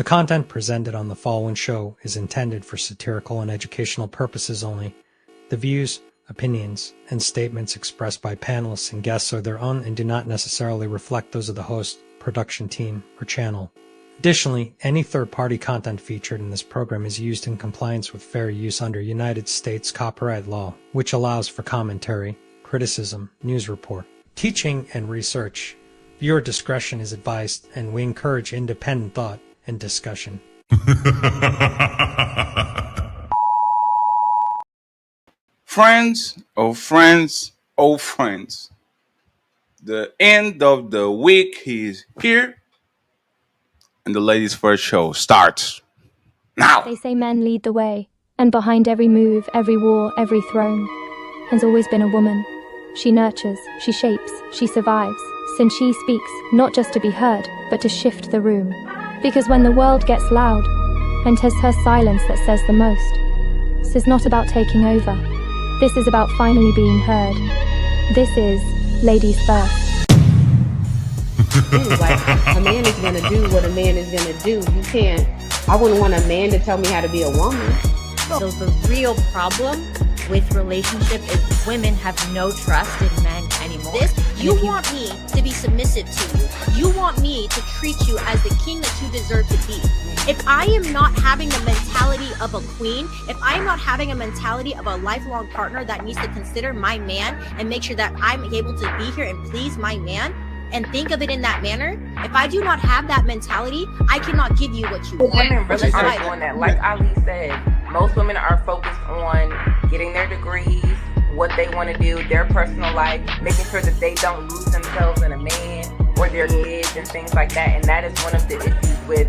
The content presented on the following show is intended for satirical and educational purposes only. The views, opinions, and statements expressed by panelists and guests are their own and do not necessarily reflect those of the host, production team, or channel. Additionally, any third-party content featured in this program is used in compliance with fair use under United States copyright law, which allows for commentary, criticism, news report, teaching, and research. Viewer discretion is advised, and we encourage independent thought and discussion. Friends, oh friends, oh friends. The end of the week is here, and the ladies' first show starts now. They say men lead the way, and behind every move, every war, every throne, has always been a woman. She nurtures, she shapes, she survives, since she speaks, not just to be heard, but to shift the room. Because when the world gets loud, and 'tis her silence that says the most, this is not about taking over. This is about finally being heard. This is Ladies First. Like, a man is going to do what a man is going to do. You can't, I wouldn't want a man to tell me how to be a woman. So the real problem with relationship is women have no trust in men anymore. You want me to be submissive to you. You want me to treat you as the king that you deserve to be. If I am not having the mentality of a queen, if I am not having a mentality of a lifelong partner that needs to consider my man and make sure that I'm able to be here and please my man and think of it in that manner, if I do not have that mentality, I cannot give you what you want. Women really are doing that. Like Ali said, most women are focused on getting their degrees, what they want to do, their personal life, making sure that they don't lose themselves in a man or their kids and things like that. And that is one of the issues with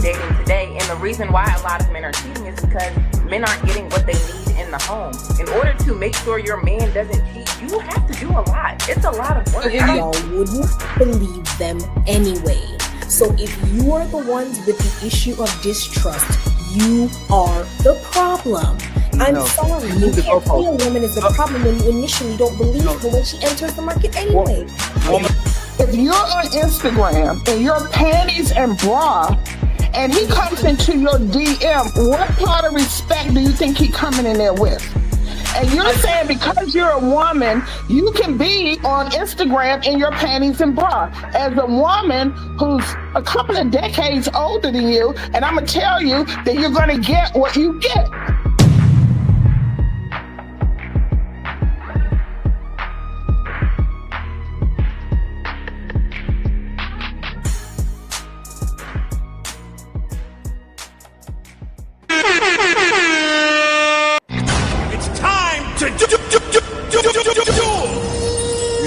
dating today. And the reason why a lot of men are cheating is because men aren't getting what they need in the home. In order to make sure your man doesn't cheat, you have to do a lot. It's a lot of work. Y'all wouldn't believe them anyway. So if you are the ones with the issue of distrust, you are the problem. I'm sorry, you can't say a woman is the problem when you initially don't believe her when she enters the market anyway. If you're on Instagram and your panties and bra, and he comes into your DM, what part of respect do you think he coming in there with? And you're saying because you're a woman, you can be on Instagram in your panties and bra. As a woman who's a couple of decades older than you, and I'm going to tell you that you're going to get what you get.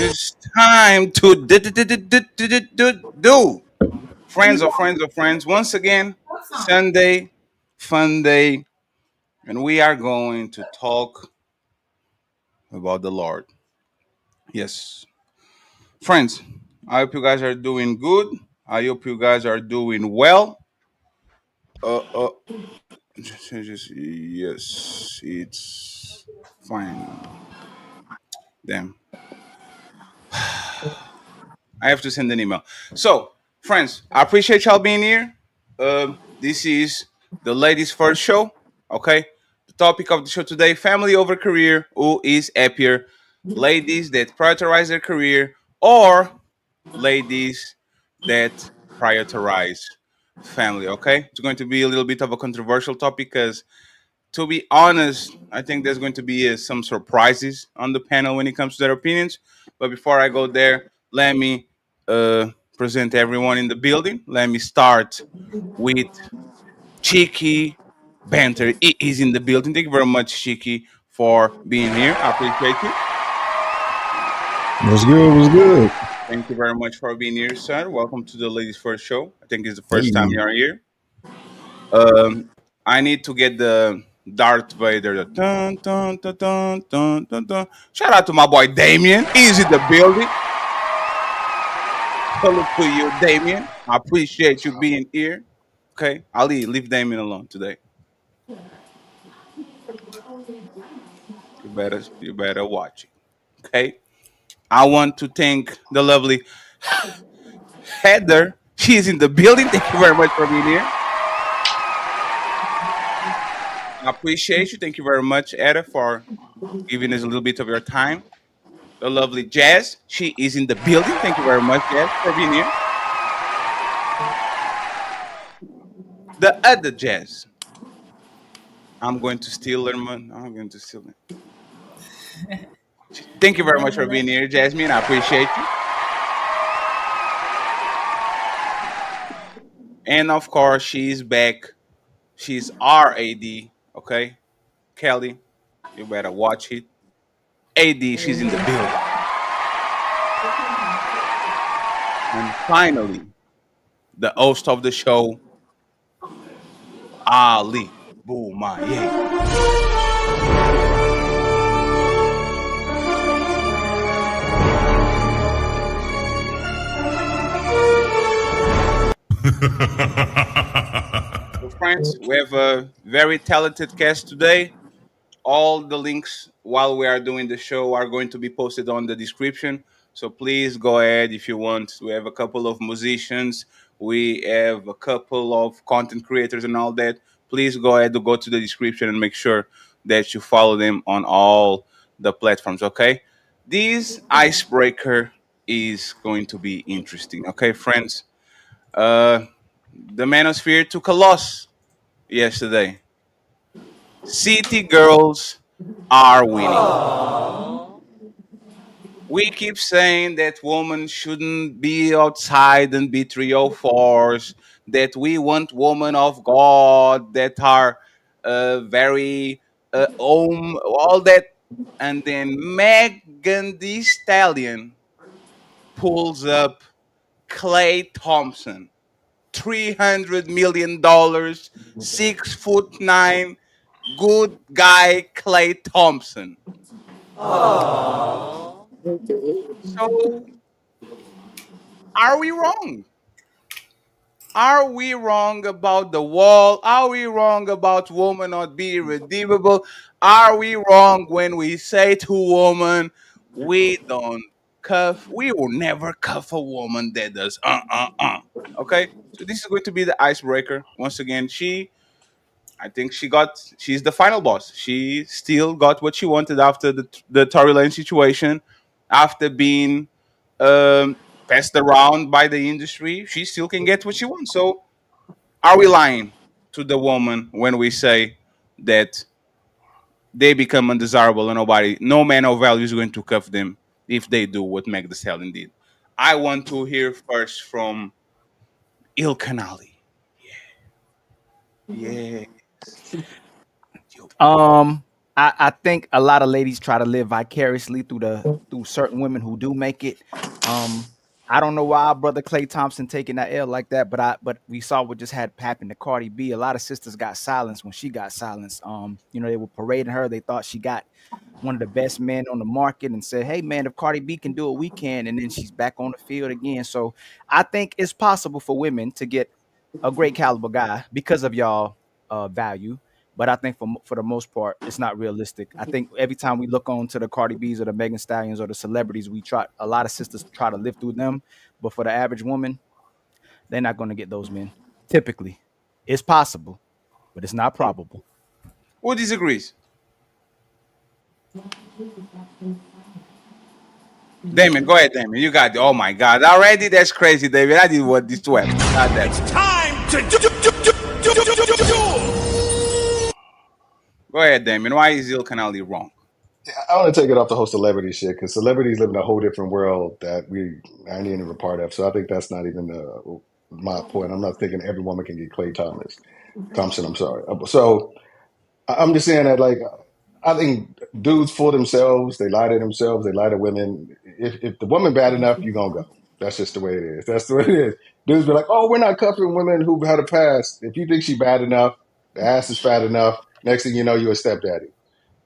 It's time to do. Friends of friends of friends. Once again, Sunday, fun day, and we are going to talk about the Lord. Yes. Friends, I hope you guys are doing good. I hope you guys are doing well. Yes, it's fine. Damn. I have to send an email. So, friends, I appreciate y'all being here. This is the Ladies First show. Okay. The topic of the show today: family over career. Who is happier? Ladies that prioritize their career or ladies that prioritize family. Okay. It's going to be a little bit of a controversial topic because, to be honest, I think there's going to be some surprises on the panel when it comes to their opinions. But before I go there, let me present everyone in the building. Let me start with Cheeky Banter. He is in the building. Thank you very much, Cheeky, for being here. I appreciate you. What's good? What's good? Thank you very much for being here, sir. Welcome to the Ladies First show. I think it's the first time you're here. I need to get the Darth Vader. The dun, dun, dun, dun, dun, dun, dun. Shout out to my boy Damien. He's in the building. Hello to you, Damien. I appreciate you being here. Okay, I'll leave Damien alone today. You better watch it. Okay. I want to thank the lovely Heather. She's in the building. Thank you very much for being here. I appreciate you. Thank you very much, Etta, for giving us a little bit of your time. The lovely Jazz, she is in the building. Thank you very much, Jazz, for being here. The other Jazz, I'm going to steal her, man. I'm going to steal it. Thank you very much for being here, Jasmine. I appreciate you. And of course, she's back. She's our AD. Okay, Kelly, you better watch it. AD, she's in the building. And finally, the host of the show, Ali Boumaye. So, friends, we have a very talented cast today. All the links while we are doing the show are going to be posted on the description. So please go ahead if you want. We have a couple of musicians, we have a couple of content creators and all that. Please go ahead to go to the description and make sure that you follow them on all the platforms, okay? This icebreaker is going to be interesting, okay, friends? Uh, the manosphere took a loss yesterday. City girls are winning. We keep saying that women shouldn't be outside and be 304s, that we want women of God that are very home, all that. And then Megan the Stallion pulls up Clay Thompson, $300 million, 6'9", good guy Clay Thompson. So are we wrong? Are we wrong about the wall? Are we wrong about women not being redeemable? Are we wrong when we say to women, we don't cuff, we will never cuff a woman that does Okay? So this is going to be the icebreaker. Once again, I think she's the final boss. She still got what she wanted after the Tory Lane situation, after being passed around by the industry. She still can get what she wants. So, are we lying to the woman when we say that they become undesirable and no man of value is going to cuff them if they do what Meg the Stallion did? I want to hear first from Il Canali. Yeah. Yes. I think a lot of ladies try to live vicariously through certain women who do make it. I don't know why our brother Clay Thompson taking that L like that, but we saw what just had happened to Cardi B. A lot of sisters got silenced when she got silenced. They were parading her. They thought she got one of the best men on the market and said, "Hey man, if Cardi B can do it, we can." And then she's back on the field again. So I think it's possible for women to get a great caliber guy because of y'all value. But I think for the most part, it's not realistic. I think every time we look on to the Cardi B's or the Megan Stallions or the celebrities, a lot of sisters try to live through them. But for the average woman, they're not going to get those men. Typically, it's possible, but it's not probable. Who disagrees? Damon, go ahead, Damon. You got it. Oh my God. Already that's crazy, David. I didn't want this to happen. God damn. It's time to do. Go ahead, Damon. Why is Il Canali wrong? I want to take it off the whole celebrity shit because celebrities live in a whole different world that I ain't even a part of. So I think that's not even my point. I'm not thinking every woman can get Clay Thompson. I'm sorry. So I'm just saying that I think dudes fool themselves. They lie to themselves. They lie to women. If the woman bad enough, you gonna go. That's just the way it is. That's the way it is. Dudes be like, oh, we're not cuffing women who've had a past. If you think she bad enough, the ass is fat enough. Next thing you know, you're a stepdaddy.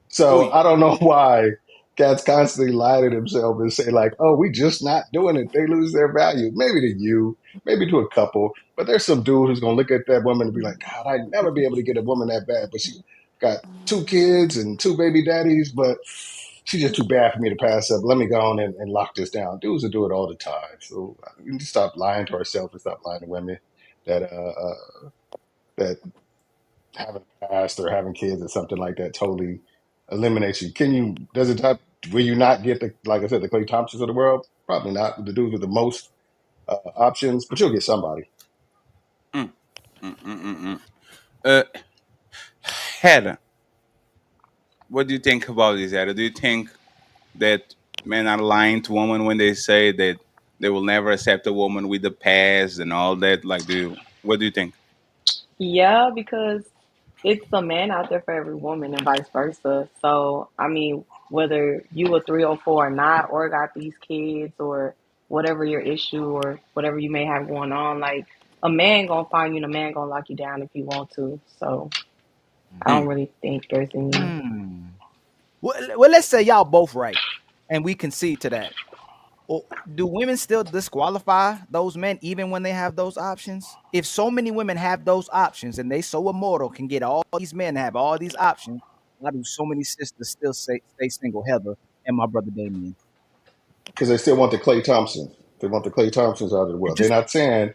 So Oy. I don't know why cats constantly lie to themselves and say like, "Oh, we just not doing it." They lose their value. Maybe to you, maybe to a couple, but there's some dude who's gonna look at that woman and be like, "God, I'd never be able to get a woman that bad, but she got 2 kids and 2 baby daddies, but she's just too bad for me to pass up. Let me go on and lock this down." Dudes will do it all the time. So we need to stop lying to ourselves and stop lying to women that that having a past or having kids or something like that totally eliminates you. Can you? Does it? Will you not get the, like I said, the Clay Thompsons of the world? Probably not. The dudes with the most options, but you'll get somebody. Mm, mm, mm, mm, mm. Uh, Heather, what do you think about this, Heather? Do you think that men are lying to women when they say that they will never accept a woman with the past and all that? Like, what do you think? Yeah, because it's a man out there for every woman and vice versa. So, I mean, whether you a 304 or not, or got these kids, or whatever your issue or whatever you may have going on, like a man gonna find you and a man gonna lock you down if you want to. So, I don't Mm. really think there's any. Well, let's say y'all both right, and we concede to that. Or do women still disqualify those men even when they have those options? If so many women have those options and they so immortal can get all these men to have all these options, why do so many sisters still stay single, Heather and my brother Damien? Because they still want the Clay Thompson. They want the Clay Thompsons out of the You world. They're just not saying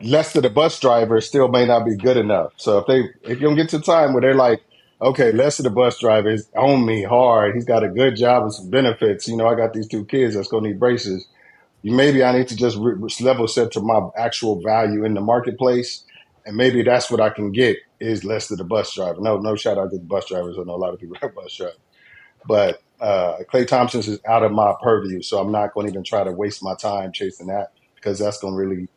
Lester, the bus driver, still may not be good enough. So if you don't get to the time where they're like, okay, Lester, the bus driver is on me hard. He's got a good job with some benefits. You know, I got these two kids that's gonna need braces. Maybe I need to just level set to my actual value in the marketplace, and maybe that's what I can get is Lester, the bus driver. No shout out to the bus drivers. I know a lot of people have bus drivers. But Clay Thompson's is out of my purview, so I'm not going to even try to waste my time chasing that because that's going to really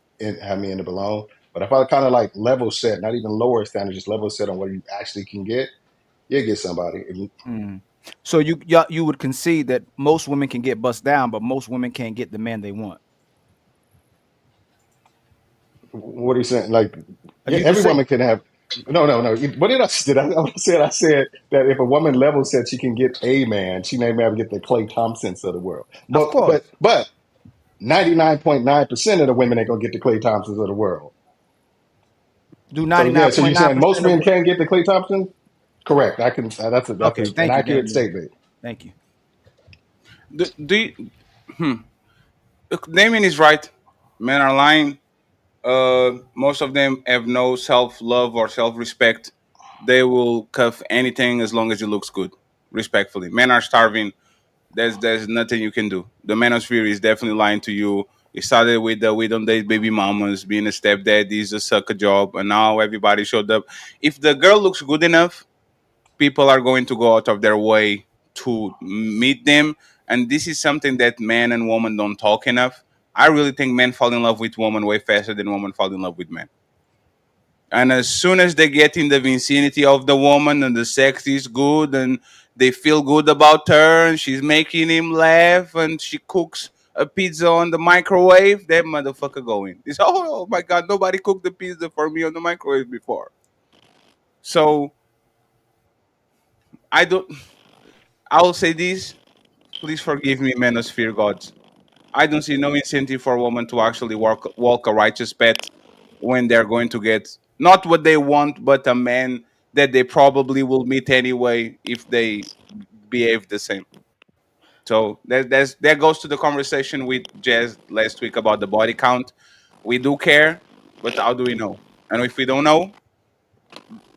have me in the balloon. But if I kind of like level set, not even lower standard, just level set on what you actually can get, you'll get somebody. So you would concede that most women can get bust down, but most women can't get the man they want. What are you saying? Like, yeah, You every just say, woman can have. No. What did I say? I said that if a woman level set, she can get a man. She may never get the Clay Thompsons of the world. of course. But 99.9% of the women ain't gonna get the Clay Thompsons of the world. Do So yeah, so you're saying most 99.9% men of can't get the Clay Thompson? Correct. I can. That's okay, an thank you, accurate Damien. statement. Thank you. Do you, look, Damien is right. Men are lying. Most of them have no self love or self respect. They will cuff anything as long as it looks good. Respectfully, men are starving. There's nothing you can do. The manosphere is definitely lying to you. It started with the we don't date baby mamas, being a stepdad is a sucker job, and now everybody showed up. If the girl looks good enough, people are going to go out of their way to meet them, and this is something that man and woman don't talk enough. I really think men fall in love with women way faster than women fall in love with men. And as soon as they get in the vicinity of the woman and the sex is good and they feel good about her and she's making him laugh and she cooks a pizza on the microwave, that motherfucker going. It's oh my god, nobody cooked the pizza for me on the microwave before. So I don't I will say this, please forgive me, manosphere gods. I don't see no incentive for a woman to actually walk a righteous path when they're going to get not what they want, but a man that they probably will meet anyway if they behave the same. So that goes to the conversation with Jazz last week about the body count. We do care, but how do we know? And if we don't know,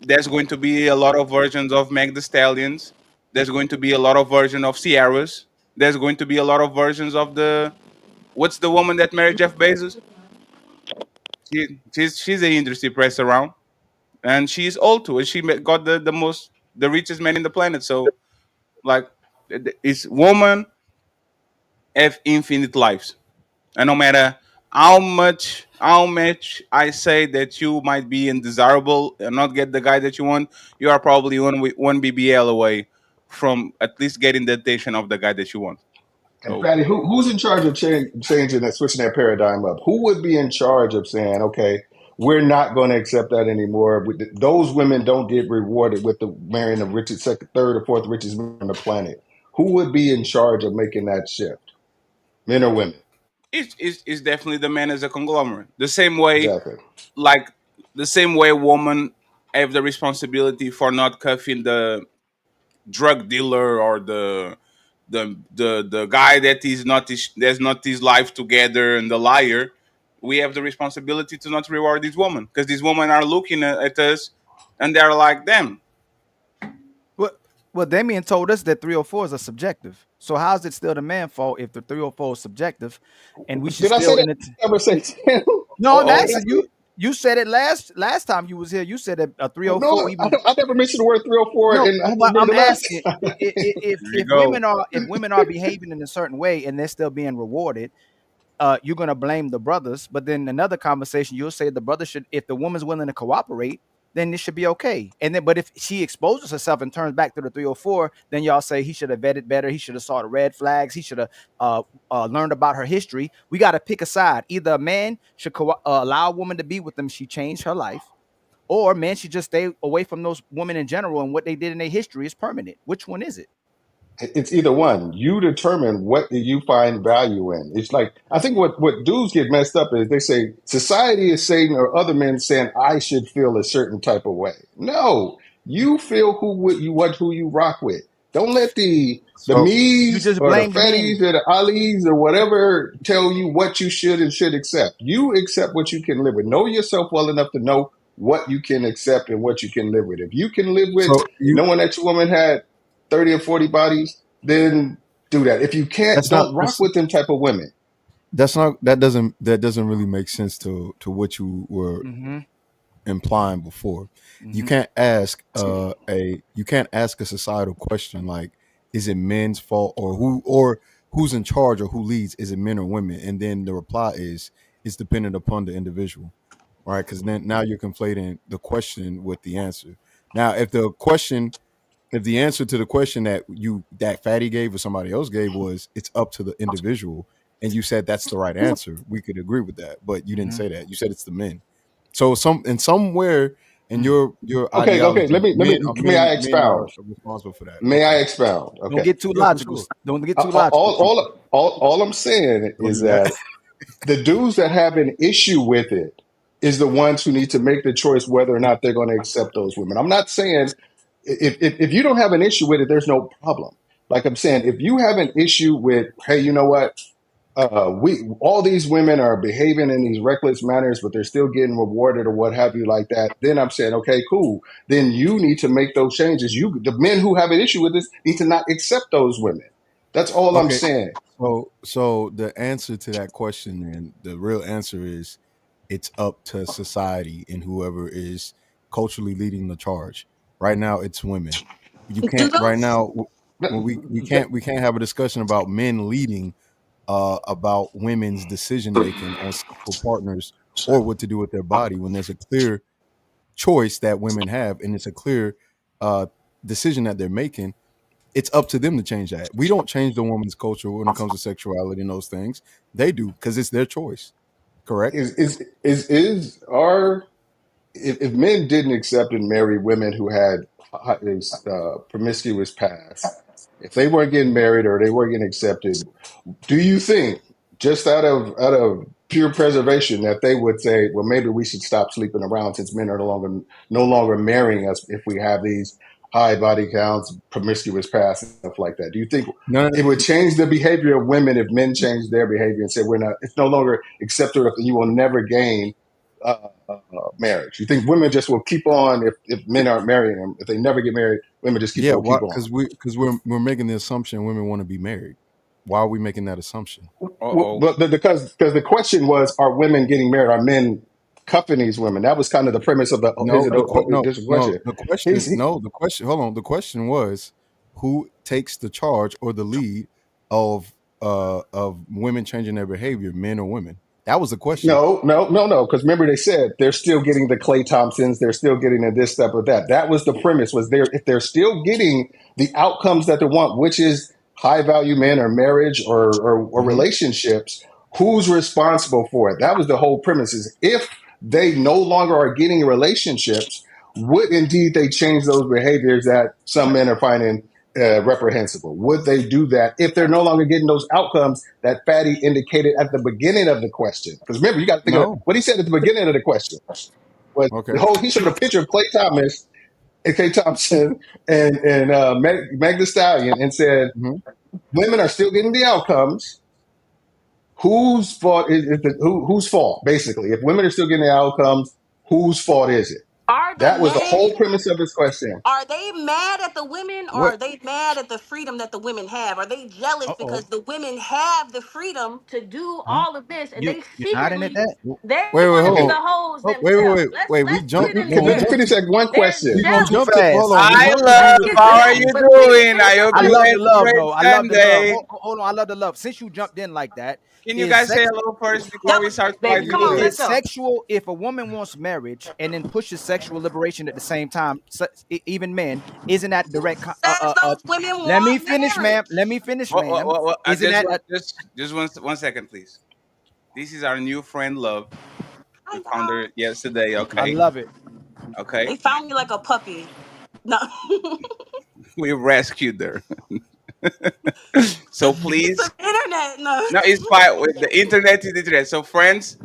there's going to be a lot of versions of Meg the Stallions. There's going to be a lot of version of Sierras. There's going to be a lot of versions of the what's the woman that married Jeff Bezos? She's a industry press around, and she's old too, and got the richest man in the planet. So like, it's woman have infinite lives, and no matter how much I say that you might be undesirable and not get the guy that you want, you are probably one BBL away from at least getting the attention of the guy that you want. And So Fatty, who's in charge of changing that, switching that paradigm up? Who would be in charge of saying, okay, we're not going to accept that anymore? Those women don't get rewarded with the marrying the richest, second, third, or fourth richest man on the planet. Who would be in charge of making that shift? Men or women? it's definitely the man as a conglomerate. The same way, Exactly. like the same way women have the responsibility for not cuffing the drug dealer or the guy that is not there's not his life together and the liar. We have the responsibility to not reward these women because these women are looking at us and they're like them. Well, Damien told us that 304 is a subjective. So how is it still the man fault if the 304 is subjective, and we should Did I say still that conversation? No, I'm Did I asking say you. You said it last time you was here. You said that a 304 no, even. I never mentioned the word 304, No, and I haven't but remember I'm the last asking time. if Go. women are behaving in a certain way and they're still being rewarded, you're gonna blame the brothers. But then another conversation, you'll say the brother should, if the woman's willing to cooperate, then this should be okay. And then, but if she exposes herself and turns back to the 304, then y'all say he should have vetted better. He should have saw the red flags. He should have learned about her history. We got to pick a side. Either a man should allow a woman to be with them. She changed her life. Or men should just stay away from those women in general, and what they did in their history is permanent. Which one is it? It's either one. You determine what do you find value in. It's like I think what dudes get messed up is they say society is saying or other men saying I should feel a certain type of way. No, you feel who you rock with. Don't let the So you me's just or the blame the fatties men. or the Alis or whatever tell you what you should and should accept. You accept what you can live with. Know yourself well enough to know what you can accept and what you can live with. If you can live with So you knowing that your woman had 30 or 40 bodies, then do that. If you can't, that's not don't rock with them type of women. that doesn't really make sense to what you were Mm-hmm. implying before. You Mm-hmm. can't ask a societal question like, is it men's fault or who's in charge or who leads? Is it men or women? And then the reply is it's dependent upon the individual, right? Because then now you're conflating the question with the answer. Now, if the answer to the question that Fatty gave or somebody else gave was it's up to the individual, and you said that's the right answer, we could agree with that. But you didn't Mm-hmm. say that. You said it's the men. So somewhere in your Okay. ideology, May I men are expound? responsible for that. May I Okay. expound? Don't Okay. get too Yeah, for logical. sure. Don't get too logical. All I'm saying Don't is do that. that the dudes that have an issue with it is the ones who need to make the choice whether or not they're going to accept those women. I'm not saying if you don't have an issue with it, there's no problem. Like I'm saying, if you have an issue with, hey, you know what? We all these women are behaving in these reckless manners, but they're still getting rewarded or what have you like that. Then I'm saying, okay, cool. Then you need to make those changes. The men who have an issue with this need to not accept those women. That's all I'm Okay. saying. So the answer to that question, and the real answer is it's up to society and whoever is culturally leading the charge. Right now it's women. You Do can't right those now when we can't have a discussion about men leading about women's decision making on sexual partners or what to do with their body when there's a clear choice that women have and it's a clear uh decision that they're making. It's up to them to change that. We don't change the woman's culture when it comes to sexuality and those things. They do because it's their choice. Correct? Is our if men didn't accept and marry women who had promiscuous past, if they weren't getting married or they weren't getting accepted, do you think, just out of pure preservation, that they would say, well, maybe we should stop sleeping around since men are no longer marrying us if we have these high body counts, promiscuous past, and stuff like that? Do you think No, it would change the behavior of women if men changed their behavior and said, we're not, it's no longer accepted, and you will never gain marriage? You think women just will keep on if men aren't marrying them? If they never get married, women just yeah, will why? keep on. We're making the assumption women want to be married. Why are we making that assumption? Uh-oh. Because the question was, are women getting married? Are men cuffing these women? That was kind of the premise of No, this question. He's he, the question. Hold on. The question was, who takes the charge or the lead of women changing their behavior, men or women? That was the question. No. Because remember, they said they're still getting the Clay Thompsons, they're still getting the this, stuff, or that. That was the premise. Was there if they're still getting the outcomes that they want, which is high value men or marriage or Mhm. relationships, who's responsible for it? That was the whole premise. Is if they no longer are getting relationships, would indeed they change those behaviors that some men are finding reprehensible? Would they do that if they're no longer getting those outcomes that Fatty indicated at the beginning of the question? Because remember, you got to think of No. what he said at the beginning of the question. Was Okay. he showed a picture of Clay Thomas and Clay Thompson and Meg Thee Stallion and said Mhm. women are still getting the outcomes. Whose fault is whose fault? Basically, if women are still getting the outcomes, whose fault is it? Our That was the whole premise of his question. Are they mad at the women, or What? are they mad at the freedom that the women have? Are they jealous because Uh-oh. the women have the freedom to do Huh? all of this, and they You're nodding at secretly that? they Wait, want to hold be on. the hoes Oh, themselves? Wait. We Let's put jumped. it in No, Let we me there. finish jumped. that one They're question. we Too jumped jealous. too fast. fast. Hold on. We I jumped too love. Is How fast. are jealous. you But let me doing? finish I my hope I you point. love had the a love, great though. I love the love. Sunday. Hold on. I love the love. Since you jumped in like that, Can you is guys say sex hello first before we Double start baby, fighting come each on, other? let's is go. sexual if a woman wants marriage and then pushes sexual liberation at the same time, even men, isn't that direct Says those women let me want finish, marriage. ma'am. Let me finish, ma'am. Isn't Just that one, just one second, please. This is our new friend, Love. Hi We found her guys. yesterday. I Okay, love it. okay. They found me like a puppy. No. We rescued her. So please, Some internet. No. no, it's fine. With the internet is the internet. So friends,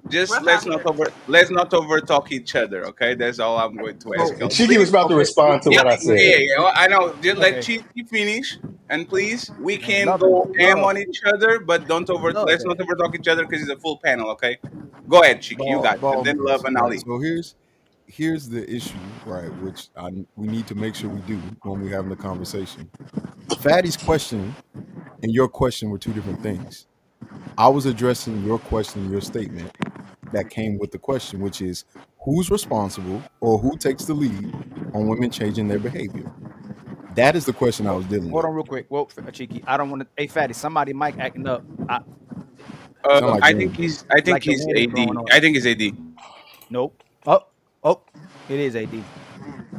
just Rough out here. let's not over talk each other. Okay, that's all I'm going to ask So y'all. Shiki was Please. about to okay, respond to Yeah, what I yeah, said. yeah, yeah. Well, I know. Just let okay, Chi finish, and please, we man, can go ham love, on each other, but don't over. love Let's that. not over talk each other because it's a full panel. Okay, go ahead, Chiki. You got it. Ball And then Love means and right. Ali. So here's the issue, right? Which we need to make sure we do when we're having the conversation. Fatty's question and your question were two different things. I was addressing your question, your statement that came with the question, which is who's responsible or who takes the lead on women changing their behavior. That is the question I was dealing Hold with. on, real quick. Whoa, Cheeky. I don't want to. Hey, Fatty, somebody mic acting up. Sound like I think Green. he's. Like the wind is blowing on. I think he's AD. Nope. Oh, it is AD.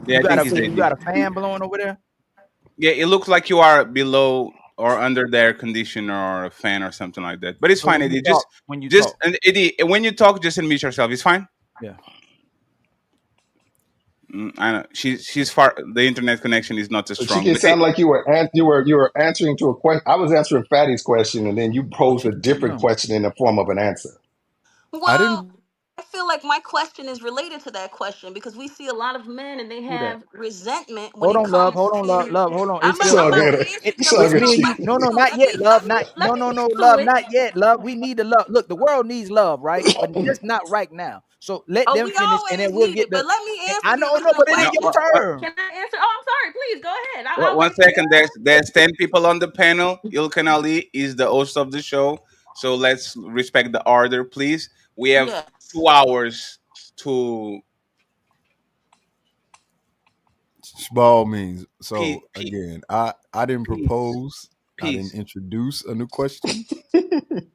Yeah, I think he's You AD. got a fan blowing over there? Yeah, it looks like you are below or under the air conditioner or a fan or something like that. But it's So fine, AD. Just, when you just, talk, and AD, when you talk, just unmute yourself. It's fine. yeah. I know she's far. The internet connection is not as So strong. Chiki, it But sounded like you were answering to a question. I was answering Fatty's question, and then you posed a Cheeky, sit different down. question in the form of an answer. I Well, didn't. I feel like my question is related to that question because we see a lot of men and they Who that? have resentment when Hold it on, love. comes Hold on, to. love. Hold on. I'm It's I'm all about good. to answer It's your all It's good, me and question. you. Chiki. No, not Let yet, me let love. me let me No, get to love, it. not yet, love. We need the love. Look, the world needs love, right? But just not right now. So let Oh, them we finish, and then always we'll need get it, the. but let me answer I the know, no, original but it ain't no, your question. turn. Can I answer? Oh, I'm sorry. Please go ahead. I'll one wait. second. There's 10 people on the panel. Ilkan Ali is the host of the show, so let's respect the order, please. We have Yes. 2 hours to Ball means peace, so again. I didn't peace, propose. I didn't peace. introduce a new question.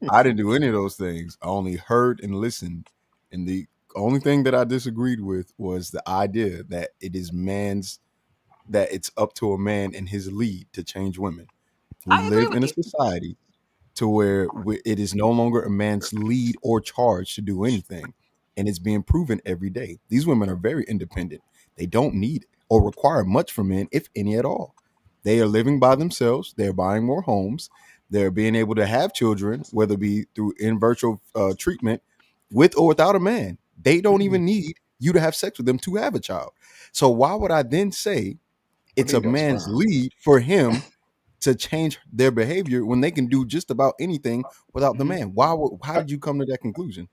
I didn't do any of those things. I only heard and listened. And the only thing that I disagreed with was the idea that that it's up to a man and his lead to change women. We I agree live with in a you. society to where it is no longer a man's lead or charge to do anything. And it's being proven every day. These women are very independent. They don't need or require much from men, if any at all. They are living by themselves. They're buying more homes. They're being able to have children, whether it be through in virtual treatment with or without a man. They don't even need you to have sex with them to have a child. So why would I then say I it's think a that's man's fine. lead for him to change their behavior when they can do just about anything without the man? How did you come to that conclusion?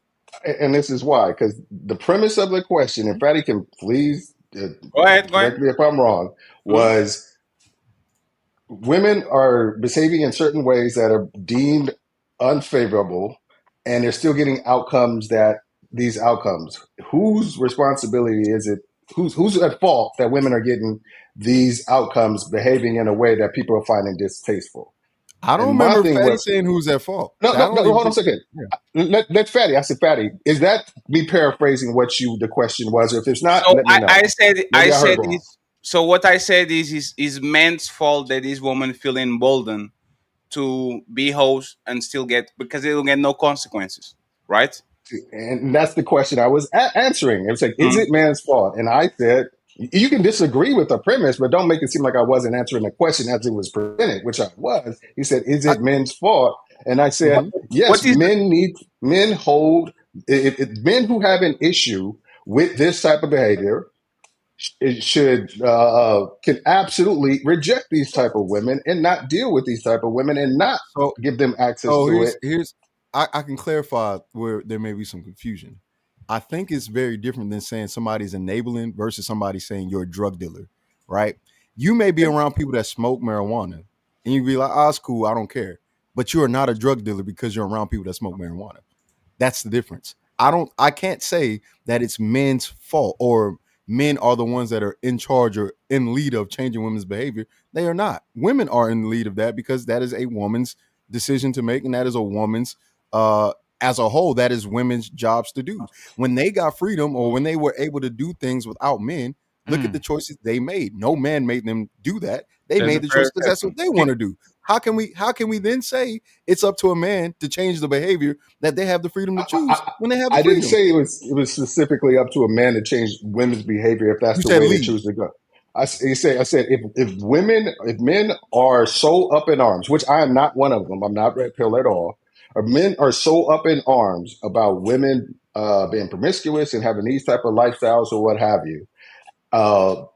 And this is why, because the premise of the question, and Fatty can please Go ahead, go ahead. correct me if I'm wrong, Mhm. was women are behaving in certain ways that are deemed unfavorable, and they're still getting outcomes that these outcomes. Whose responsibility is it? Who's at fault that women are getting these outcomes, behaving in a way that people are finding distasteful? I don't And my remember thing Fatty was, saying who's at fault. no, I no, don't no. Hold on even. a second. Yeah. Let Fatty. I said, Fatty. Is that me paraphrasing what the question was? Or if it's not, So let me know. I Maybe I heard said wrong. is so what I said is men's fault that this woman feel emboldened to be host and still get because they will get no consequences, right? And that's the question I was answering. It was like, is Mhm. it man's fault? And I said, you can disagree with the premise, but don't make it seem like I wasn't answering the question as it was presented, which I was. He said, is I, it men's fault? And I said, mhm. yes, What is men hold, men who have an issue with this type of behavior it should can absolutely reject these type of women and not deal with these type of women and not So give them access so to it. here's I can clarify where there may be some confusion. I think it's very different than saying somebody's enabling versus somebody saying you're a drug dealer, right? You may be around people that smoke marijuana and you be like, oh, it's cool, I don't care. But you are not a drug dealer because you're around people that smoke marijuana. That's the difference. I can't say that it's men's fault or men are the ones that are in charge or in lead of changing women's behavior. They are not. Women are in the lead of that because that is a woman's decision to make, and that is a woman's as a whole, that is women's jobs to do. When they got freedom or when they were able to do things without men, look at the choices they made. No man made them do that. They There's a made the choice fair because that's what assessment. they want to do. How can we then say it's up to a man to change the behavior that they have the freedom to choose when they have the I didn't freedom? say it was specifically up to a man to change women's behavior if that's You the said way they lead. choose to go. I said if men are so up in arms, which I am not one of them, I'm not red pill at all. Or men are so up in arms about women being promiscuous and having these type of lifestyles or what have you.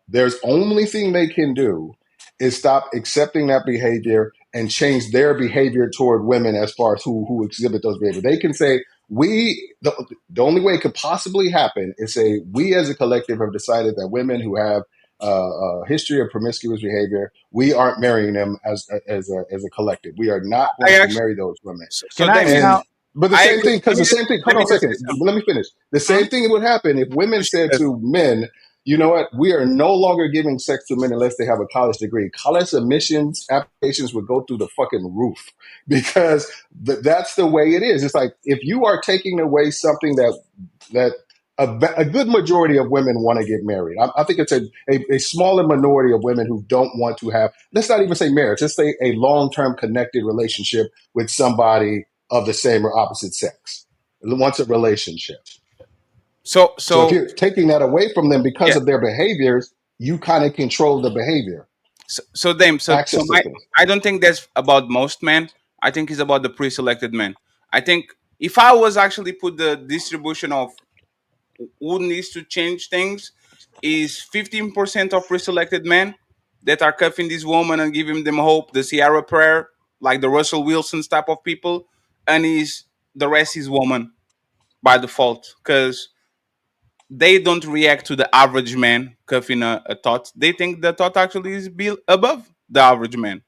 There's only thing they can do is stop accepting that behavior and change their behavior toward women as far as who exhibit those behaviors. They can say the only way it could possibly happen is say we as a collective have decided that women who have a history of promiscuous behavior, we aren't marrying them as a collective. We are not I going to actually marry those women. so Can I Damien, And expound? but the I same agree. thing, because the same thing. Hold Let on me a just second. say something. Let me finish. The Hmm? same thing would happen if women Push your said best. to men, "You know what? We are no longer giving sex to men unless they have a college degree." College admissions applications would go through the fucking roof because that's the way it is. It's like if you are taking away something that a good majority of women want to get married. I think it's a smaller minority of women who don't want to have, let's not even say marriage, let's say a long term connected relationship with somebody of the same or opposite sex. It wants a relationship. So So if so you're taking that away from them because yeah. of their behaviors, you kind of control the behavior, So Dame, so access to my things. I don't think that's about most men. I think it's about the pre-selected men. I think if I was actually put the distribution of who needs to change things is 15% of pre-selected men that are cuffing this woman and giving them hope, the Sierra prayer, like the Russell Wilson's type of people, and is the rest is woman by default because they don't react to the average man cuffing a thought. They think the thought actually is above the average man.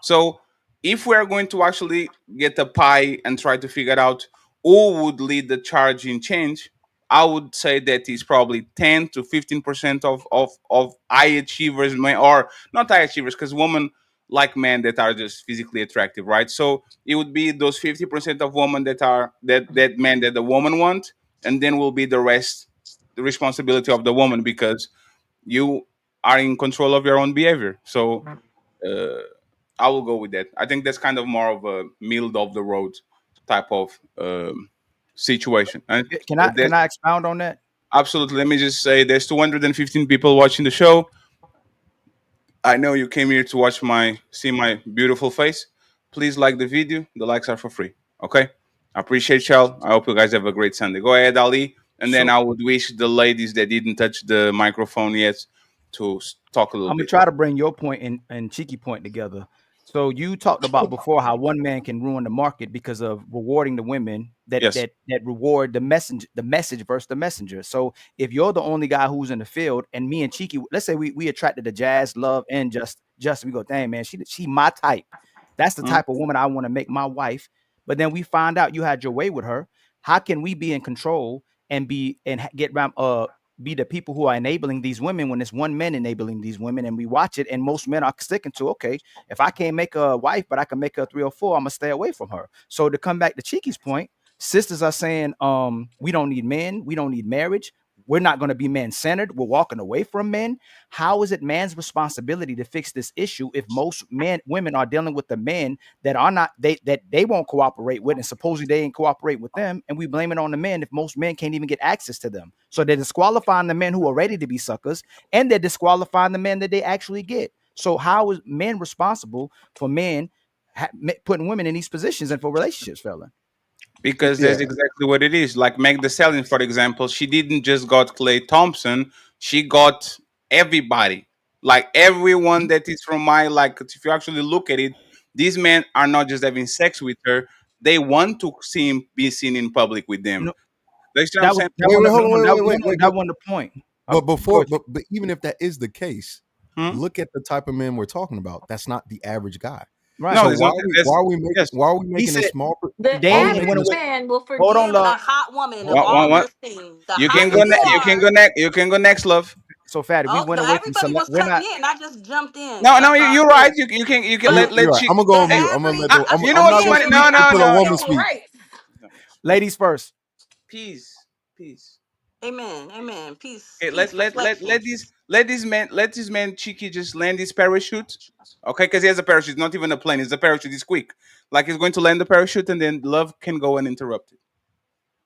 So if we are going to actually get a pie and try to figure out who would lead the charge in change, I would say that is probably 10 to 15% of high achievers, or not high achievers, because women like men that are just physically attractive, right? So it would be those 50% of women that are that men that the woman want, and then will be the rest the responsibility of the woman because you are in control of your own behavior. So uh, I will go with that. I think that's kind of more of a middle of the road type of situation. And Can I expound on that? absolutely, let me just say there's 215 people watching the show. I know you came here to see my beautiful face. Please like the video. The likes are for free. Okay. I appreciate y'all. I hope you guys have a great Sunday. Go ahead, Ali. And then So I would wish the ladies that didn't touch the microphone yet to talk a little I'm gonna bit. try to bring your point and Cheeky point together. So you talked about before how one man can ruin the market because of rewarding the women that Yes. reward the message versus the messenger. So if you're the only guy who's in the field, and me and Cheeky, let's say we attracted to Jazz, Love, and just we go, dang man, she my type. That's the Mm. type of woman I want to make my wife. But then we find out you had your way with her. How can we be in control and get around be the people who are enabling these women when it's one man enabling these women, and we watch it, and most men are sticking to, okay, if I can't make her a wife but I can make her a 304, I'm gonna stay away from her. So to come back to Cheeky's point, sisters are saying we don't need men, we don't need marriage, we're not going to be man-centered, we're walking away from men. How is it man's responsibility to fix this issue if most women are dealing with the men that are not that they won't cooperate with, and supposedly they ain't cooperate with them, and we blame it on the men if most men can't even get access to them? So they're disqualifying the men who are ready to be suckers, and they're disqualifying the men that they actually get. So how is men responsible for men putting women in these positions and for relationships failing? Because Yeah. that's exactly what it is. Like Meg the Stallion, for example, she didn't just got Clay Thompson, she got everybody. Like everyone that is from my like if you actually look at it, these men are not just having sex with her, they want to be seen in public with You them. know, That's what I'm That was saying. that Wait, one. wait, hold No, on, no, wait, that, wait, no, wait, no, wait. that wasn't the point. But Go before, ahead. but even if that is the case, Hmm? look at the type of men we're talking about. That's not the average guy. Right. No, So there's no. There's yes. why are we He making a said small? The Why are we Dame making went this? away. man will Hold on, forgive love. a hot woman of One, all one, one. her sins. The You can hotter go. you You can are. go next. You can go next, love. So Fatty, we Oh, went no, away from everybody was we're cutting not. in. I just jumped in, No, so no, that's all you're right. good. You can But You're let right. she. I'm gonna go on the mute. I'm gonna let average the. You know I'm what's not gonna funny? man speak No, no, until a no. woman civil speak. rights. Ladies first. Peace, peace. Amen. Amen. Peace. Okay, Peace. Reflection. let this man cheeky just land his parachute. Okay, because he has a parachute, not even a plane. It's a parachute. It's quick. Like he's going to land the parachute, and then love can go and interrupt it.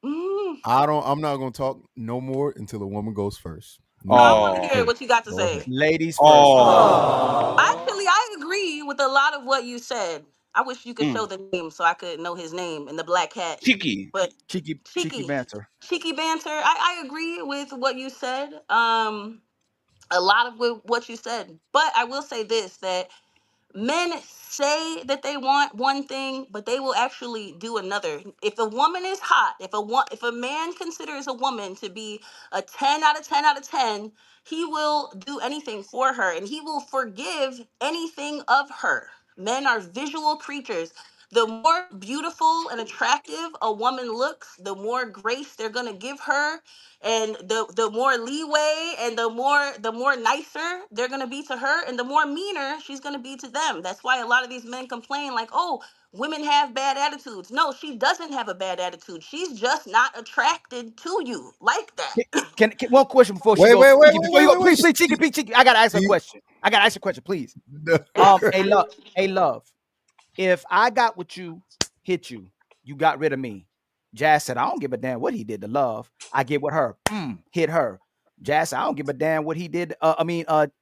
Mm. I'm not gonna talk no more until a woman goes first. I Now, want to Oh, hear go what you got to go ahead. say. Ladies first. oh. Actually, I agree with a lot of what you said. I wish you could show Mm. the name so I could know his name and the black cat. Cheeky. But Cheeky cheeky, banter. cheeky banter. I agree with what you said. A lot of what you said. But I will say this, that men say that they want one thing, but they will actually do another. If a woman is hot, if a man considers a woman to be a 10 out of 10 out of 10, he will do anything for her and he will forgive anything of her. Men are visual creatures. The more beautiful and attractive a woman looks, the more grace they're going to give her, and the more leeway and the more nicer they're going to be to her, and the more meaner she's going to be to them. That's why a lot of these men complain like, oh, women have bad attitudes. No, she doesn't have a bad attitude. She's just not attracted to you like that. Can one question before she Wait, goes? wait, wait, Cheeky, wait, before you wait, go, wait, wait. please, Cheeky, please, Cheeky. I gotta ask a You, question. Please. Answer. Hey, love. If I got with you, hit you, you got rid of me. Jazz said, I don't give a damn what he did to love. I get with her. Hit her. Jazz said, I don't give a damn what he did.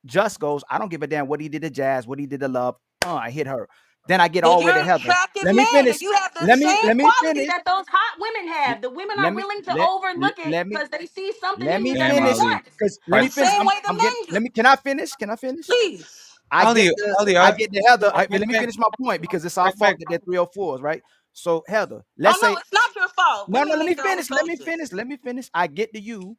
Just goes, I don't give a damn what he did to Jazz, what he did to love. I hit her. Then I get Then all the way you're to an Heather. attractive Let me man finish. if you have the Let me same let me quality finish. that those hot women have. The women are Let me willing to let overlook it let me because they see something let in me you that Damn, they finish. Ali. want. Because let The me Right. finish. same way the I'm getting. men do. Let me. Can I finish? Can I finish? Please. I get Ali, the Ali, I get the Heather. back, Let me back, finish my point because it's our back, fault back. that they're 304s, right? So Heather, Oh let's no, say it's not your fault. no, Women let me make their own finish. choices. Let me finish. I get to you,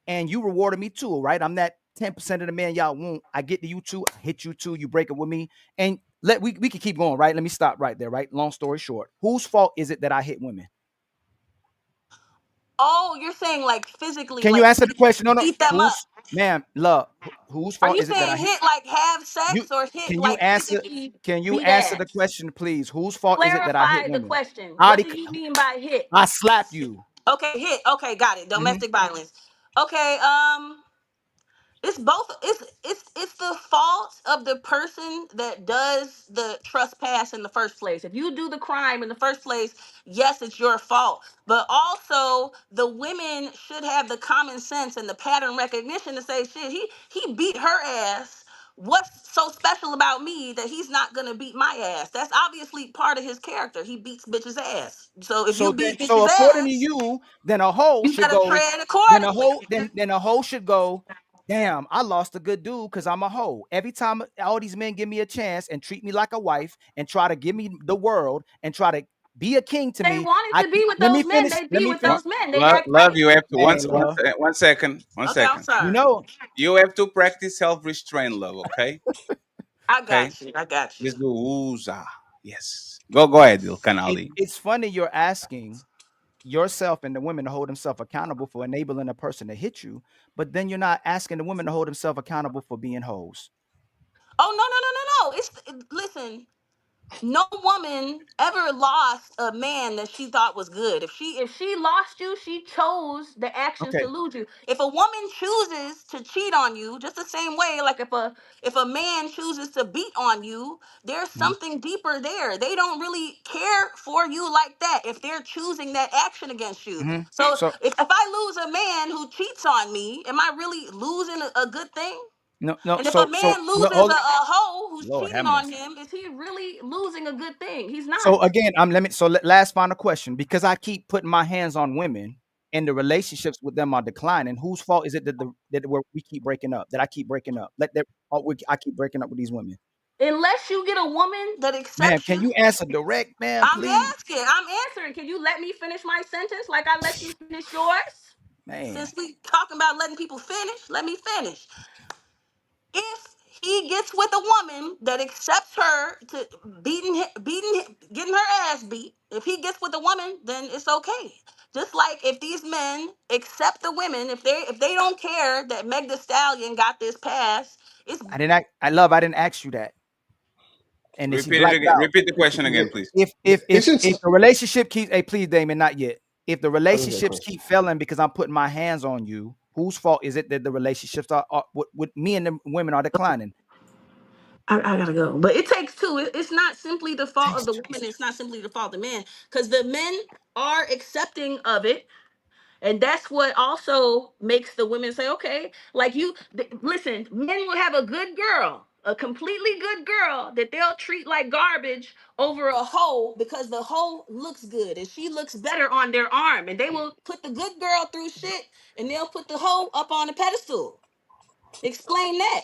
and you rewarded me too, right? I'm that 10% of the man y'all want. I get to you too. I hit you too. You break it with me, and we can keep going, right? Let me stop right there, right? Long story short, whose fault is it that I hit women? Oh, you're saying like physically, Can you like answer the question? No, no. beat them up. Whose, ma'am, love? Whose Are fault you is it that I saying hit hit like have you? sex or hit Can you like answer? physically Can you beat answer the ass? question, please? Whose fault is it that I hit Clarify the women? question. I What already, do you mean by hit? I slap you. Okay, hit. Okay, got it. Mhm. Domestic violence. Okay, it's both. It's the fault of the person that does the trespass in the first place. If you do the crime in the first place, yes, it's your fault. But also, the women should have the common sense and the pattern recognition to say, "Shit, he beat her ass. What's so special about me that he's not gonna beat my ass?" That's obviously part of his character. He beats bitches' ass. So if you beat So bitches' according to ass, you, then a hoe you should gotta go. tread accordingly. Then a hoe should go. Damn, I lost a good dude because I'm a hoe. Every time all these men give me a chance and treat me like a wife and try to give me the world and try to be a king to They me, wanted to be with let me those men. finish. They Let be me with finish. those men. They Love, act love. right. You have to Hey, love. one second. One Okay, I'm second. You sorry. know, You have to practice self-restraint, love. Okay. I Okay. got you. I got you. Just do ooza. Yes. Go ahead, Ilkan Ali. it's funny you're asking yourself and the women to hold themselves accountable for enabling a person to hit you, but then you're not asking the women to hold themselves accountable for being hoes. Oh no no no no no! Listen. No woman ever lost a man that she thought was good. If she lost you, she chose the actions to Okay. lose you. If a woman chooses to cheat on you, just the same way, like if a man chooses to beat on you, there's Mhm. something deeper there. They don't really care for you like that if they're choosing that action against you. Mhm. So So if I lose a man who cheats on me, am I really losing a good thing? no, And if a so man no, loses hold a it. hoe who's Lord cheating have on mercy. him, is he really losing a good thing? He's not. So again, last final question, because I keep putting my hands on women and the relationships with them are declining. Whose fault is it that we keep breaking up? That I keep breaking up? I keep breaking up with these women. Unless you get a woman that Ma'am, accepts can you. you answer direct, ma'am, I'm please? asking. I'm answering. Can you let me finish my sentence like I let you finish yours? Man. Since we talking about letting people finish, let me finish. If he gets with a woman that accepts her to getting her ass beat, if he gets with a woman, then it's okay. Just like if these men accept the women, if they don't care that Meg Thee Stallion got this pass, it's I didn't ask you that. And then she Repeat it blacked again. out. Repeat the question again, please. If just the relationship keeps, hey, please, Damon, not yet. If the I just got a relationships question. keep failing because I'm putting my hands on you, whose fault is it that the relationships are with me and the women are declining? I gotta go. But it takes two. It's not simply the fault of Takes the two. woman. It's not simply the fault of the man. Because the men are accepting of it. And that's what also makes the women say, okay, like listen, men will have a good girl, a completely good girl that they'll treat like garbage over a hoe because the hoe looks good and she looks better on their arm. And they will put the good girl through shit and they'll put the hoe up on a pedestal. Explain that.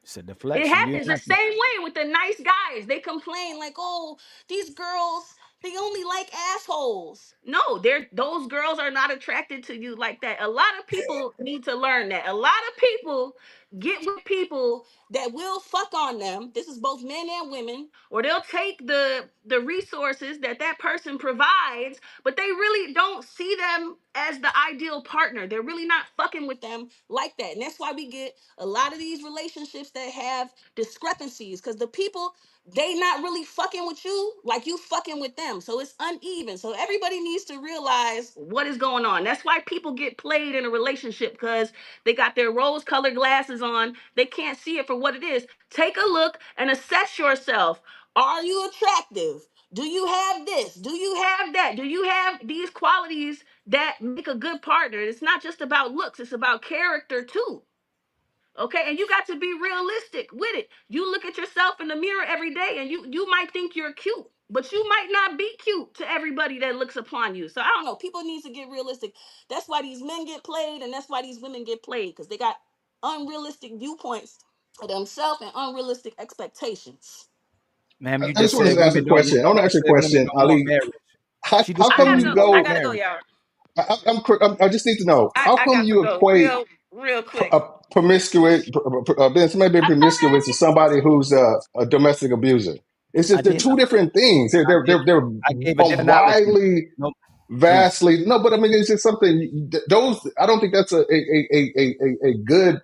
It's a It deflection. You ain't happens the answering. same way with the nice guys. They complain like, "Oh, these girls, they only like assholes." No, those girls are not attracted to you like that. A lot of people need to learn that. A lot of people get with people that will fuck on them. This is both men and women, or they'll take the resources that that person provides, but they really don't see them as the ideal partner. They're really not fucking with them like that. And that's why we get a lot of these relationships that have discrepancies because the people they not really fucking with you like you fucking with them, so it's uneven. So everybody needs to realize what is going on. That's why people get played in a relationship, because they got their rose colored glasses on. They can't see it for what it is. Take a look and assess yourself. Are you attractive? Do you have this? Do you have that? Do you have these qualities that make a good partner? It's not just about looks, it's about character too. Okay, and you got to be realistic with it. You look at yourself in the mirror every day and you might think you're cute, but you might not be cute to everybody that looks upon you. So I don't know, people need to get realistic. That's why these men get played and that's why these women get played, because they got unrealistic viewpoints of themselves and unrealistic expectations. Ma'am, you I just just want said to ask a women don't question. want I want to you ask you a said women question, don't want Ali. marriage. She How come discriminated you I against go? gotta go, marriage. y'all. I just need to know how I come got to you go equate real quick. a promiscuous, being somebody being promiscuous to somebody who's a domestic abuser. It's I just they're did two different things. I did They're I gave a a analogy. widely, No, please. vastly no, but I mean it's just something. Those I don't think that's a good.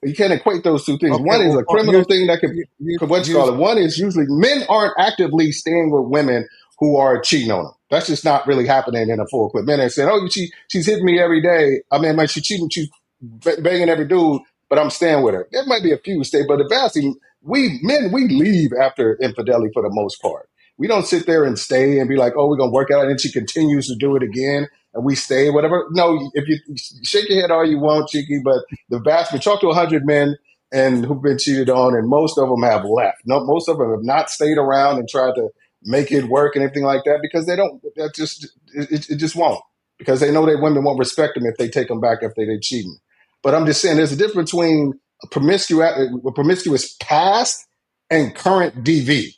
You can't equate those two things. Okay, One is well, a criminal thing that could call here's it. One is usually men aren't actively staying with women who are cheating on them. That's just not really happening in a full clip. Men are saying, "Oh, she's hitting me every day. I mean, she's cheating, she's banging every dude, but I'm staying with her." There might be a few stay, but the vastly we leave after infidelity for the most part. We don't sit there and stay and be like, "Oh, we're gonna work out," and then she continues to do it again, and we stay, whatever. No, if you shake your head all you want, Cheeky, but the vast, we talk to 100 men and who've been cheated on, and most of them have left. No, most of them have not stayed around and tried to make it work and anything like that because they don't. That just it just won't, because they know that women won't respect them if they take them back if they cheating. But I'm just saying, there's a difference between a promiscuous past and current DV.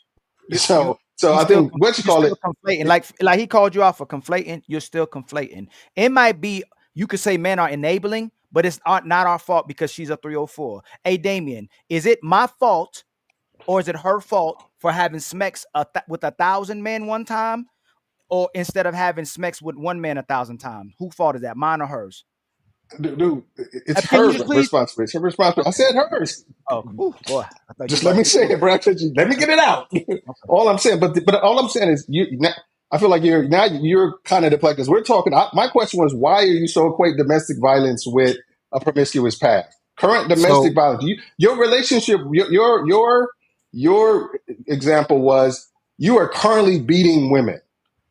So you I still think what you you call still it. conflating. Like he called you out for conflating. You're still conflating. It might be you could say men are enabling, but it's not our fault because she's a 304. Hey, Damien, is it my fault or is it her fault for having smex with 1,000 men one time, or instead of having smex with one man 1,000 times? Whose fault is that? Mine or hers? Dude, it's Can you her just please? responsibility. It's her responsibility. I said hers. Oh, whew, boy, I thought you Just about let to me get say through. it, bro. Let me get it out. Okay. All I'm saying, but all I'm saying is, I feel like you're kind of deflecting. Because we're talking. My question was, why are you so equate domestic violence with a promiscuous past? Current domestic So violence. Your relationship. Your example was you are currently beating women.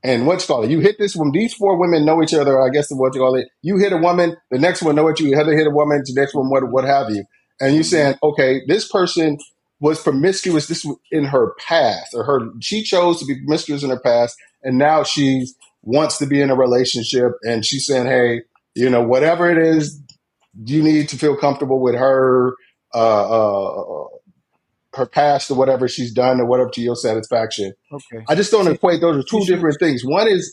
And what's called it? You hit this one. These four women know each other. I guess what you call it. You hit a woman. The next one know what you hit a woman. The next one what have you. And you saying, okay, this person was promiscuous. This was in her past, or she chose to be promiscuous in her past, and now she wants to be in a relationship. And she's saying, hey, whatever it is, you need to feel comfortable with her. her past or whatever she's done or whatever to your satisfaction. Okay. I just don't equate. Those are two Since you, different things. One is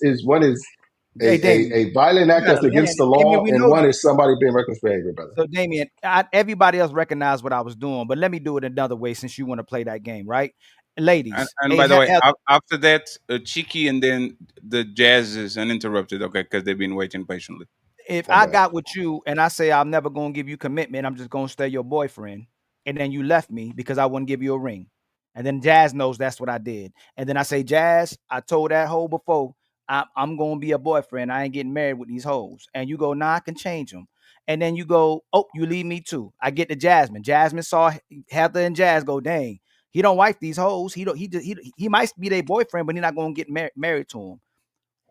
hey Damien, a violent you act got that's a man. against the Damien, law, we and know one you. is somebody being reckless behavior, brother. So Damien, everybody else recognized what I was doing, but let me do it another way since you want to play that game, right? Ladies, And hey, by the way, after that, Cheeky and then the Jazz is uninterrupted, okay? Because they've been waiting patiently. if My I bad. got with you and I say I'm never gonna give you commitment, I'm just gonna stay your boyfriend, and then you left me because I wouldn't give you a ring, and then Jazz knows that's what I did, and then I say, Jazz, I told that hoe before I'm gonna be a boyfriend. I ain't getting married with these hoes, and you go, nah, I can change them, and then you go, oh, you leave me too. I get to Jasmine. Jasmine saw Heather and Jazz go, dang, he don't wife these hoes. He don't. He might be their boyfriend, but he's not gonna get married to them.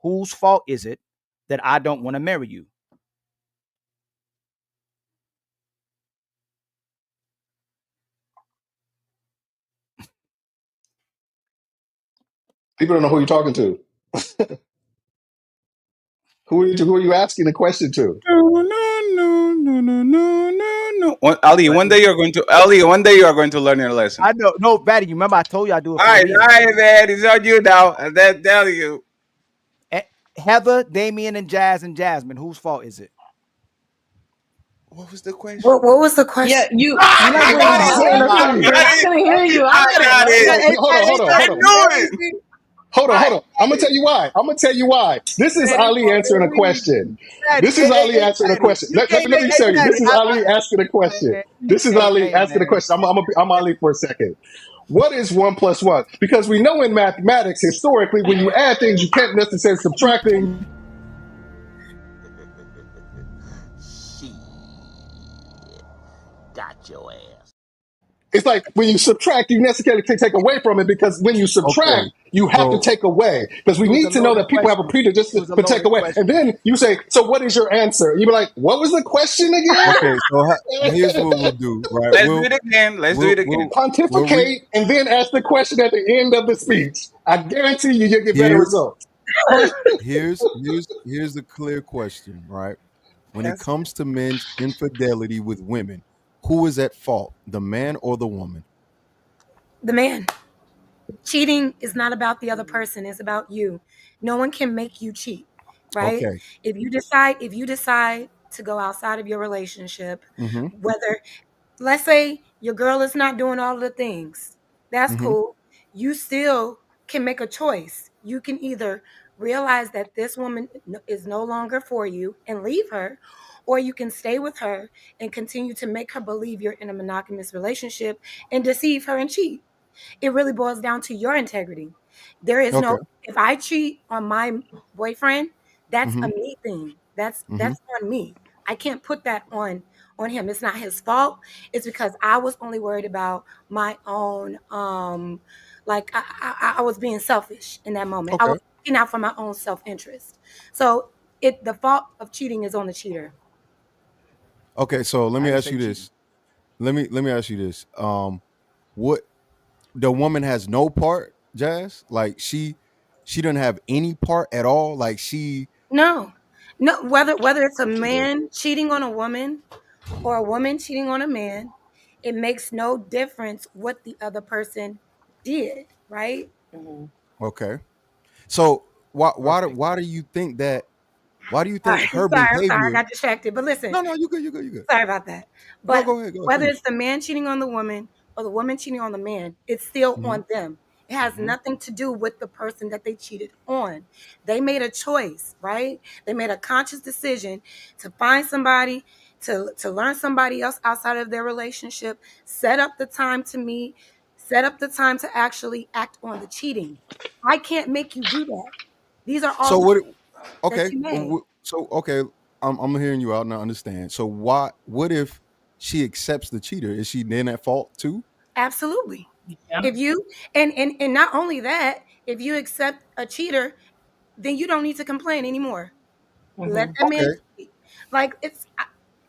Whose fault is it that I don't want to marry you? People don't know who you're talking to. Who are you asking the question to? No. Ali, one day you are going to learn your lesson. I know. No, Batty, you remember I told you I do it All for a right, reason. man. It's on you now. And then tell you. Heather, Damien, and Jazz and Jasmine. Whose fault is it? What was the question? What was the question? Yeah, you I like when got you it. saying I something, I couldn't hear you. I I was like, got it. what? Hold on. I knew it. Hold I on. I'm gonna tell you why. This is Ali answering a question. Patty, This is Ali answering a Patty, question. you can't Let make me hey tell you. Patty. This is Ali asking a question. This is Ali asking a Man. question. I'm Ali for a second. What is 1 + 1? Because we know in mathematics, historically, when you add things, you can't necessarily subtract things. Got your ass. It's like when you subtract, you necessarily can take away from it because when you Okay, subtract, you have to so take away. Because we It was a need to know loaded that people have a question. It predisposition was a to take loaded away. And question. then you say, so what is your answer? You be like, what was the question okay, so here's again? what we'll do, right? Let's do it again. Let's do it again. We'll re Pontificate and then ask the question at the end of the speech. I guarantee you'll get better here's results. here's the clear question, right? When it Yes. comes to men's infidelity with women, who is at fault, the man or the woman? The man. Cheating is not about the other person, it's about you. No one can make you cheat, right? Okay. If you decide to go outside of your relationship, Mm-hmm. whether let's say your girl is not doing all the things, that's Mm-hmm. cool. You still can make a choice. You can either realize that this woman is no longer for you and leave her, or you can stay with her and continue to make her believe you're in a monogamous relationship and deceive her and cheat. It really boils down to your integrity. There is Okay. no, if I cheat on my boyfriend, that's Mm-hmm. a me thing. That's Mm-hmm. that's on me. I can't put that on him. It's not his fault. It's because I was only worried about my own like I was being selfish in that moment. I Okay. was looking out for my own self-interest. So the fault of cheating is on the cheater. Okay. So let I me didn't ask say you cheating. this. Let me ask you this. What the woman has no part, Jazz? Like she doesn't have any part at all. Like she No. No, whether it's a She do. man cheating on a woman or a woman cheating on a man, it makes no difference what the other person did, right? okay. So Perfect. why do you think that? Why do you All think right, her sorry, I behavior? got distracted. But listen, No, you good. You good. sorry about that. No, But go ahead. Go ahead. whether Finish. it's the man cheating on the woman or the woman cheating on the man, it's still Mm-hmm. on them. It has Mm-hmm. nothing to do with the person that they cheated on. They made a choice, right? They made a conscious decision to find somebody, to learn somebody else outside of their relationship, set up the time to meet, set up the time to actually act on the cheating. I can't make you do that. These are all So what? decisions that Okay. you made. So okay. I'm hearing you out and I understand. So why? What if she accepts the cheater? Is she then at fault too? Absolutely. Yeah. If you and not only that, if you accept a cheater, then you don't need to complain anymore. Let that man Okay. cheat. Like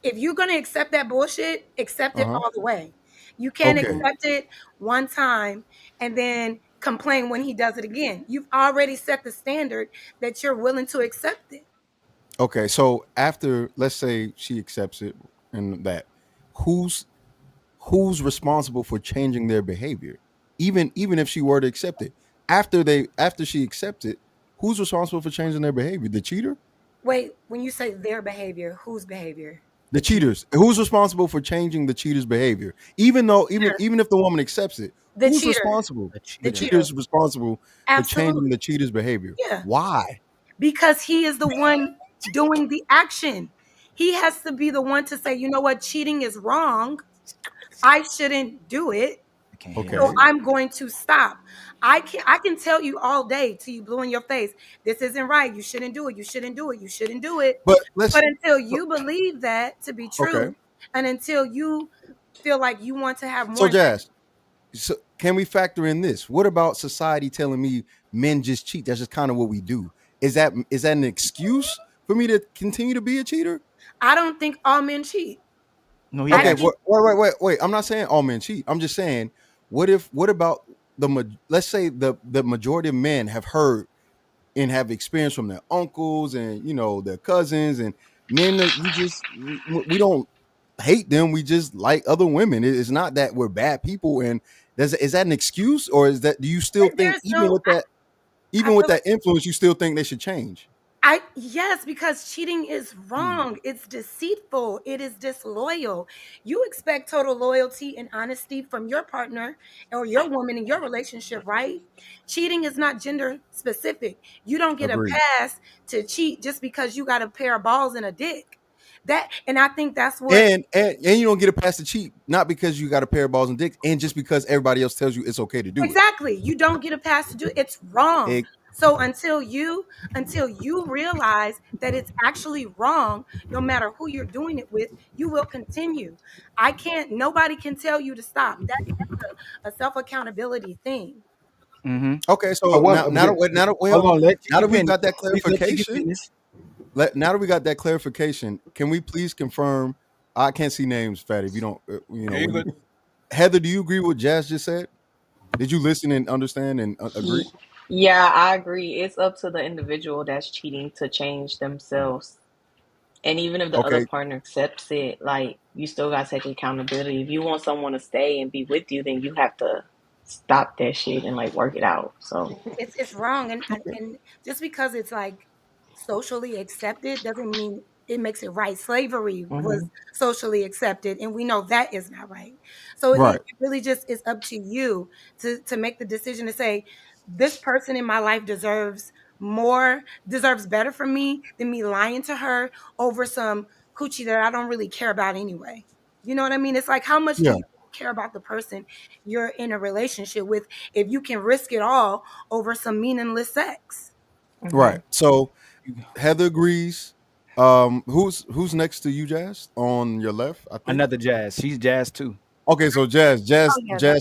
if you're gonna accept that bullshit, accept Uh it huh. all the way. You can't Okay. accept it one time and then complain when he does it again. You've already set the standard that you're willing to accept it. Okay. So after, let's say she accepts it and that, who's who's responsible for changing their behavior? Even if she were to accept it, after she accepts it, who's responsible for changing their behavior? The cheater? Wait, when you say their behavior, whose behavior? The cheaters. Who's responsible for changing the cheater's behavior? Even though even if the woman accepts it, The who's cheater. responsible? The The cheater. cheater's responsible for changing Absolutely. the cheater's behavior. Yeah. Why? Because he is the one doing the action. He has to be the one to say, you know what, cheating is wrong. I shouldn't do it. Okay. So I'm going to stop. I can tell you all day till you blue in your face, this isn't right. You shouldn't do it. You shouldn't do it. You shouldn't do it. But But until you believe that to be true, okay. and until you feel like you want to have So more, Jazz, so can we factor in this? What about society telling me men just cheat? That's just kind of what we do. Is that an excuse for me to continue to be a cheater? I don't think all men cheat. No, Okay, wait. I'm not saying all men cheat. I'm just saying, what about let's say the majority of men have heard and have experience from their uncles and their cousins and men that we don't hate them. We just like other women. It's not that we're bad people. And is that an excuse, or is that, do you still think There's no. even with that influence, you still think they should change? Yes, because cheating is wrong. It's deceitful. It is disloyal. You expect total loyalty and honesty from your partner or your woman in your relationship, right? Cheating is not gender specific. You don't get Agreed. a pass to cheat just because you got a pair of balls and a dick. And I think that's what. And you don't get a pass to cheat, not because you got a pair of balls and dicks, and just because everybody else tells you it's okay to do Exactly. You don't get a pass to do it. It's wrong. it. So until you realize that it's actually wrong, no matter who you're doing it with, you will continue. Nobody can tell you to stop. That's a self-accountability thing. Okay, so now that we've got that clarification, now that we got that clarification, can we please confirm? I can't see names, Fatty. If you don't, Heather, do you agree with what Jazz just said? Did you listen and understand and agree? Yeah, I agree. It's up to the individual that's cheating to change themselves. And even if the other Okay. partner accepts it, like, you still gotta take accountability. If you want someone to stay and be with you, then you have to stop that shit and like work it out. So It's wrong, and just because it's like socially accepted doesn't mean it makes it right. Slavery was socially accepted, and we know that is not right. So Right. it really just is up to you to make the decision to say, this person in my life deserves better from me than me lying to her over some coochie that I don't really care about anyway. You know what I mean? It's like, how much do Yeah. you care about the person you're in a relationship with if you can risk it all over some meaningless sex? Right. So Heather agrees. Who's next to you, Jazz? On your left, I think. Another Jazz. She's Jazz too. Okay, so Jazz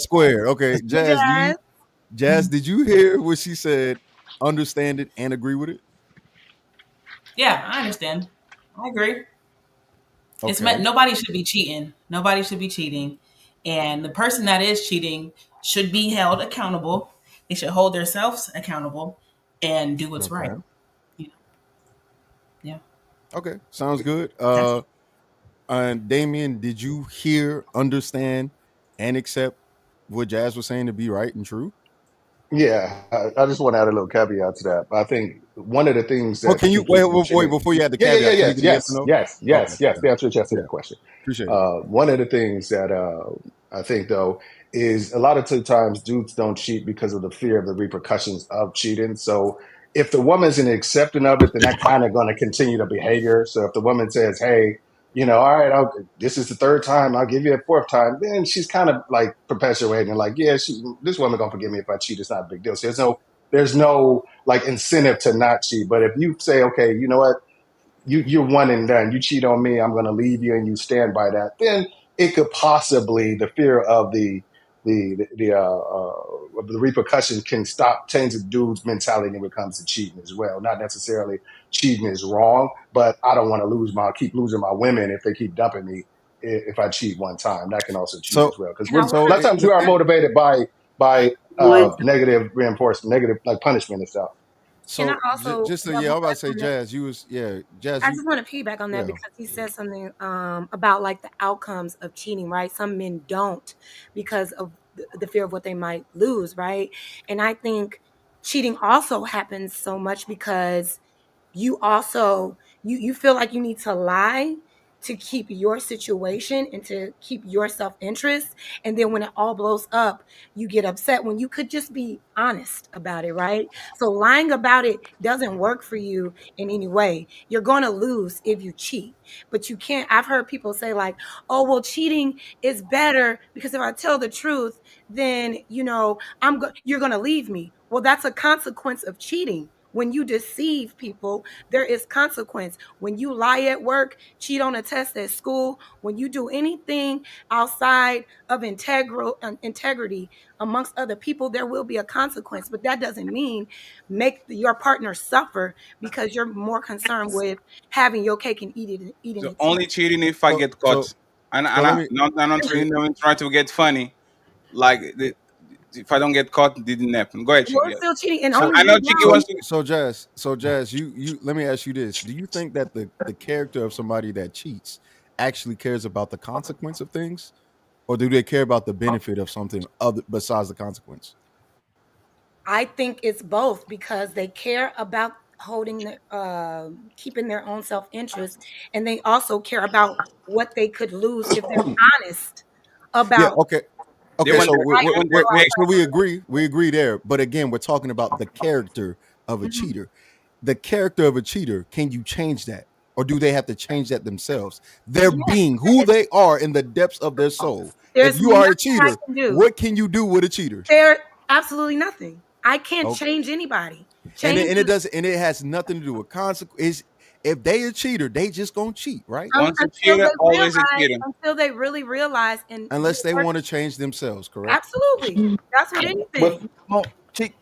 squared. Okay, Jazz, did you hear what she said? Understand it and agree with it? Yeah, I understand. I agree. It's Okay. nobody should be cheating. Nobody should be cheating. And the person that is cheating should be held accountable. They should hold themselves accountable and do what's right. Yeah. Okay, sounds good. And Damien, did you hear, understand, and accept what Jazz was saying to be right and true? Yeah, I just want to add a little caveat to that. I think one of the things Well, that can you can keep wait cheating. before you add the Yeah, caveat? Can we get a yes or no? Okay. yes. The answer is yes to Yeah. that question. Appreciate it. One of the things that I think though is a lot of times dudes don't cheat because of the fear of the repercussions of cheating. So if the woman's an accepting of it, then that kind of going to continue the behavior. So if the woman says, "Hey, all right, this is the third time, I'll give you a fourth time," then she's kind of like perpetuating, like, yeah, this woman gonna forgive me if I cheat. It's not a big deal. So there's no like incentive to not cheat. But if you say, okay, you know what, you're one and done. You cheat on me, I'm going to leave you, and you stand by that. Then it could possibly, the fear of the repercussions can change the dude's mentality when it comes to cheating as well. Not necessarily cheating is wrong, but I don't want to keep losing my women if they keep dumping me. If I cheat one time, that can also cheat as well. Because a lot of times we are motivated by negative reinforcement, negative like punishment and stuff. Can I So also just to, double I'm about to back say, on that? Jazz, Jazz, I just want to piggyback on that yeah. because he said something about like the outcomes of cheating, right? Some men don't because of the fear of what they might lose, right? And I think cheating also happens so much because you also you feel like you need to lie to keep your situation and to keep your self-interest, and then when it all blows up you get upset when you could just be honest about it, right? So lying about it doesn't work for you in any way. You're going to lose if you cheat, but you can't. I've heard people say like, oh well, cheating is better because if I tell the truth then you're going to leave me. Well, that's a consequence of cheating. When you deceive people, there is consequence. When you lie at work, cheat on a test at school, when you do anything outside of integrity amongst other people, there will be a consequence. But that doesn't mean make your partner suffer because you're more concerned with having your cake and eating So it too. only cheating if I get So caught, and so let I me. not trying to get funny. Like if I don't get caught, it didn't happen. Go ahead, We're Chicky. still cheating, and So only I know you Chicky know. wants to. Jazz, you let me ask you this: do you think that the character of somebody that cheats actually cares about the consequence of things, or do they care about the benefit of something other besides the consequence? I think it's both because they care about holding their keeping their own self-interest, and they also care about what they could lose if they're honest Yeah. about Okay. They Okay. want So the, right they want or the, the so we agree. We agree there. But again, we're talking about the character of a right. Mhm. cheater. The character of a cheater. Can you change that, or do they have to change that themselves? Their Yeah, being, who they are in the depths of their soul. If there's you are a nothing I cheater, can do. what can you do with a cheater? There absolutely nothing. I can't Okay. change anybody. And Change it doesn't, and it has nothing to do with consequence. If they a cheater, they just gonna cheat, right? once a until cheater, they always a realize cheater. until they really realize and do Unless they work. want to change themselves, correct? Absolutely. That's what But anything. come on,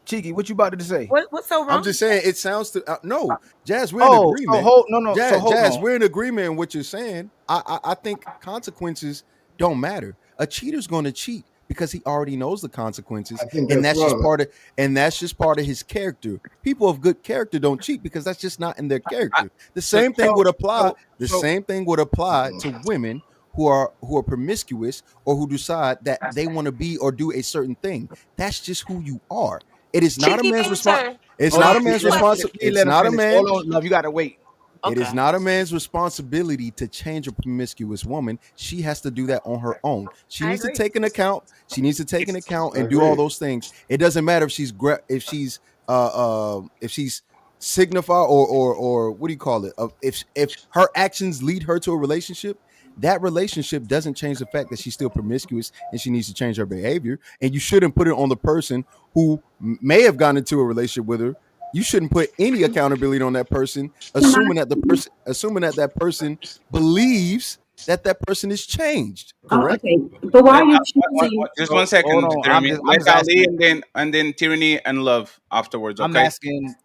Cheeky, what you about to say? What's so I'm wrong with just that? saying it sounds to no, Jazz. We're in Oh, so agreement. hold no, so hold Jazz, on. we're in agreement in what you're saying. I think consequences don't matter. A cheater's going to cheat because he already knows the consequences, I think and that's that's just relevant. part of his character. People of good character don't cheat because that's just not in their I, character. The so same thing would apply. The So same thing would apply to women who are promiscuous or who decide that they want to be or do a certain thing. That's just who you are. It is not a Cheeky man's response. Banter. It's hold on, not a Cheeky please man's let him question. finish. responsibility. Please It's let him not a finish. man. Hold on, love, you gotta wait. It is Okay. not a man's responsibility to change a promiscuous woman. She has to do that on her own. She I needs to agree. take an account. She needs to take an account I and do all agree. those things. It doesn't matter if she's signify or what do you call it? If her actions lead her to a relationship, that relationship doesn't change the fact that she's still promiscuous and she needs to change her behavior. And you shouldn't put it on the person who may have gone into a relationship with her. You shouldn't put any accountability on that person, assuming that that person believes that that person is changed. Correct? Okay, but why let are you choosing? just So one hold second, on. Jeremy. I'm Let just Ali asking. and then Tyranny and Love afterwards. I'm Okay. asking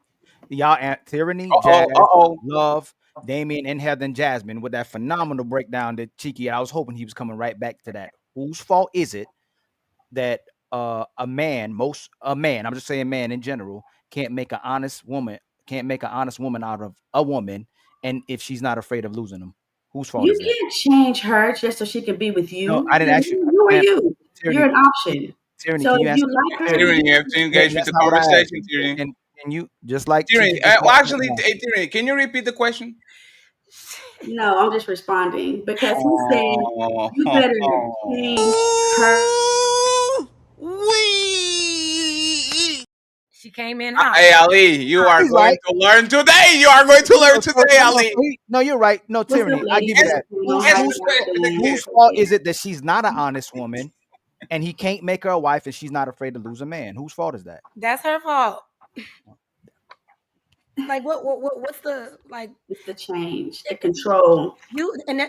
y'all Tyranny, Uh Jazz, oh. Uh oh. Love, Damien, and Heather and Jasmine with that phenomenal breakdown that Cheeky. I was hoping he was coming right back to that. Whose fault is it that a man, I'm just saying man in general, can't make an honest woman out of a woman, and if she's not afraid of losing them? Whose fault You is that? can't change her just so she can be with No, you. I didn't ask you, You are man. you. You're Tyranny, an option. Tyranny, So can if you you answer? like her, Tyranny, Tyranny, you have to engage with that's the not what I asked. conversation, Tyranny. Can you just like Tyranny, Cheeky just asked right actually, now? hey, Tyranny, can you repeat the question? no, I'm just responding because he said Oh. you better change her. She came in hot. Hey, Ali, you are He's going right. to learn today. You are going to learn today, Ali. No, you're right. No, What's up, Tyranny, I ladies? give you Answer, that. What's going Whose on? How answer you whose the guys question doing? again. whose fault is it that she's not an honest woman and he can't make her a wife and she's not afraid to lose a man? Whose fault is that? That's her fault. Like what's the like It's the change, the control. you and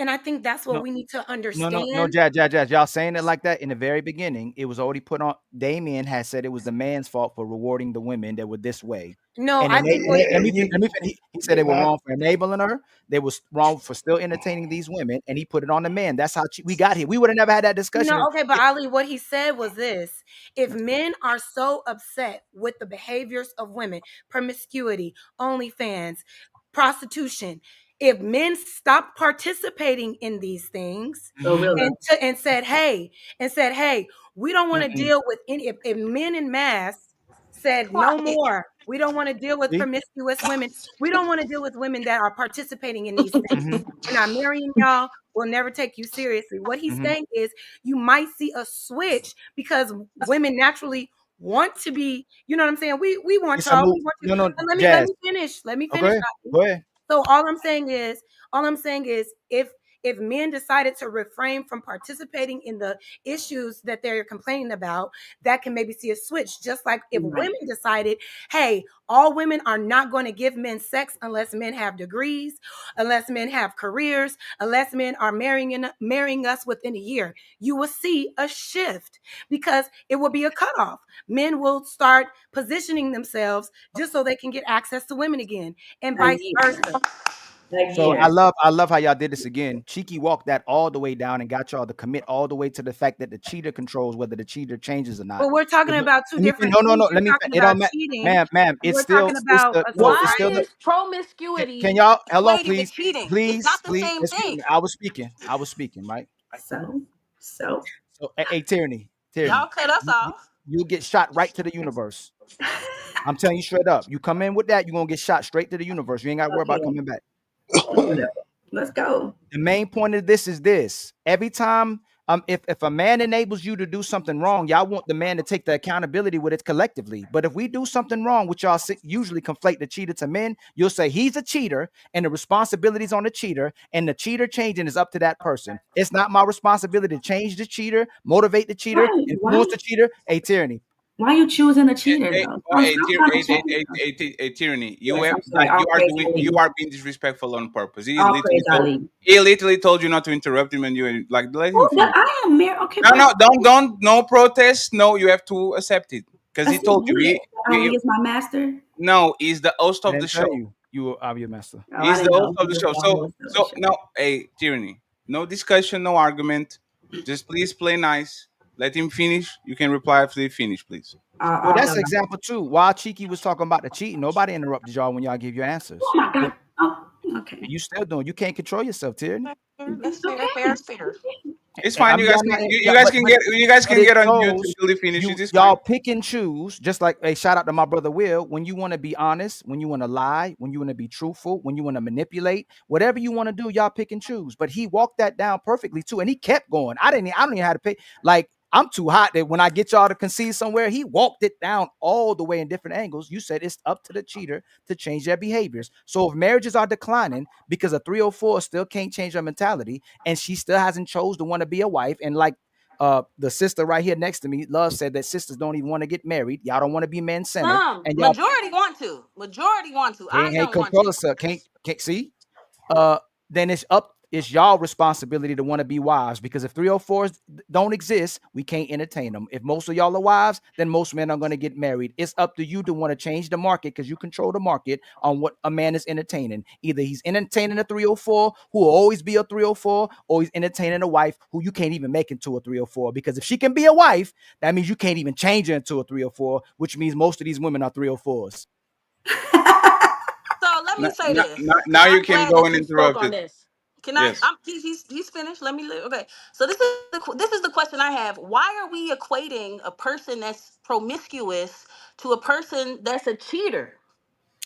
I think that's what No, we need to no, understand. Jazz. Y'all saying it like that in the very beginning. It was already put on. Damien has said it was the man's fault for rewarding the women that were this way. No, And I think what he said they were wrong for enabling her. They was wrong for still entertaining these women, and he put it on the man. That's how we got here. We would have never had that discussion. No, okay, but Ali, what he said was this: if men are so upset with the behaviors of women, promiscuity, OnlyFans, prostitution, if men stop participating in these things and said, hey, we don't want to deal with any, if men in mass said no more, we don't want to deal with promiscuous women, we don't want to deal with women that are participating in these things. We're not marrying y'all. We'll never take you seriously. What he's saying is you might see a switch because women naturally want to be, you know what I'm saying? We want It's a y'all. move. We want you. No, no, But let Jazz. me finish. Let me finish. Okay, go ahead. So all I'm saying is if men decided to refrain from participating in the issues that they're complaining about, that can maybe see a switch. Just like if women decided, hey, all women are not going to give men sex unless men have degrees, unless men have careers, unless men are marrying us within a year, you will see a shift because it will be a cutoff. Men will start positioning themselves just so they can get access to women again, and vice versa. So I love how y'all did this again. Cheeky walked that all the way down and got y'all to commit all the way to the fact that the cheater controls whether the cheater changes or not. But we're talking about two different things. No. You're Let me. talking It about don't matter, cheating. ma'am. It's We're still. talking It's about the no. It's Why still the. is promiscuity Can y'all? Hello, equated with please, cheating? It's please, not the please. same Excuse thing. me. I was speaking. Right. So So, hey, Tyranny, Y'all cut us off. you get shot right to the universe. I'm telling you straight up. You come in with that, you're gonna get shot straight to the universe. You ain't got to worry about coming back. Let's go. The main point of this is this: every time, if a man enables you to do something wrong, y'all want the man to take the accountability with it collectively. But if we do something wrong, which y'all usually conflate the cheater to men, you'll say he's a cheater and the responsibility is on the cheater, and the cheater changing is up to that person. It's not my responsibility to change the cheater, motivate the cheater, influence the cheater. Hey, Tyranny. Why are you choosing a cheater though? Tyranny. You Yes, have I'm sorry. you All are praise doing Ali. you are being disrespectful on purpose. All praise Ali. He literally told you not to interrupt him, and you like let him Oh, but finish. I am married. Okay, No, but no, don't, no protest. No, you have to accept it because he accept told you. what? Ali is my master. No, he's the host I of the didn't tell show. you are your master. Oh, I He's the didn't host know. of the show. So no, hey, Tyranny, no discussion, no argument. Just please play nice. Let him finish. You can reply after he finish, please. Well, that's an example too. While Cheeky was talking about the cheating, nobody interrupted y'all when y'all give your answers. Oh my God. Oh, okay. And you still doing. You can't control yourself, Tyranny. That's fair. Fair is fair. It's fine. I mean, You guys but can it get on mute shows until he finishes. It's fine. y'all pick and choose. Just like a shout out to my brother Will. When you want to be honest, when you want to lie, when you want to be truthful, when you want to manipulate, whatever you want to do, y'all pick and choose. But he walked that down perfectly too, and he kept going. I don't even have to pay. Like I'm too hot that when I get y'all to concede somewhere, he walked it down all the way in different angles. You said it's up to the cheater to change their behaviors. So if marriages are declining because a 304 still can't change her mentality, and she still hasn't chose to want to be a wife, and like the sister right here next to me, Love, said that sisters don't even want to get married. Y'all don't want to be men-centered, and y'all Majority want to. Majority want to. I can't don't want control to. herself. Can't see. Then it's y'all responsibility to want to be wives, because if 304s don't exist, we can't entertain them. If most of y'all are wives, then most men are going to get married. It's up to you to want to change the market, because you control the market on what a man is entertaining. Either he's entertaining a 304 who will always be a 304, or he's entertaining a wife who you can't even make into a 304, because if she can be a wife, that means you can't even change her into a 304, which means most of these women are 304s. So let me say this. Now you I'm can glad go that and you spoke interrupt on it. this. Can I? Yes. He's finished. Let me. Okay. So this is the question I have. Why are we equating a person that's promiscuous to a person that's a cheater?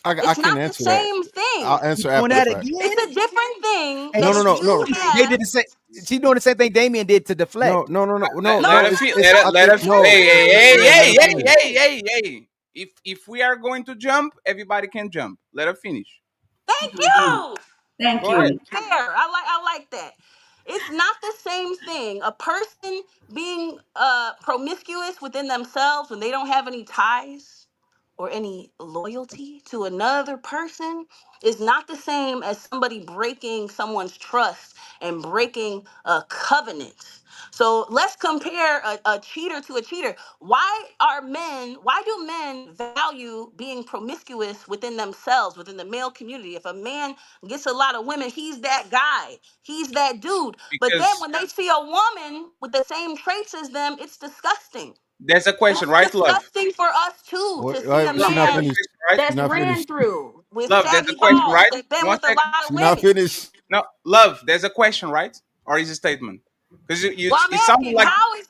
I It's can not the answer that. same thing. I'll answer Doing after the that fact. again? It's a different thing Hey, No, that no, if no, you no, they have. did the same. She's doing the same thing Damien did to deflect. no. Let us It's I let think us. no. Let her finish. Hey. If we are going to jump, everybody can jump. Let her finish. Thank you. Thank Go ahead. you. Fair. I like that. It's not the same thing. A person being promiscuous within themselves when they don't have any ties or any loyalty to another person is not the same as somebody breaking someone's trust and breaking a covenant. So let's compare a cheater to a cheater. Why do men value being promiscuous within themselves, within the male community? If a man gets a lot of women, he's that guy, he's that dude. But then Because when they see a woman with the same traits as them, it's disgusting. there's a question, It's right, Love? disgusting for us too to see a She Love, not there's a man finished. question, right? She that's not ran finished. through with Love, there's a saggy question, balls, right? that been One with a second. lot of She not women. finished. No, Love, there's a question, right? Or is it a statement? Because Well, I'm it sounded asking, like how is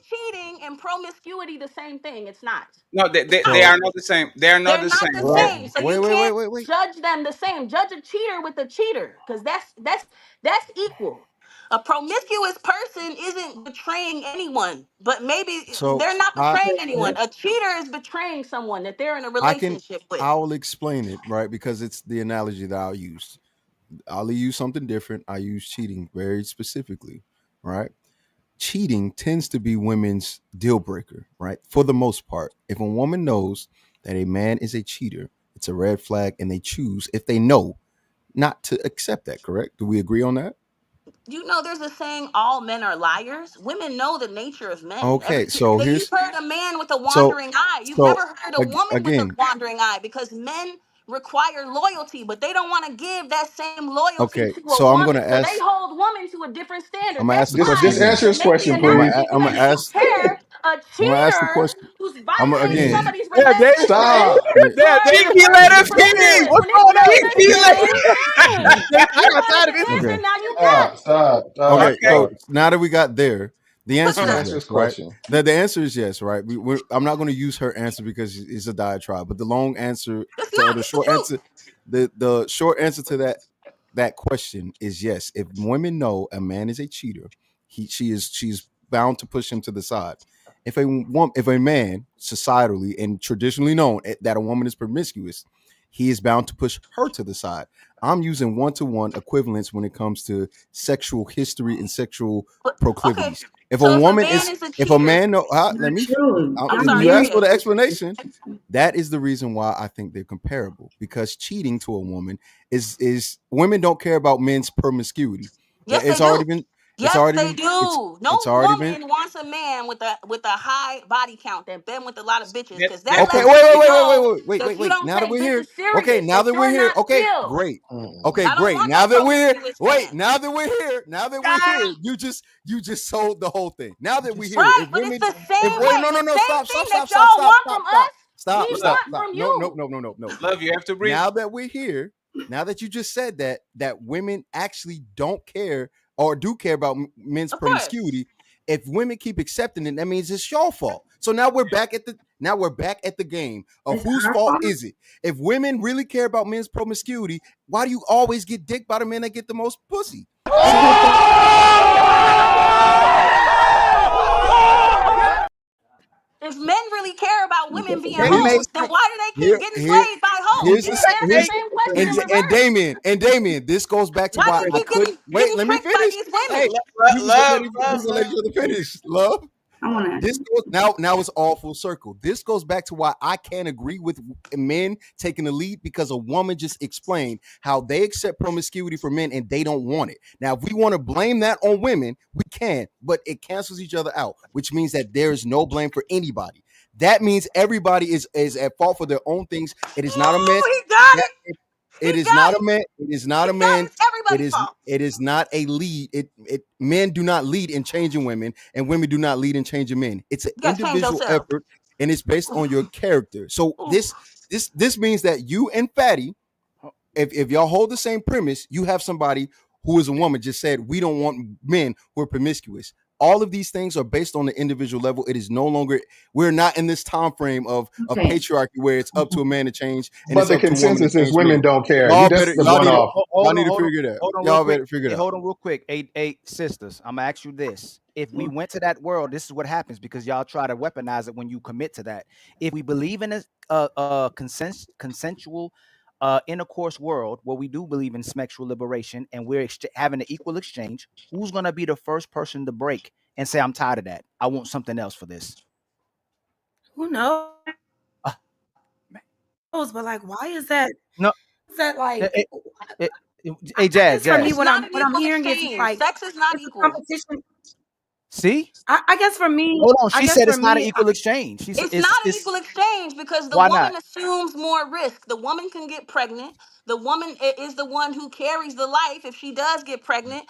cheating and promiscuity the same thing? It's not. no, It's not. they So are not the same. They are not They're the not same, the right? same. So wait, you wait, wait, can't wait, wait. judge them the same. Judge a cheater with a cheater, because that's equal. A promiscuous person isn't betraying anyone, but maybe So they're not I betraying anyone. A cheater is betraying someone that they're in a I can relationship with. I'll explain it, right? Because it's the analogy that I'll use. I'll use something different. I use cheating very specifically, right? Cheating tends to be women's deal breaker, right? For the most part. If a woman knows that a man is a cheater, it's a red flag, and they choose, if they know, not to accept that, correct? Do we agree on that? You know, there's a saying, all men are liars. Women know the nature of men. Okay, so You've heard a man with a so wandering eye. You've so never heard a woman with a again, wandering eye, because men require loyalty, but they don't want to give that same loyalty okay, to a so I'm woman. gonna So they ask hold women to a different I'm standard. gonna That's ask the Just question why just again. answer to his make the question, please. analogy, I'm when gonna you ask compare a I'm gonna ask the cheater question. who's I'm gonna violating again. somebody's Yeah, Damien, relationship Stop. Yeah, versus a Kiki, person let who's her Damien, finish. promiscuous, what's going manipulative, on? it's Kiki, the let same thing. Damien, You you're outside wanted of the this. answer, okay. now you got Stop. it. Stop. Stop. Okay, Okay. so Stop. now that we got there, the answer Just is answer yes, his right? question. The answer is yes, right? I'm not going to use her answer because it's a diatribe, but the long answer It's to or not. the It's the short truth. answer, the short answer to that question is yes. If women know a man is a cheater, she's bound to push him to the side. If a man societally and traditionally known that a woman is promiscuous, he is bound to push her to the side. I'm using one-to-one equivalence when it comes to sexual history and sexual But okay, proclivities. If a so woman is a if a cheater, man know, let Not me. true. I'm You're sorry, You go asked for ahead. the explanation. That is the reason why I think they're comparable. Because cheating to a woman is women don't care about men's promiscuity. That Yes, they do. it's Yes, already they been do. it's No already been woman wants a man with a high body count that been with a lot of bitches, That, because that that, okay. lets Wait, me wait, wait, wait, know wait, wait, wait, that you wait. don't Now that take we're here, bitches okay. serious, Now that that we're you're here, not okay, real. great. Mm-mm. Okay, I don't great. want no Now that we're here, promiscuous wait. man. Now that we're here, you just sold the whole thing. Now that we're here, Right, but it's the if same wait, way. no, no, The no, same stop, thing stop, that stop, stop, y'all stop, want stop, from stop, us, stop, we love, stop, want stop. from No, no, you. no, no, no, no. love, you have to breathe. Now that we're here, now that you just said that women actually don't care or do care about men's Of course. promiscuity, if women keep accepting it, that means it's your fault. So now we're back at the game of It's whose our fault fault. is it? If women really care about men's promiscuity, why do you always get dicked by the men that get the most pussy? See, Because they If men really care about women being Damien made hoes, here's then sense. why do they keep here getting here slayed by hoes? here's You the can answer the here's same question in and reverse. Damien, this goes back to Why why do you I keep couldn't wait. getting Let me tricked by finish. these Hey, women? Love, we love, was gonna let love. each other finish. Love. I want to ask This goes now it's all full circle. This goes back to why I can't agree with men taking the lead, because a woman just explained how they accept promiscuity for men and they don't want it. Now, if we want to blame that on women, we can, but it cancels each other out, which means that there is no blame for anybody. That means everybody is at fault for their own things. It is not a man. Ooh, he got That it. it He is got not a it. man. It is not He a got it. man. It's It everybody's is fault. it is not a lead. It men do not lead in changing women, and women do not lead in changing men. It's an You gotta change individual yourself. effort, and it's based on your character. So Ooh. this means that you and Fatty, if y'all hold the same premise, you have somebody who is a woman just said we don't want men who are promiscuous. All of these things are based on the individual level. It is no longer, we're not in this time frame of okay. patriarchy where it's up to a man to change and But it's the up to a woman to consensus is change women men. don't care. Y'all That's better the y'all one need to off. y'all need to figure it out. Real Y'all quick. better figure it Hey, out. hold on real quick. Hey, sisters, I'm gonna ask you this. If we went to that world, this is what happens because y'all try to weaponize it when you commit to that. If we believe in a consensual intercourse world where we do believe in sexual liberation and we're having an equal exchange, who's gonna be the first person to break and say, "I'm tired of that. I want something else for this"? Who knows? but like, why is that? No, Is that like? hey, I Jazz, guess for me, It's Jazz. not an what I'm equal hearing is exchange. like Sex is not it's a equal. competition. See? I guess for me, Hold on. I She guess said for it's not an me, equal exchange. She said It's not an it's equal exchange because the why not? woman assumes more risk. The woman can get pregnant. The woman is the one who carries the life if she does get pregnant.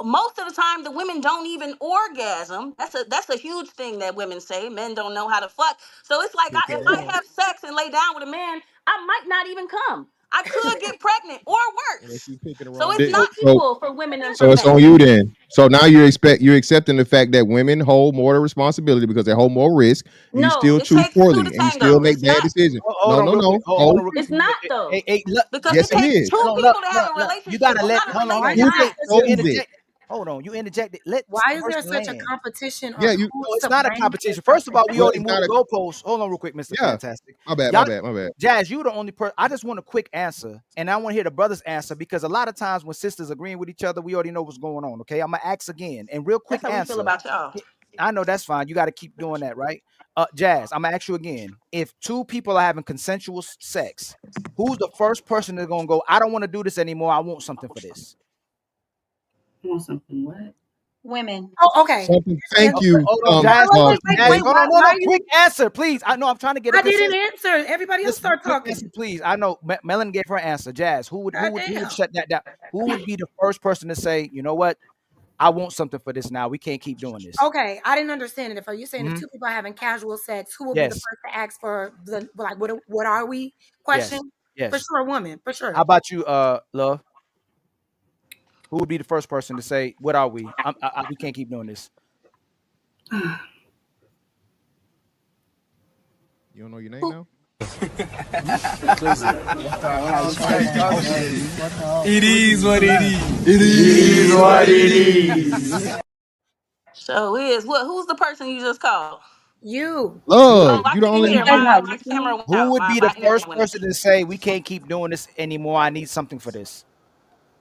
Most of the time, the women don't even orgasm. That's a huge thing that women say. Men don't know how to fuck. So it's like if I have sex and lay down with a man, I might not even come. I could get pregnant or worse. So it's not So equal for women and for so it's on men. you then. So now you're accepting the fact that women hold more responsibility because they hold more risk, and you No, still it choose takes two poorly, to and you still tango. make It's bad not. decisions. Hold No, on no, real quick. no, Hold no. on real quick. It's not though. Look, Because Yes, it it takes is. two hold on, people to have a look. You relationship. gotta It's let. not a Hold on, why You relationship. not? can't. You Owns it. interject. Hold on. You interjected. Let Why the is there person such a land. competition Yeah, of you. No, who's it's to not a bring competition. this First of all, we Well, already it's moved not the a. goalposts. Hold on, real quick, Mr. Yeah, Fantastic. my bad, my Y'all, bad, my bad. Jazz, you the only person. I just want a quick answer, and I want to hear the brothers' answer because a lot of times when sisters agreeing with each other, we already know what's going on. Okay, I'm gonna ask again, and real quick That's how we feel answer. about y'all. I know that's fine. You got to keep doing that, right? Jazz, I'm gonna ask you again. If two people are having consensual sex, who's the first person that's gonna go? I don't want to do this anymore. I want something for this. Want something what? Women. Oh, okay. Something. Thank Okay, you. hold on, Jazz. Jazz, Tiffany. hold on, no, quick answer, please. I know I'm trying to get a I didn't consensus. answer. Everybody else Just start quick talking. answer, please. I know Melon gave her answer. Jazz, who would Goddamn. shut that down? Who would be the first person to say, you know what? I want something for this now. We can't keep doing this. Okay, I didn't understand it. If are you saying if Mhm. two people are having casual sex, who will be the Yes, first to ask for the like what are we question? yes, For yes. sure, a woman, for How sure. about you, Love? Who would be the first person to say, "What are we? We can't keep doing this." You don't know your name Who, now? It is what it is. It is what it is. so is what? Who's the person you just called? You. Oh, Love. I You the couldn't only. You hear. guys You, not My listening? camera went Who out. would My be the my internet first went out. person to say, "We can't keep doing this anymore. I need something for this"?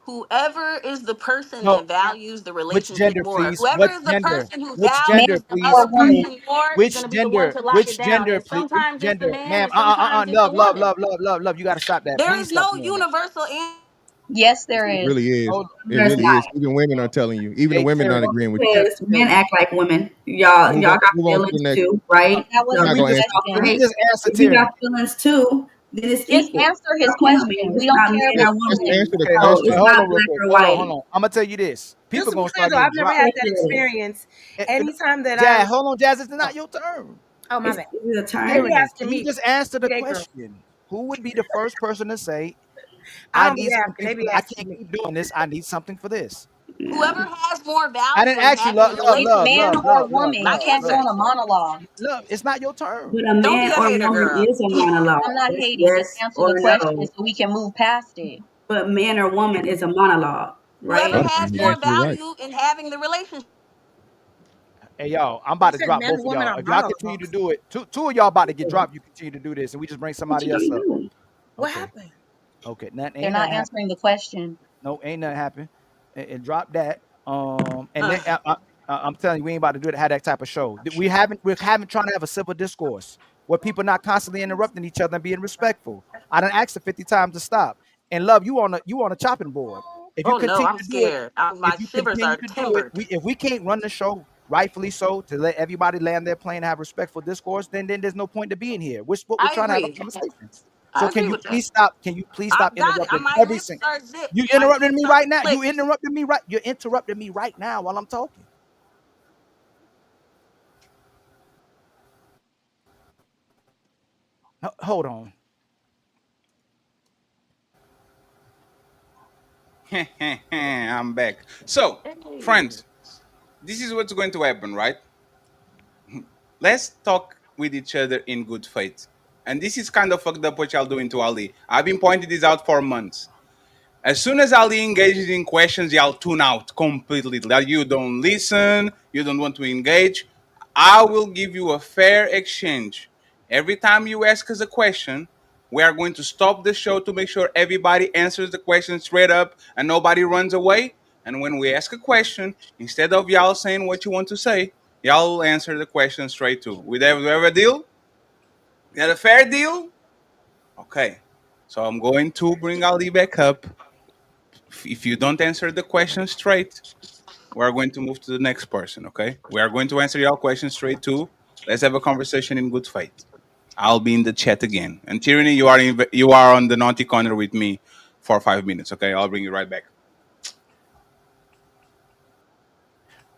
Whoever is the person No, that values the which relationship gender, more, please? whoever What is the gender? person who Which Man gender, values the please? or other woman? person more is going Which to be the one gender? to lock it Which down. gender, And please? Which sometimes it's the gender, man, ma'am? and sometimes it's the Love, love, woman. love, love, love, love. You got to stop that. There Please is stop no doing that. universal answer. Yes, there it is. really is. Hold, It There's really not. is. Even women are telling you. Even the hey, women not Terry, agreeing with you. Terry, Because men Terry. act like women. Y'all, Move y'all on. got Move on to feelings the next. too, But right? that Can Y'all wasn't we the need to just stop can that. we question. just answer If you got Terry? feelings too, then it's Just equal. answer his Stop playing. question. It's We don't not care man about or Just woman. answer the Okay, So it's question. hold not on real black quick. or Hold white. on. I'm gonna tell you this. Just People to be gonna clear start though, getting I've never dropped. had that Appreciate it. experience. Anytime that Jazz, I've hold on, Jazz. It's oh, not your turn. oh my bad. It's a They turn. be Tyranny. asking Can you me. just answer the Be they girl. question? Who would be the first person to say, I "I don't be need asking. something They for be I asking can't me. keep doing this. I need something for this." Whoever No. has more I value didn't in ask you, having love, the love, it's love, relationship. man love, or love, love, woman. You I love, can't go love, on answered. a monologue. love. It's not your turn. But a Don't man be a or hater, woman girl. is a monologue. I'm not It's hating. Just yes answer or the question no. so we can move past it. But man or woman is a monologue, Whoever A right? lot of has times you're more actually right. value in having the relationship. Hey y'all, I'm You about to said drop men both and of women y'all. are If y'all continue to monologues. do it, two of y'all about to get dropped. You continue to do this, and we just bring What somebody you else gonna up. do? What Okay, happened? okay. They're Ain't not nothing happen. answering the question. No, ain't nothing happen. And drop that. And then Ugh. I'm telling you, we ain't about to do it. Have that type of show. We're having trying to have a civil discourse where people not constantly interrupting each other and being respectful. I done asked her 50 times to stop. And love, you on a chopping board. If you Oh no, continue I'm to do it, scared. if My you shivers continue are to do it, timbered. if we can't run the show rightfully so to let everybody land their plane and have respectful discourse, then there's no point to being here. We're I trying to have a agree. conversation. I So can agree you with that. please stop? Can you please stop I've got it. interrupting My every lips single? are zipped. You My interrupting lips me are right now. You flicked. interrupted me right. You're interrupting me right now while I'm talking. Hold on. I'm back. So, friends, this is what's going to happen, right? Let's talk with each other in good faith. And this is kind of fucked up what y'all doing to Ali. I've been pointing this out for months. As soon as Ali engages in questions, y'all tune out completely. Like you don't listen, you don't want to engage. I will give you a fair exchange. Every time you ask us a question, we are going to stop the show to make sure everybody answers the question straight up and nobody runs away. And when we ask a question, instead of y'all saying what you want to say, y'all will answer the question straight too. We have a deal? Is that a fair deal? Okay. So I'm going to bring Ali back up. If you don't answer the question straight, we're going to move to the next person, okay? We are going to answer your question straight too. Let's have a conversation in good faith. I'll be in the chat again. And Tyranny, you are on the naughty corner with me for 5 minutes, okay? I'll bring you right back.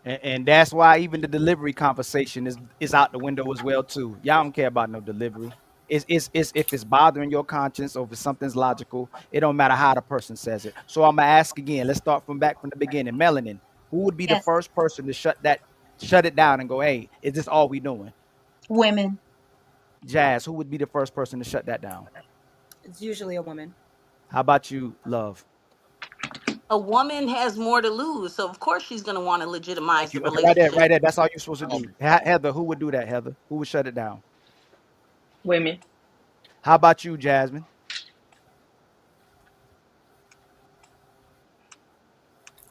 And that's why even the delivery conversation is out the window as well too. Y'all don't care about no delivery. It's if it's bothering your conscience or if something's logical, it don't matter how the person says it. So I'm gonna ask again. Let's start from the beginning. Melanin, who would be the Yes, first person to shut it down and go, hey, is this all we doing? women. Jazz, who would be the first person to shut that down? It's usually a woman. How about you, Love? A woman has more to lose, so of course she's going to want to legitimize Thank the you. Okay, right there, relationship. right there. That's all you're supposed to do. Heather, who would do that? Heather, who would shut it down? Women. How about you, Jasmine?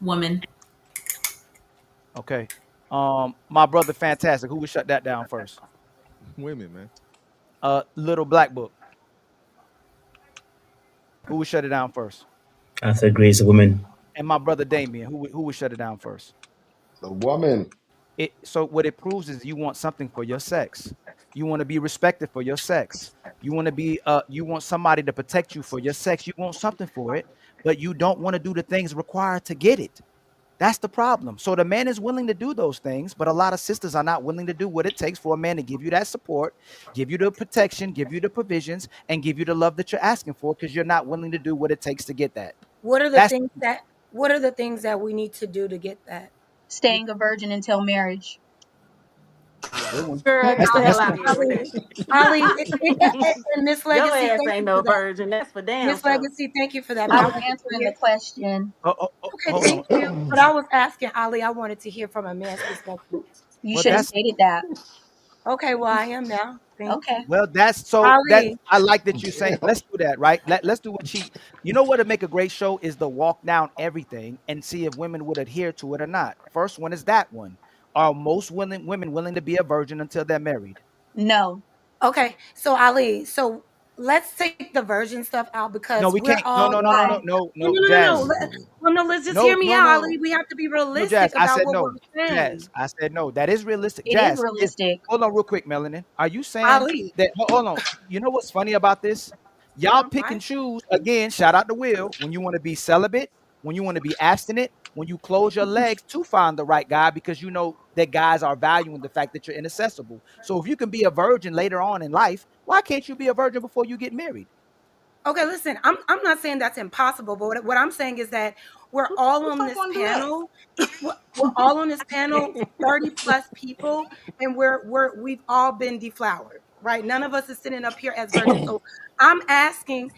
Woman. Okay. My brother, Fantastic. Who would shut that down first? Women, man. Little Black Book. Who would shut it down first? I have to agree, it's a woman. And my brother Damien, who would shut it down first? The woman. So what it proves is you want something for your sex. You want to be respected for your sex. You want to be you want somebody to protect you for your sex. You want something for it, but you don't want to do the things required to get it. That's the problem. So the man is willing to do those things, but a lot of sisters are not willing to do what it takes for a man to give you that support, give you the protection, give you the provisions, and give you the love that you're asking for because you're not willing to do what it takes to get that. What are the things that we need to do to get that? Staying a virgin until marriage. Good one. Girl, get the hell out of here with that Ali, shit. and Miss Your Legacy, ass thank ain't you no for that. virgin. That's for damn Miss sure. Legacy, thank you for that. But I I was wanted to answering hear. the question. Okay, Hold thank on. you. But I was asking Ali, I wanted to hear from a man's perspective. You Well, should have that's stated that. Okay, well, I am now. Thank Okay. you. well, that's so that Ali, I like that you're saying. Let's do that, right? Let's do what she. You know what would make a great show is to walk down everything and see if women would adhere to it or not. First one is that one. Are most women willing to be a virgin until they're married? No. okay, so Ali, so let's take the virgin stuff out No, because we we're can't. No, all no, no, no, Why? no, no, no, no, no, no, no. Jazz. Well, no, let's just hear No, me no, out, no, Ali. We have to be no, Jazz. realistic I about said what we're no. Jazz. saying. I said no. That is realistic. It is Jazz. If realistic. hold on real quick, Melanin. Are you saying Ali, that hold on? You know what's funny about this? Y'all I'm pick fine. and choose again. Shout out to Will when you want to be celibate, when you want to be abstinent, when you close your legs to find the right guy because you know that guys are valuing the fact that you're inaccessible. So if you can be a virgin later on in life, why can't you be a virgin before you get married? Okay, listen, I'm not saying that's impossible, but what I'm saying is that we're all Who the on fuck this want to do that? panel. We're all on this panel, 30 plus people, and we've all been deflowered, right? None of us is sitting up here as virgins. So I'm asking,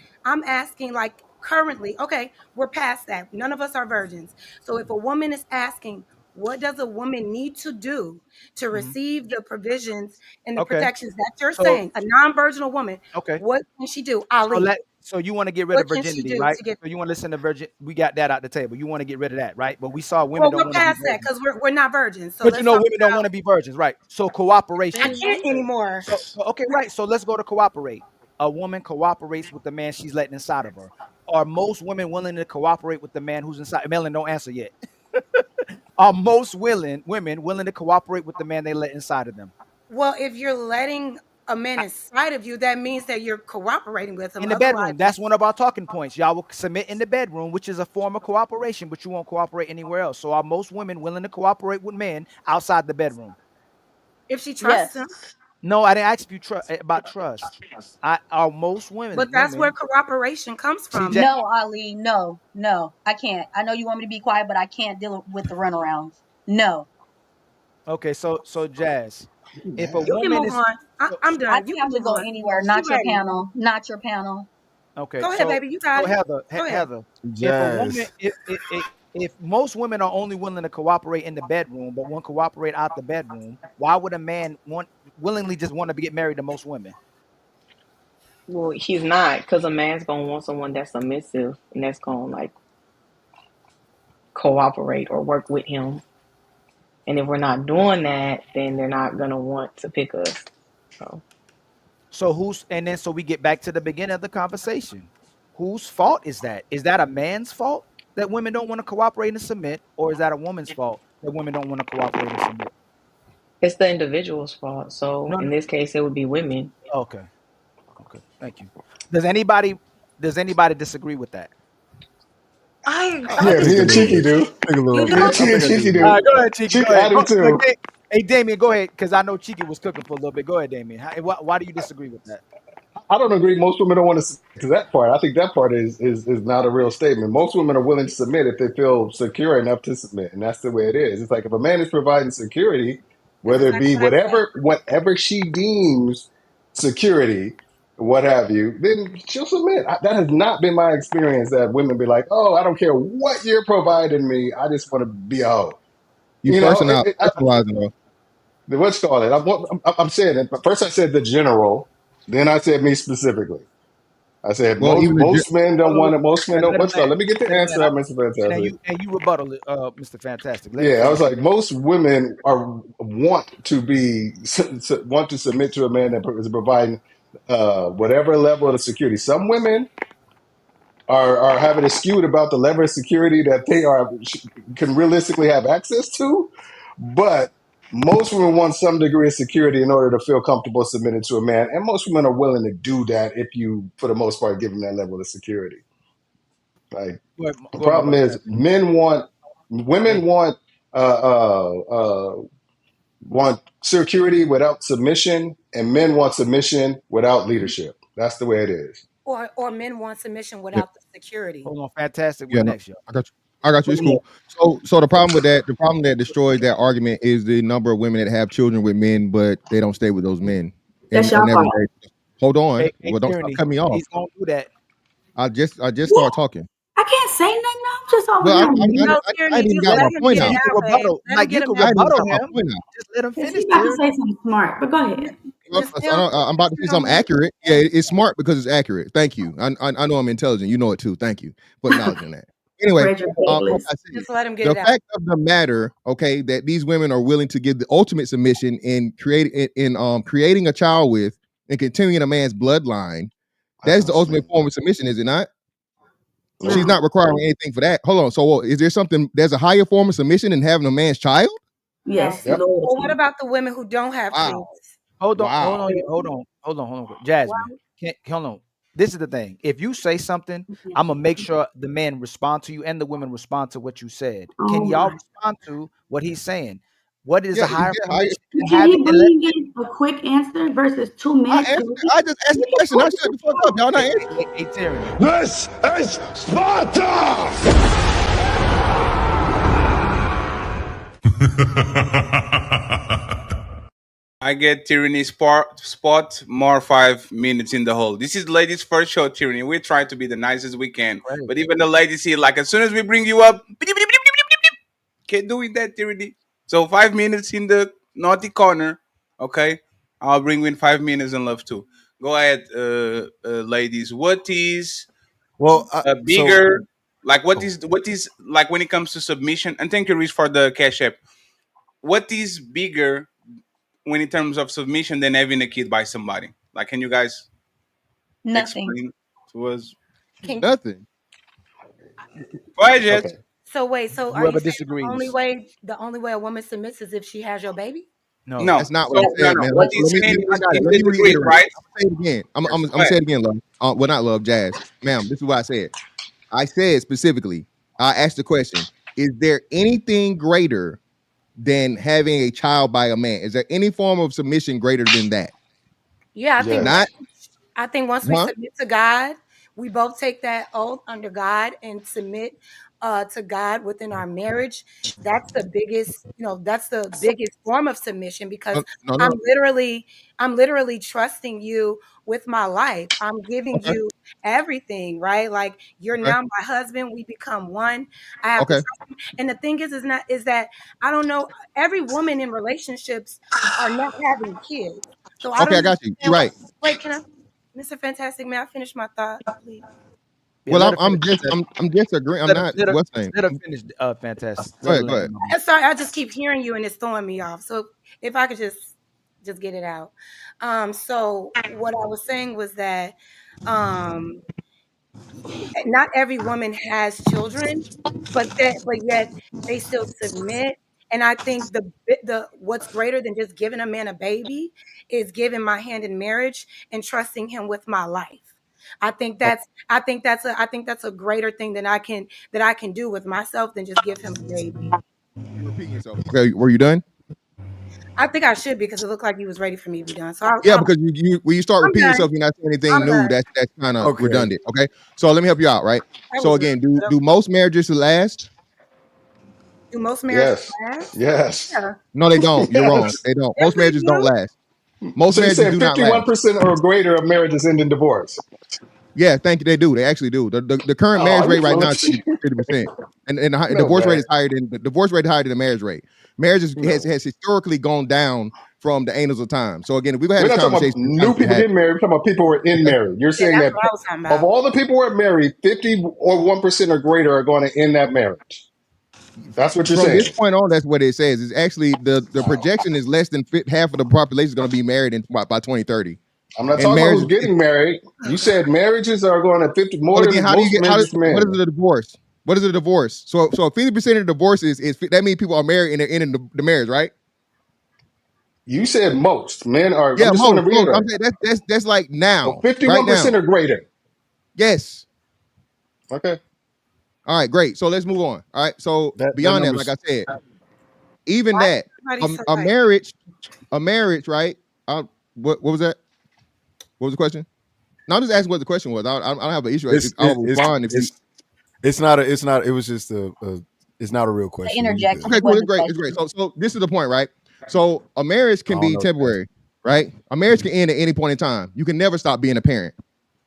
like currently, okay, we're past that. None of us are virgins. So if a woman is asking, what does a woman need to do to Mhm. receive the provisions and the Okay. protections that you're So saying, a non-virginal woman, okay. what can she do? Ali, So you want to get rid what of can she virginity, do right? to get? So you want to listen to virgin. We got that out the table. You want to get rid of that, right? But we saw women Well, don't we're want to be past that virgins. because we're not virgins. So But you let's know, talk women don't about. want to be virgins, right? So cooperation. I can't anymore. So okay, right. So let's go to cooperate. A woman cooperates with the man she's letting inside of her. Are most women willing to cooperate with the man who's inside? Melon, don't answer yet. Are most women willing to cooperate with the man they let inside of them? Well, if you're letting a man inside of you, that means that you're cooperating with him. In the Otherwise, bedroom. That's one of our talking points. Y'all will submit in the bedroom, which is a form of cooperation, but you won't cooperate anywhere else. So are most women willing to cooperate with men outside the bedroom? if she trusts him, Yes. No, I didn't ask you about trust. I are most but that's where women. cooperation comes See, from. No, Ali. No, no. I can't. I know you want me to be quiet, but I can't deal with the runarounds. No. okay, so Jazz, if a You can woman move is on. I'm I done. You don't can have to move go on. anywhere. She Not your ready. panel. Not your panel. okay, Go ahead, baby. You got so it. Heather, Go ahead. Heather, if a woman, Jazz. if most women are only willing to cooperate in the bedroom, but won't cooperate out the bedroom, why would a man willingly just want to get married to most women? Well, he's not, because a man's gonna want someone that's submissive and that's gonna like cooperate or work with him. And if we're not doing that, then they're not gonna want to pick us. So So so we get back to the beginning of the conversation. Whose fault is that? Is that a man's fault that women don't want to cooperate and submit, or is that a woman's fault that women don't want to cooperate and submit? It's the individual's fault. So No, in no. this case, it would be women. Okay. Okay. Thank you. Does anybody disagree with that? I Yeah, think me a and little Cheeky bit. do. I think a little You Me bit. know, and I think I do, Cheeky All bro. right, do. go ahead, Cheeky. Go Cheeky, ahead. I do Look, too. hey, Damien, go ahead, because I know Cheeky was cooking for a little bit. Go ahead, Damien. Why do you disagree with that? I don't agree. Most women don't want to submit to that part. I think that part is not a real statement. Most women are willing to submit if they feel secure enough to submit, and that's the way it is. It's like if a man is providing security, That's whether it exactly be what I said. whatever she deems security, what have you, then she'll submit. That has not been my experience. That women be like, "Oh, I don't care what you're providing me. I just want to be a hoe." You personalizing, though. What's called it? I'm saying it. First, I said the general. Then I said me specifically. I said Well, even most men don't Hold on, want it. Most men don't. let him What's called? land. Let me get the Let him land. answer out, Mr. And then Fantastic. you rebuttal it, Mr. Fantastic. Let him Yeah, I finish. was like, most women are want to be want to submit to a man that is providing whatever level of security. Some women are having it skewed about the level of security that they can realistically have access to, but most women want some degree of security in order to feel comfortable submitting to a man, and most women are willing to do that if you, for the most part, give them that level of security. Like the Go ahead, my problem brother. is, women want security without submission, and men want submission without leadership. That's the way it is. Or men want submission Yeah, without the security. Hold on, Fantastic yeah, was no, next, y'all. I got you. I got you. It's cool. So the problem that destroys that argument is the number of women that have children with men, but they don't stay with those men. That's And your whenever fault. hold on, Hey, well, don't stop Tyranny, cutting me off. he's gonna do that. I just What? started talking. I can't say nothing. I'm just over Well, here. No, I Tierney, ain't even just got let my him point get it out. You can out, babe. rebuttal, Let him like you get him can I out. ain't even rebuttal got my him. point out. Just let him Cause he finish, about to Tyranny. say something smart. But go ahead. I'm about to say something accurate. Yeah, it's smart because it's accurate. Thank you. I know I'm intelligent. You know it too. Thank you for acknowledging that. Anyway, Frederick like Douglass. I said, Just let him get the it out. fact of the matter, okay, that these women are willing to give the ultimate submission in creating a child with and continuing a man's bloodline. That's the ultimate form of submission, is it not? She's No. not requiring anything for that. Hold on. So is there something? There's a higher form of submission than having a man's child? No. Yes, Yep. Well, what loyalty. about the women who don't have Wow. kids? Hold on, Wow. hold on, Jasmine. Hold on. This is the thing. If you say something, I'm gonna make sure the men respond to you and the women respond to what you said. Oh Can y'all my. respond to what he's saying? What is Yeah. a higher I, formation than Can he having and let bring in a quick answer versus 2 minutes? I just asked the question. I shut the fuck up. Y'all not answering. hey, Tyranny. This is Sparta! I get Tyranny spot more 5 minutes in the hole. This is ladies' first show, Tyranny. We try to be the nicest we can. Crazy. But even the ladies here, like as soon as we bring you up, keep doing that, Tyranny. So 5 minutes in the naughty corner. Okay. I'll bring in 5 minutes and love too. Go ahead, ladies. What is Well, bigger? Like what is like when it comes to submission? And thank you, Rich, for the cash app. What is bigger when in terms of submission than having a kid by somebody? Like, can you guys Nothing. explain to us? Nothing. Go ahead, Jet. Okay. So wait, so are you Whoever saying disagrees. the only way a woman submits is if she has your baby? No. No. That's not what So I no, said, no. man. What he's Let saying me I is got he it. Let me disagrees, reiterate. right? I'm gonna say it again. I'm Go gonna say ahead. it again, love. Well, not love, Jazz. Ma'am, this is what I said. I said specifically, I asked the question, is there anything greater than having a child by a man? Is there any form of submission greater than that? Yeah, Yes. I think once we Huh? submit to God, we both take that oath under God and submit to God within our marriage. That's the biggest, that's the biggest form of submission because No, no, I'm no. literally trusting you with my life. I'm giving Okay, you everything, right? Like you're okay, now my husband. We become one. I have to okay, trust you. And the thing is that I don't know. Every woman in relationships are not having kids. So I okay. don't I got you. understand You're why. right. Wait, can I, Mr. Fantastic, may I finish my thought, please? Yeah, Well, let her finish. I'm just agreeing. I'm Let her not let her, what's name. let her finish. Fantastic. Go Let her ahead, go land. ahead. Sorry, I just keep hearing you and it's throwing me off. So if I could just Just get it out. So what I was saying was that um, not every woman has children, but yet they still submit. And I think the what's greater than just giving a man a baby is giving my hand in marriage and trusting him with my life. I think that's a greater thing that I can do with myself than just give him a baby. You're repeating yourself. Okay, were you done? I think I should because it looked like he was ready for me to be done. So Yeah, because you when you start I'm repeating done. yourself, you're not saying anything I'm new. done. That's kind of Okay. redundant. Okay, so let me help you out. Right. That So was again, rude. do most marriages last? Do most marriages Yes. last? Yes. Yeah. No, they don't. You're wrong. Yes. They don't. Yes, Most they marriages don't do. last. Most So you marriages said do not last. 51% or greater of marriages end in divorce. Yeah, thank you. They do. They actually do. The current marriage Oh, rate you right full now of is shit. 50%, and the No, divorce rate man. is higher than the marriage rate. Marriage has No. historically gone down from the annals of time. So again, if we've had We're this not talking about conversation, it's time new to people have getting married. We're talking about people who are in okay. marriage. You're Yeah, saying that's that what I was talking of about. all the people who are married, 50 or 1% or greater are going to end that marriage. That's what you're From this saying. point on, that's what it says. It's actually the projection is less than half of the population is going to be married by 2030. I'm not And talking about marriage, who's getting married. You said marriages are going to 50 well, more again, than how do you most get marriages for what men. is a divorce? What is a divorce? So 50% of divorces is that means people are married and they're ending the marriage, right? You said most men are. Yeah, I'm just want to most. I'm reiterate. saying that's like So now, right now. 51% or greater. Yes. Okay. All right, great. So let's move on. All right. So That beyond that, like number's I said, even Why is that, everybody so a like marriage, right? What was that? What was the question? No, I'm just asking what the question was. I don't have an issue. I'll respond if you. it's not it was just it's not a real To question, but you interject, good. Okay, it cool. was It's a great. It's great. question. So this is the point, right? So a marriage I can don't be know what you're temporary, right? A marriage can end at any point in time. You can never stop being a parent.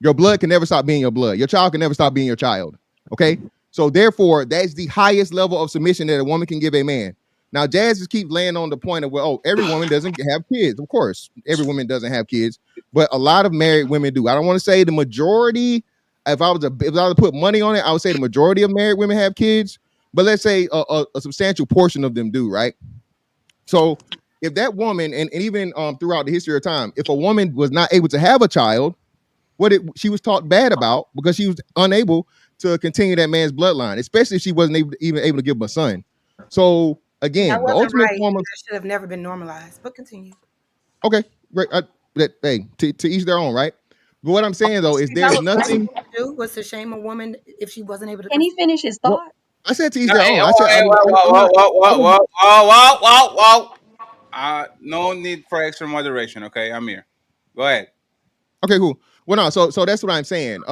Your blood can never stop being your blood. Your child can never stop being your child. Okay. So therefore, that's the highest level of submission that a woman can give a man. Now, Jazz just keeps laying on the point of, well, oh, every woman doesn't have kids. Of course, every woman doesn't have kids, but a lot of married women do. I don't want to say the majority. If I was to put money on it, I would say the majority of married women have kids, but let's say a substantial portion of them do, right? So if that woman, and even throughout the history of time, if a woman was not able to have a child, she was talked bad about because she was unable to continue that man's bloodline, especially if she wasn't even able to give him a son. So that again, the wasn't ultimate right? form of That should have never been normalized. But continue. okay, great. Hey, to each their own, right? But what I'm saying though is Is that there's what black nothing. people do? Was to shame a woman if she wasn't able to Can he conceive? finish his Well, thought? I said to each No, their hey, own. I whoa, said hey, whoa, I'm whoa, not. whoa, I whoa, was, whoa, whoa, whoa, whoa, whoa. No need for extra moderation. Okay, I'm here. Go ahead. okay, cool. Well, no, so that's what I'm saying.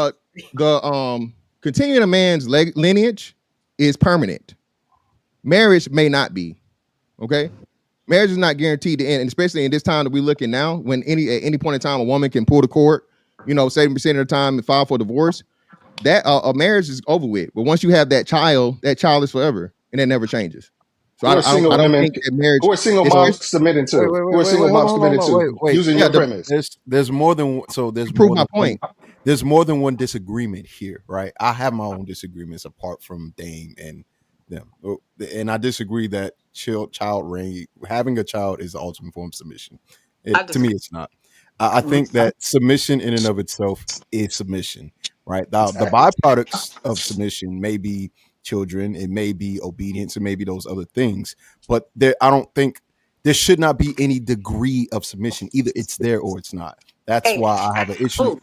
The continuing a man's lineage is permanent. Marriage may not be. Okay, marriage is not guaranteed to end, and especially in this time that we're looking now, when at any point in time a woman can pull the cord, 70% of the time and file for divorce. That a marriage is over with. But once you have that child is forever, and it never changes. So Who are I single don't women? think that marriage, Who are single especially moms submitting Wait, to? wait, Who wait, are wait, single wait. Hold moms on, hold submitting on, to? wait. Using yeah, your premise. There's more than so to prove my point. there's more than one disagreement here, right? I have my own disagreements apart from Dame and them, and I disagree that having a child is the ultimate form of submission. I To me, disagree. it's not. I think that submission in and of itself is submission, right? The Exactly. byproducts of submission may be children, it may be obedience, it may be those other things, but I don't think there should not be any degree of submission. Either it's there or it's not. That's Hey, why I have an issue. oh,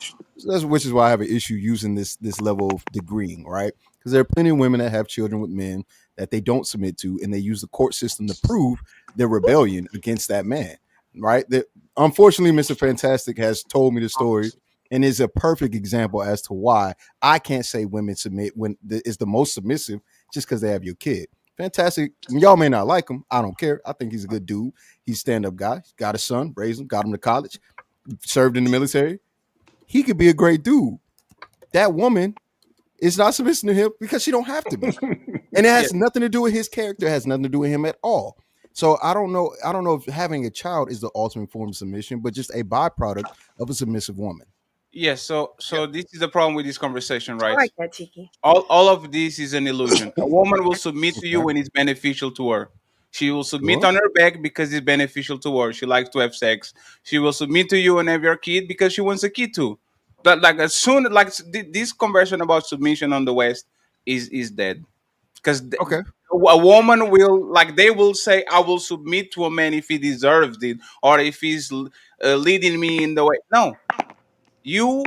Which is why I have an issue using this level of degreeing, right? Because there are plenty of women that have children with men that they don't submit to, and they use the court system to prove their rebellion against that man, right? That unfortunately, Mr. Fantastic has told me the story and is a perfect example as to why I can't say women submit when is the most submissive just because they have your kid. Fantastic. Y'all may not like him. I don't care. I think he's a good dude. He's a stand-up guy. He's got a son, raised him, got him to college, served in the military. He could be a great dude. That woman is not submissive to him because she don't have to be. And it Yeah. has nothing to do with his character. It has nothing to do with him at all. So I don't know. I don't know if having a child is the ultimate form of submission, but just a byproduct of a submissive woman. Yes. So this is the problem with this conversation, I right? like that, Tiki. All of this is an illusion. A woman will submit to you Okay. when it's beneficial to her. She will submit Sure. on her back because it's beneficial to her. She likes to have sex. She will submit to you and have your kid because she wants a kid too. But like as soon like this conversation about submission on the West is dead because Okay. a woman will like they will say I will submit to a man if he deserves it or if he's leading me in the way. No, you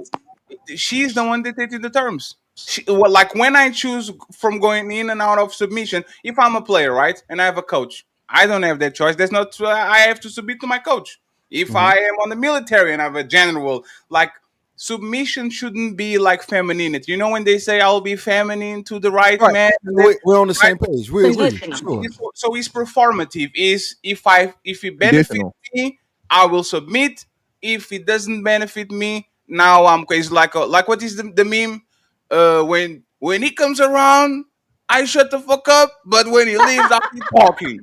she's the one dictating the terms. Well, like when I choose from going in and out of submission, if I'm a player, right, and I have a coach, I don't have that choice. That's not. I have to submit to my coach. If Hmm. I am on the military and I have a general, like submission shouldn't be like femininity. You know when they say I'll be feminine to the right Right. man, and then We're on the right. same page. We agree. Conditional. Sure. So it's performative. Is if it benefits Conditional. me, I will submit. If it doesn't benefit me, now I'm it's like like what is the meme? When he comes around, I shut the fuck up. But when he leaves, I keep talking.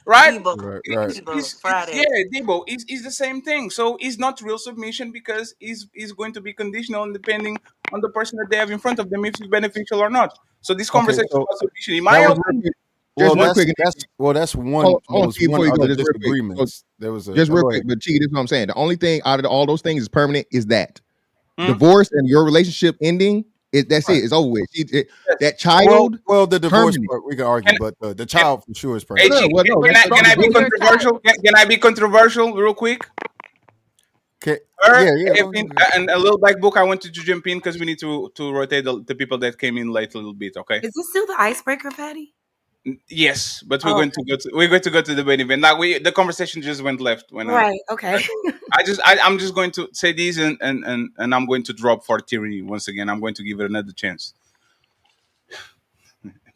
Right? Debo. Right. Right. Debo. It's yeah, Friday. Debo. It's the same thing. So it's not real submission because it's going to be conditional and depending on the person that they have in front of them if it's beneficial or not. So this Okay. conversation So about submission, in That my was real opinion, quick. well, Just real quick. that's one. Hold on, Was Steve, one before you of go, the just real quick. So disagreements. There was a. just real Go quick, ahead. but Chi, this is what I'm saying. The only thing out of all those things is permanent is that hmm? divorce and your relationship ending. That's Right. it. It's over with. That Well, child the divorce permanent. part we can argue, Can, but the can, child for sure is hey, Well, no, Chief, permanent. well, no. can That's I the can I be With divorce. your controversial? child. Can I be controversial real quick? Okay. Her Yeah. Yeah. having and a little back book. I wanted to jump in because we need to rotate the people that came in late a little bit. Okay. Is this still the icebreaker, Patty? Yes, but Oh, we're going to go to the main event. Like the conversation just went left when right. Okay. I'm just going to say these and I'm going to drop for tyranny once again. I'm going to give it another chance.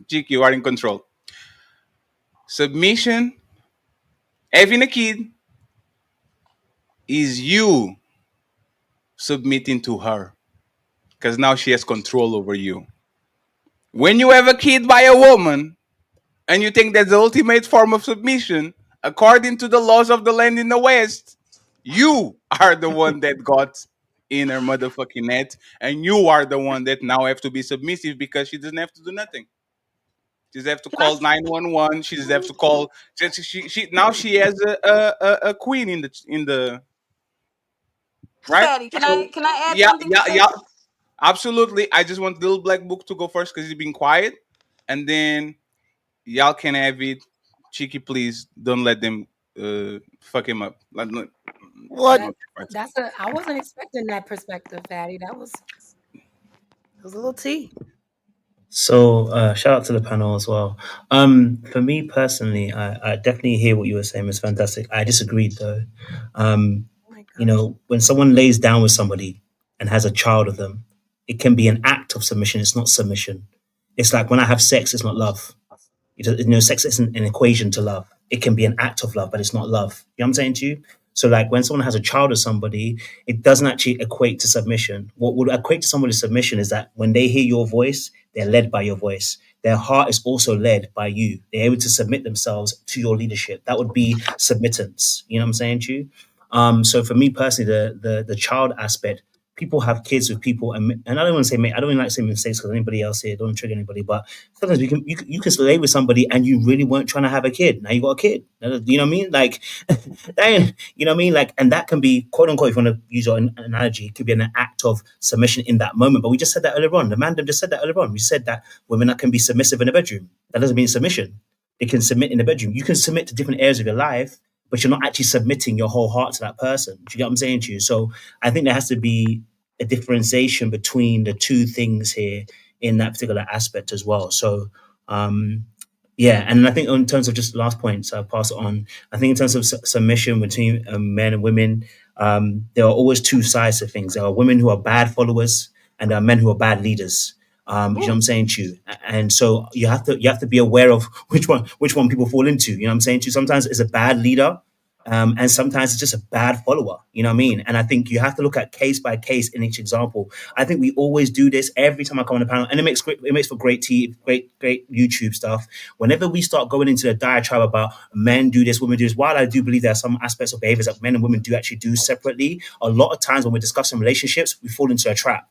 Jik, you are in control. Submission, having a kid, is you submitting to her because now she has control over you. When you have a kid by a woman and you think that's the ultimate form of submission, according to the laws of the land in the West, you are the one that got in her motherfucking net, and you are the one that now have to be submissive because she doesn't have to do nothing. She just have to Can I? call 911. She just have to call. She now she has a queen in the right. Fatty, So can I add yeah, something to yeah, say? yeah. Absolutely. I just want little black book to go first because he's been quiet, and then y'all can have it. Cheeky, please don't let them fuck him up. What? I wasn't expecting that perspective, Fatty. That was a little tea. So shout out to the panel as well. For me personally, I definitely hear what you were saying. It's fantastic. I disagreed though. Um, Oh my you gosh. know, when someone lays down with somebody and has a child of them, it can be an act of submission. It's not submission. It's like when I have sex, it's not love. Sex isn't an equation to love. It can be an act of love, but it's not love. You know what I'm saying to you? So, like when someone has a child with somebody, it doesn't actually equate to submission. What would equate to somebody's submission is that when they hear your voice, they're led by your voice. Their heart is also led by you. They're able to submit themselves to your leadership. That would be submittance. You know what I'm saying to you? So for me personally, the child aspect, people have kids with people, and I don't want to say I don't even like saying mistakes because anybody else here don't trigger anybody, but sometimes you can stay with somebody and you really weren't trying to have a kid. Now you got a kid. You know what I mean? Like, you know what I mean? Like, and that can be quote unquote, if you want to use your analogy, it could be an act of submission in that moment. But we just said that earlier on. The man just said that earlier on. We said that women that can be submissive in the bedroom. That doesn't mean submission. They can submit in the bedroom. You can submit to different areas of your life, but you're not actually submitting your whole heart to that person. Do you get what I'm saying to you? So I think there has to be a differentiation between the two things here in that particular aspect as well. So yeah, and I think in terms of just last points, I'll pass it on. I think in terms of submission between men and women, there are always two sides to things. There are women who are bad followers, and there are men who are bad leaders. You know what I'm saying to you, and so you have to be aware of which one people fall into. You know what I'm saying to you. Sometimes it's a bad leader, and sometimes it's just a bad follower. You know what I mean? And I think you have to look at case by case in each example. I think we always do this every time I come on the panel, and it makes for great great YouTube stuff. Whenever we start going into the diatribe about men do this, women do this, while I do believe there are some aspects of behaviors that men and women do actually do separately, a lot of times when we're discussing relationships, we fall into a trap.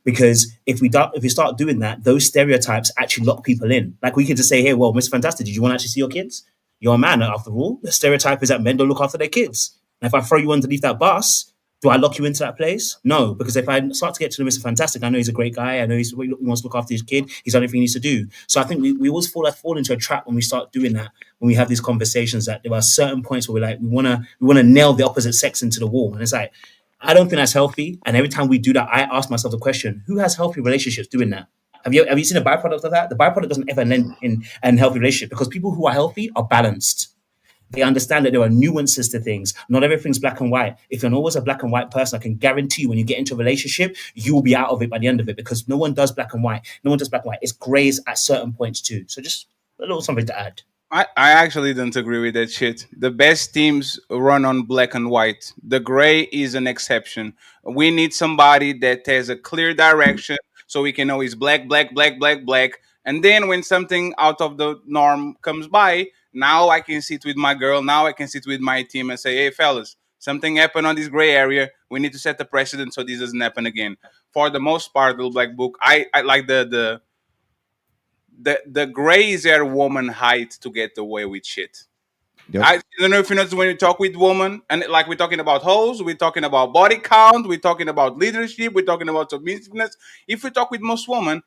Because if we start doing that, those stereotypes actually lock people in. Like we could just say, "Hey, well, Mr. Fantastic, did you want to actually see your kids?" You're a man, after all. The stereotype is that men don't look after their kids. And if I throw you underneath that bus, do I lock you into that place? No, because if I start to get to know Mr. Fantastic, I know he's a great guy. I know he wants to look after his kid. He's done everything he needs to do. So I think we always fall into a trap when we start doing that. When we have these conversations, that there are certain points where we're like, we wanna nail the opposite sex into the wall, and it's like, I don't think that's healthy. And every time we do that, I ask myself the question: who has healthy relationships doing that? Have you seen a byproduct of that? The byproduct doesn't ever end in a healthy relationship, because people who are healthy are balanced. They understand that there are nuances to things. Not everything's black and white. If you're always a black and white person, I can guarantee you when you get into a relationship, you will be out of it by the end of it, because no one does black and white. No one does black and white. It's grays at certain points too. So just a little something to add. I actually don't agree with that shit. The best teams run on black and white. The gray is an exception. We need somebody that has a clear direction so we can know it's black, black, black, black, black. And then when something out of the norm comes by, now I can sit with my girl, now I can sit with my team and say, hey, fellas, something happened on this gray area. We need to set the precedent so this doesn't happen again. For the most part, Little Black Book, I like the gray is their woman height to get away with shit. Yep. I don't know if you notice when you talk with women, and like we're talking about hoes, we're talking about body count, we're talking about leadership, we're talking about submissiveness. If we talk with most women,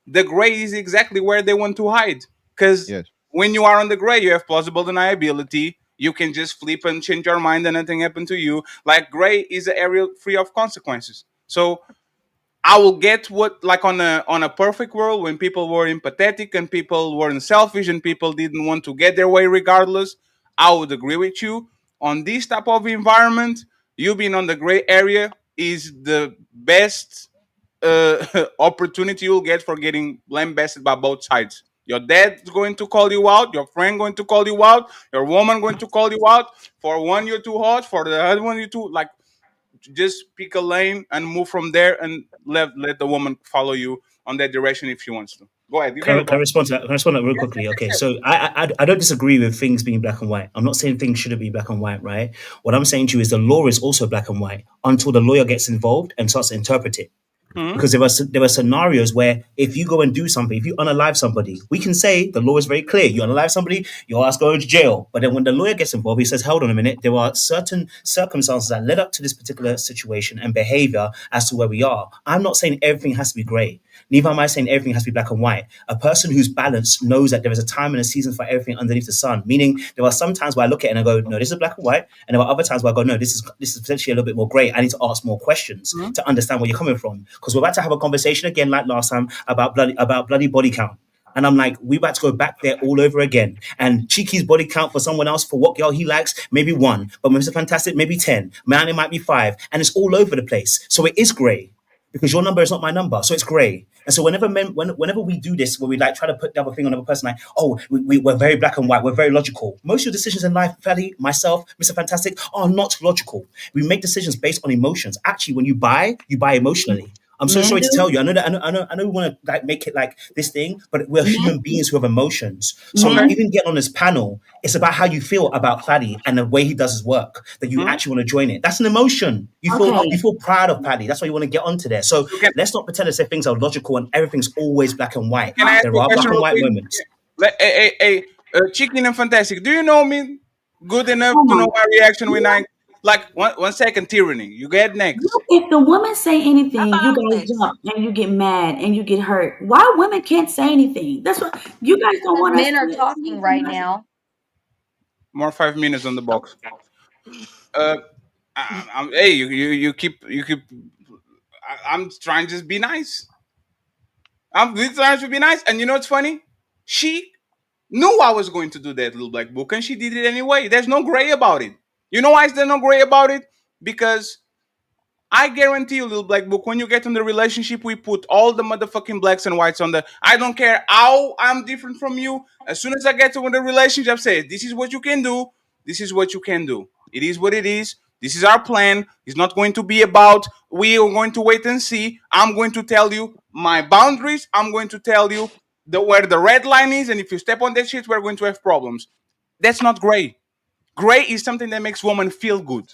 the gray is exactly where they want to hide. Because Yes. when you are on the gray, you have plausible deniability. You can just flip and change your mind and nothing happened to you. Like gray is an area free of consequences. So I will get what, like on a perfect world, when people were empathetic and people weren't selfish and people didn't want to get their way regardless, I would agree with you. On this type of environment, you being on the gray area is the best opportunity you'll get for getting lambasted by both sides. Your dad's going to call you out, your friend going to call you out, your woman going to call you out. For one, you're too hot. For the other one, you're too like, just pick a lane and move from there, and let the woman follow you on that direction if she wants to. Go ahead. You can Can I reply. respond to that? Can I respond to that real Yes, quickly? yes, Okay, yes. so I don't disagree with things being black and white. I'm not saying things shouldn't be black and white, right? What I'm saying to you is the law is also black and white until the lawyer gets involved and starts to interpret it. Hmm. Because there are scenarios where if you go and do something, if you unalive somebody, we can say the law is very clear. You unalive somebody, your ass going to jail. But then when the lawyer gets involved, he says, "Hold on a minute. There are certain circumstances that led up to this particular situation and behavior as to where we are." I'm not saying everything has to be grey. Neither am I saying everything has to be black and white. A person who's balanced knows that there is a time and a season for everything underneath the sun. Meaning, there are some times where I look at it and I go, "No, this is black and white," and there are other times where I go, "No, this is potentially a little bit more grey. I need to ask more questions to understand where you're coming from." Because we're about to have a conversation again, like last time, about bloody body count. And I'm like, we about to go back there all over again. And Cheeky's body count for someone else, for what girl he likes, maybe 1. But Mr. Fantastic, maybe 10. Man, it might be 5. And it's all over the place. So it is grey. Because your number is not my number. So it's grey. And so whenever we do this, where we like try to put the other thing on another person, like, oh, we're very black and white, we're very logical. Most of your decisions in life, Fally, myself, Mr. Fantastic, are not logical. We make decisions based on emotions. Actually, when you buy emotionally. I'm so Men sorry to do. tell you. I know we want to like make it like this thing, but we're Men, human beings who have emotions. So Okay. men. even getting on this panel, it's about how you feel about Paddy and the way he does his work. That you Hmm. actually want to join it. That's an emotion. You Okay. feel proud of Paddy. That's why you want to get onto there. So So can let's not pretend as if things are logical and everything's always black and white. can I ask There you a are black question and real white quick? moments. Hey, Chicken and Fantastic. Do you know me good enough Oh to my. know my reaction when I like 1 second tyranny? You get next. If the woman say I anything, thought you I was guys next. jump and you get mad and you get hurt. Why women can't say anything? That's what you guys don't Because want us men are to say talking right anything. now. More 5 minutes on the box. Uh, hey, you keep. I'm trying to just be nice. I'm really trying to be nice, and you know what's funny? She knew I was going to do that, Little Black Book, and she did it anyway. There's no gray about it. You know why is there no gray about it? Because I guarantee you, Little Black Book, when you get in the relationship, we put all the motherfucking blacks and whites on the. I don't care how I'm different from you. As soon as I get to the relationship, I say, this is what you can do. This is what you can do. It is what it is. This is our plan. It's not going to be about we are going to wait and see. I'm going to tell you my boundaries. I'm going to tell you where the red line is. And if you step on that shit, we're going to have problems. That's not gray. Gray is something that makes women feel good.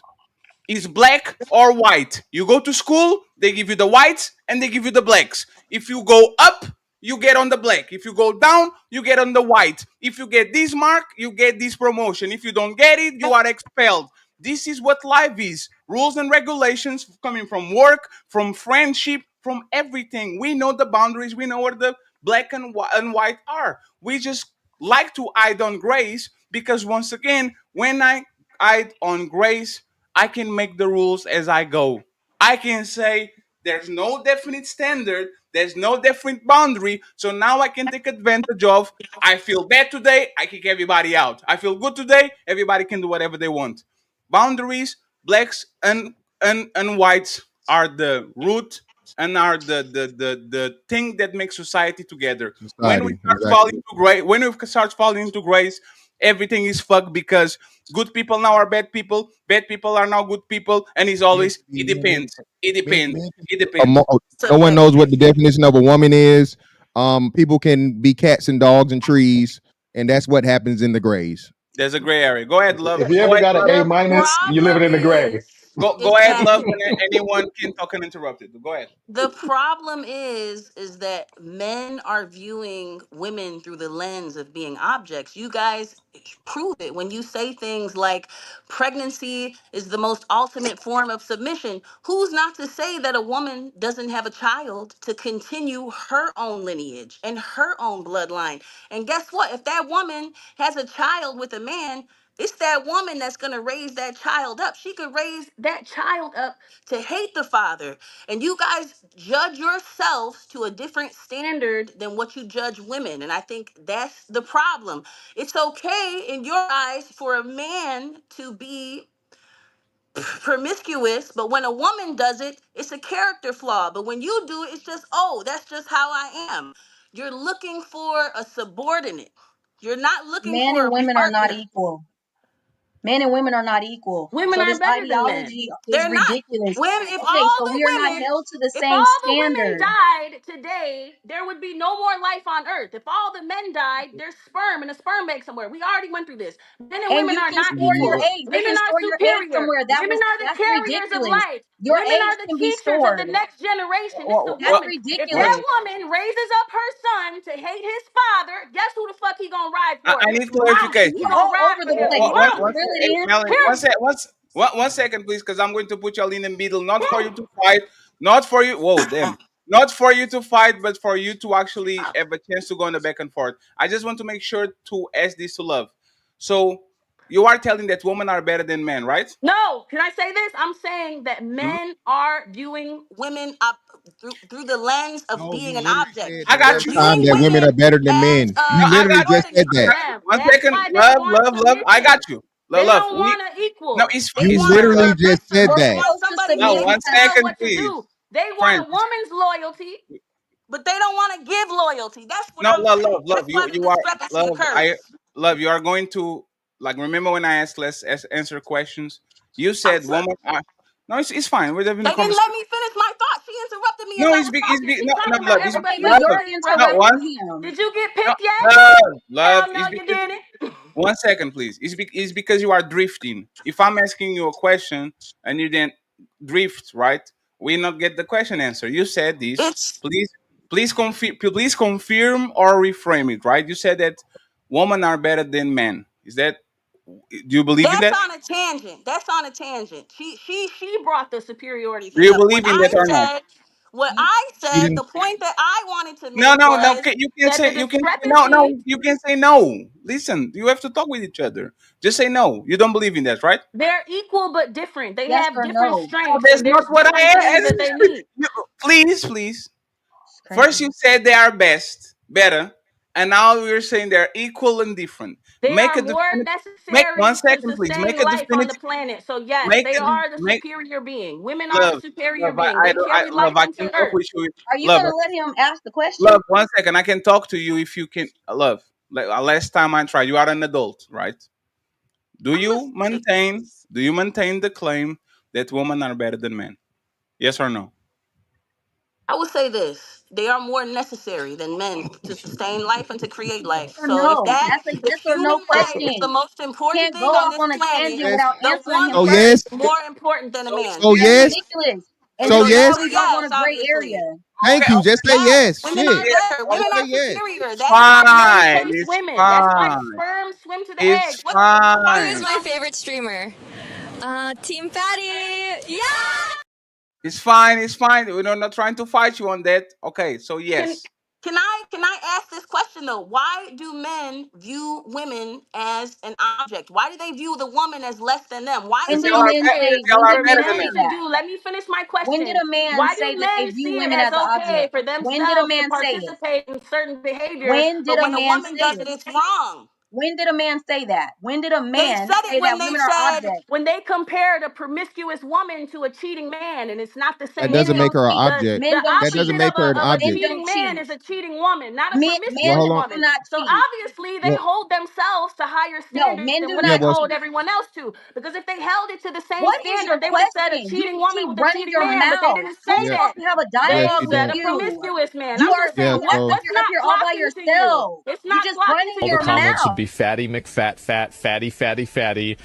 Is black or white. You go to school, they give you the whites and they give you the blacks. If you go up, you get on the black. If you go down, you get on the white. If you get this mark, you get this promotion. If you don't get it, you are expelled. This is what life is. Rules and regulations coming from work, from friendship, from everything. We know the boundaries. We know where the black and white are. We just like to hide on grace because, once again, when I hide on grace, I can make the rules as I go. I can say there's no definite standard, there's no definite boundary. So now I can take advantage of. I feel bad today, I kick everybody out. I feel good today, everybody can do whatever they want. Boundaries, blacks and whites are the root and are the thing that makes society together. When we Society, start falling exactly. into grace, everything is fucked because good people now are bad people are now good people, and it's always it depends. It depends. It depends. So No one hey, knows what the definition of a woman is. People can be cats and dogs and trees, and that's what happens in the grays. There's a gray area. Go ahead, love. If you Go ever ahead, got an love. A the minus, you living problem in the gray. Go is ahead, that love. And anyone can talk uninterrupted. Go ahead. the problem is that men are viewing women through the lens of being objects. You guys prove it when you say things like pregnancy is the most ultimate form of submission. Who's not to say that a woman doesn't have a child to continue her own lineage and her own bloodline? And guess what? If that woman has a child with a man, it's that woman that's going to raise that child up. She could raise that child up to hate the father. And you guys judge yourselves to a different standard than what you judge women. And I think that's the problem. It's okay in your eyes for a man to be promiscuous, but when a woman does it, it's a character flaw. But when you do it, it's just, oh, that's just how I am. You're looking for a subordinate. You're not looking Men for and a women are not partner. equal. Men and women are not equal. Women So are this better than men. ideology is They're not. ridiculous. When Okay, so we are not held to the if same all the women standard. died today, there would be no more life on earth. If all the men died, there's sperm in a sperm bank somewhere. We already went through this. Men and And women you are can not store your equal. eggs. They Women can are store your eggs superior. somewhere. Women are the That's carriers of ridiculous. light. Your Women eggs are the can be teachers of the stored. next generation. It's the That's Well, woman. If well, that ridiculous. woman raises up her son to hate his father, guess who the fuck he gonna ride for? I His need mama. He You're clarification. gonna all ride over for the his place. You know what mama. it Hey, really is? Melanie, Period. one second, please, because I'm going to put y'all in the middle, not for you to fight, not for you. Whoa, damn. Not for you to fight, but for you to actually have a chance to go in the back and forth. I just want to make sure to ask this to love. So you are telling that women are better than men, right? No, can I say this? I'm saying that Mhm. men are viewing women up through the lens of No, being you an literally object. said I the They're got last you. time viewing that women women are better than as men. You No, I got literally you. just said subordinates I to that. got you. them. One That's second, why they love, want love, love. I got submission. you. They Love. don't We want to no, equal. it's They it's You want fine, a literally love. just submissive. said You're They that. want supposed to somebody who No, submit can one because tell second, what to please, do. They want a friends. woman's loyalty, but they don't want to give loyalty. That's what No, I'm love, saying. love, love. That's why the You are discrepancy love. I occurs. love. You are going to like. Remember when I asked, let's answer questions. You I'm said, sorry. "Woman." No, it's fine. We're having a They didn't conversation. let me finish my thought. She interrupted me as No, I was talking. She's no, no, talking about love. okay, everybody but else Love. you're getting No, interrupted. one. interrupting him. Did you get No, picked yet? love. Hell no, It's you because didn't. one second, please. It's because you are drifting. If I'm asking you a question and you then drift, right? We not get the question answer. You said this. It's Please, please confirm or reframe it. Right? You said that women are better than men. Is that? Do you believe in that's that? on a tangent. That's on a tangent. She brought the superiority Do thing you up. What believe in that I or not? said, what You, I She said, didn't. the point that I wanted to No, make no, no. was You can that the say you can say no, discrepancy. no. You can say no. Listen, you have to talk with each other. Just say no. You don't believe in that, right? They're equal but different. They yes have or different no? No, strengths that's and not there's what different I things that asked. they need. Please, please. It's First, crazy. you said they are best, better, and now you're saying they're equal and different. They Make are a more definitive. Make one necessary to second, please. sustain life on the Definitive. planet. So yes, Make they it. are the Make superior being. Women are the love, superior love. being. They carry Love. life I into can talk earth. with you. Are you Love, gonna let him ask the question? love. 1 second. I can talk to you if you can. Love. Like last time I tried, you are an adult, right? Do I'm you listening to you. maintain? Do you maintain the claim that women are better than men? Yes or no? I would say this: they are more necessary than men to sustain life and to create Yes life. or So no? That's a if yes or no human life is the question. most You important can't go thing on off this on a planet, tangent Yes. without the answering him So woman first. yes. is more important than a man. So That's yes. Period. ridiculous. And So so So now yes. that's we a don't want yes, a gray obviously. area. Thank Okay, you. okay, Just say okay. yes. Women Shit. are Yes, better. Women Just say are yes. superior. it's That's why men fine. chase It's women. That's why fine. sperm swim to the It's egg. What? Who is fine. my favorite streamer? Team Fatty. Yeah. It's fine. It's fine. We're not trying to fight you on that. Okay, so Can yes. can I ask this question though? Why do men view women as an object? Why do they view the woman as less than them? Why When is did it a man say? Y'all When did are for a man better than say men them. to that? do? Let me finish my When did question. a man Why say do that they men view see it women as as an okay object? for When did a themselves to man say it? participate in certain behavior, When did but a when a man woman say does it, it? it's wrong? When did a man say that? When did a They man said it say when that they women are said objects? when they compared a promiscuous woman to a cheating man, and it's not the That same doesn't Men make don't thing. her an cheat. object. The Men don't That doesn't cheat. opposite make her an of a object. Men don't cheating man cheat. is a cheating woman, not a Well, promiscuous hold Men on. do woman. not So cheat. obviously they Well, hold themselves to higher No, standards men than do what yeah. they not Well, hold cheat. everyone else to. Because if they held it to the same What is your standard, they would have said a question? You cheating woman keep with a running cheating your man, but they mouth. didn't say Who's yeah. that. supposed to have a Yes, They dialogue she with said does. a you? promiscuous man. You I'm are just Yeah. saying, you what? act So like What's you're up not here all by clocking to you? yourself. It's You not just clocking running to All the your you. comments should mouth. be fatty McFat, fatty,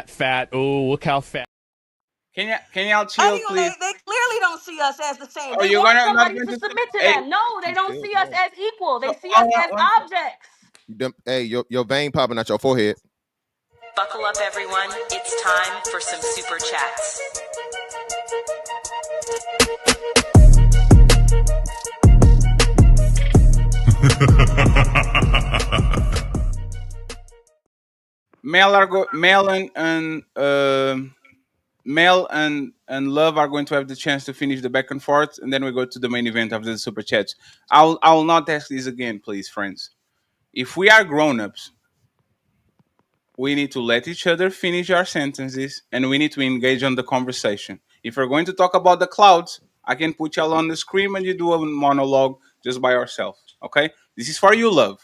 fat. Oh, look how fat. Can y'all chill, please? Anyway, they clearly don't see us as the same. Oh, They you're want gonna not somebody going to to say, submit to hey, them. No, they don't chill, see us bro. as equal. They so, see us as one second. objects. Hey, your vein popping out your forehead. Buckle up, everyone. It's time for some super chats. Mel and Love are going to have the chance to finish the back and forth, and then we go to the main event of the super chats. I will not ask this again, please, friends. If we are grown ups, we need to let each other finish our sentences, and we need to engage on the conversation. If we're going to talk about the clouds, I can put y'all on the screen and you do a monologue just by yourself. Okay? This is for you, Love.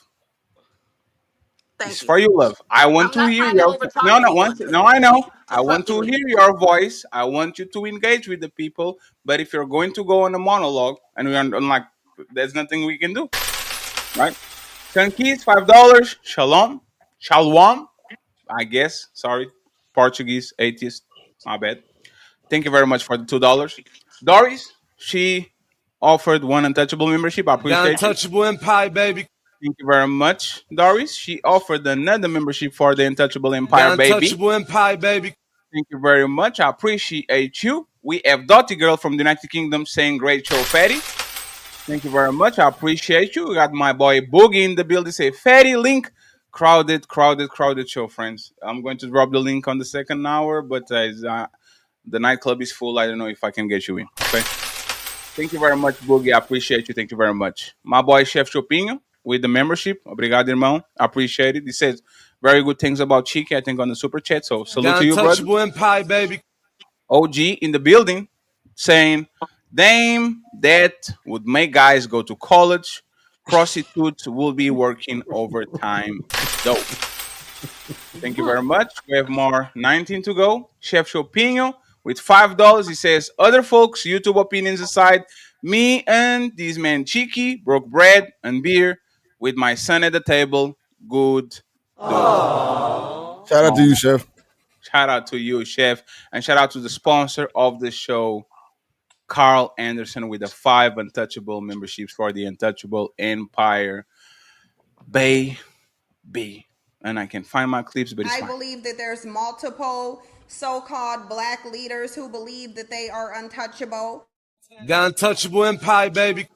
This is Thank you. for you, Love. I want I'm to not hear trying to your overtalk no, no, anyone. no. I know. I Just want fuck to you. hear your voice. I want you to engage with the people. But if you're going to go on a monologue, and we're like, there's nothing we can do, right? Tanquis, $5. Shalom, shalom. I guess. Sorry, Portuguese atheist. My bad. Thank you very much for the $2. Doris, she offered one untouchable membership. I The appreciate you. untouchable empire, baby. Thank you very much, Doris. She offered another membership for the Untouchable The Empire, baby. untouchable empire, baby. Thank you very much. I appreciate you. We have Dottie Girl from the United Kingdom saying great show, Fatty. Thank you very much. I appreciate you. We got my boy Boogie in the building. Say Fatty link. Crowded show, friends. I'm going to drop the link on the second hour, but the nightclub is full. I don't know if I can get you in. Okay. Thank you very much, Boogie. I appreciate you. Thank you very much. My boy Chef Chopinho with the membership. Obrigado, irmão. I appreciate it. He says very good things about Chiki, I think, on the super chat. So salute The to you, brother. untouchable empire, baby. OG in the building saying, Dame, that would make guys go to college. Prostitutes will be working overtime, though. Thank you very much. We have more 19 to go. Chef Chopinho with $5. He says, other folks, YouTube opinions aside, me and this man Cheeky broke bread and beer with my son at the table. Good dude. Shout out to Aw. you, Chef. Shout out to you, Chef. And shout out to the sponsor of the show, Carl Anderson, with the 5 untouchable memberships for the Untouchable Empire. Bay B. And I can find my clips, but it's I fine. believe that there's multiple so-called black leaders who believe that they are untouchable. The untouchable empire, baby.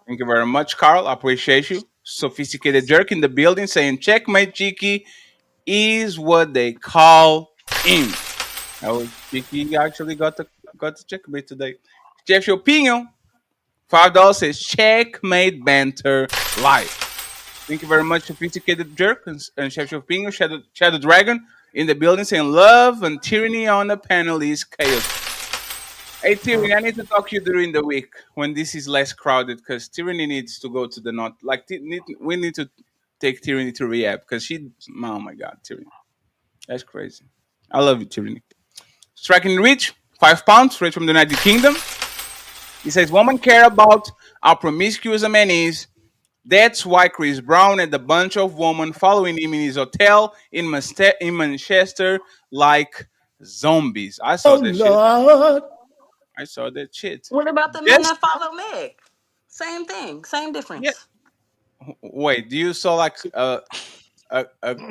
Thank you very much, Carl. I appreciate you. Sophisticated jerk in the building saying checkmate Cheeky is what they call him. Oh, Cheeky actually got the checkmate today. Jeff Opinion, $5 says checkmate banter live. Thank you very much, Sophisticated Jerk and Chef Opinion, Shadow Dragon in the building saying love and tyranny on the Panelist chaos. Hey Tyranny, I need to talk to you during the week when this is less crowded because Tyranny needs to go to the north. Like we need to take Tyranny to rehab because oh my god, Tyranny, that's crazy. I love you, Tyranny. Striking Rich, £5, straight from the United Kingdom. He says, women care about how promiscuous a man is. That's why Chris Brown and a bunch of women following him in his hotel in Manchester like zombies. I saw that shit. Lord. I saw that shit. What about the men Just that follow Meg? Same thing, same Yeah. difference. Wait, do you saw like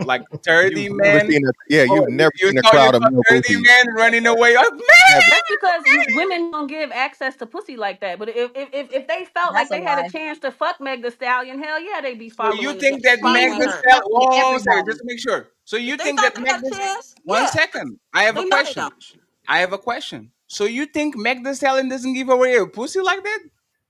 like You've 30 never men? seen a Oh, you've you, never you seen a saw you crowd of saw male 30 groupies. men running away. Oh, Never. That's because women don't give access to pussy like that. But if they felt like That's a they had a lie. chance to fuck Meg the Stallion, hell yeah, they'd be so you following the think that Meg following the She her. Stallion? slept with One second, everybody. just to make sure. So you If they think thought that they Meg had a the chance, One yeah. second, I have a They know they question. don't. I have a question. So you think Meg the Stallion doesn't give away her pussy like that?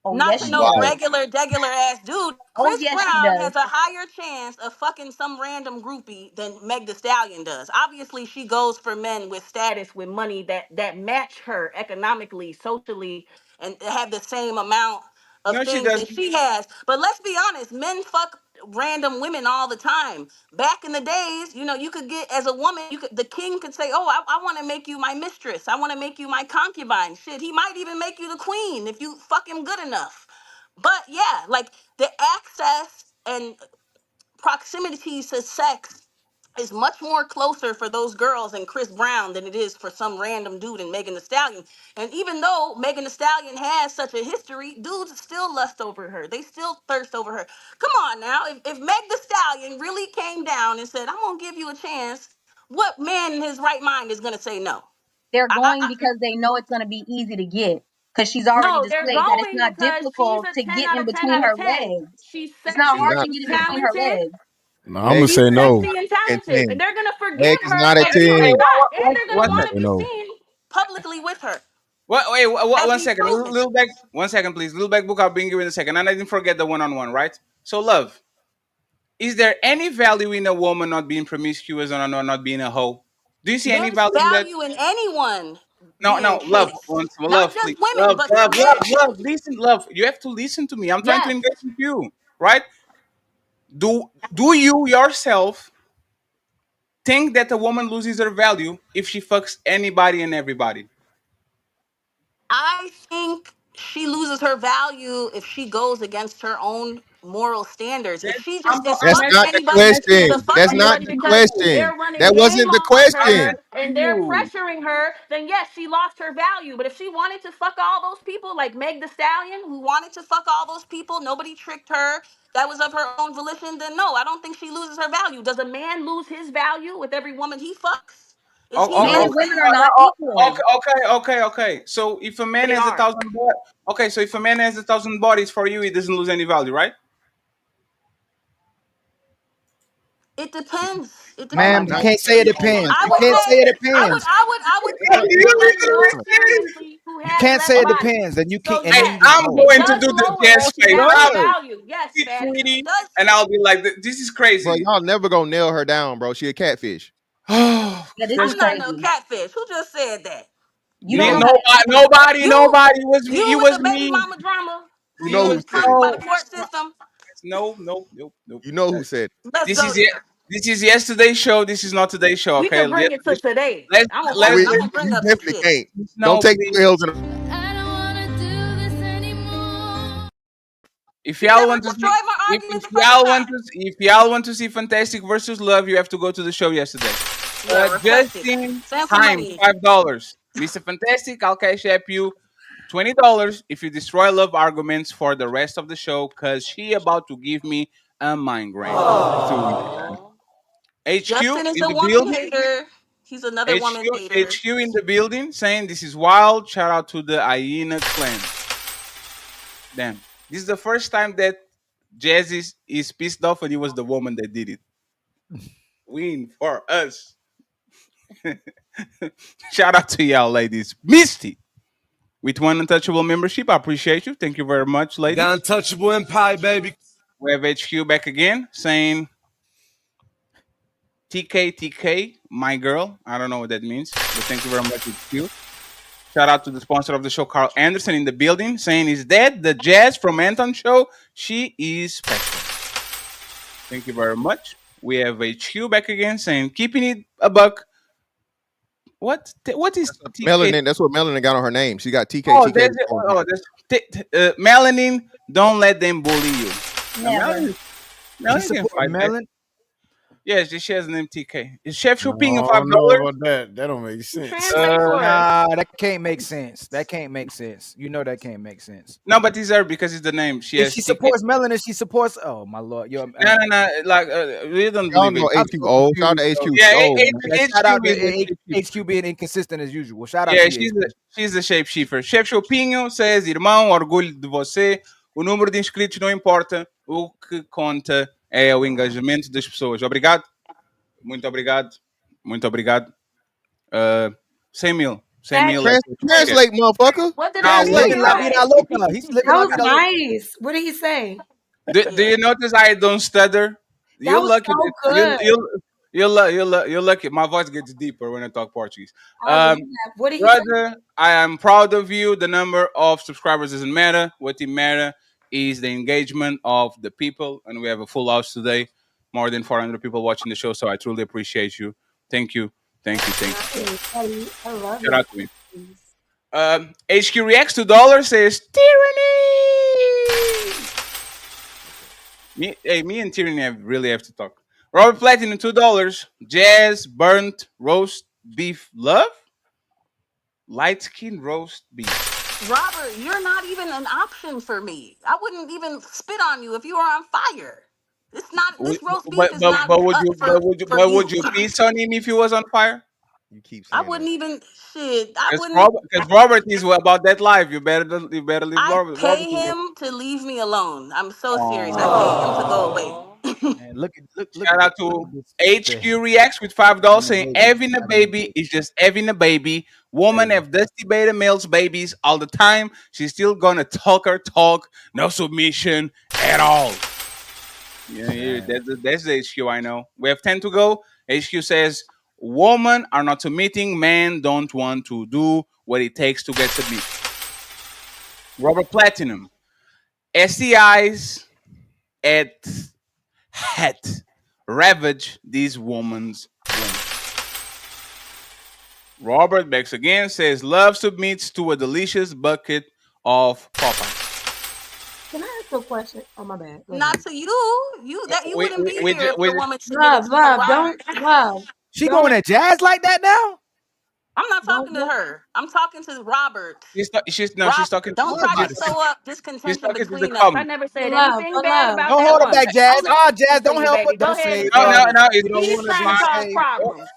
Oh Not yes, to she no Wow. does. regular, degular ass dude. Oh Chris yes, she Brown does. has a higher chance of fucking some random groupie than Meg the Stallion does. Obviously, she goes for men with status, with money that match her economically, socially, and have the same amount of No, she things that doesn't. she has. But let's be honest, men fuck random women all the time. Back in the days, you could get as a woman, the king could say, "Oh, I want to make you my mistress. I want to make you my concubine." Shit, he might even make you the queen if you fuck him good enough. But yeah, like the access and proximity to sex is much more closer for those girls and Chris Brown than it is for some random dude and Megan Thee Stallion. And even though Megan Thee Stallion has such a history, dudes still lust over her. They still thirst over her. Come on now, if Meg Thee Stallion really came down and said, "I'm gonna give you a chance," what man in his right mind is gonna say no? They're I, going I, because they know it's going to be easy to get. Because she's already No, they're displayed that it's going not because she's difficult a to 10 get out in of 10 between out of her 10. legs. She's It's not sexy hard Not to and get in between her talented. legs. No, I'm gonna Meg is She's say no. sexy and and talented. And 10. they're going to Meg forgive is her not a as Hey, being hey, 10. hot. And they're going one to I'm gonna want say to second. be no. seen publicly with her, Wait, as one we've second. proven. Little back. 1 second, please. Little back book. I'll bring you in a second. And I didn't forget the one-on-one, right? So, love. Is there any value in a woman not being promiscuous or not being a hoe? Do you see any There's value in that? value in anyone No, being love. chaste. Love, Not please. just women, but for men. Listen, love. You have to listen to me. I'm trying to Yes. engage with you, right? Do you yourself think that a woman loses her value if she fucks anybody and everybody? I think she loses her value if she goes against her own moral standards. If she just is That's fucking not the anybody to question. fuck That's not anybody the because question. they're running That game wasn't the on I'm her question. asking and they're you. pressuring her, then yes, she lost her value. But if she wanted to fuck all those people, like Meg the Stallion, who wanted to fuck all those people, nobody tricked her, that was of her own volition, then no, I don't think she loses her value. Does a man lose his value with every woman he fucks? Is Oh, he Men oh, and losing? women are not equal. okay. So if a man They has a are. thousand, okay. So if a man has 1,000 bodies for you, he doesn't lose any value, right? It depends. It Oh my Ma'am, depends. you Not God. can't say it depends. I You would can't say say it I would depends. I would I would You take women more literally said seriously who You have can't less say it bodies. depends, and you So can't, and Hey, then you yes, just I'm go. it going to does do the lower jazz Yes, it face. value I'm does. value. Yes, sweet, fatty. It sweetie, does. and I'll be like, "This is bro, crazy." y'all never gonna nail her down, bro. She a catfish. Oh, Yeah, this is I'm that's not no crazy. catfish. Who just said that? You me. don't know You. how to act. You Nobody. It was me. you It with was the baby me. mama drama You It know was who being said it. punished by the no, court system. nope. You know who That- said it. Let's This go is there. it. This is yesterday's show. This is not today's show. We Okay, could bring it to today. let's I'm gonna No, bring let's we, I'm let's gonna bring you up some definitely shit. can't. Don't no, take please. two L's in a If You y'all never want to destroyed see, my if argument the first y'all want time. to, if y'all want to see Fantastic versus Love, you have to go to the show yesterday. Yeah, Just request it. in Send some time, money. $5. Mr. Fantastic, I'll cash app you $20 if you destroy love arguments for the rest of the show, cause she about to give me a migraine. So HQ Justin is in a the woman building. hater. He's another woman HQ hater. HQ in the building saying this is wild. Shout out to the Hyena clan. Damn. This is the first time that Jazz is pissed off and it was the woman that did it. Win for us. Shout out to y'all, ladies. Misty with one untouchable membership. I appreciate you. Thank you very much, lady. The untouchable empire, baby. We have HQ back again saying TK, my girl. I don't know what that means, but thank you very much, HQ. Shout out to the sponsor of the show, Carl Anderson, in the building, saying, "Is that the Jazz from Anton show? She is special." Thank you very much. We have HQ back again saying, "Keeping it a buck." What is TK? melanin. That's what melanin got on her name. She got TK, Oh, TK. there's melanin. Don't let them bully you. Now, Never. melanin She can support fight back. Melon. Yes, she has an MTK. Is Chef No, Shopping I don't know $5? about that. That don't make sense. Translate for us. Nah, that can't make sense. That can't make sense. You know that can't make sense. No, but it's her because it's the name. She If has she TK. supports melanin, she supports. Oh my lord, yo, No, no, no. Like we don't Y'all believe know it. I'm HQ so old. Shout out to confused. HQ. Yo. Yeah, Old man. Yeah, shout HQ out is to a shapeshifter. HQ being inconsistent as usual. Shout out Yeah, to you, HQ. she's the shapeshifter. Chef Chopinho says, irmão, orgulho de você. O número de inscritos não importa. O que conta é o engajamento das pessoas. Obrigado. Muito obrigado. Muito obrigado. 100 mil. 100 That mil. Translate, motherfucker. What did Now, I He's wait. living la say? vida loca. He's living that la was vida loca. nice. What did he say? Do you notice I don't stutter? That You're was lucky so that good. you're lucky. My voice gets deeper when I talk Portuguese. I love that. What did he say? Brother, I am proud of you. The number of subscribers doesn't matter. What it matter is the engagement of the people, and we have a full house today. More than 400 people watching the show, so I truly appreciate you. Thank you, thank you, thank you. I love Shout out to me. it. HQ reacts $2 says tyranny. Me and Tyranny really have to talk. Robert Platinum $2. Jazz burnt roast beef love. Light skin roast beef. Robert, you're not even an option for me. I wouldn't even spit on you if you were on fire. It's not. This roast beef is not cut for you. Would you piss on him if he was on fire? You keep I saying wouldn't that. even shit. I Because wouldn't. Robert is about that life. You better leave I Robert pay alone. him to leave me alone. I'm so serious. I pay him to go away. Aww. Man, look Shout at out look to at this. HQ Reacts with $5 saying Baby. having a baby is just having a baby. Woman have dusty beta males babies all the time. She's still gonna talk her talk. No submission at all. Yeah, that's the HQ I know. We have 10 to go. HQ says women are not submitting, men don't want to do what it takes to get submitted. Robert Platinum. STIs at had ravaged these women's womb. Robert backs again, says love submits to a delicious bucket of Popeye. Can I ask you a question? Oh my bad. Not to you. You wouldn't be We, here if we, the woman submitted Love, to you, love, Robert. She going at Jazz like that now? I'm not talking to don't. her. I'm talking to Robert. she's Robert, talking to don't try to Jazz. sew up this She's contention talking to the between us. I comment. never said Love, anything but bad love. about Don't that hold her woman. back, Jazz. Only Ah, Jazz, to don't you, help her. baby. Go Don't ahead save and No, say her. it. You don't He's want to trying be to cause saved. problems.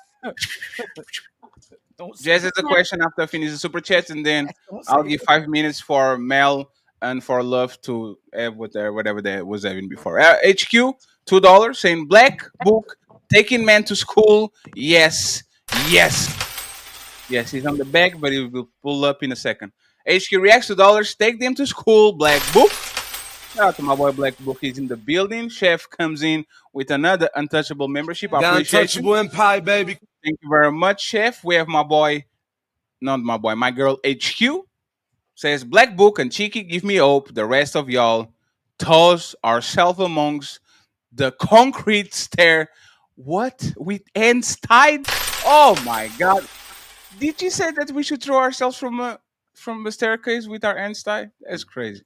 Don't Jazz save has a question after I finish the super chat, and then Don't I'll save give 5 minutes for Mel and for Love to have whatever that was having before. HQ $2 saying Black Book taking men to school. Yes, yes. Yes, he's on the back, but he will pull up in a second. HQ reacts $2. Take them to school. Black Book. Shout out to my boy Black Book. He's in the building. Chef comes in with another untouchable membership. I The appreciate untouchable you. empire, baby. Thank you very much, Chef. We have my boy, not my boy, my girl HQ says Black Book and Cheeky give me hope. The rest of y'all toss ourselves amongst the concrete stair. What? With ends tied? Oh my god. Did you say that we should throw ourselves from a staircase with our ends tied? That's crazy.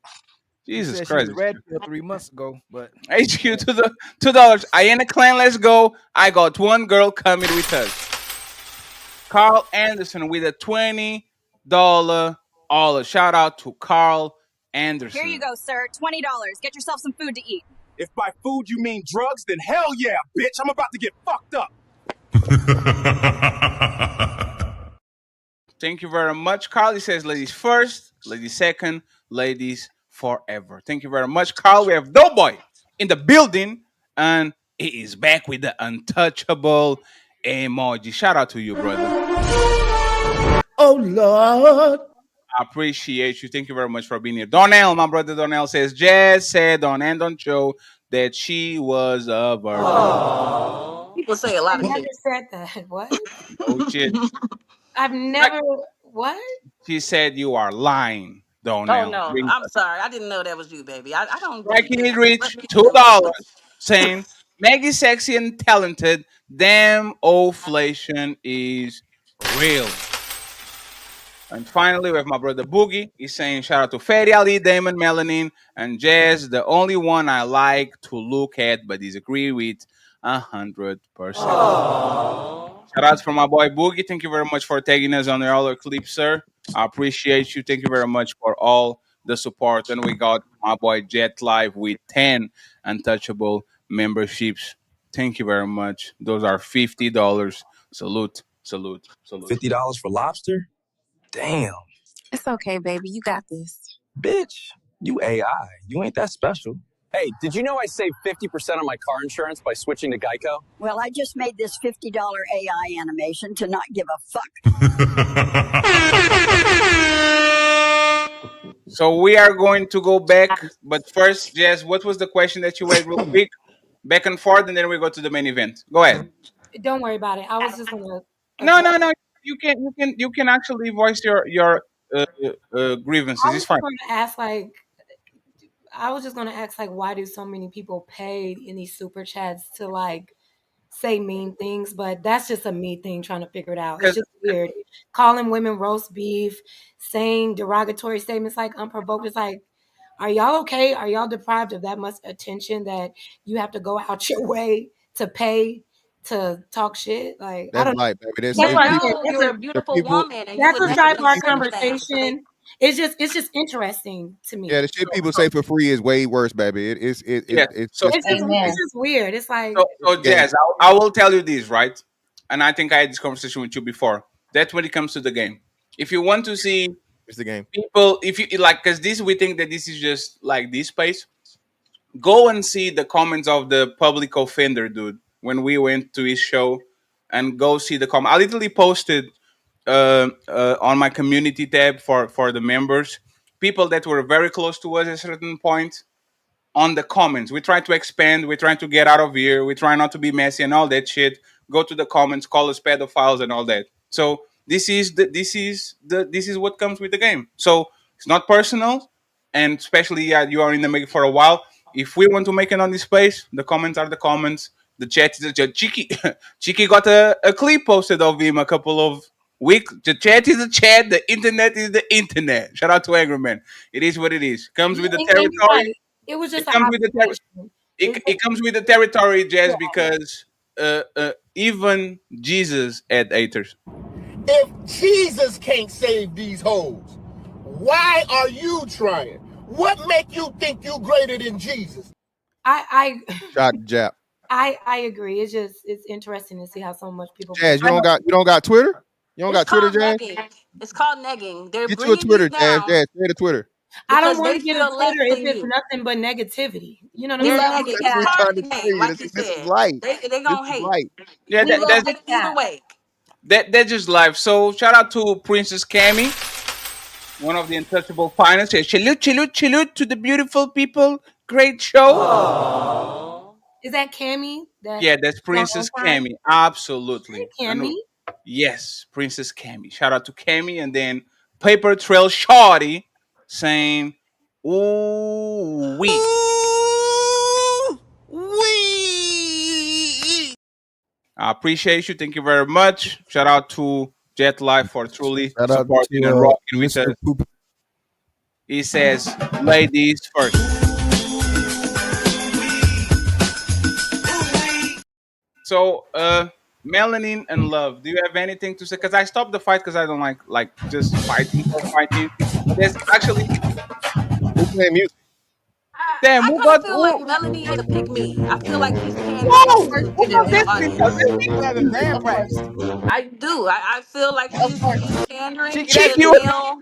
She Jesus said she Christ. was red pill 3 months ago, but HQ to the $2. I ain't a clan, let's go. I got one girl coming with us. Carl Anderson with a $20 all. Shout out to Carl Anderson. Here you go, sir. $20. Get yourself some food to eat. If by food you mean drugs, then hell yeah, bitch. I'm about to get fucked up. Thank you very much. Carl. He says ladies first, ladies second, ladies forever. Thank you very much, Carl. We have Doughboy in the building, and he is back with the untouchable emoji. Shout out to you, brother. Oh, Lord. I appreciate you. Thank you very much for being here. Donnell, my brother Donnell says, Jazz said on End on Show that she was a virgin. Aww. People say a lot I've of never shit. said that. What? Oh, shit. I've never. What? She said you are lying, Donnell. Oh no, I'm sorry. I didn't know that was you, baby. I don't do Striking it that. rich, $2, saying Maggie sexy and talented. Damn, inflation is real. And finally, we have my brother Boogie. He's saying shout out to Fatty Ali, Damon, Melanin, and Jazz. The only one I like to look at but disagree with. 100%. Shout out for my boy Boogie. Thank you very much for taking us on the other clip, sir. I appreciate you. Thank you very much for all the support. And we got my boy Jet Live with 10 untouchable memberships. Thank you very much. Those are $50. Salute, salute, salute. $50 for lobster? Damn. It's okay, baby. You got this. Bitch, you AI. You ain't that special. Hey, did you know I saved 50% on my car insurance by switching to Geico? Well, I just made this $50 AI animation to not give a fuck. So we are going to go back. But first, Jess, what was the question that you had real quick? Back and forth, and then we go to the main event. Go ahead. Don't worry about it. I was just gonna No, address. no, no. You can actually voice your grievances. I It's was fine. just gonna ask like I was just gonna ask like why do so many people pay in these super chats to like say mean things, but that's just a me thing trying to figure it out. It's Because just weird. Calling women roast beef, saying derogatory statements like unprovoked. It's like, are y'all okay? Are y'all deprived of that much attention that you have to go out your way to pay to talk shit? Like, I That's don't know. light, baby. That's You what I'm People, saying. know you're a the beautiful people, woman and you That's would a never do sidebar something like that. Like, conversation. It's just interesting to yeah, me. the shit people say for free is way worse, baby. yeah. So It's just Amen. weird. It's like so game. Jazz, I will tell you this, right? And I think I had this conversation with you before. That's when it comes to the game. If you want to see It's the game. people, if you like, because this we think that this is just like this space. Go and see the comments of the public offender dude when we went to his show, and go see the comment. I literally posted on my community tab for the members, people that were very close to us at a certain point on the comments. We try to expand. We try to get out of here. We try not to be messy and all that shit. Go to the comments, call us pedophiles and all that. So this is what comes with the game. So it's not personal, and especially you are in the making for a while. If we want to make it on this space, the comments are the comments. The chat is the chat. Chiki got a clip posted of him a couple of weeks. The chat is the chat. The internet is the internet. Shout out to Angry Man. It is what it is. Comes with the and you're territory. right. It was It just an comes with the observation. it comes with the territory, Yeah. Jazz, because even Jesus had haters. If Jesus can't save these hoes, why are you trying? What make you think you greater than Jesus? I Shot Jap. I agree. It's interesting to see how so much people Jazz, believe. you don't got Twitter? You don't it's got Twitter, called Jazz? negging. It's called negging. They're Get you a bringing you Twitter, Jazz. down Jazz, create a Twitter. I don't because want they to get a feel less Twitter if than it's you. nothing but negativity. You know what I'm We They're saying? love negging. the It's We're cat. trying part to of the tell game, you like this. you This is said. light. They This gonna is hate. light. Yeah, We that, love that's the Take you to cat. wake. that's just life. So shout out to Princess Cammy, one of the untouchable finest. Say, salute, salute, salute to the beautiful people. Great show. Is that Cammy that Yeah, that's long Princess time? Cammy. Absolutely. Hey, And Cammy. yes, Princess Cammy. Shout out to Cammy, and then Paper Trail Shorty saying, "Ooh wee." I appreciate you. Thank you very much. Shout out to Jet Life for truly Shout out supporting and to rocking with Mr. us. Poop. He says, ladies first. So, Melanin and Love, do you have anything to say? Because I stopped the fight because I don't like just fighting for fighting. But there's actually, Who playing music? damn, I who kind of got feel like who? Melanie is a pick me. I feel like he's Of pandering Whoa! course Who you to the got do. male this because audience. People having band Of course. practice. I do. I feel like Of course. he's pandering Cheeky, to that's the Cheeky? you. male.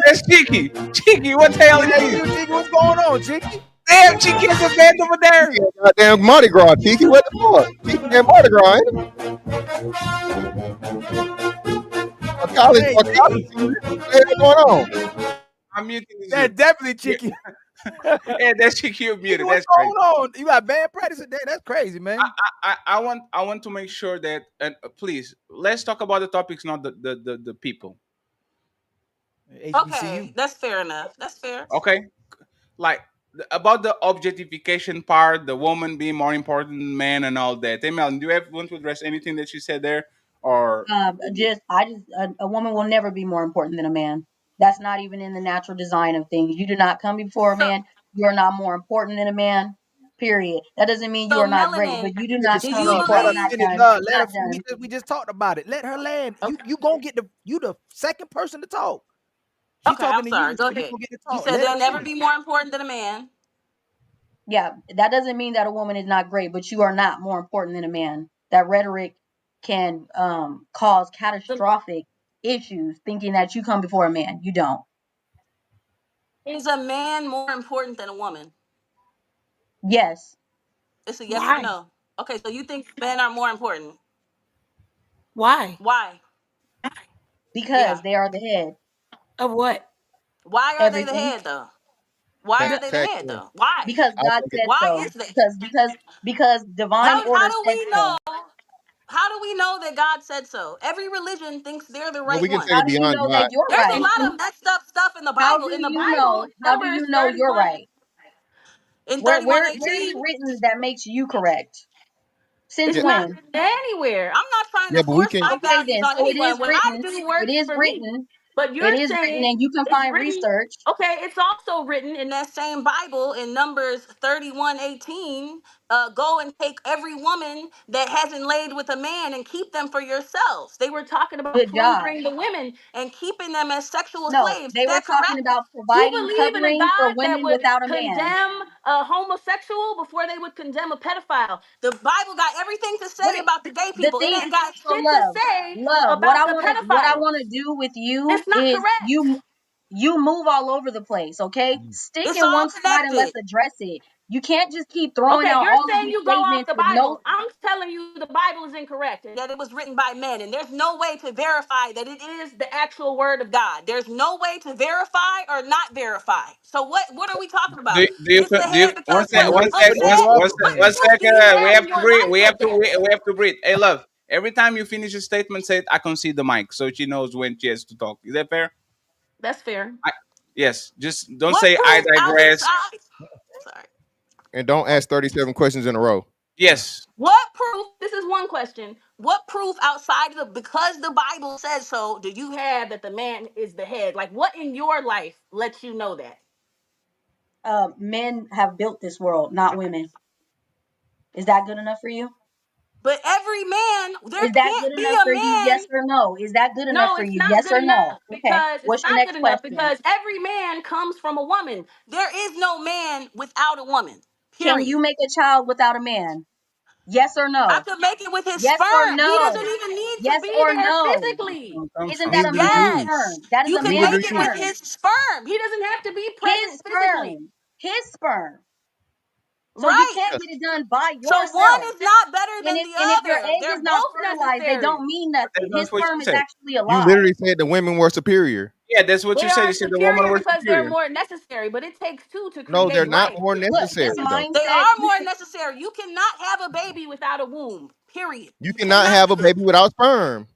That's Cheeky. Cheeky, what the hell Cheeky, is that's this? you. Cheeky, what's going on, Cheeky? Damn, Cheeky has a band over there. Tiki ain't goddamn Mardi Gras, Tiki. What the fuck? Tiki ain't Mardi Gras, ain't it? Hey, A college Cheeky, season. What the hell going on? I'm muting this that's dude. definitely Cheeky. Yeah, that's Cheeky. You're Cheeky, muted. what's That's crazy. going on? You got band practice today? That's crazy, man. I want to make sure that, and please, let's talk about the topics, not the people. HBCU. Okay, that's fair enough. That's fair. Okay, like about the objectification part, the woman being more important than man and all that. Hey, Melon, do you ever want to address anything that she said there, or A woman will never be more important than a man. That's not even in the natural design of things. You do not come before a man. You are not more important than a man. Period. That doesn't mean you So are not great, but melanin, you do not do come you Love, before. let her I'm believe? not finish. done. Love, I'm let not her. done. We just talked about it. Let her land. Okay. You gonna get the second person to talk. She Okay, I'm talking to you, sorry. Go so you ahead. gonna get to You talk. said Let they'll her never finish. be more important than a man. Yeah, that doesn't mean that a woman is not great, but you are not more important than a man. That rhetoric can cause The- catastrophic issues thinking that you come before a man. You don't. Is a man more important than a woman? Yes, It's a yes or Why? no. Okay, so you think men are more important? Why? Why? because Yeah. they are the head. Of what? Why are they the Everything. head though? Why are The, they the Tag head team. though? Why? Because I God think it, said Why so. is that? Because divine order How do said we so. know? How do we know that God said so? Every religion thinks they're the well, right we can one. take How it do you beyond know that God. you're There's a right? lot of messed up stuff in the How Bible. do In the you Bible, know? How do Numbers you know you're 31, right? in Where is 31:18, it written that makes you correct? Since Yeah, it's not when? anywhere. I'm not trying yeah, to but we force can. my Okay, values then. on So it is anyone. What I written. do It works is for me. written. But It you're is written, saying and you can it's find written. research. Okay, it's also written in that same Bible in Numbers 31:18. Go and take every woman that hasn't laid with a man and keep them for yourselves. They were talking about Good job. plundering the women and keeping them as sexual No, slaves. Is they were that talking correct? about You providing believe in a covering for God that women would without a man. condemn a homosexual before they would condemn a pedophile. The Bible got everything to What say it, about the gay the people. It thing? ain't got So shit to love, say love. about the pedophiles. What I want to do with you It's not is correct. you move all over the place. Okay, stick It's in all one spot and let's connected. address it. You can't just keep throwing Okay, out you're all of saying these you go off statements the with no. Bible. I'm telling you the Bible is incorrect and that it was written by men. And there's no way to verify that it is the actual word of God. There's no way to verify or not verify. So what are we talking about? It's the Do you head because one what's sec, upset? What one puts second, being we mad have in to your breathe, life with that? we have to breathe. Hey love, every time you finish a statement, say it, I concede the mic so she knows when she has to talk. Is that fair? That's fair. Yes, just don't What say I proof digress. outside? Sorry. And don't ask 37 questions in a row. Yes. What proof? This is one question. What proof outside of the because the Bible says so do you have that the man is the head? Like what in your life lets you know that? Men have built this world, not women. Is that good enough for you? But every man, there Is that good can't be enough a for you? Yes man. or no? Is that good enough No, for it's you? not Yes good or enough no? Okay. because it's What's your not good next enough question? because every man comes from a woman. There is no man without a woman. Can you Period. make a child without a man? Yes or I no? could make it with his Yes or sperm. He doesn't no? even need to Yes be or there no? physically. Comes Isn't from. that a Neither do man's you. Yes. sperm? That is You a can Neither man's do make it you. with sperm. his sperm. He doesn't have to be His present physically. sperm. His sperm. So you Right. can't get it done by So one yourself. is not better And than the if your other. egg They're is not both fertilized, they necessary. don't mean That's nothing. His not what sperm you is said. actually You alive. literally said the women were superior. Yeah, that's what They you said. You are said the woman superior was because they're superior. more necessary, but it takes two to No, they're create not life. more Look, this necessary though. They mindset, are more necessary. You cannot have a baby without a womb. Period. You You cannot cannot have a do it. baby without sperm.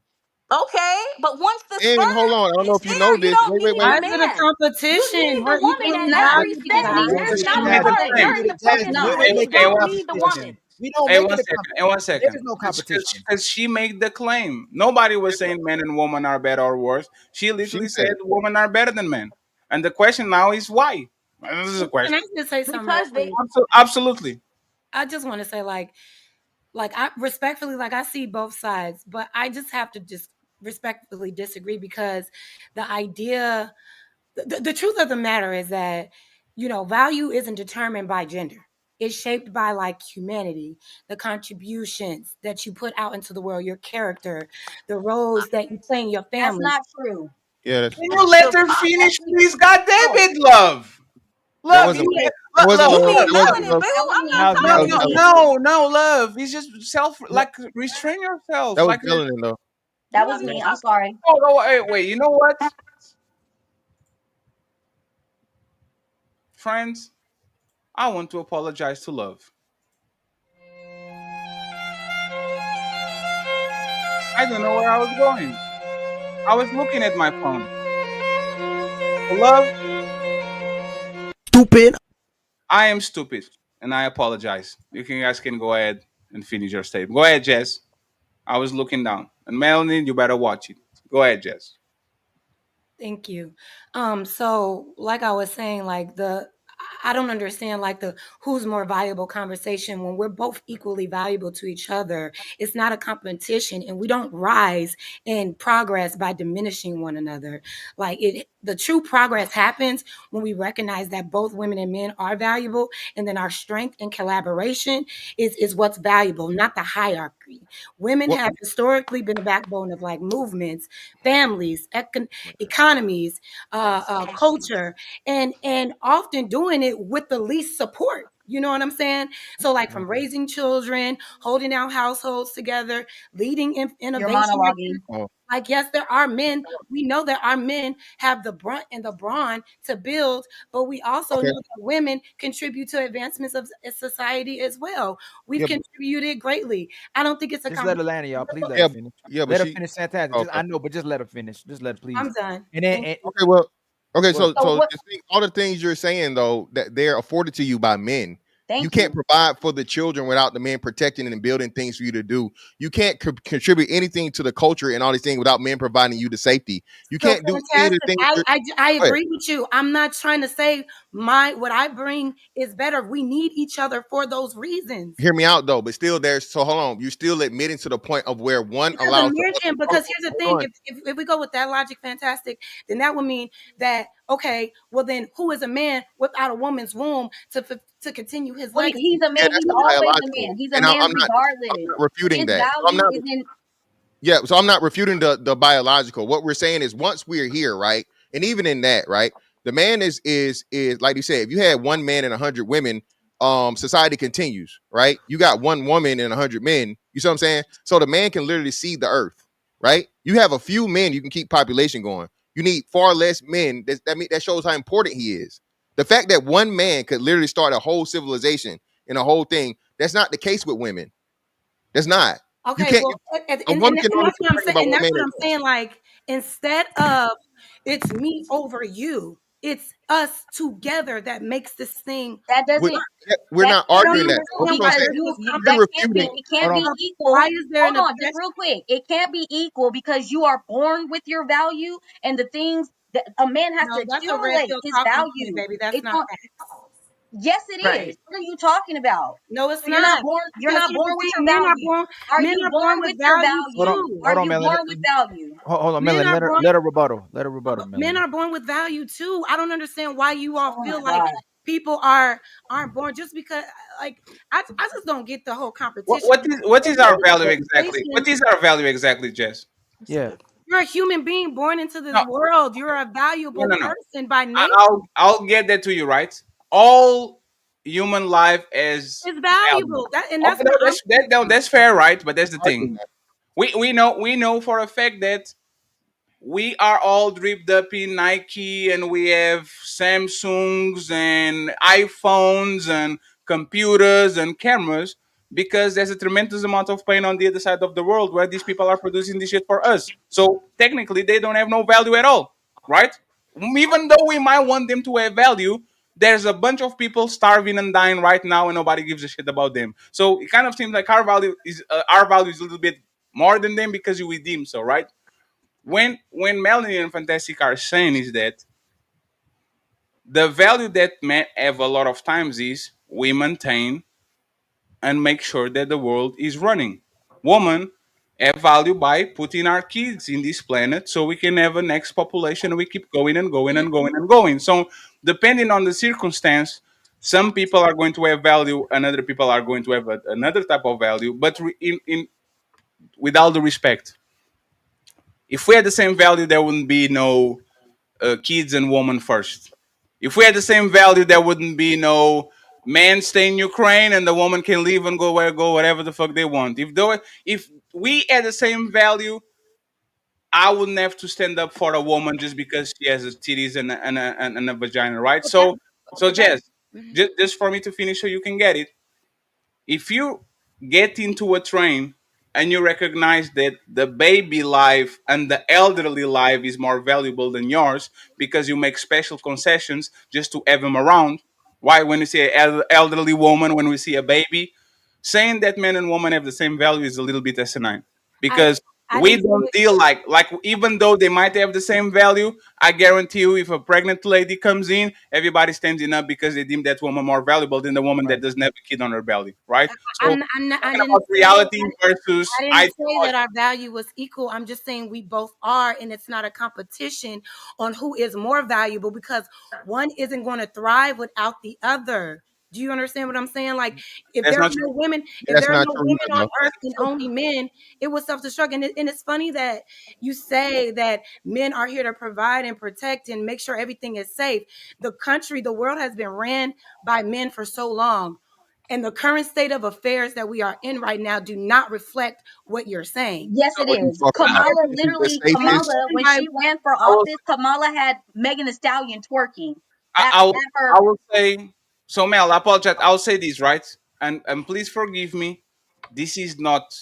Okay, but once the And hold sperm on, I don't know is if you know there, you this. don't Wait, wait, need wait. why a is it a man. You competition? need the You woman it's can't at not, every value because it stage. needs that. to There's Because be she not in a made the part. claim. You're place. in the It's Jazz, focus we not. don't group. Hey, You make hey, it a don't one, need the woman. competition. We don't hey, make one it a second. Hey, one competition. There is second. no competition. Because she made the claim. Nobody was saying men and women are better or worse. She She literally said said women are better than men. And the question now is why? This is a Can I question. just say something real Because they quick? Absolutely. I just want to say, like I respectfully, like I see both sides, but I just have to just respectfully disagree because the idea, the truth of the matter is that value isn't determined by gender. It's shaped by like humanity, the contributions that you put out into the world, your character, the roles that you play in your That's family. not true. yeah, Can you let the her That's finish, please? God damn no. it, love. that Love, wasn't you BA, that wasn't love, you love. mean That wasn't melanin, love. boo? that was I'm me. not Now, no, That now, was talking no, to now, melanin. you. no, love. It's just self, now, like, restrain yourself. That was Like, melanin though. That I'm was not even me. I'm talking. sorry. oh, no, wait, you know what? Friends, I want to apologize to love. I don't know where I was going. I was looking at my phone. So, love, stupid. I am stupid, and I apologize. Guys can go ahead and finish your statement. Go ahead, Jess. I was looking down. And Melanie, you better watch it. Go ahead, Jess. Thank you. So like I was saying, like I don't understand like the who's more valuable conversation when we're both equally valuable to each other. It's not a competition, and we don't rise in progress by diminishing one another. Like the true progress happens when we recognize that both women and men are valuable, and then our strength and collaboration is what's valuable, not the hierarchy. Women What have historically been the backbone of like movements, families, economies, culture, and often doing it with the least support. You know what I'm saying? So, like from raising children, holding our households together, leading You're innovation. monologuing. oh, Like, yes, there are men. We know that our men have the brunt and the brawn to build, but we also okay. know that women contribute to advancements of society as well. We've Yeah, contributed greatly. I don't think it's a Just let her competition. land, y'all. Please let her yeah, finish. yeah, but Let her she finish. Fantastic. Just okay. I know, but just let her finish. Just let her, please. I'm done. And then, Thank and, Okay, well, okay, go ahead. So so what? all the things you're saying though that they're afforded to you by men. You Thank can't you. provide for the children without the men protecting and building things for you to do. You can't contribute anything to the culture and all these things without men providing you the safety. You So can't do any of the fantastic. things. I Go ahead. agree with you. I'm not trying to say what I bring is better. We need each other for those reasons. Hear me out though, but still there's so hold on. You're still admitting to the point of where one Because allows the American, hold because on, here's the hold thing, on. if we go with that logic, fantastic, then that would mean that okay, well then who is a man without a woman's womb to continue his Well, legacy? he's a Yeah, man. that's He's the always a biological. man. He's a And man I'm regardless. not refuting His that. So I'm value not is in. Yeah, so I'm not refuting the biological. What we're saying is once we're here, right? And even in that, right? The man is like you said, if you had one man and 100 women, society continues, right? You got one woman and 100 men. You see what I'm saying? So the man can literally see the earth, right? You have a few men, you can keep population going. You need far less men. That shows how important he is. The fact that one man could literally start a whole civilization and a whole thing, that's not the case with women. That's not. You Okay, can't. well, A woman can and only that's what I'm complain saying. about And one that's man what at I'm once. saying. Like, instead of it's me over you, it's us together that makes this thing That We, doesn't. we're That not I can't don't arguing be that. What equal we're understand gonna why say, because there's a you're that can't refuting. be. competition. It can't Hold on. be Why equal. is there Hold an on, just objection? real quick. It can't be equal because you are born with your value and the things that a man has to No, that's a red accumulate pill his talking to me, value. baby. That's It's not on. facts. Yes, it Right. is. What are you talking about? No, it's So you're not not. born. You're Because not here's the born with thing: your value. Are men you are born born with with your value Hold on. value? too. Are Hold on, you Melanie. born with value? Hold on, Men Melanie. are Let her born let her rebuttal. Let her rebuttal, men Melanie. are born with value too. I don't understand why you all Oh my feel like god. people aren't born just because like I just don't get the whole What competition. what is what If is you're our in value a exactly? situation, What is our value exactly, Jess? Yeah. you're a human being born into this No, world. You're a no, valuable no, no. person by nature. I'll get that to you, right? All human life is It's value. valuable. That's Okay, no, what I'm that's fair, right? But that's the thing. Arguing that. We know for a fact that we are all dripped up in Nike and we have Samsungs and iPhones and computers and cameras because there's a tremendous amount of pain on the other side of the world where these people are producing this shit for us. So technically, they don't have no value at all, right? Even though we might want them to have value, there's a bunch of people starving and dying right now, and nobody gives a shit about them. So it kind of seems like our value is a little bit more than them because you redeem. So right when Melanie and Fantastic are saying is that the value that men have a lot of times is we maintain and make sure that the world is running. Women have value by putting our kids in this planet so we can have a next population and we keep going and going and going and going. So depending on the circumstance, some people are going to have value and other people are going to have another type of value, but in with all the respect, if we had the same value, there wouldn't be no kids and women first. If we had the same value, there wouldn't be no man stay in Ukraine and the woman can leave and go whatever the fuck they want. If we had the same value, I wouldn't have to stand up for a woman just because she has a titties and a vagina, right? but that So but that Jess, just for me to finish so you can get it, if you get into a train and you recognize that the baby life and the elderly life is more valuable than yours because you make special concessions just to have them around. Why, when you see an elderly woman, when we see a baby, saying that men and women have the same value is a little bit asinine I because I We didn't say don't it. deal like even though they might have the same value. I guarantee you, if a pregnant lady comes in, everybody standing up because they deem that woman more valuable than the woman that doesn't have a kid on her belly, right? So I talking didn't about say reality versus I didn't say ideology. that our value was equal. I'm just saying we both are, and it's not a competition on who is more valuable because one isn't going to thrive without the other. Do you understand what I'm saying? Like, if That's there are not no true. women, if That's there are not no true women either, on though. earth and only men, it was self-destruct. And it's funny that you say that men are here to provide and protect and make sure everything is safe. The country, the world has been ran by men for so long. And the current state of affairs that we are in right now do not reflect what you're saying. Yes, it What are you is. talking about? Kamala This is the literally, safest. Kamala, when By she ran for I will, office, Kamala had Megan Thee Stallion twerking I, at, I, will, at her. I will say, so Mel, I apologize. I'll say this, right? And please forgive me. This is not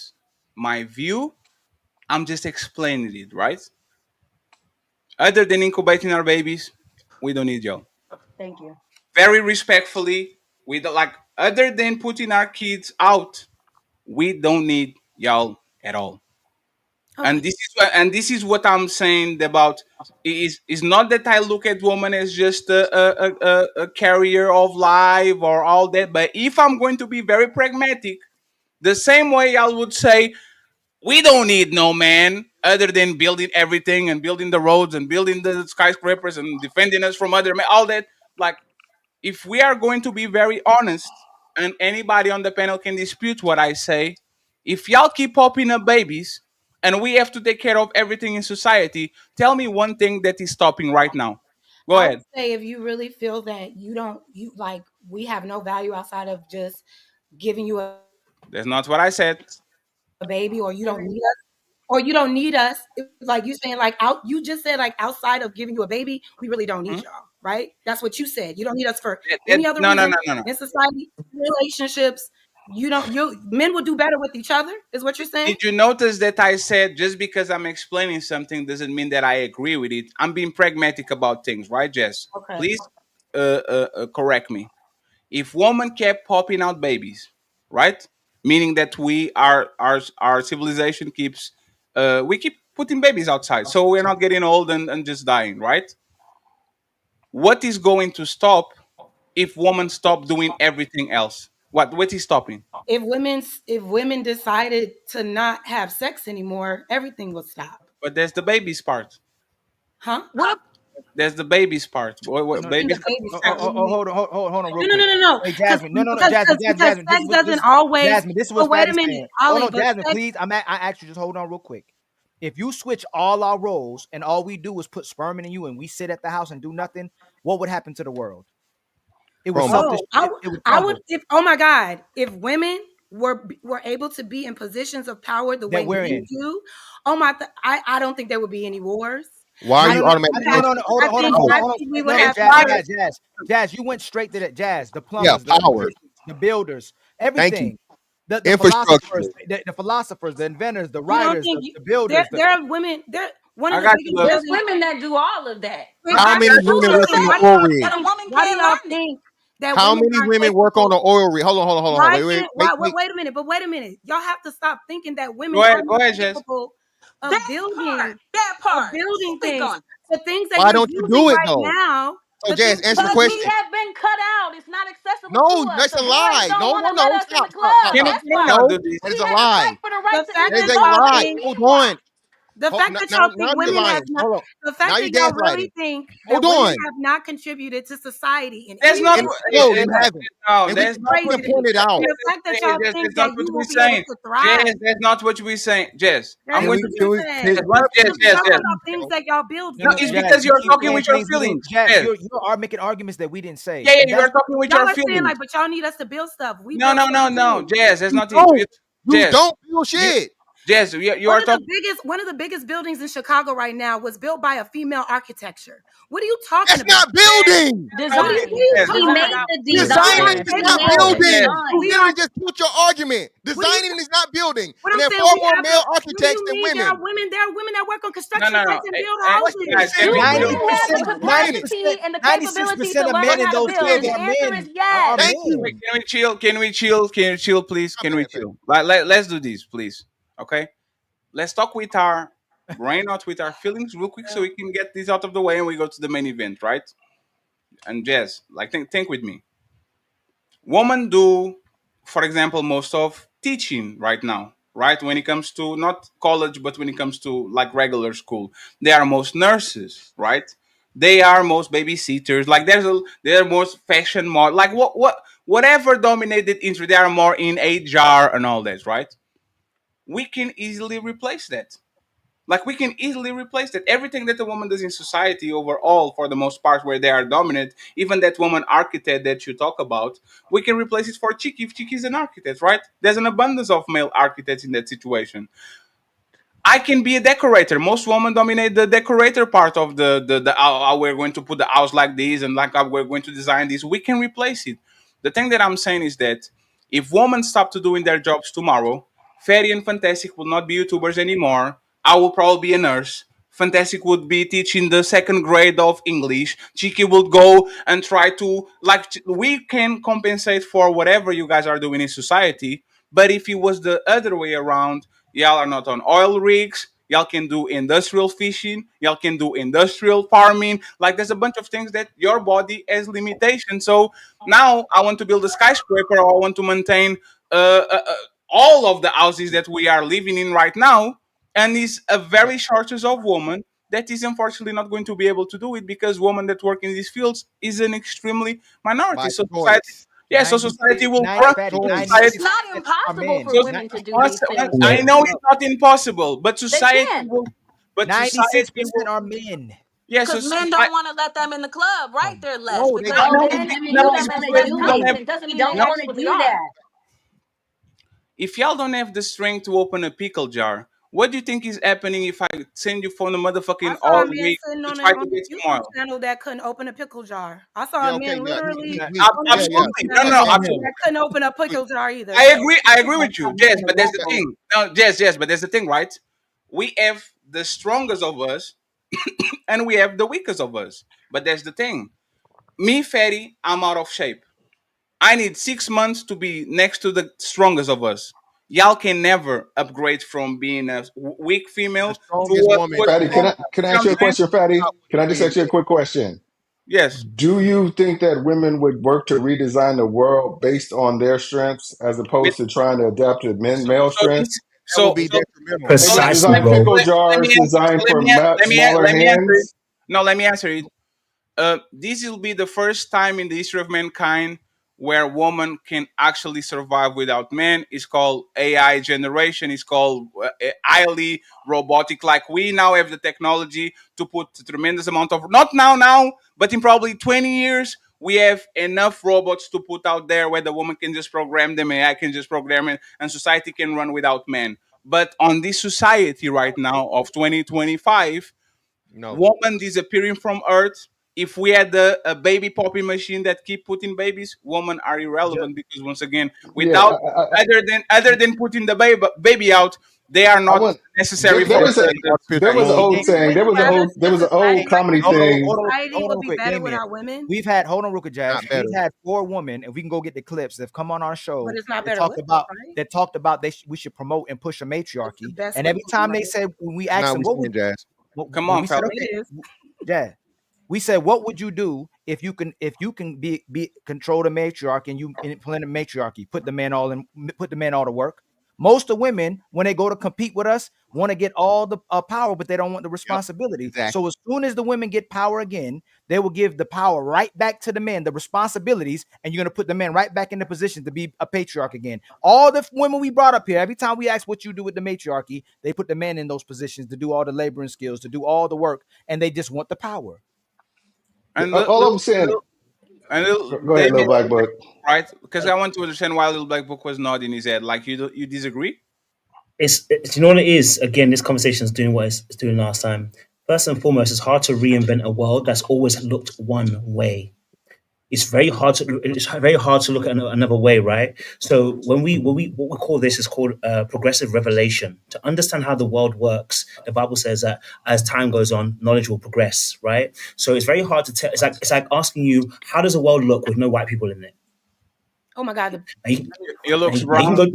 my view. I'm just explaining it, right? Other than incubating our babies, we don't need y'all. Thank you. Very respectfully, we don't like other than putting our kids out, we don't need y'all at all. okay. And this is what I'm saying about is not that I look at woman as just a carrier of life or all that, but if I'm going to be very pragmatic, the same way I would say we don't need no man other than building everything and building the roads and building the skyscrapers and defending us from other men, all that. Like, if we are going to be very honest, and anybody on the panel can dispute what I say, if y'all keep popping up babies and we have to take care of everything in society, tell me one thing that is stopping right now. Go I would ahead. say if you really feel that you like we have no value outside of just giving you a That's not what I said. baby, or you don't need us, or you don't need us. Like you saying, like out, you just said like outside of giving you a baby, we really don't Hmm? need y'all, right? That's what you said. You don't need us for any other No, no, reason no, no, no. in society, relationships. You don't. You men would do better with each other, is what you're saying. Did you notice that I said just because I'm explaining something doesn't mean that I agree with it? I'm being pragmatic about things, right, Jess? Okay. Please correct me. If women kept popping out babies, right? Meaning that our civilization keeps we keep putting babies outside, so we're not getting old and just dying, right? What is going to stop if women stop doing everything else? What is stopping? If women decided to not have sex anymore, everything would stop. But there's the babies part. Huh? What? There's the babies part. What you No, mean Babies. the baby oh, start? What do you mean? hold on real No, no, no, quick. no, no. Hey, Because Jasmine. No, because Jasmine, because because Jasmine. sex doesn't always. Jasmine, this is But what wait a Fatty's minute, saying. Hold Ollie. on, But Jasmine, sex. please. I actually just hold on real quick. If you switch all our roles and all we do is put sperm in you and we sit at the house and do nothing, what would happen to the world? It would Chroma. self Oh, it would I would. crumble. If oh my God, if women were able to be in positions of power the way That we're men in. do, oh my, I don't think there would be any wars. Why are No, I no, you no, think automatically no, no, no. Hold on, I hold on, think hold on, I hold think we on. would No, have It's Jazz, not. better. Jazz. You went straight to that. Jazz, the Yeah, plumbers, the power. electricians, the builders, Thank you. everything. The Infrastructure. philosophers, the inventors, the You don't writers, think the there builders. there are women there. One I of the got you, biggest love. There's buildings. women that do all of that. Wait, I'm How I not many got you. women disputing work on the that, Why do oil y'all but rig? a think? woman Why do can't y'all learn it. think that How women many aren't women work on capable? the oil rig? Hold on. Why Wait. can't? Why? Wait a minute. But wait a minute. Y'all have to stop thinking that women are Go not ahead, Jess. capable of That part, building that of part. building Speak things. on. The things that Why you're don't you using do it right though? now. So, The Jazz, things that answer the Because you're we question. using. have been cut out. It's not accessible to No, us. that's The a boys lie. don't No, want no, to let no. us in the Stop, stop, stop, club. Can stop. we That's can we why not No, do this? that we is a had to lie. fight for the right The to fact even That is that a know y'all how to lie. think. be Hold one. on. The fact that Now, y'all now think you're women have lying. not. Hold on. The Now fact you're that y'all gaslighting. really think Hold that women on. have not contributed to society in That's any not. way, And shape, no, or you form haven't. No, And we is that's can, not we what can crazy to point me. it And out. the fact that saying, y'all Jess. think That's that not what you we're will be able saying. to Jess, thrive. that's not what we're saying. Jess, That I'm is going what to. you're saying. Jess, what, Jess, Jess, Talk Jess. about things that y'all build No, No, no, it's for. Jazz, because you you're keep talking saying with your things we didn't. feelings. Jazz, Jess. you are making arguments that we didn't say, Yeah, yeah, and you are that's talking with Y'all your are saying feelings. like, but y'all need us to build stuff. We No, built no, stuff no, no, too. Jess, that's You not it. don't. You Jess, don't feel you, shit. Jess, you are talking. One of the biggest buildings in Chicago right now was built by a female architecture. What are you talking That's about? not building. Design. What are you Jess, He talking made Design. about? the We are design. Designing Jess, is He not made capable. the Jess, building. You design. We literally are. just killed your argument. What do you? Designing is not building. What And I'm there are saying, far we more have male what do architects you than mean? women. There are women that work on no, construction no, no. sites and build What you houses. Guys, can saying? we Do chill? you have the 90%, Explain it. 90%, capacity and the 96% capability to of learn men What in how to those you build? fields And saying? the are answer is men. Are yes. Thank men. you. Can we chill? Can we chill? Can we chill, please? My Can we bad, baby. chill? Let's do this, please. Okay. let's talk with our brain, not with our feelings, real quick, so we can get this out of the way and we go to the main event, right? And Jess, like think with me. Women do, for example, most of teaching right now, right? When it comes to not college, but when it comes to like regular school, they are most nurses, right? They are most babysitters. Like they're most fashion more like whatever dominated industry, they are more in HR and all that, right? We can easily replace that. Like we can easily replace that. Everything that a woman does in society overall, for the most part, where they are dominant, even that woman architect that you talk about, we can replace it for Chicky if Chicky is an architect, right? There's an abundance of male architects in that situation. I can be a decorator. Most women dominate the decorator part of the how we're going to put the house like this and like how we're going to design this. We can replace it. The thing that I'm saying is that if women stop to doing their jobs tomorrow, Fairy and Fantastic will not be YouTubers anymore. I will probably be a nurse. Fantastic would be teaching the second grade of English. Chiki would go and try to like we can compensate for whatever you guys are doing in society. But if it was the other way around, y'all are not on oil rigs. Y'all can do industrial fishing. Y'all can do industrial farming. Like there's a bunch of things that your body has limitations. So now I want to build a skyscraper, or I want to maintain all of the houses that we are living in right now, and is a very shortage of women that is unfortunately not going to be able to do it because women that work in these fields is an extremely minority. By So society, choice. yeah, so society will crush Fatty, society. It's not 96% are impossible men. for So women to do these once, things, I though. know it's not impossible, but They society can, will. But society 96% will. are men. Yeah, so because men don't want to let them in the club, right? They're less No, they because I got know men it's view not them easy, as but less if do you don't have, competent. Doesn't They mean they don't want to actually do are. that. if y'all don't have the strength to open a pickle jar, what do you think is happening if I send you from the I motherfucking saw oil a man rig sitting to on try to a get some YouTube oil? channel that couldn't open a pickle jar. I saw Yeah, a okay, man yeah. literally on a Yeah, yeah. YouTube Absolutely, no, channel no, Same here. that absolutely. couldn't open a pickle jar either. I So agree. I agree with you, Jess. But there's the So thing. No, Jess, but there's the thing, right? We have the strongest of us, and we have the weakest of us. But there's the thing. Me, Fatty, I'm out of shape. I need 6 months to be next to the strongest of us. Y'all can never upgrade from being a weak the female strongest to woman a Fatty, is can strong. I can I You know ask what you a I'm saying? question, Fatty? not Can I a just million. ask you a quick question? Yes. Do you think that women would work to redesign the world based on their strengths as With, opposed to trying to adapt to so, male so strengths? this, That would so be so detrimental. so Maybe let Precisely, design let, bro. pickle let jars me answer. designed So let for me smaller let me answer it. hands. No, let me answer it. This will be the first time in the history of mankind where woman can actually survive without men. It's called AI generation. It's called highly robotic. Like we now have the technology to put a tremendous amount of not now, but in probably 20 years. We have enough robots to put out there where the woman can just program them, AI can just program it, and society can run without men. But on this society right now of 2025, No. woman disappearing from Earth. If we had a baby popping machine that keep putting babies, women are irrelevant because once again, Yeah, without other than putting the baby out, they are I not want. Necessary There for was a the there Hey, was an society. hey, old gang, saying. would you rather There a was an old society comedy thing. society hold on would real be quick, better game here. without women, We've had hold on real quick, Jazz. Not We've better. had 4 women, and we can go get the clips that have come on our but show it's not that better talked living, about right? we should promote and push a It's the matriarchy. best And way every to time life. they said when we That's asked not them what we're saying, Jazz. Come when on, we said fella. okay, It is. yeah, we said what would you do if you can be control the matriarchy and you implement a matriarchy, put the men all to work. Most of women, when they go to compete with us, want to get all the power, but they don't want the Yep. responsibility. So Exactly. as soon as the women get power again, they will give the power right back to the men, the responsibilities, and you're going to put the men right back in the position to be a patriarch again. All the women we brought up here, every time we ask what you do with the matriarchy, they put the men in those positions to do all the laboring skills, to do all the work, and they just want the power. And All I'm saying. Go ahead, little Damien, black book. right? Because I want to understand why Little Black Book was nodding his head. Like you disagree? It's you know what it is. Again, this conversation is doing what it's doing last time. First and foremost, it's hard to reinvent a world that's always looked one way. It's very hard to look at another way, right? So when we what we call this is called progressive revelation. To understand how the world works, the Bible says that as time goes on, knowledge will progress, right? So it's very hard to tell. It's like asking you, how does the world look with no white people in it? Oh my God. You look Now you can wrong. go.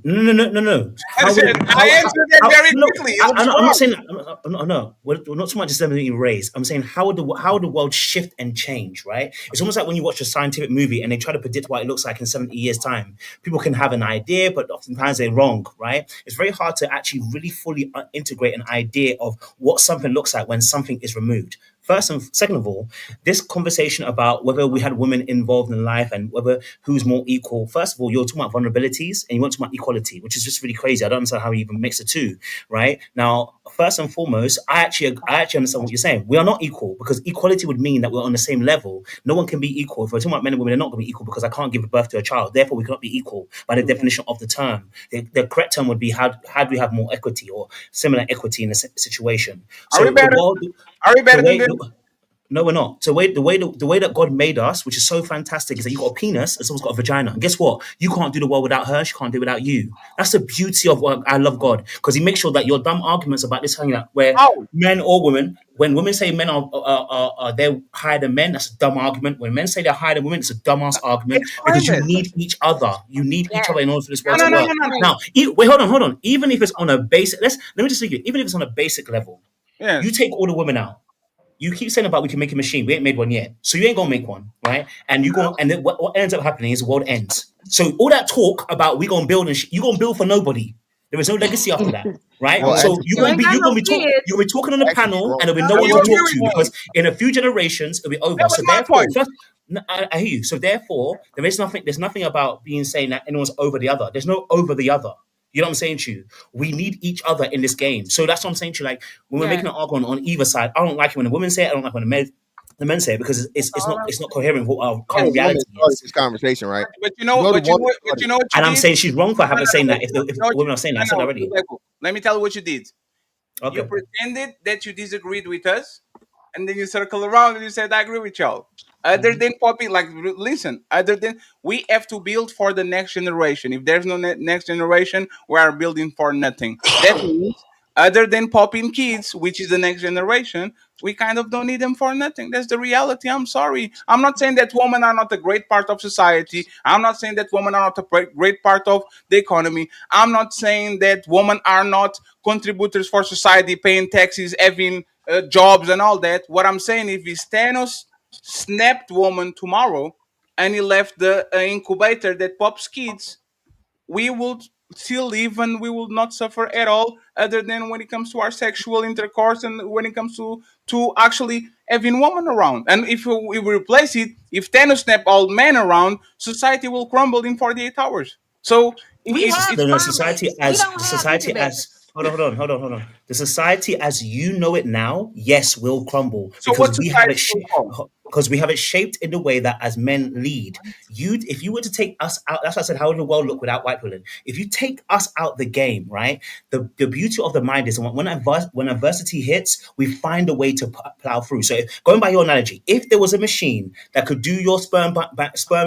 No. How would I answered that very no? quickly. It looks I'm not wrong. saying that. No. We're not so much just being erased. I'm saying how would the world shift and change? Right? It's almost like when you watch a scientific movie and they try to predict what it looks like in 70 years' time. People can have an idea, but oftentimes they're wrong. Right? It's very hard to actually really fully integrate an idea of what something looks like when something is removed. First and second of all, this conversation about whether we had women involved in life and whether who's more equal. First of all, you're talking about vulnerabilities and you want to talk about equality, which is just really crazy. I don't understand how you even mix the two, right? Now, first and foremost, I actually understand what you're saying. We are not equal because equality would mean that we're on the same level. No one can be equal. If we're talking about men and women, they're not going to be equal because I can't give birth to a child. Therefore, we cannot be equal by the definition of the term. The correct term would be how do we have more equity or similar equity in a situation? Are we So better? Are we better than this? no, we're not. So the way that God made us, which is so fantastic, is that you got a penis and someone's got a vagina. And guess what? You can't do the world without her. She can't do it without you. That's the beauty of what I love God, because He makes sure that your dumb arguments about this hanging out where men or women, when women say men are they're higher than men, that's a dumb argument. When men say they're higher than women, it's a dumbass argument because you need each other. You need each other in order for this world to work. Now, wait, hold on. Even if it's on a basic, let me just say it. Even if it's on a basic level, you take all the women out. You keep saying about we can make a machine. We ain't made one yet. So you ain't gonna make one, right? And you go and then what ends up happening is the world ends. So all that talk about we gonna build and you gonna build for nobody. There is no legacy after that, right? Well, So actually, you're gonna be you'll be talking on a actually, panel bro, and there'll be no No, one you to agree talk with to me. because in a few generations it'll be over. That was So my therefore, point. first, no, I hear you. So therefore, there's nothing about being saying that anyone's over the other. There's no over the other. You know what I'm saying to you? We need each other in this game. So that's what I'm saying to you. Like when we're making an argument on either side, I don't like it when the women say it. I don't like when the men say it because it's not coherent with what our no current woman reality started is. this conversation, right? But you You know, know the but you woman know, but started. you know what you And I'm did. saying she's wrong for having saying that if You the know what women are saying that. I said that already. Let me tell you what you did. You Okay. pretended that you disagreed with us, and then you circle around and you said, "I agree with y'all." Other than popping, like, listen. Other than we have to build for the next generation. If there's no next generation, we are building for nothing. That means, other than popping kids, which is the next generation, we kind of don't need them for nothing. That's the reality. I'm sorry. I'm not saying that women are not a great part of society. I'm not saying that women are not a great part of the economy. I'm not saying that women are not contributors for society, paying taxes, having jobs, and all that. What I'm saying, if Thanos snapped woman tomorrow and he left the incubator that pops kids, we will still live and we will not suffer at all, other than when it comes to our sexual intercourse and when it comes to actually having women around. And if we replace it, if Thanos snap all men around, society will crumble in 48 hours. So We have it's The sperm society banks. We as don't the have society as incubators. hold on. The society as you know it now, yes, will crumble so because what we have it society will call? because we have it shaped in the way that as men lead. If you were to take us out, that's why I said, how would the world look without white women? If you take us out the game, right? The beauty of the mind is when adversity hits, we find a way to plow through. So going by your analogy, if there was a machine that could do your sperm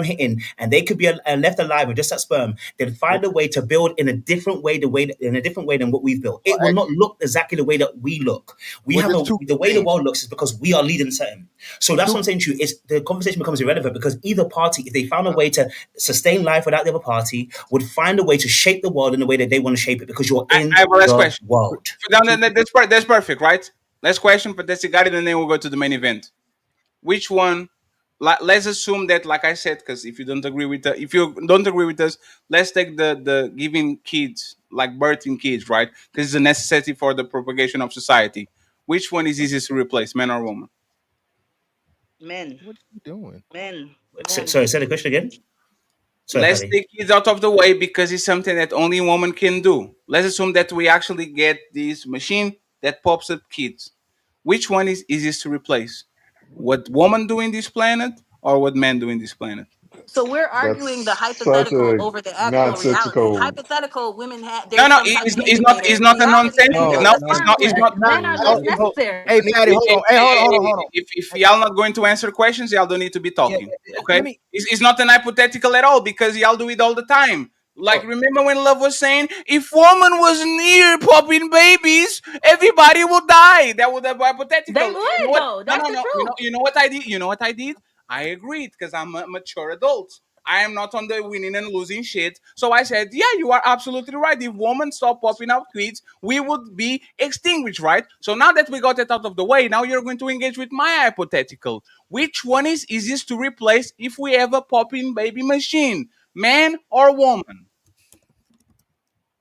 hitting and they could be left alive with just that sperm, they'd find a way to build in a different way, in a different way than what we've built. Well, It will not actually, look exactly the way that we look. We well, have there's two the way the things. world looks is because we are leading something. So that's what I'm saying to you. Is the conversation becomes irrelevant because either party, if they found a way to sustain life without the other party, would find a way to shape the world in the way that they want to shape it because you're in I have a last the question. world. That's perfect, right? Last question, but that's got it, and then we'll go to the main event. Which one? Let's assume that, like I said, because if you don't agree with if you don't agree with us, let's take the giving kids, like birthing kids, right? Because it's a necessity for the propagation of society. Which one is easiest to replace, man or woman? Men, What are you doing? men, men. Sorry, say the question again. Sorry, Let's Paddy. take kids out of the way because it's something that only woman can do. Let's assume that we actually get this machine that pops up kids. Which one is easiest to replace? What woman do in this planet or what men do in this planet? So we're arguing the That's such hypothetical a over the actual reality. nonsensical. Hypothetical, women have No, there's no, some type of it's incubator. not a Reality, men nonsensical. build No, a No, sperm it's plant. not. not. Men are Hold, less hold. necessary. Hey, Patty, hold on. Hey, hold on. If y'all not going to answer questions, y'all don't need to be Yeah, talking. let Okay? me. It's not an hypothetical at all because y'all do it all the time. Like, Oh, remember when Love was saying, if woman was near popping babies, everybody will die. That would have They hypothetical. You know would what? though. No, That's no, the no. truth. You know what I did? You know what I did? I agreed because I'm a mature adult. I am not on the winning and losing shit. So I said, yeah, you are absolutely right. If women stop popping out tweets, we would be extinguished, right? So now that we got it out of the way, now you're going to engage with my hypothetical. Which one is easiest to replace if we have a popping baby machine? Man or woman?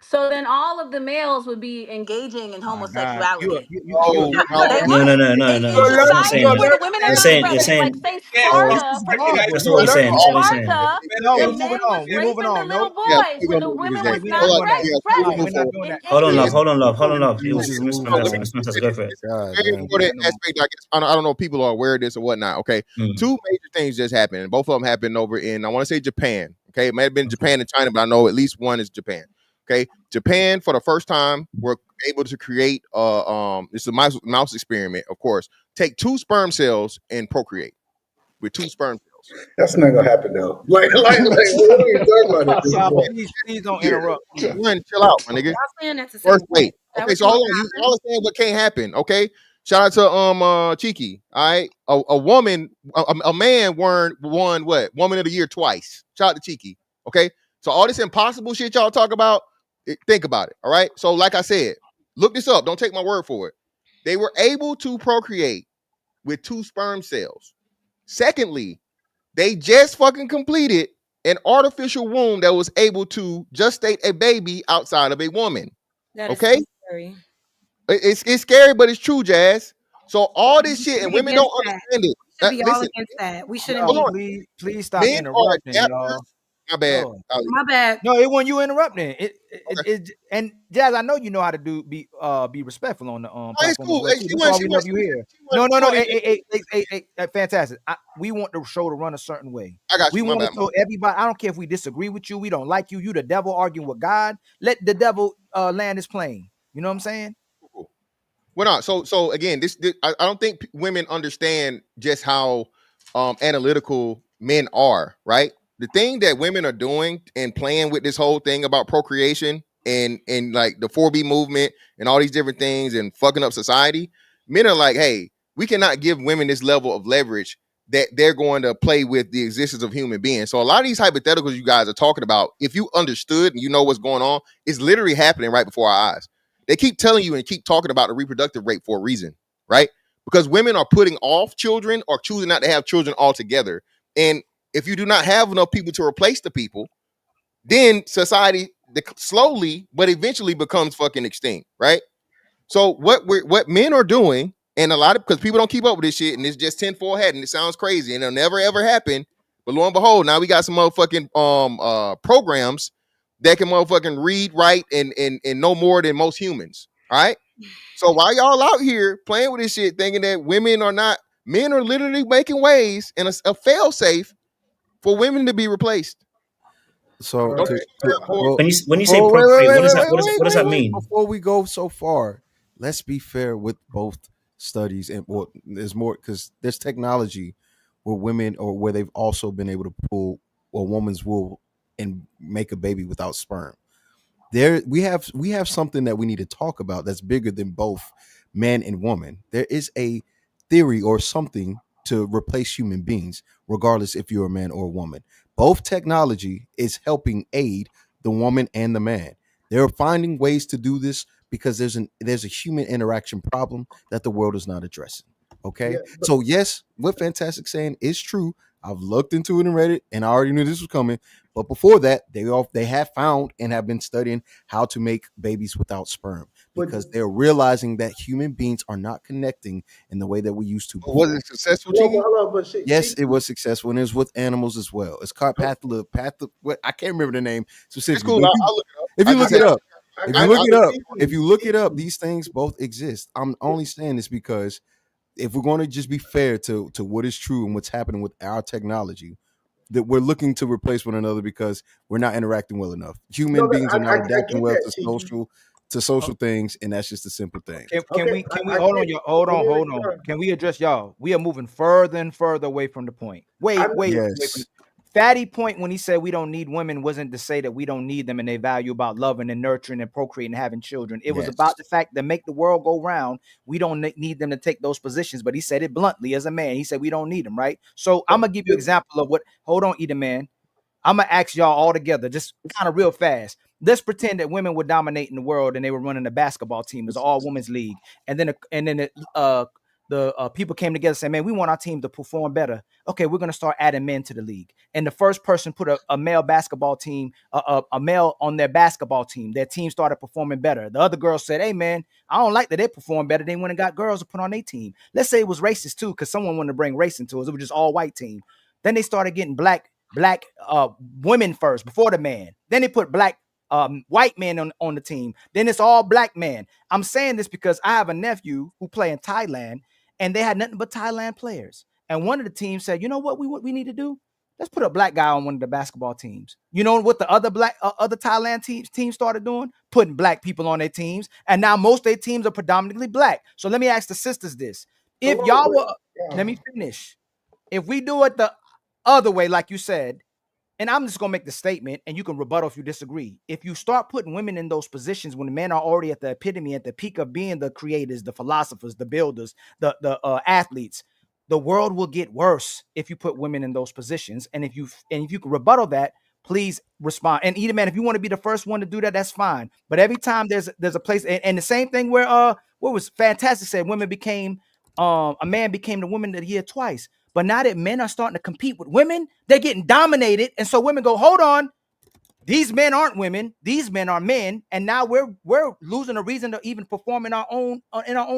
So then all of the males would be engaging in My God, you homosexuality. you They No, no, would. no, no, no. In That's not what I'm societies saying. where the women are You're not saying, you're present, like saying, say Yes, this Sparta, is wrong. that's not what you're saying. That's not what you're saying. Sparta, No, the we're moving men was on. We're moving raising the on. little Nope. Yeah, boys we're where gonna the move women niggas was in. We're not not Hold on. doing that. Yeah, we're No, present moving we're not forward. doing in that. Hold on, any. love. Hold on, love. Hold on, Moving love. It was Jesus, just move forward. misunderstanding. So go for it. God Very damn. important aspect, I guess. I don't know if people are aware of this or whatnot. Okay, Mm. two major things just happened, and both of them happened over in, I want to say, Japan. Okay, it may have been Japan and China, but I know at least one is Japan. Okay, Japan for the first time were able to create it's a mouse experiment, of course. Take two sperm cells and procreate with two sperm cells. That's not gonna happen though. Like, what are you talking about at this Y'all, point? please don't Here, interrupt. Please. one, chill out, my nigga. Y'all saying that to say First, what? wait. That Okay, was so going hold to on. happen? Y'all are saying what can't happen. Okay, shout out to Cheeky. All right, a woman, a man won what Woman of the Year twice. Shout out to Cheeky. Okay, so all this impossible shit y'all talk about, think about it. All right, so like I said, look this up. Don't take my word for it. They were able to procreate with two sperm cells. Secondly, they just fucking completed an artificial womb that was able to gestate a baby outside of a woman. That is Okay, so scary. it's scary, but it's true, Jazz. So all this We shit, should and be women against don't that. understand it. We should be all Listen, against that. We shouldn't hold Y'all, be. on. please stop Men are interrupting, adapters. y'all. My bad, Lord. Ali. My bad. No, it wasn't you interrupting. Okay. And Jazz, I know you know how to be respectful on the Oh, it's platform as cool. well Hey, too. she That's went. why She we went. love you here. She No, went no, no. 20 minutes. Fantastic. We want the show to run a certain way. I got We you. My want to bad. show everybody. I don't care if we disagree with you. We don't like you. You the devil arguing with God. Let the devil land his plane. You know what I'm saying? Cool. Well, not so again. This I don't think women understand just how analytical men are. Right. The thing that women are doing and playing with this whole thing about procreation and like the 4B movement and all these different things and fucking up society. Men are like, hey, we cannot give women this level of leverage that they're going to play with the existence of human beings. So a lot of these hypotheticals you guys are talking about, if you understood and you know what's going on, it's literally happening right before our eyes. They keep telling you and keep talking about the reproductive rate for a reason, right? Because women are putting off children or choosing not to have children altogether. And if you do not have enough people to replace the people, then society slowly but eventually becomes fucking extinct, right? So what men are doing, and a lot of, because people don't keep up with this shit, and it's just 10-4 head, and it sounds crazy, and it'll never ever happen. But lo and behold, now we got some motherfucking programs that can motherfucking read, write, and know more than most humans. All right. So while y'all out here playing with this shit, thinking that women are not, men are literally making ways and a fail safe for women to be replaced. So Don't well, When you say oh, procreate, what does that mean? Before we go so far, let's be fair with both studies, and well, there's more because there's technology where women or where they've also been able to pull a woman's wool and make a baby without sperm. There we have something that we need to talk about that's bigger than both man and woman. There is a theory or something to replace human beings, regardless if you're a man or a woman. Both technology is helping aid the woman and the man. They're finding ways to do this because there's a human interaction problem that the world is not addressing. Okay, so yes, what Fantastic saying is true. I've looked into it and read it, and I already knew this was coming. But before that, they have found and have been studying how to make babies without sperm because they're realizing that human beings are not connecting in the way that we used to before. Was it successful, Chingy? Yes, it was successful, and it was with animals as well. It's called what I can't remember the name specifically. It's cool. But I'll look it up. if you look it up, if I you look it up, these things both exist. I'm only saying this because if we're going to just be fair to what is true and what's happening with our technology, that we're looking to replace one another because we're not interacting well enough. Human beings are not adapting well to social things, and that's just a simple thing. Can we hold on, y'all? Hold on. Can we address y'all? We are moving further and further away from the point. Wait. Yes. Fatty point when he said we don't need women wasn't to say that we don't need them and they value about loving and nurturing and procreating and having children. It was about the fact that make the world go round. We don't need them to take those positions. But he said it bluntly as a man. He said we don't need them, right? So I'm gonna give you an example of what. Hold on, Edom man. I'm gonna ask y'all all together, just kind of real fast. Let's pretend that women were dominating the world and they were running a basketball team as an all women's league, and then the people came together and said, "Man, we want our team to perform better. Okay, we're gonna start adding men to the league." And the first person put a male basketball team, a male on their basketball team. Their team started performing better. The other girls said, "Hey, man, I don't like that they perform better." They went and got girls to put on their team. Let's say it was racist too, because someone wanted to bring race into it. It was just all white team. Then they started getting black women first before the man. Then they put black white men on the team. Then it's all black men. I'm saying this because I have a nephew who play in Thailand, and they had nothing but Thailand players. And one of the teams said, "You know what we need to do? Let's put a black guy on one of the basketball teams." You know what the other other Thailand teams started doing? Putting black people on their teams. And now most of their teams are predominantly black. So let me ask the sisters this. If y'all were, let me finish. If we do it the other way, like you said, and I'm just gonna make the statement, and you can rebuttal if you disagree. If you start putting women in those positions when the men are already at the epitome, at the peak of being the creators, the philosophers, the builders, the athletes, the world will get worse if you put women in those positions. And if you can rebuttal that, please respond. And either man, if you want to be the first one to do that, that's fine. But every time there's a place, and the same thing where what was fantastic said, women became a man became the woman of the year twice. But now that men are starting to compete with women, they're getting dominated. And so women go, hold on, these men aren't women, these men are men. And now we're losing a reason to even perform in our own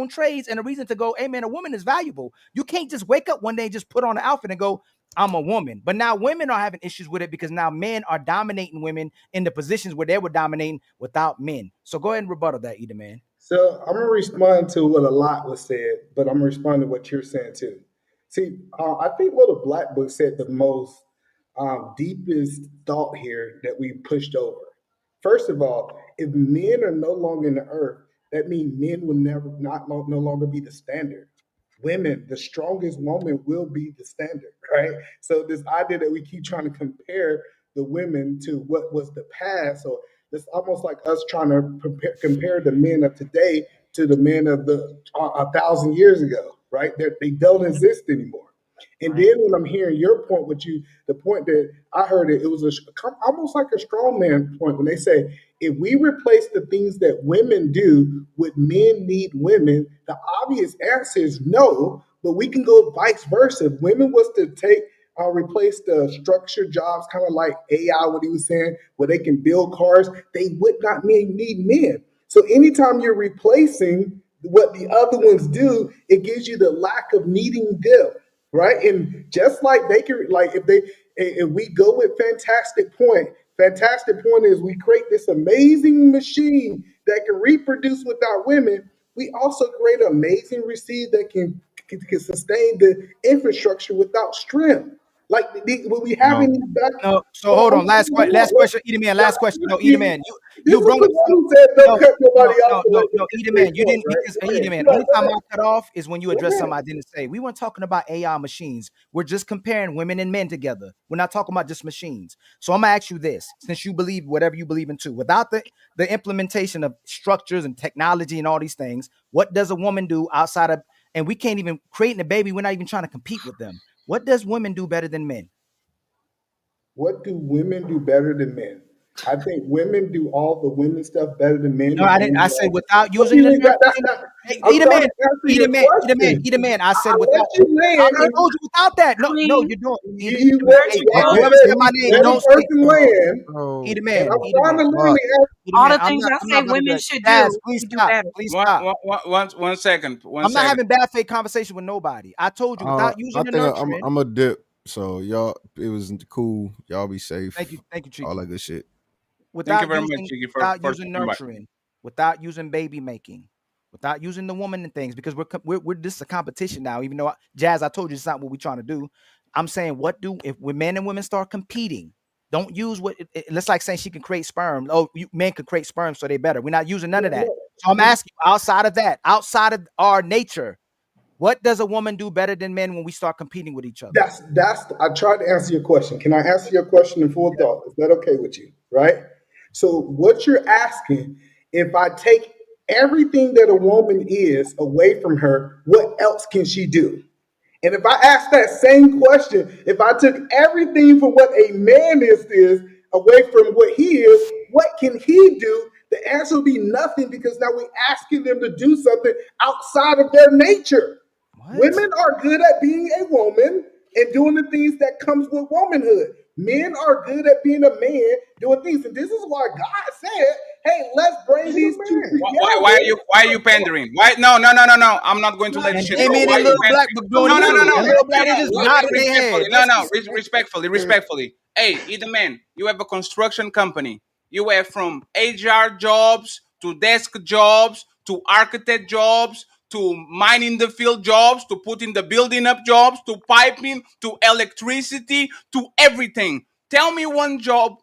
trades, and a reason to go, hey man, a woman is valuable. You can't just wake up one day and just put on an outfit and go, I'm a woman. But now women are having issues with it because now men are dominating women in the positions where they were dominating without men. So go ahead and rebuttal that, either man. So I'm gonna respond to what a lot was said, but I'm gonna respond to what you're saying too. See, I think Little Black Book said the most deepest thought here that we pushed over. First of all, if men are no longer in the earth, that means men will no longer be the standard. Women, the strongest woman will be the standard, right? So this idea that we keep trying to compare the women to what was the past, or it's almost like us trying to compare the men of today to the men of the 1,000 years ago, right? They don't exist anymore. And then when I'm hearing your point, the point that I heard, it was almost like a strong man point when they say, if we replace the things that women do with men need women, the obvious answer is no, but we can go vice versa. If women was to replace the structured jobs, kind of like AI, what he was saying, where they can build cars, they would not need men. So anytime you're replacing what the other ones do, it gives you the lack of needing them. Right. And just like they can, like if we go with Fantastic Point is we create this amazing machine that can reproduce without women. We also create an amazing receive that can sustain the infrastructure without strength. Like what we have in the back. No, so hold on. Last question, Edie Man. Last question. No, Edie Man, This you is brought the up one who said don't cut nobody off. no, Edie Man. You didn't, because Edie Man. Only time I cut off is when you address something I didn't say. We weren't talking about AI machines. We're just comparing women and men together. We're not talking about just machines. So I'm gonna ask you this, since you believe whatever you believe in too, without the implementation of structures and technology and all these things, what does a woman do outside of? And we can't even creating a baby. We're not even trying to compete with them. What does women do better than men? What do women do better than men? I think women do all the women stuff better than men. No, I didn't. I said without using the nurturing. Eat a man. I said without. I told you without that. No, you don't. Whoever said my name, don't speak. Eat a man. All the things I say women should do. Please stop. Please stop. 1 second. I'm not having bad faith conversation with nobody. I told you without using the nurturing. I'm a dip. So y'all, it was cool. Y'all be safe. Thank you, Cheeky. All that good shit. Without using nurturing, without using baby making, without using the woman and things, because we're this is a competition now. Even though Jazz, I told you it's not what we're trying to do. I'm saying if when men and women start competing, don't use let's like saying she can create sperm. Oh, men can create sperm, so they better. We're not using none of that. So I'm asking you, outside of our nature, what does a woman do better than men when we start competing with each other? I tried to answer your question. Can I answer your question in full thought? Is that okay with you? Right? So what you're asking, if I take everything that a woman is away from her, what else can she do? And if I ask that same question, if I took everything from what a man is away from what he is, what can he do? The answer would be nothing because now we're asking them to do something outside of their nature. Women are good at being a woman and doing the things that comes with womanhood. Men are good at being a man doing things. And this is why God said, hey, let's bring these two Why are you pandering? Why? No. I'm not going to let this And shit go. Damien Why are and you Little Black pandering? was doing it No. too. And Little Black, they just nodded their Respectfully. head. Respectfully. Hey, either man, you have a construction company. You have from HR jobs to desk jobs to architect jobs to mine in the field jobs to put in the building up jobs to piping to electricity to everything. Tell me one job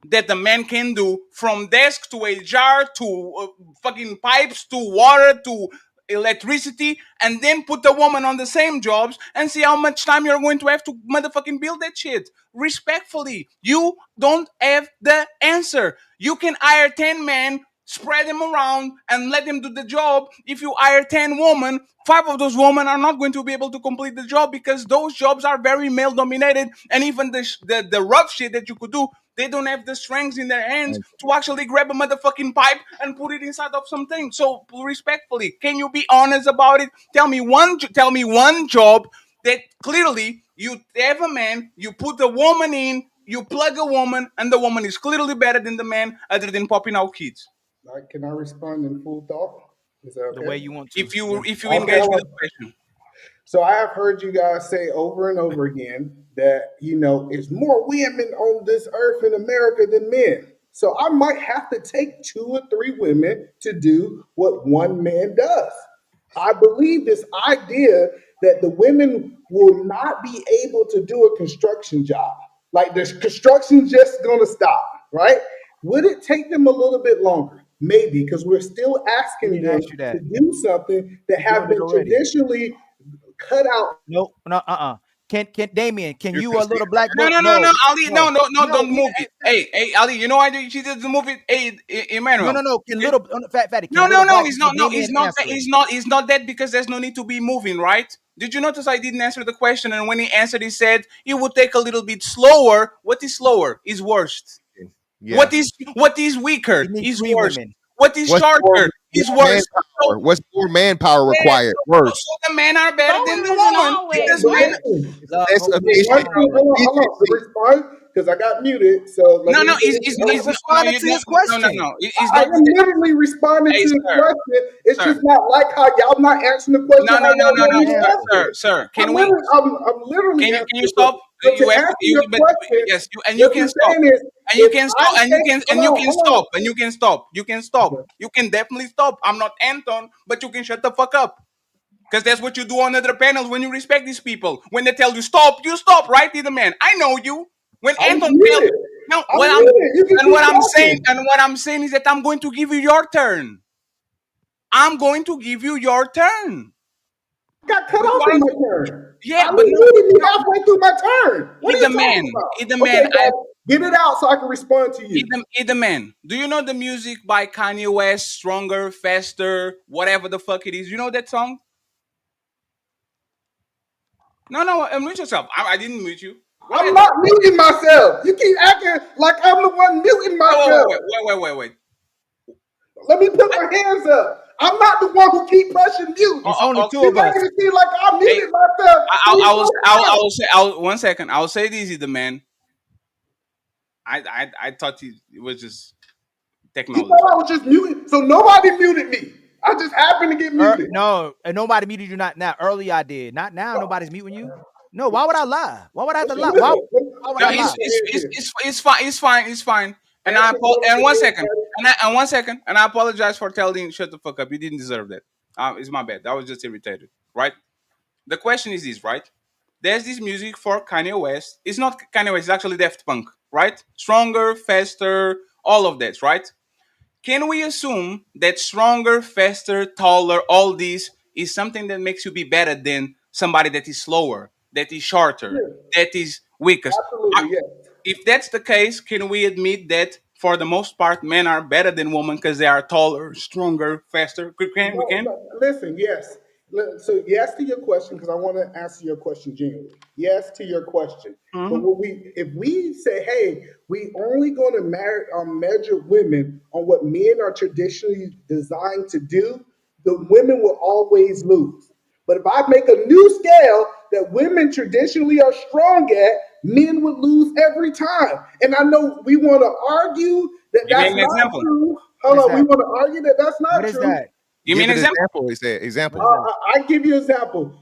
that the man can do from desk to HR to fucking pipes to water to electricity, and then put the woman on the same jobs and see how much time you're going to have to motherfucking build that shit. Respectfully, you don't have the answer. You can hire 10 men, spread them around and let them do the job. If you hire 10 women, 5 of those women are not going to be able to complete the job because those jobs are very male dominated, and even the rough shit that you could do, they don't have the strength in their hands to actually grab a motherfucking pipe and put it inside of something. So respectfully, can you be honest about it? Tell me one job that clearly you have a man, you put a woman in, you plug a woman, and the woman is clearly better than the man other than popping out kids. Can I respond in full thought? Is that okay? The way you want to. If you Okay, engage with the question. So I have heard you guys say over and over again that it's more women on this earth in America than men. So I might have to take 2 or 3 women to do what one man does. I believe this idea that the women will not be able to do a construction job. Like the construction's just gonna stop, right? Would it take them a little bit longer? Maybe, because we're still asking them to do something that have been traditionally cut out. No, Can Damien? Can you a Little Black No, book? Ali, no, don't move it. Hey, Ali, you know why she didn't move it? Hey, Emmanuel. No. Can Little Fatty? No, It's it's not that because there's no need to be moving, right? Did you notice I didn't answer the question? And when he answered, he said it would take a little bit slower. What is slower? Is worst. Yeah. What is weaker? Is worse. women. What is shorter? Is worse. What's more manpower required? Worse. So the men are better than the isn't woman always because worse. men. Less efficient. Hold on. To respond, because I got muted. So No, He's responding to his question. No. It's I not. am literally responding Hey, to the sir. question. It's Sir. just not like how y'all not answering the question. No, how y'all want me to answer it. sir. Can I'm we? literally Can answering you the stop? question. So You to have answer you, your but question, yes, and what you can you're stop. saying is, And you if can I stop, and you take- can, and hold you on, can hold on. stop, and you can stop. You can stop. You can definitely stop. I'm not Anton, but you can shut the fuck up. Because that's what you do on other panels when you respect these people. When they tell you stop, you stop, right, either man? I know you. When I'm Anton tells muted. no, I'm muted. You can keep what I'm saying is that I'm going to give you your turn. I'm going to give you your turn. Got cut off in my turn. Yeah, I but was muted me halfway through my turn. What are you talking about? Okay, guys, get it out so I can respond to you. Either man, do you know the music by Kanye West, Stronger, Faster, whatever the fuck it is? You know that song? No, mute yourself. I didn't mute you. I'm not muting myself. You keep acting like I'm the one muting myself. Wait. Let me put my hands up. I'm not the one who keep pressing mute. It's only 2 You're of us. making it seem like I muted myself. I will say. 1 second. I will say this, the man. I thought it was just technology. You thought I was just muting, so nobody muted me. I just happened to get muted. No, and nobody muted you. Not now. Earlier I did. Not now. Nobody's muting you. No. Why would I lie? Why would I have to lie? Why would I lie? It's fine. And and 1 second. And 1 second. And I apologize for telling shut the fuck up. You didn't deserve that. It's my bad. I was just irritated. Right? The question is this, right? There's this music for Kanye West. It's not Kanye West, it's actually Daft Punk, right? Stronger, faster, all of that, right? Can we assume that stronger, faster, taller, all these is something that makes you be better than somebody that is slower, that is shorter, that is weaker? Absolutely, yes. If that's the case, can we admit that for the most part, men are better than women because they are taller, stronger, faster? We can. Listen, yes. So yes to your question, because I want to answer your question genuinely. Yes to your question. But if we say, hey, we only going to measure women on what men are traditionally designed to do, the women will always lose. But if I make a new scale that women traditionally are strong at, men would lose every time. And I know we want to argue that Give me that's an not example. true. What Hold is on, we that? want to argue that that's not What is true. that? Give me Give an an example. example. He said example. I give you an example.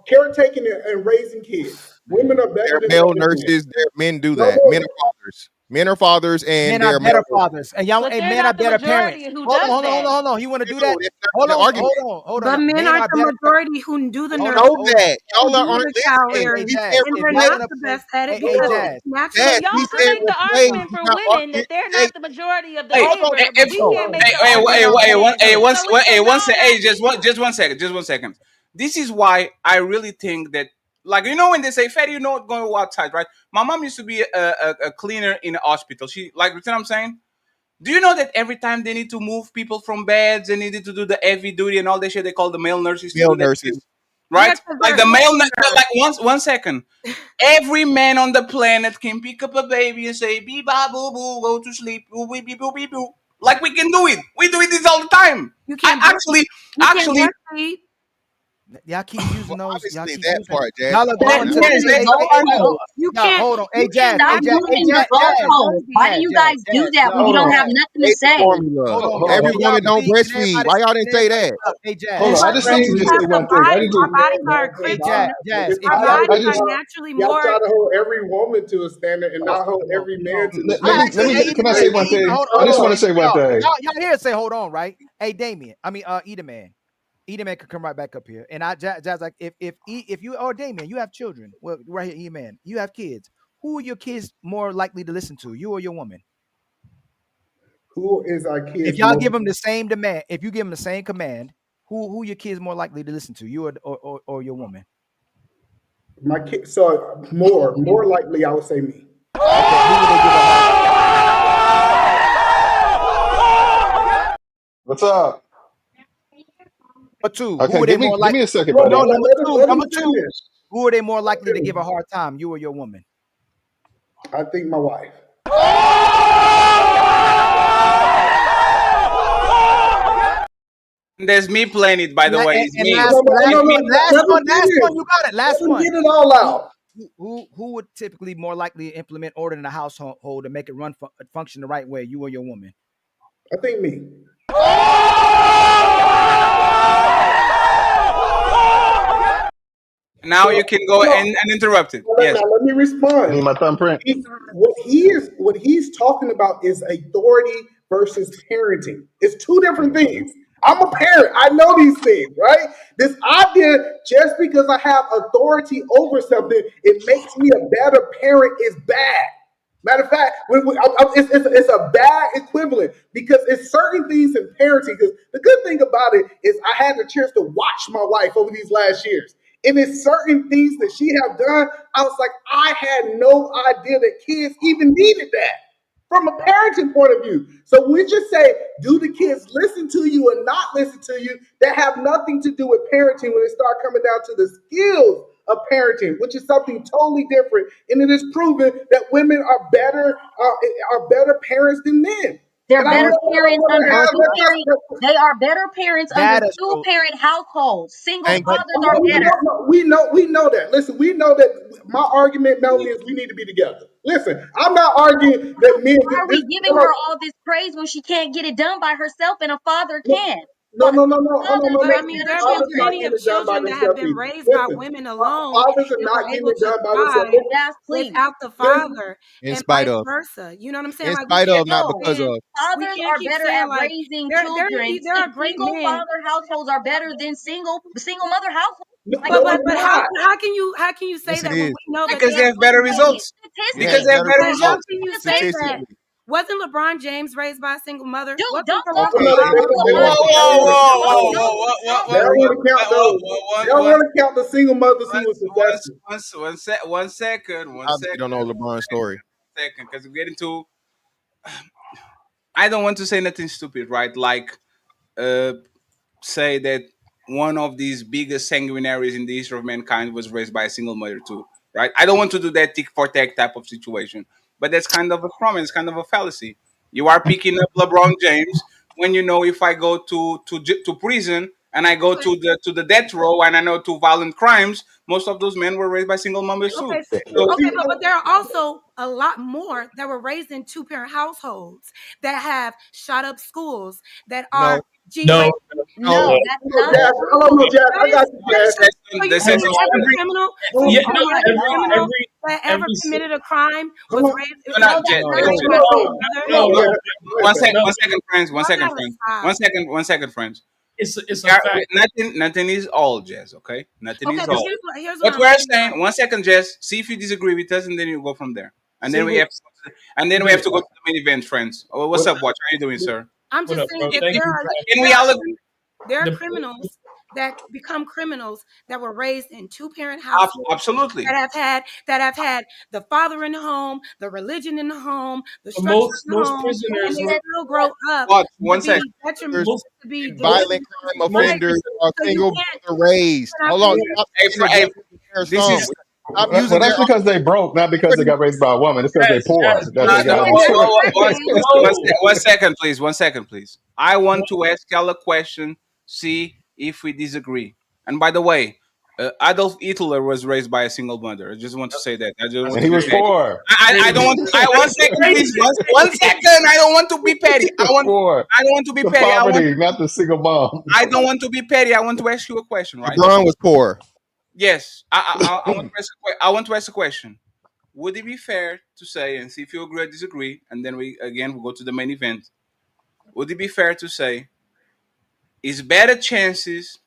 Caretaking and raising kids. Women are better They're than male that than men. nurses. Men do No, that. Men no. are fathers. Men are fathers, and Men are they're male better nurses. fathers, and y'all, But and they're men are not the better majority parents. who Hold on, does hold on, hold that. on, hold on. You want to do No, that? that's not Hold the on, argument. hold But on. men Men aren't are the better. majority who do the I Hold nursing, on, know hold on. that. who Y'all do aren't the child listening. rearing, We Jazz, said and if they're men not in a replace. the place, best at it because No. Jazz, it's naturally So Jazz, we y'all can said occurring. make the replace. argument Do for not women argue. that they're Hey, not the majority of the hold on. labor, but we Hold can't on. make the Hey, argument for men. So one, it's a one, y'all hey, not me. just one second. This is why I really think that, like, you know, when they say, "Fatty, you know what, going outside," right? My mom used to be a cleaner in a hospital. She, like, you know what I'm saying? Do you know that every time they need to move people from beds, they needed to do the heavy duty and all that shit, they call the male nurses to Male do that shit, nurses. Yeah, right? because Like they're the healthier. like, one second. Every man on the planet can pick up a baby and say, "Bee ba boo boo, go to sleep, boo bee bee boo bee boo." Like, we can do it. We do it this all the time. You I can't breast, you can't actually, breastfeed. y'all keep using Well, those. Y'all obviously keep that using. part, Jazz. Y'all are Come on going now. to. That is Hey, the goalpost. You y'all, can't hold on. Hey, you Jazz. cannot Hey, Stop Jazz. Hey, moving the Jazz. breastfeed a Jazz. goalpost. Why do baby. Jazz. you Jazz. guys do Jazz. that when Y'all, you Hold don't on. have Jazz. nothing to Create the say? formula. Hold on, Hold y'all. Every Can on. y'all woman can don't we? Can breastfeed. everybody? Why y'all Can didn't say everybody? that? Hey, Hold Jazz. on. I But just Because need to we just have say the one thing. I body, just our need. bodies are Hey, equipped Jazz. Jazz. If our y'all, I bodies just. are naturally y'all try more. to hold every woman to a standard and not hold no, every no. man to the Let I me. standard. Let actually, me. hey, Can I man, say hey, one thing? hold on, I hold just on. want to Hey, say one thing. y'all here say hold on, right? Hey, Damien. I mean, Edaman. Edaman could come right back up here. And Jazz, like, if you or Damien, you have children. Well, right here, Edaman, you have kids. Who are your kids more likely to listen to, you or your woman? Who is our If kids y'all most? give them the same demand, if you give them the same command, who your kids more likely to listen to, you or your woman? My kids. So more likely, I would say me. Okay, who would they give a hard time? What's up? Number two, who Okay, are they give me. more Give like? me a second, Hold No, buddy. on. number two, Let him number two. finish. Who are they more Let likely to him give a finish. hard time, you or your woman? I think my wife. there's me playing it, by And, the la- way. and, It's and me. last, No, last no, one, no. last Let him one, last finish. one. You got it. Let Last him one. get it all Who, out. who would typically more likely implement order in the household to make it function the right way, you or your woman? I think me. Now So you can go hold on. and interrupt it. Now Yes. let me Need respond. my thumbprint. What he's talking about is authority versus parenting. It's two different things. I'm a parent. I know these things, right? This idea, just because I have authority over something, it makes me a better parent is bad. Matter of fact, it's a bad equivalent because it's certain things in parenting. Because the good thing about it is I had the chance to watch my wife over these last years. And it's certain things that she have done. I was like, I had no idea that kids even needed that from a parenting point of view. So we just say, do the kids listen to you or not listen to you? That have nothing to do with parenting when it start coming down to the skills of parenting, which is something totally different. And it is proven that women are better parents than men. They're And I better don't parents want to under have No, two it's not. parent. They are better parents under That is two so. parent households. Single Thank you. fathers are we better. know that. Listen, we know that my argument, Melanie, is we need to be together. Listen, I'm not arguing that men. Why are we giving her all this praise when she can't get it done by herself and a father can? No, no, no, no, no, no, Fathers But no. I raise mean, better there have been Fathers are not children. plenty getting of it done by children that have themselves been either. raised by Listen, women alone fathers are that not were getting able it to done by themselves. thrive Yes, please. without the There's, father In and spite vice of. versa. You know what I'm saying? In Like we spite can't of, keep not No. because saying of. we Fathers can't are keep better saying at like raising there children. there are great Single men. father households are better than single mother households. no, Like But no, but they're but statistics not. how can you say Yes, it that when is. we know that Because there they are have better great men? results. It Because has they Statistics. have better better But how results. results can you say that? statistically. Wasn't LeBron James raised by a single mother? Dude, Wasn't don't Barack don't No, Obama they Whoa, don't raised count. by They a don't whoa, want to single count whoa, those. mother? whoa, They don't want to count those. They don't want to count the single mothers who was successful. one second, one Obviously, don't know second, LeBron's story. second, because we're getting to. I don't want to say nothing stupid, right? Like, say that one of these biggest sanguinaries in the history of mankind was raised by a single mother too, right? I don't want to do that tick for tack type of situation, but that's kind of a crumb. It's kind of a fallacy. You are picking up LeBron James when you know if I go to prison and I go to the death row and I know to violent crimes, most of those men were raised by single mothers too. Okay, So okay, but there are also a lot more that were raised in two-parent households that have shot up schools that are No. G-rated. No, that's not Jazz, hold on, true. Jazz. That I is, got you, that is, Jazz. so you they tell said me some every stupid. criminal, so Hold you on, tell me Oh my every God. criminal that ever committed a crime was hold on. raised, No, no, No, that's Jazz, not raised by Hold a true. on. single mother? Hold on, no, Jazz. Wait a second. one second, friends. One Y'all second, gotta friends. stop. One second, friends. It's a Yeah, fact. nothing is all, Jazz. Okay, nothing Okay, is but all. here's what What I'm we're saying saying. though. One second, Jazz. See if you disagree with us, and then you go from there. And then we Single. have, and then we have to go to the main event, friends. Oh, what's What, up, Watch? How you doing, sir? I'm What just up, saying bro? that Thank you. Can we there all are agree? there are The, criminals that become criminals that were raised in two-parent households Absolutely. that have had the father in the home, the religion in the home, the the structure in the most home, and prisoners they were still grow up Watch. to One second. be detriment most to be And most violent detrimental to crime most society. offenders are So you single can't. mother raised. Can I Hold on, finish? stop Hey, using it just to compare this is some. Stop Well, using their that's because they broke, not because they got raised by a woman. It's because they poor that they yes. no. got. And that's what I'm saying. One second, please. One second, please. I want to ask y'all a question. See if we disagree. And by the way, Adolf Hitler was raised by a single mother. I just want to say that. I just And want he to be was petty. poor. I don't want. I one second, please. One second. I don't want to be petty. He was poor. I don't want to be The petty. poverty, not the single mom. I don't want to be petty. I want to ask you a question, right? LeBron was poor. Yes. I want to ask. I want to ask a question. Would it be fair to say, and see if you agree or disagree, and then we'll go to the main event. Would it be fair to say is better chances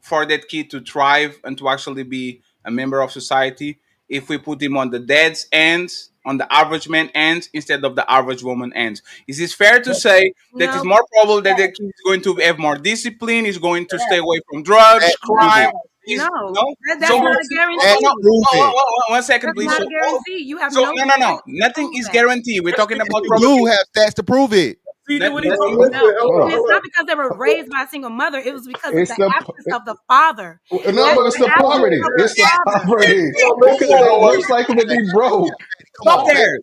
for that kid to thrive and to actually be a member of society if we put him on the dad's ends, on the average man ends, instead of the average woman ends? Is it fair to say that it's No, more probable that the kid is going to have more discipline, is going to stay Yes. away from drugs, That prove crime? it. Yes. Is no, no? that's So not Single. a That no, guarantee. prove it. 1 second, That's please. not So a guarantee. You have so no way no. to Nothing prove is that. guaranteed. We're talking Yes, about you do probability. have stats to prove it. See Not, what he not, Hey, told listen, No, hold and on, it's hold not on. because they were raised by a single mother. It was because of It's the the absence of the father. no, That's but it's the the absence poverty. of the It's the father. poverty. Hold on, They could. listen, They hold most on. likely to be broke. Come stop on, man. there.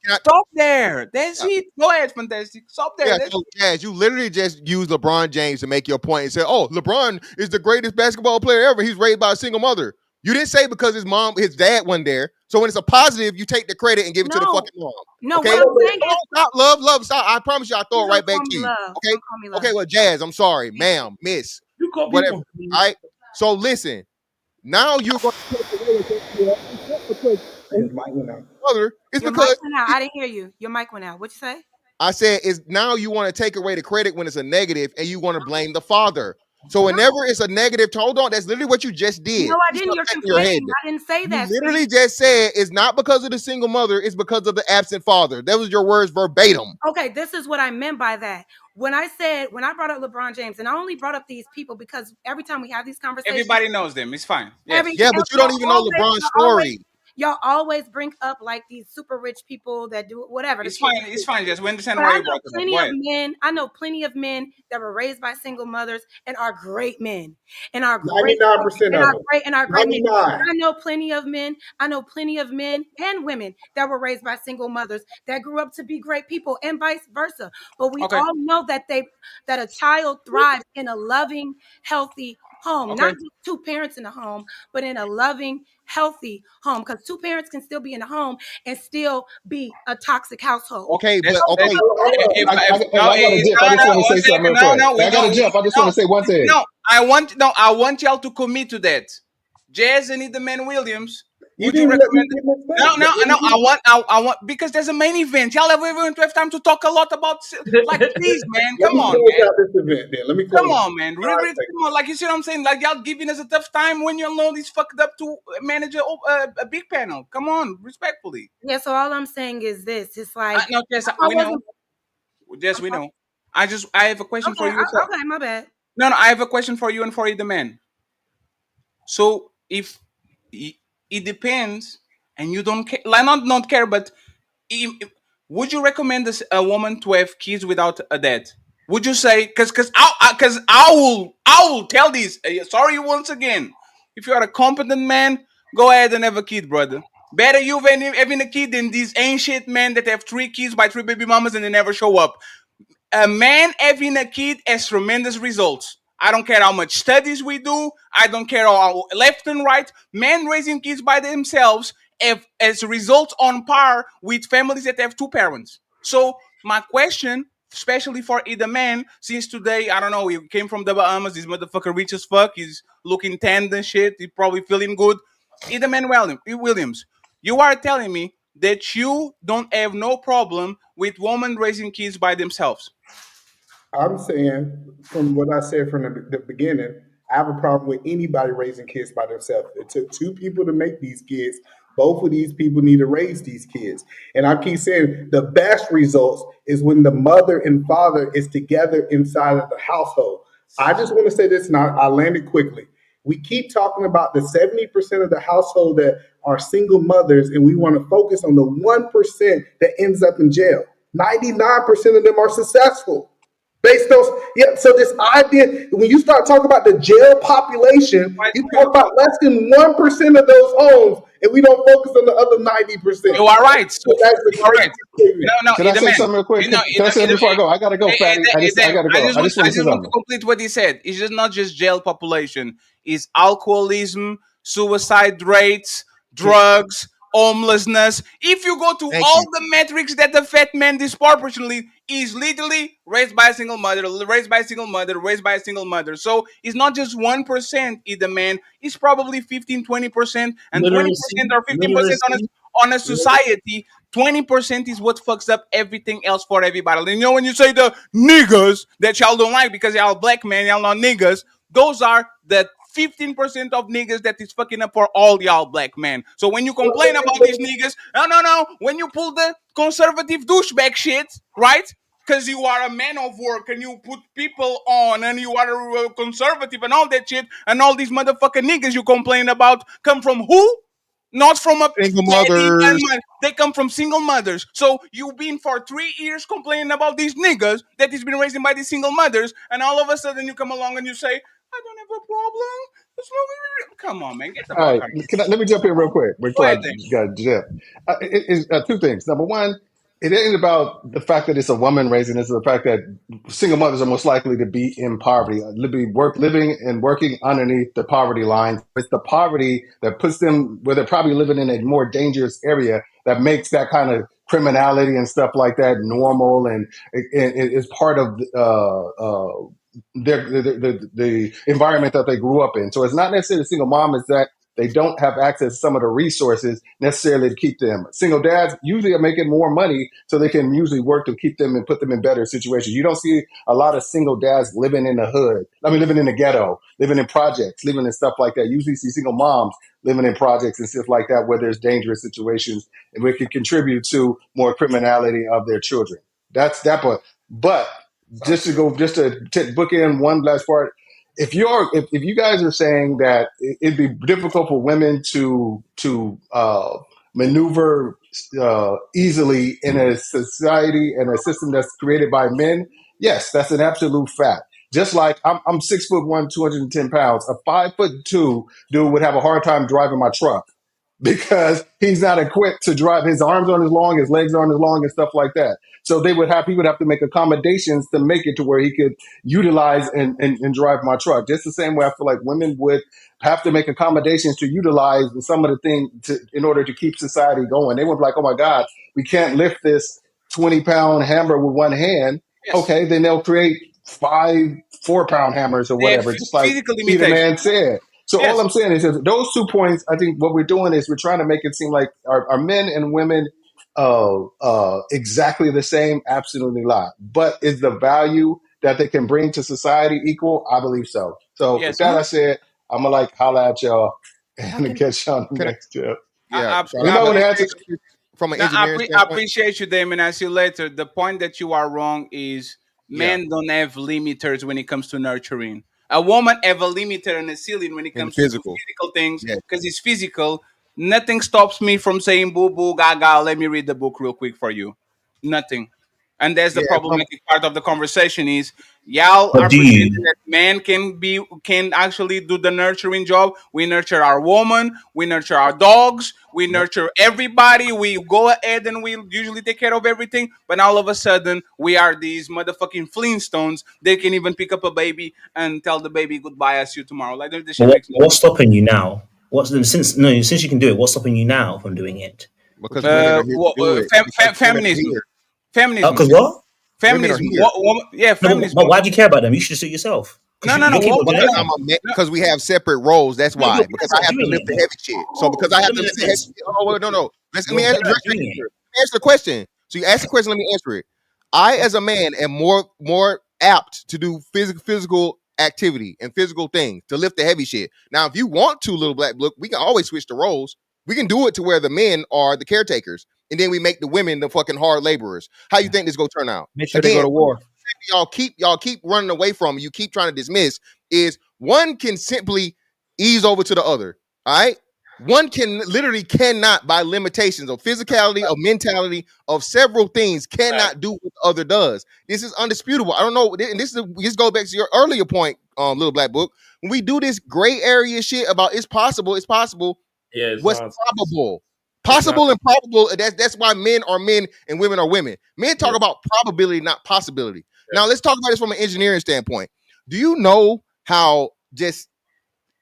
Can I- Stop there. That's yeah. it. Go ahead, fantastic. Stop there. Yeah, That's so Jazz, you literally just used LeBron James to make your point and said, "Oh, LeBron is the greatest basketball player ever. He's raised by a single mother." You didn't say because his dad wasn't there. So when it's a positive, you take the credit and give it to the No, fucking mom. no. Okay? What I'm saying Come is, on, stop, love, stop. I promise you, I'll throw please it don't right back call to me you. love. Okay? Don't call me love. Okay, well, Jazz, I'm sorry, ma'am, miss, You call whatever. people. All right. So listen, now you're going to take away because His mic went out. mother. It's Your mic because went out. I didn't hear you. Your mic went out. What you say? I said is now you want to take away the credit when it's a negative and you want to blame the father. So whenever it's a negative, hold on, that's literally what you just did. No, I You didn't. stop You're shaking your head. conflating. I didn't say You that. literally See? just said it's not because of the single mother, it's because of the absent father. That was your words verbatim. Okay, this is what I meant by that. When I brought up LeBron James, and I only brought up these people because every time we have these conversations, everybody knows them. It's fine. every Yes. Yeah, but you don't even know LeBron's story. y'all always bring up like these super rich people that do whatever the It's case fine. may It's be. fine. Just we understand But why I you know brought it up. plenty Go of ahead. men. I know plenty of men that were raised by single mothers and are great men and are great 99% and of are them. great and are great men. 99. I know plenty of men. I know plenty of men and women that were raised by single mothers that grew up to be great people and vice versa. But we Okay. all know that a child thrives in a loving, healthy home, not Okay. just two parents in a home, but in a loving, healthy home. Because two parents can still be in a home and still be a toxic household. Okay, That's but okay, if, I no, got a dip. I no, just no, want to one say something second. real No, quick. no, we I got a don't. jump. I just want to say one thing. I want y'all to commit to that. Jazz and the man Williams. You Would you didn't even let me recommend? get my No, space. no, no. I want because there's a main event. Y'all ever going to have time to talk a lot about like please, man. Let Come me on, close man. out this event then. Let me Come close on, man. it. All right, Come on. Like you see what I'm saying? Like y'all giving us a tough time when you know these fucked up to manage a big panel. Come on, respectfully. Yeah, so all I'm saying is this. It's like No, Jess, I we know. wasn't Jess, we know. I have a question for okay. you. Okay, my bad. No, I have a question for you and for the man. So if it depends, and you don't care, like not care, but would you recommend a woman to have kids without a dad? would you say? Because I will tell this. Sorry once again. If you are a competent man, go ahead and have a kid, brother. Better you having a kid than these ancient men that have 3 kids by 3 baby mamas and they never show up. A man having a kid has tremendous results. I don't care how much studies we do. I don't care how left and right. Men raising kids by themselves have as results on par with families that have 2 parents. So my question, especially for either man, since today, I don't know, he came from the Bahamas, this motherfucker rich as fuck, he's looking tanned and shit, he's probably feeling good. Either man Williams, you are telling me that you don't have no problem with women raising kids by themselves. I'm saying, from what I said from the beginning, I have a problem with anybody raising kids by themselves. It took 2 people to make these kids. Both of these people need to raise these kids. And I keep saying the best results is when the mother and father is together inside of the household. I just want to say this, and I land it quickly. We keep talking about the 70% of the household that are single mothers, and we want to focus on the 1% that ends up in jail. 99% of them are successful. Based on so this idea, when you start talking about the jail population, you talk about less than 1% of those homes, and we don't focus on the other 90%. You are right. So, That's the you are right. crazy No, Can I either say man. something real quick? You know, Can I say it before I go? I gotta go, Fatty. I gotta go. I just want I to say just want to something. complete what he said. It's just not just jail population. It's alcoholism, suicide rates, drugs, homelessness. If you go to Thank all you. the metrics that affect men disproportionately, is literally raised by a single mother, raised by a single mother, raised by a single mother. So it's not just 1% either man. It's probably 15, 20%, and 20% Literacy, or 15% literacy. on a society. 20% is what fucks up everything else for everybody. And you know when you say the niggas that y'all don't like because y'all black men, y'all not niggas, those are the 15% of niggas that is fucking up for all y'all black men. So when you complain about these niggas, no, when you pull the conservative douchebag shit, right? Because you are a man of work and you put people on and you are a conservative and all that shit, and all these motherfucking niggas you complain about come from who? Not from a Single daddy and mothers. mother. They come from single mothers. So you've been for 3 years complaining about these niggas that is been raised by these single mothers, and all of a sudden you come along and you say, "I don't have a problem." Come on, man, get the All fuck right, out of here. let me jump in real quick Go before I ahead, then. got Jeff. It's 2 things. Number one, it ain't about the fact that it's a woman raising this. It's the fact that single mothers are most likely to be in poverty, living and working underneath the poverty line. It's the poverty that puts them where they're probably living in a more dangerous area that makes that kind of criminality and stuff like that normal, and it is part of the environment that they grew up in. So it's not necessarily a single mom, it's that they don't have access to some of the resources necessarily to keep them. Single dads usually are making more money, so they can usually work to keep them and put them in better situations. You don't see a lot of single dads living in the hood. I mean, living in the ghetto, living in projects, living in stuff like that. You usually see single moms living in projects and stuff like that where there's dangerous situations and we can contribute to more criminality of their children. That's that part. But just to book in one last part, if you guys are saying that it'd be difficult for women to maneuver easily in a society and a system that's created by men, yes, that's an absolute fact. Just like I'm 6'1", 210 pounds, a 5'2" dude would have a hard time driving my truck because he's not equipped to drive. His arms aren't as long, his legs aren't as long, and stuff like that. So he would have to make accommodations to make it to where he could utilize and drive my truck. Just the same way I feel like women would have to make accommodations to utilize some of the things in order to keep society going. They would be like, oh my God, we can't lift this 20-pound hammer with one hand. Yes. Okay, then they'll create 4-pound hammers or They have whatever, just like physical Peter limitation. Man said. So all Yes. I'm saying is that those 2 points, I think what we're doing is we're trying to make it seem like are men and women exactly the same? Absolutely not. But is the value that they can bring to society equal? I believe so. So with Yes. that I said, I'm gonna holla at y'all and catch y'all on the Can I, next trip. yeah. So You I know what the appreciate answer? from an No, engineering I standpoint. appreciate you, Damon. I see you later. The point that you are wrong is Yeah. men don't have limiters when it comes to nurturing. A woman have a limiter and a ceiling when it In the comes to do physical. physical things Yeah. because it's physical. Nothing stops me from saying boo boo gaga. Let me read the book real quick for you. Nothing. And that's the Yeah, problematic part of the conversation is y'all But are do pretending you? that men can actually do the nurturing job. We nurture our woman, we nurture our dogs, we nurture everybody. We go ahead and we usually take care of everything. But all of a sudden, we are these motherfucking Flintstones. They can even pick up a baby and tell the baby goodbye. I see you tomorrow. Like this But shit makes no what's sense. stopping you now? Since you can do it, what's stopping you now from doing it? because women are here to do it. Because women are Feminism, here. Because feminism, what? Women are feminism. here. Yeah, No, feminism. but why do you care about them? You should just do it yourself. Because No, no, you're no. capable of doing Because everything. because we have separate roles. That's No, you're why. Because better I at have to doing lift it the though. heavy shit. So because I have to lift the heavy shit. Oh wait, no. Let me You're answer, better at answer doing it. the question. So you ask the question, let me answer it. I, as a man, am more apt to do physical activity and physical things to lift the heavy shit. Now, if you want to, little black look, we can always switch the roles. We can do it to where the men are the caretakers, and then we make the women the fucking hard laborers. How you think this gonna turn out? Make sure they go to war. Y'all keep running away from, you keep trying to dismiss, is one can simply ease over to the other. All right. One can literally cannot, by limitations of physicality, of mentality, of several things, cannot do what the other does. This is undisputable. I don't know. And this goes back to your earlier point, little black book. When we do this gray area shit about it's possible, Yeah, it's what's nonsense. probable? It's not. Possible and probable. That's why men are men and women are women. Men talk Yeah. about probability, not possibility. Yeah. Now let's talk about this from an engineering standpoint. Do you know how, just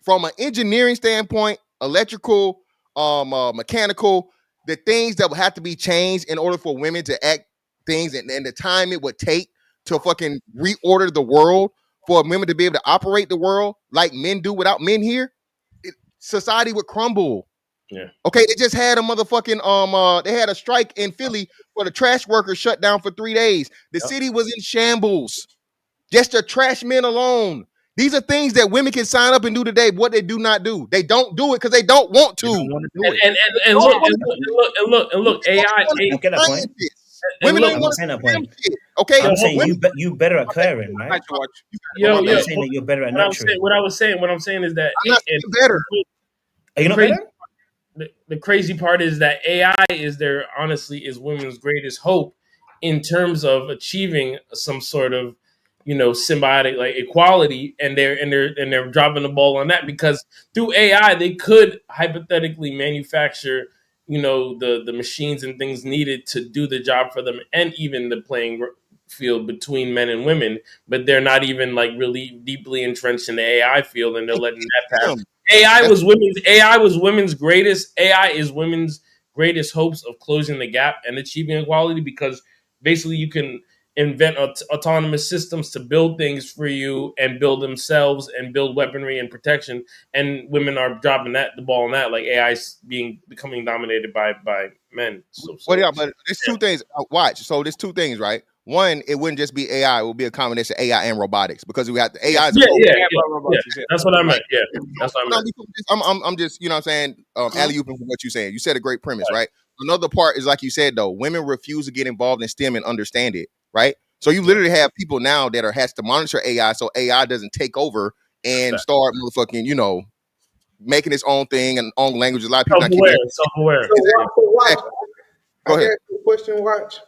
from an engineering standpoint, electrical, mechanical, the things that would have to be changed in order for women to act things, and the time it would take to fucking reorder the world for women to be able to operate the world like men do without men here? Society would crumble. Yeah. Okay, they just had a motherfucking they had a strike in Philly where the trash workers shut down for 3 days. The city was in shambles. Just the trash men alone. These are things that women can sign up and do today. What they do not do. They don't do it because they don't want to. They don't want to do it. And look, AI. I get that point. Women don't I'm want not to saying that do point. shit. Okay, I'm saying women. you better at caring, right? Yo, I'm saying that you're better at nurturing. What I'm saying is that I'm not saying better. Are you not crazy, better? the crazy part is that AI is honestly women's greatest hope in terms of achieving some sort of symbiotic like equality, and they're dropping the ball on that because through AI they could hypothetically manufacture the machines and things needed to do the job for them, and even the playing field between men and women, but they're not even like really deeply entrenched in the AI field, and they're letting that pass. AI was women's greatest. AI is women's greatest hopes of closing the gap and achieving equality, because basically you can invent autonomous systems to build things for you and build themselves and build weaponry and protection. And women are dropping the ball on that. Like AI is becoming dominated by men. Well, yeah, but there's two things. Watch. So there's two things, right? One, it wouldn't just be AI; it would be a combination of AI and robotics, because we have the AI. That's what I meant. Yeah, that's what I meant. I'm just, you know what I'm saying, alley-ooping from what you're saying. You said a great premise, right? Another part is, like you said, though, women refuse to get involved in STEM and understand it, right? So you literally have people now that has to monitor AI so AI doesn't take over and start motherfucking, making its own thing and own language. A lot of people not keeping self-aware. Watch. Go I ahead. asked you a question, Watch.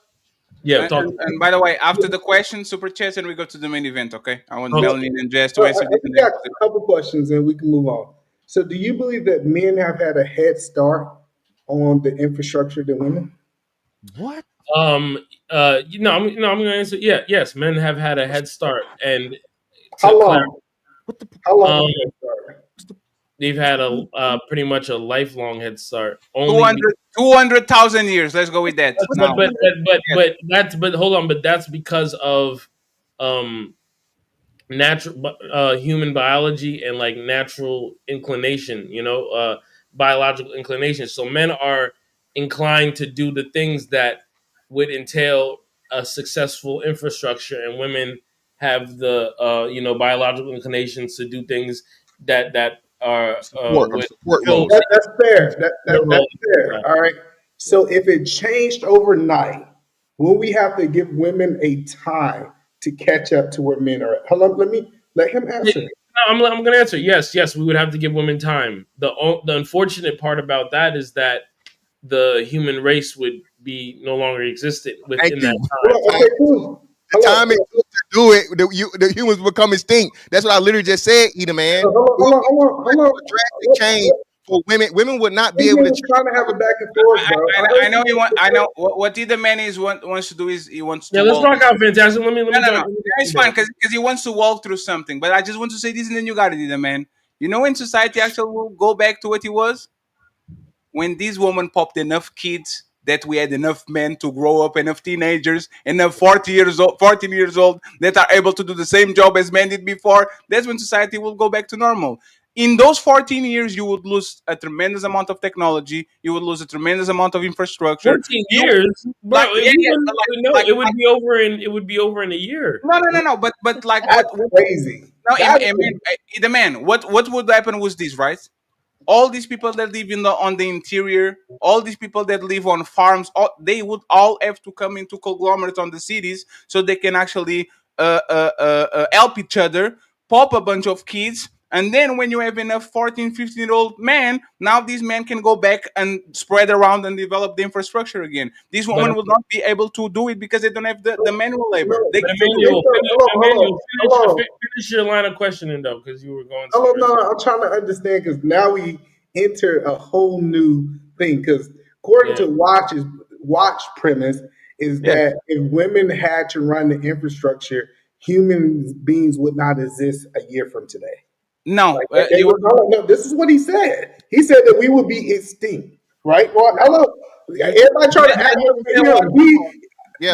Yeah, and by the way, after the question, super chats, and we go to the main event. Okay, I want Okay. Melanie and Jess to So answer I this. just got a couple questions and we can move on. So do you believe that men have had a head start on the infrastructure than women? What? I'm gonna answer. Yeah, yes, men have had a head start, and How long? How long is head start? they've had a pretty much a lifelong head start. Only 200,000 years. Let's go with that. Now. but hold on, but that's because of natural human biology and like natural inclination, biological inclination. So men are inclined to do the things that would entail a successful infrastructure, and women have the biological inclinations to do things that are with support roles. That's fair. That's fair. All right. So if it changed overnight, will we have to give women a time to catch up to where men are at? Hold on, let him answer. I'm going to answer. Yes, we would have to give women time. The unfortunate part about that is that the human race would be no longer existent Thank within that you. time. Okay, cool. The time it took to do it, the humans become extinct. That's what I literally just said, Eda man. Hold on. A drastic change for women. Women would not be able to change. Trying to have a back and forth, bro. I know he want. I know what the man is wants to do is he wants to Yeah, let's walk. rock out, fantastic. Let me No, talk. it's fine because he wants to walk through something. But I just want to say this, and then you got it, the man. You know when society actually will go back to what it was when these women popped enough kids that we had enough men to grow up, enough teenagers, enough 14 years old that are able to do the same job as men did before. That's when society will go back to normal. In those 14 years, you would lose a tremendous amount of technology. You would lose a tremendous amount of infrastructure. 14 years, bro. Like, yeah, it would be over in a year. No. But like That's what? crazy. No, the man. What would happen was this, right? All these people that live on the interior, all these people that live on farms, they would all have to come into conglomerates on the cities so they can actually help each other, pop a bunch of kids. And then when you have enough 14, 15-year-old men, now these men can go back and spread around and develop the infrastructure again. These women will not be able to do it because they don't have the manual labor. They can Emmanuel, finish your line of questioning though, because you were going. No, I'm trying to understand because now we enter a whole new thing. Because according to Watch premise is that if women had to run the infrastructure, human beings would not exist a year from today. No, no, this is what he said. He said that we would be extinct, right? Well, hello, everybody trying to act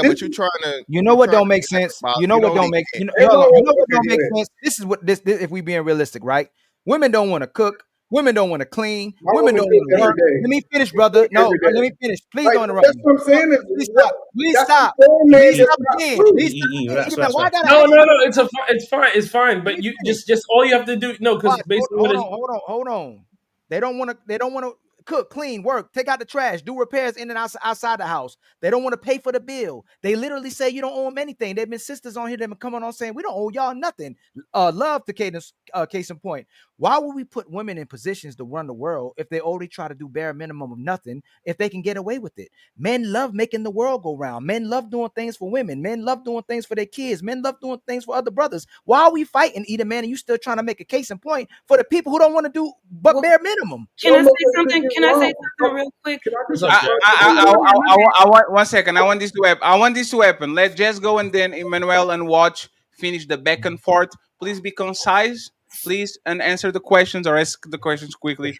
but you're trying to. You know what don't make sense? You know what don't make you know what don't make sense? This is what this if we being realistic, right? Women don't want to cook. Women don't want to clean. Women don't want to work. Let me finish, brother. No, let me finish. Please don't interrupt me. That's what I'm saying. Please stop. Please stop. Please stop again. Please stop. Why I gotta No. It's fine. But you just all you have to do because basically hold on. They don't want to cook, clean, work, take out the trash, do repairs in and outside the house. They don't want to pay for the bill. They literally say you don't owe them anything. They've been sisters on here. They've been coming on saying we don't owe y'all nothing. Love to case in point. Why would we put women in positions to run the world if they already try to do bare minimum of nothing if they can get away with it? Men love making the world go round. Men love doing things for women. Men love doing things for their kids. Men love doing things for other brothers. Why are we fighting, Eda man, and you still trying to make a case in point for the people who don't want to do but bare minimum? Can I say something? Can I say something real quick? I want 1 second. I want this to happen. Let Jess go and then Emmanuel and Watch finish the back and forth. Please be concise. Please and answer the questions or ask the questions quickly.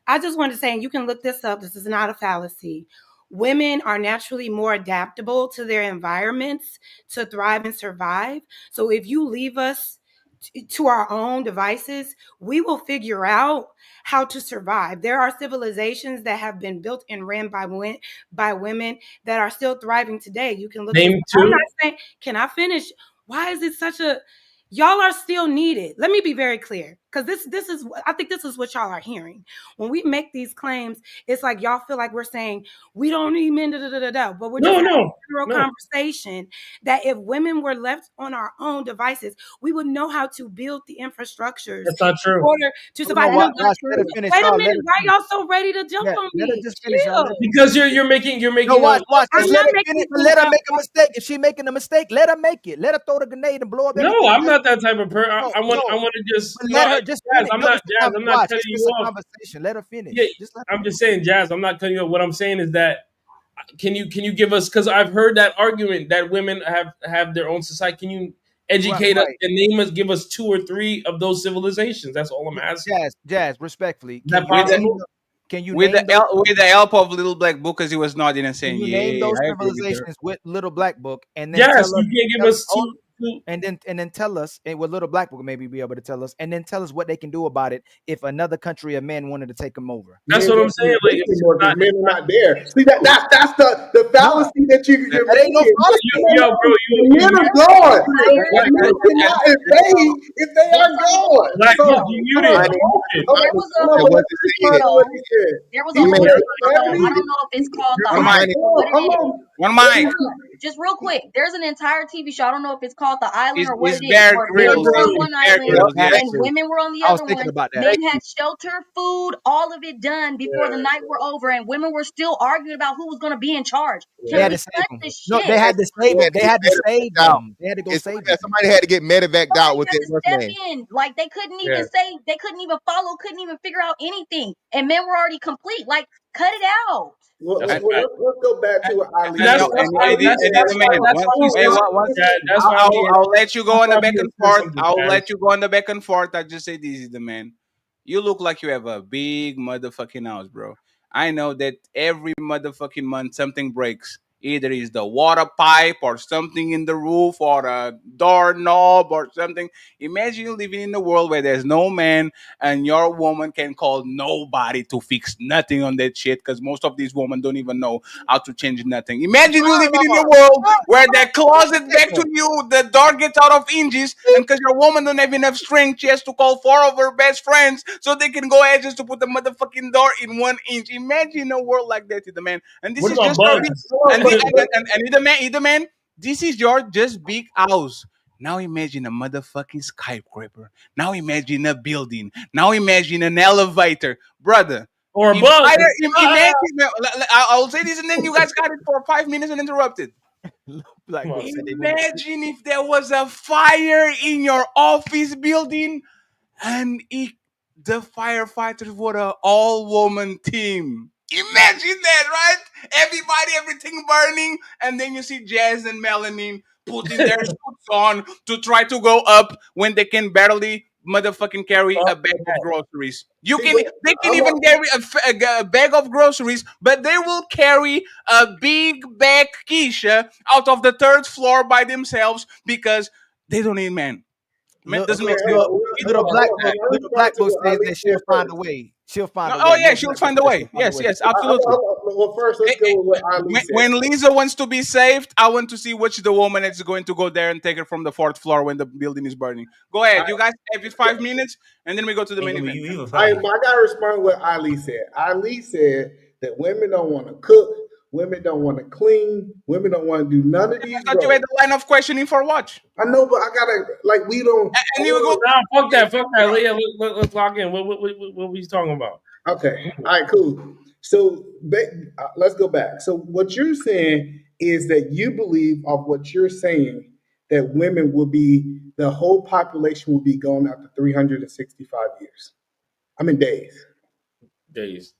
I just wanted to say, and you can look this up. This is not a fallacy. Women are naturally more adaptable to their environments to thrive and survive. So if you leave us to our own devices, we will figure out how to survive. There are civilizations that have been built and ran by women that are still thriving today. You can look. Name two. I'm not saying. Can I finish? Why is it such a? Y'all are still needed. Let me be very clear, because this is. I think this is what y'all are hearing when we make these claims. It's like y'all feel like we're saying we don't need men. But we're just having a general conversation that if women were left on our own devices, we would know how to build the infrastructures. That's not true. In order to survive. Wait a minute. Why y'all so ready to jump on me? Because you're making. No, watch. Let her make a mistake. If she's making a mistake, let her make it. Let her throw the grenade and blow up. No, I'm not that type of person. I want to just let her just. Jazz, I'm not cutting you off. Conversation. Let her finish. Yeah, I'm just saying, Jazz. I'm not cutting you off. What I'm saying is that can you give us, because I've heard that argument that women have their own society. Can you educate us and name us, give us 2 or 3 of those civilizations? That's all I'm asking. Jazz, respectfully. Can you with the help of Little Black Book, because he was nodding and saying, name those civilizations with Little Black Book, and then yes, you can give us 2. And then tell us, and with Little Black Book maybe be able to tell us, and then tell us what they can do about it if another country of men wanted to take them over. That's what I'm saying. Like, men are not there. See that's the fallacy that you're making. No fallacy. Men are gone. Men cannot invade if they are gone. Like, so, there was a I don't know if it's called the One mic. Just real quick, there's an entire TV show. I don't know if it's called The Island or what It's it is, Bear where men Grylls. were on It's one Bear island Yep, Grylls. Yes. and actually, women were on the I was other thinking one. about that. Men had shelter, food, all of it done before the night were over, and women were still arguing about who was going to be in charge. They Can had we to save cut them. this No, shit? they had to save them. They had to save Medevaced out. them. They had to go It's save them. somebody had to get medevaced out with Had their to what's step name. in. Like they couldn't even Yeah. say, they couldn't even follow, couldn't even figure out anything, and men were already complete. Like, cut it out. Well, That's a well, fact. let's go back to what Ali And that's said. that's why Eddie, that's Eddie that's the why man. that's why we Wait, said what? that's why we I'll let you go on the back and said forth. something, I'll Jazz. let you go on the back and forth. I just say this is the man. You look like you have a big motherfucking house, bro. I know that every motherfucking month something breaks. Either it's the water pipe or something in the roof or a doorknob or something. Imagine you living in a world where there's no man and your woman can call nobody to fix nothing on that shit because most of these women don't even know how to change nothing. Imagine you living in a world where the closet back to you, the door gets out of hinges, and because your woman don't have enough strength, she has to call 4 of her best friends so they can go ahead just to put the motherfucking door in 1 inch. Imagine a world like that, the man. And this What is about just your big, bugs? the man, this is your just big house. Now imagine a motherfucking skyscraper. Now imagine a building. Now imagine an elevator, brother. Or a If bug? imagine, I'll say this and then you guys got it for 5 minutes and interrupted. Like Come on. said, they wouldn't. Imagine if there was a fire in your office building and the firefighters were an all-woman team. Imagine that, right? Everybody, everything burning, and then you see Jazz and Melanin putting their suits on to try to go up when they can barely motherfucking carry a bag of groceries. They can even carry a bag of groceries, but they will carry a big bag Keisha out of the third floor by themselves because they don't need man. Man, doesn't make sense. Little black book says that she'll find a way. She'll find a way. Oh yeah, Little she'll Black find Book a says she'll way. find a Yes, way. yes, absolutely. Well, first, let's go with what Ali said. When Lisa wants to be saved, I want to see which the woman is going to go there and take her from the fourth floor when the building is burning. Go ahead, you guys have 5 minutes, and then we go to the main event. I gotta respond to what Ali said. Ali said that women don't want to cook, women don't want to clean, women don't want to do none of these. I thought you had the line of questioning for what? I know, but I gotta we don't. And you go. Nah, fuck that. Yeah, let's lock in. What we talking about? Okay. All right. Cool. So let's go back. So what you're saying is that you believe of what you're saying that women will be the whole population will be gone after 365 years. I mean days. Days.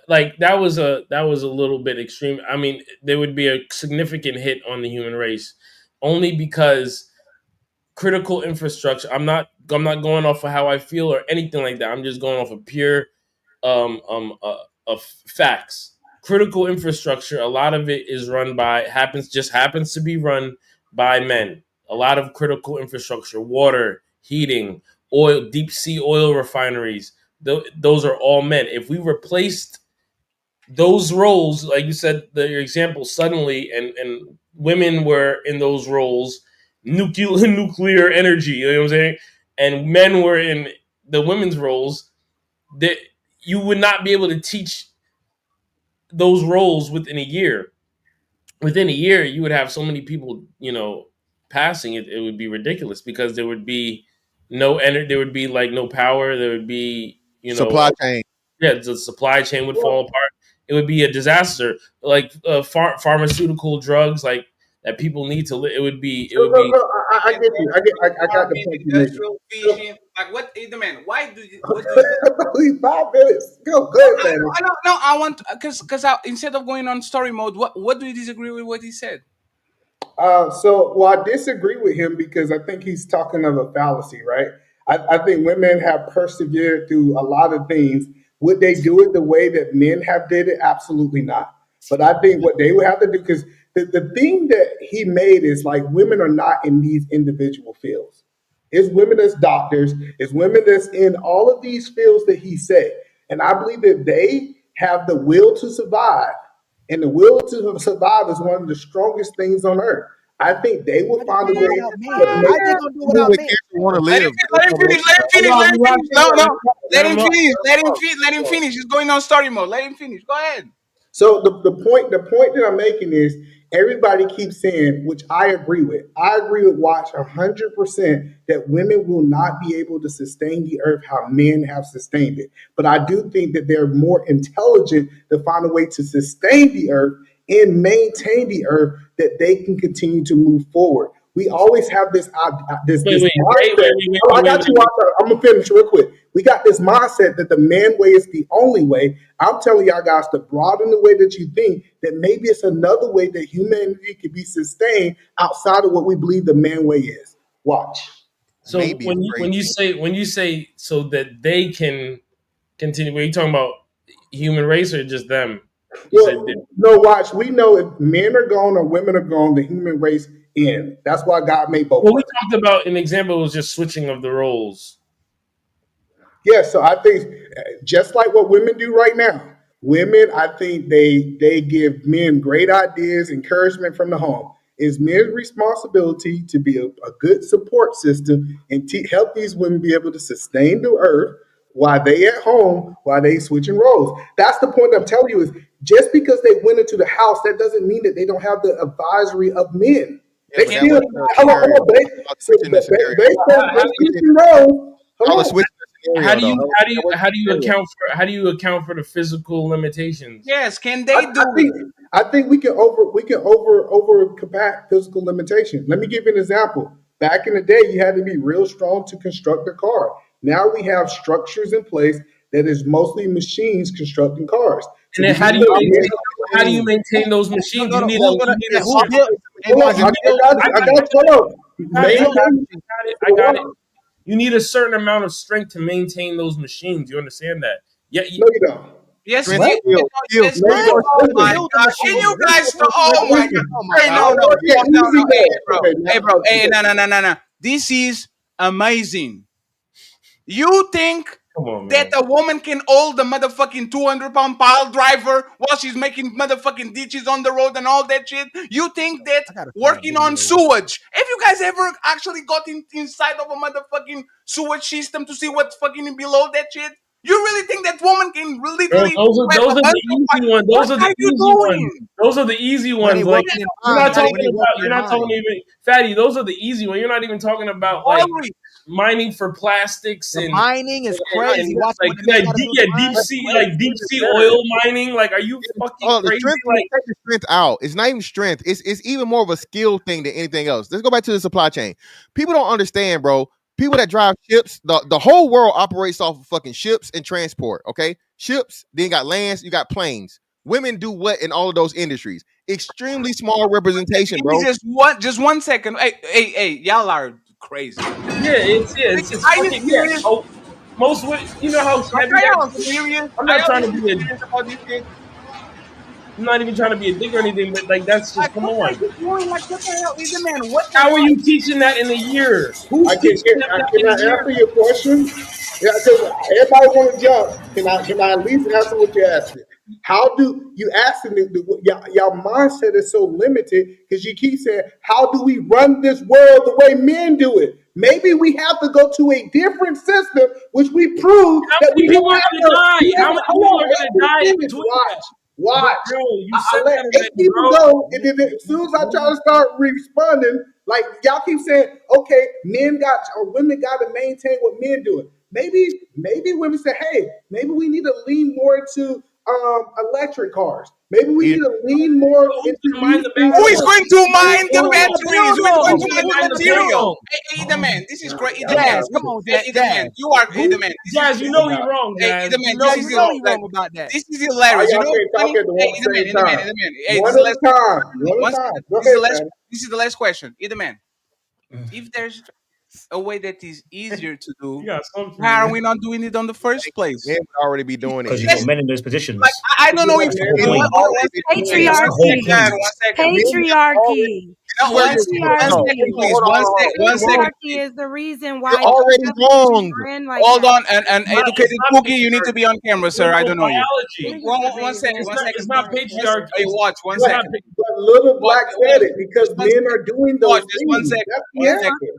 Like that was a little bit extreme. I mean, there would be a significant hit on the human race, only because critical infrastructure. I'm not going off of how I feel or anything like that. I'm just going off of pure of facts. Critical infrastructure, a lot of it is run by happens to be run by men. A lot of critical infrastructure, water, heating, oil, deep sea oil refineries, those are all men. If we replaced those roles, like you said, your example, suddenly, and women were in those roles, nuclear energy, you know what I'm saying, and men were in the women's roles, that you would not be able to teach those roles within a year. Within a year, you would have so many people, passing it. It would be ridiculous because there would be no energy. There would be like no power. There would be, Supply chain. Yeah, the supply chain would fall apart. It would be a disaster. Like pharmaceutical drugs, like that people need to live. It would be. I get you. I got the point you're making. Industrial fishing, like what? The man, why do you? Please, 5 minutes. Go ahead, No, I want because instead of going on story mode, what do you disagree with what he said? I disagree with him because I think he's talking of a fallacy, right? I think women have persevered through a lot of things. Would they do it the way that men have did it? Absolutely not. But I think what they would have to do, because the thing that he made is like women are not in these individual fields. It's women that's doctors, it's women that's in all of these fields that he said. And I believe that they have the will to survive. And the will to survive is one of the strongest things on earth. I think they will find a way to make want to Let him finish. Let him finish. He's going on story mode. Let him finish. Go ahead. So the point that I'm making is everybody keeps saying, which I agree with. I agree with Watch 100% that women will not be able to sustain the earth how men have sustained it. But I do think that they're more intelligent to find a way to sustain the earth and maintain the earth that they can continue to move forward. We always have this mindset. I got you. I'm gonna finish real quick. We got this mindset that the man way is the only way. I'm telling y'all guys to broaden the way that you think. That maybe it's another way that humanity can be sustained outside of what we believe the man way is. Watch. So when you say so that they can continue, were you talking about human race or just them? No, watch. We know if men are gone or women are gone, the human race ends. That's why God made both. Well, we talked about an example was just switching of the roles. Yeah, so I think just like what women do right now, women, I think they give men great ideas, encouragement from the home. It's men's responsibility to be a good support system and help these women be able to sustain the earth while they at home, while they switching roles. That's the point I'm telling you is just because they went into the house, that doesn't mean that they don't have the advisory of men. They still, hold on, based on switching roles. How do you account for the physical limitations? Yes, can they do I think we can over compact physical limitation. Let me give you an example. Back in the day, you had to be real strong to construct a car. Now we have structures in place that is mostly machines constructing cars. And then how do you maintain those machines? You need a I got it. You need a certain amount of strength to maintain those machines. You understand that? Yeah. No, you don't. Yes, Strength. Oh my God! Can you guys stop? Oh my God! Hey, no. Hey, bro. Hey, no. This is amazing. You think that a woman can hold the motherfucking 200-pound pile driver while she's making motherfucking ditches on the road and all that shit? You think that working on sewage? Have you guys ever actually got inside of a motherfucking sewage system to see what's fucking below that shit? You really think that woman can literally? Those are the easy ones. Those are the easy ones. Those are the easy ones. Like you're not talking about. You're not talking even fatty. Those are the easy ones. You're not even talking about like mining for plastics and mining is crazy. Watch deep sea oil mining. Like, are you fucking crazy? Take the strength out. It's not even strength. It's even more of a skill thing than anything else. Let's go back to the supply chain. People don't understand, bro. People that drive ships, the whole world operates off of fucking ships and transport. Okay, ships. Then you got lands. You got planes. Women do what in all of those industries? Extremely small representation, bro. Just one second. Hey, y'all are crazy. It's fucking most you know how heavy that is? I'm not trying to be about this shit. I'm not even trying to be a dick or anything, but like that's just come on. What the hell is the man? How are you teaching that in a year? Can I answer your question? Yeah, because everybody want to jump. Can I at least answer what you're asking? How do you asking y'all mindset is so limited because you keep saying, how do we run this world the way men do it? Maybe we have to go to a different system, which we prove that we people are going to die. How many people are going to die in between? Watch. Bro, I let 8 people go, and then as soon as I try to start responding, like y'all keep saying, okay, men got or women got to maintain what men doing. Maybe women say, hey, maybe we need to lean more into electric cars. Maybe we need to lean more into who is going to mine the batteries? Who is going to mine the material? Hey, the man, this is great. Jazz, come on, Jazz. You are the man. Jazz, you know he's wrong. Hey, the man, this is wrong about that. This is hilarious. You know, the man. Hey, this is the last question. Hey, the man. If there's a way that is easier to do, how are we not doing it on the first place? Men would already be doing it because you got men in those positions. Like, I don't know if patriarchy. One second. Patriarchy is the reason why you're already wrong. Hold on, and educated Cookie, you need to be on camera, sir. I don't know you. One second. It's not patriarchy. Hey, watch 1 second. But Little Black said it because men are doing those things.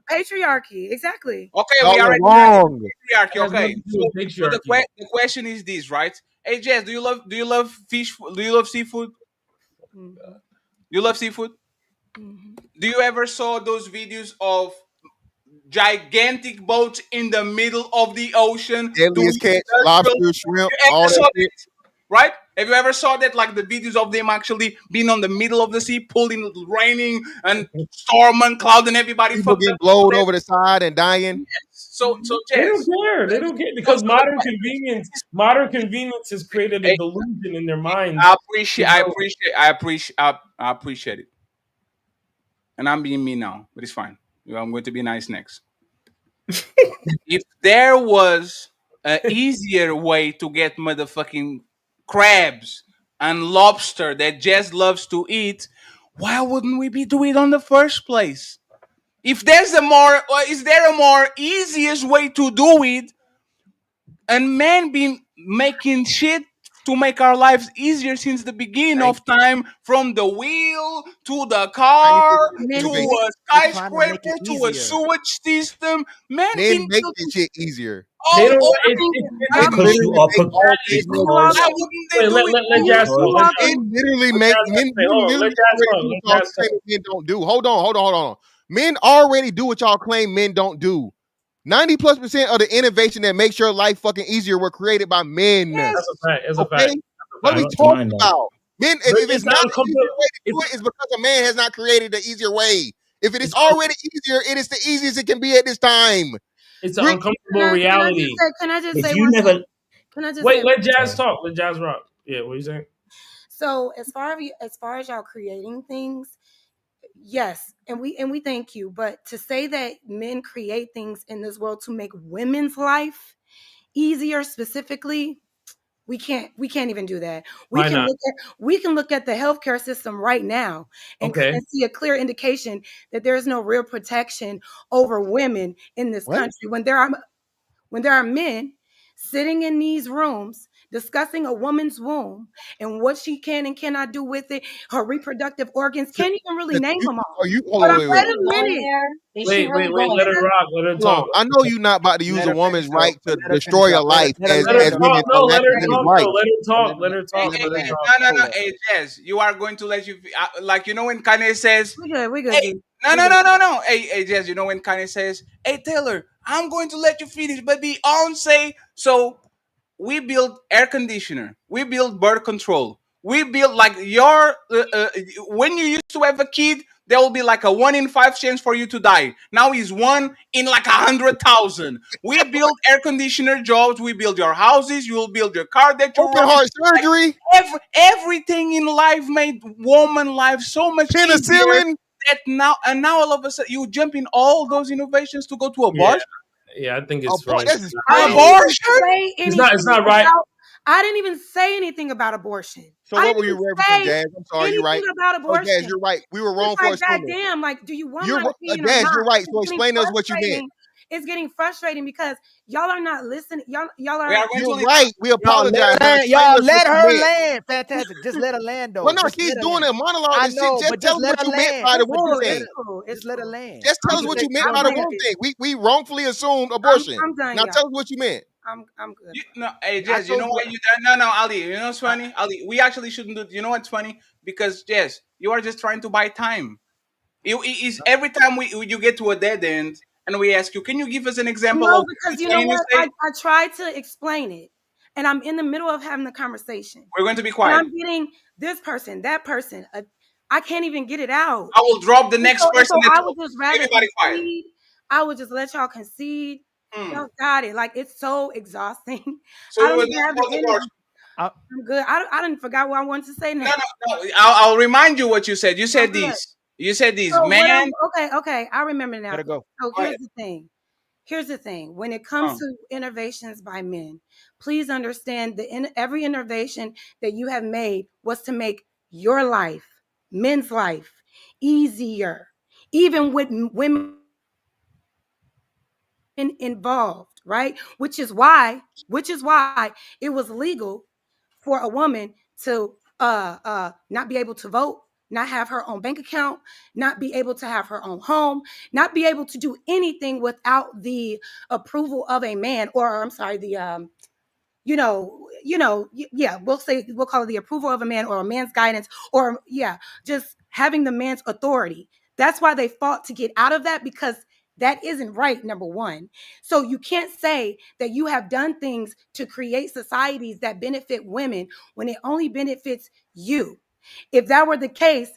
Patriarchy, exactly. Okay, we are wrong. Patriarchy. Okay, so the question is this, right? Hey, Jess, do you love fish? Do you love seafood? Do You love seafood? Do you ever saw those videos of gigantic boats in the middle of the ocean doing Alias catch, industrial? lobster, shrimp, You ever all saw that shit. that? Right? Have you ever saw that? Like the videos of them actually being on the middle of the sea, pulling, raining, and storm and cloud, and everybody People fucked getting up. blowed over the side and dying. So, They don't Jazz. care. They don't care So, because so the modern convenience has created a hey, delusion in their minds. I appreciate, I appreciate, I appreciate, I appreciate it. And I'm being mean now, but it's fine. I'm going to be nice next. If there was an easier way to get motherfucking crabs and lobster that Jess loves to eat, why wouldn't we be doing it on the first place? If there's a more, is there a more easiest way to do it? And men been making shit to make our lives easier since the beginning of time, from the wheel to the car to Innovation. a Trying to make skyscraper it to a easier. sewage system. Men Men been make this building shit easier. They all don't. over. They Because you literally are make all things easier. because Why wouldn't they Wait, do it? let Jazz talk. because Men literally Let make Jazz men, say, hold on. literally Let Jazz already talk. do Let what y'all Jazz claim talk. men don't do. Hold on. Men already do what y'all claim men don't do. 90+% of the innovation that makes your life fucking easier were created by men. That's a fact. That's a Okay? fact. What are we not talking denying that. about? Men, But if it's it's not an uncomfortable. easier way to do it, it's because a man has not created the easier way. If it is already easier, it is the easiest it can be at this time. It's an uncomfortable Can reality. I just If say you one never thing? Can I just Wait, say? let Jazz talk. Let Jazz rock. Yeah, what are you saying? So as far as y'all creating things, yes, and we thank you. But to say that men create things in this world to make women's life easier specifically, we can't even do that. Why not? We can look at the healthcare system right now and, Okay. and see a clear indication that there's no real protection over women in this country when there are men sitting in these rooms discussing a woman's womb and what she can and cannot do with it, her reproductive organs, can't even really name them all. Are you? But Hold on, wait wait. a minute. Wait. Let her rock. Let her Hold on. talk. I know you're not about to use Let a her woman's finish though. right to Let her finish destroy a though. Let her, life let her as, Let land her as though. women talk. No, let elect her as his talk right. though. Let her talk. Let her Let talk. her Let her land. talk. No. Hey, Jess, you are going to let you, like, when Kanye says, We good, hey, G. no. Hey, Jess, when Kanye says, hey, Taylor, I'm going to let you finish, but Beyonce. So we build air conditioner, we build birth control, we build like your when you used to have a kid, there will be like a 1 in 5 chance for you to die. Now is 1 in like 100,000. We build air conditioner jobs, we build your houses, you will build your car that you Open run. heart surgery, Everything in life made woman life so much easier penicillin. that now all of a sudden you jump in all those innovations to go to Yeah. abortion. Yeah, I think Oh it's boy, wrong. that's just I didn't crazy. even Abortion? say It's anything not right. about. I didn't even say anything about abortion. So I what didn't were you even referencing, say Jazz? I'm sorry, you're anything right. about Oh, Jazz, abortion. you're right. We were It's wrong for like, assuming. goddamn, like, do you want You're my opinion or Jazz, not? you're right. So It's getting explain to us what you meant. frustrating. It's getting frustrating because y'all are not listening. Y'all We are. are going to You're leave. right. We Y'all let apologize. her Now land. explain Y'all to us what let you her meant. land. Fantastic. Just let her land though. Well, no, Just she's let her doing land. a monologue. I And shit. know, Just but tell just us let what her you meant land. by It's what you cool. It's say. cool. It's Just let her cool. land. Just tell I'm us Just what let you good. meant let her by I'm the land. womb good. thing. We wrongfully assumed abortion. I'm done, Now y'all. tell us what you meant. I'm good. No, hey I Jess, you know told you. why you no, Ali, you know what's funny? Ali, we actually shouldn't do. You know what's funny? Because Jess, you are just trying to buy time. Is every time you get to a dead end and we ask you, can you give us an example No, of what because you're you know saying? You what? say I tried to explain it, and I'm in the middle of having the conversation, we're going to be and quiet. I'm getting this person, that person. I can't even get it out. I will drop the And next so person that I would talks. just rather Everybody quiet. concede. I would just let y'all concede. Hmm. Y'all got it. Like, it's so exhausting. So I we don't were even talking have the about energy. abortion. I'm good. I didn't forgot what I wanted to say No, next. I'll remind you what you said. You I'm said good. this. You said this, So what man. okay, I remember now. Let her go. So Go ahead. here's the thing. When it comes to innovations by men, please understand every innovation that you have made was to make your life, men's life, easier, even with women involved, right? Which is why it was legal for a woman to not be able to vote, not have her own bank account, not be able to have her own home, not be able to do anything without the approval of a man, or I'm sorry, yeah, we'll call it the approval of a man or a man's guidance, or just having the man's authority. That's why they fought to get out of that, because that isn't right, number one. So you can't say that you have done things to create societies that benefit women when it only benefits you. If that were the case,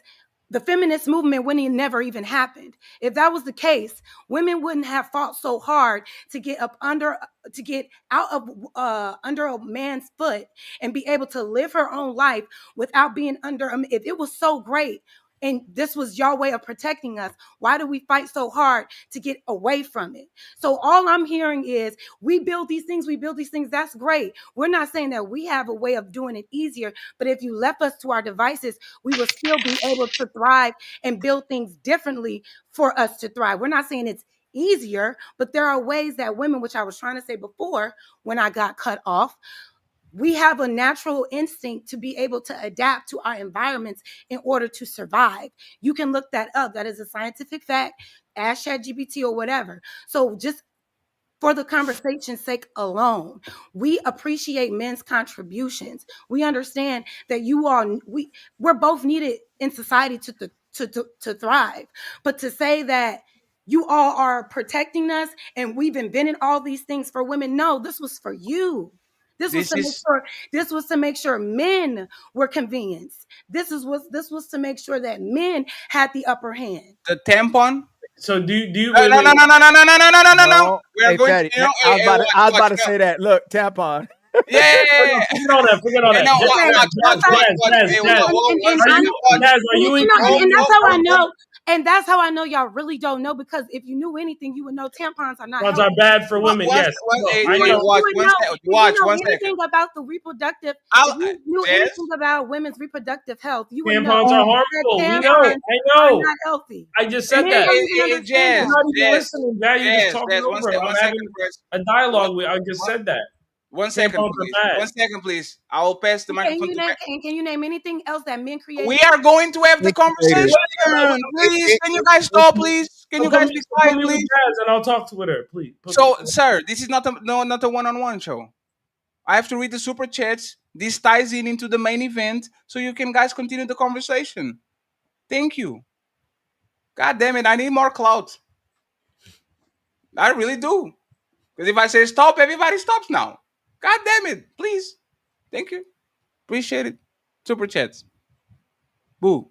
the feminist movement wouldn't have never even happened. If that was the case, women wouldn't have fought so hard to get out of under a man's foot and be able to live her own life without being under. If it was so great and this was your way of protecting us, why do we fight so hard to get away from it? So all I'm hearing is we build these things. That's great. We're not saying that we have a way of doing it easier, but if you left us to our devices, we will still be able to thrive and build things differently for us to thrive. We're not saying it's easier, but there are ways that women, which I was trying to say before when I got cut off, we have a natural instinct to be able to adapt to our environments in order to survive. You can look that up. That is a scientific fact. Ask ChatGPT or whatever. So just for the conversation's sake alone, we appreciate men's contributions. We understand that we're both needed in society to thrive. But to say that you all are protecting us and we've invented all these things for women, no, this was for you. This was to make sure men were convenienced. This was to make sure that men had the upper hand. The tampon. So do you No. No. We are Hey, going Fatty, to I was about to say that. Look, tampon. Yeah. Forget all that. No, And that's how I know. And that's how I know y'all really don't know, because if you knew anything, you would know tampons are not Tampons are bad for women. Yes. Watch one second. Anything about the reproductive, if you knew anything about women's reproductive health, you would know tampons are harmful. We know. I know. Are not healthy. I just said that. You're not even listening, Dad. You're just talking over. I'm having a dialogue with. I just said that. 1 second, please. 1 second, please. I will pass the microphone to Can you name anything else that men create? We are going to have the conversation. Please, can you guys stop, please? Can you guys be quiet, please? And I'll talk to her, please. So, sir, this is not a one-on-one show. I have to read the super chats. This ties into the main event, so you can guys continue the conversation. Thank you. God damn it, I need more clout. I really do. Because if I say stop, everybody stops now. God damn it, please. Thank you. Appreciate it. Super chats. Boo.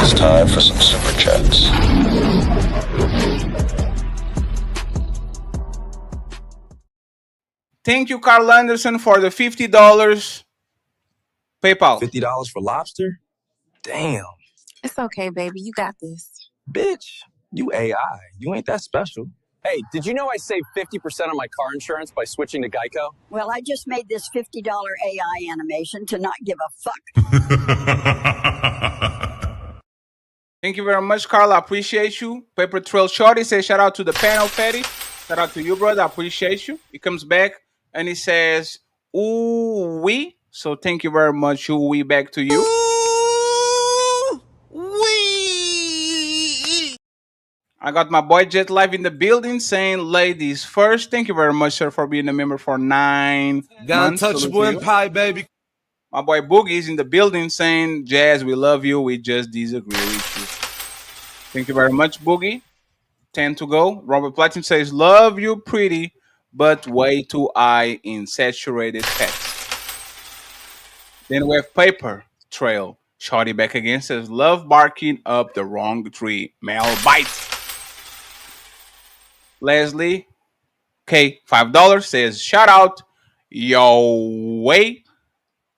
It's time for some super chats. Thank you, Carl Anderson, for the $50 PayPal. $50 for lobster? Damn. It's okay, baby. You got this. Bitch, you AI. You ain't that special. Hey, did you know I saved 50% on my car insurance by switching to Geico? Well, I just made this $50 AI animation to not give a fuck. Thank you very much, Carl. I appreciate you. Paper Trail Shorty says shout out to the panel, Fatty. Shout out to you, brother. I appreciate you. He comes back and he says, ooh, we. So thank you very much, ooh, we, back to you. I got my boy Jet Live in the building saying ladies first. Thank you very much, sir, for being a member for 9 months. Untouchable and pie, baby. My boy Boogie is in the building saying, Jazz, we love you. We just disagree with you. Thank you very much, Boogie. 10 to go. Robert Platinum says, love you pretty, but way too high in saturated fats. Then we have Paper Trail. Shorty back again says, love barking up the wrong tree. Male bite. Leslie K, $5 says, shout out your way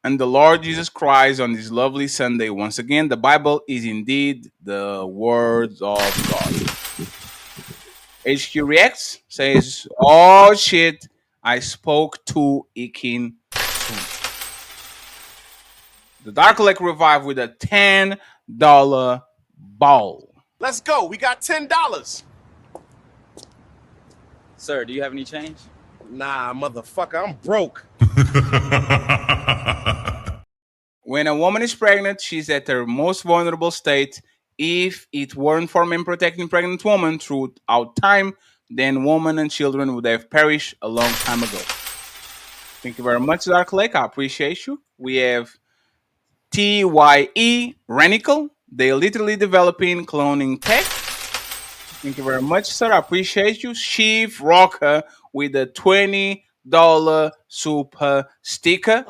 and the Lord Jesus Christ on this lovely Sunday. Once again, the Bible is indeed the words of God. HQ Reacts says, oh shit, I spoke to Ikin soon. The Dark Lake Revive with a $10 ball. Let's go. We got $10. Sir, do you have any change? Nah, motherfucker, I'm broke. When a woman is pregnant, she's at her most vulnerable state. If it weren't for men protecting pregnant women throughout time, then women and children would have perished a long time ago. Thank you very much, Dark Lake. I appreciate you. We have TYE Renical. They're literally developing cloning tech. Thank you very much, sir. I appreciate you. Chief Rocker with a $20 super sticker.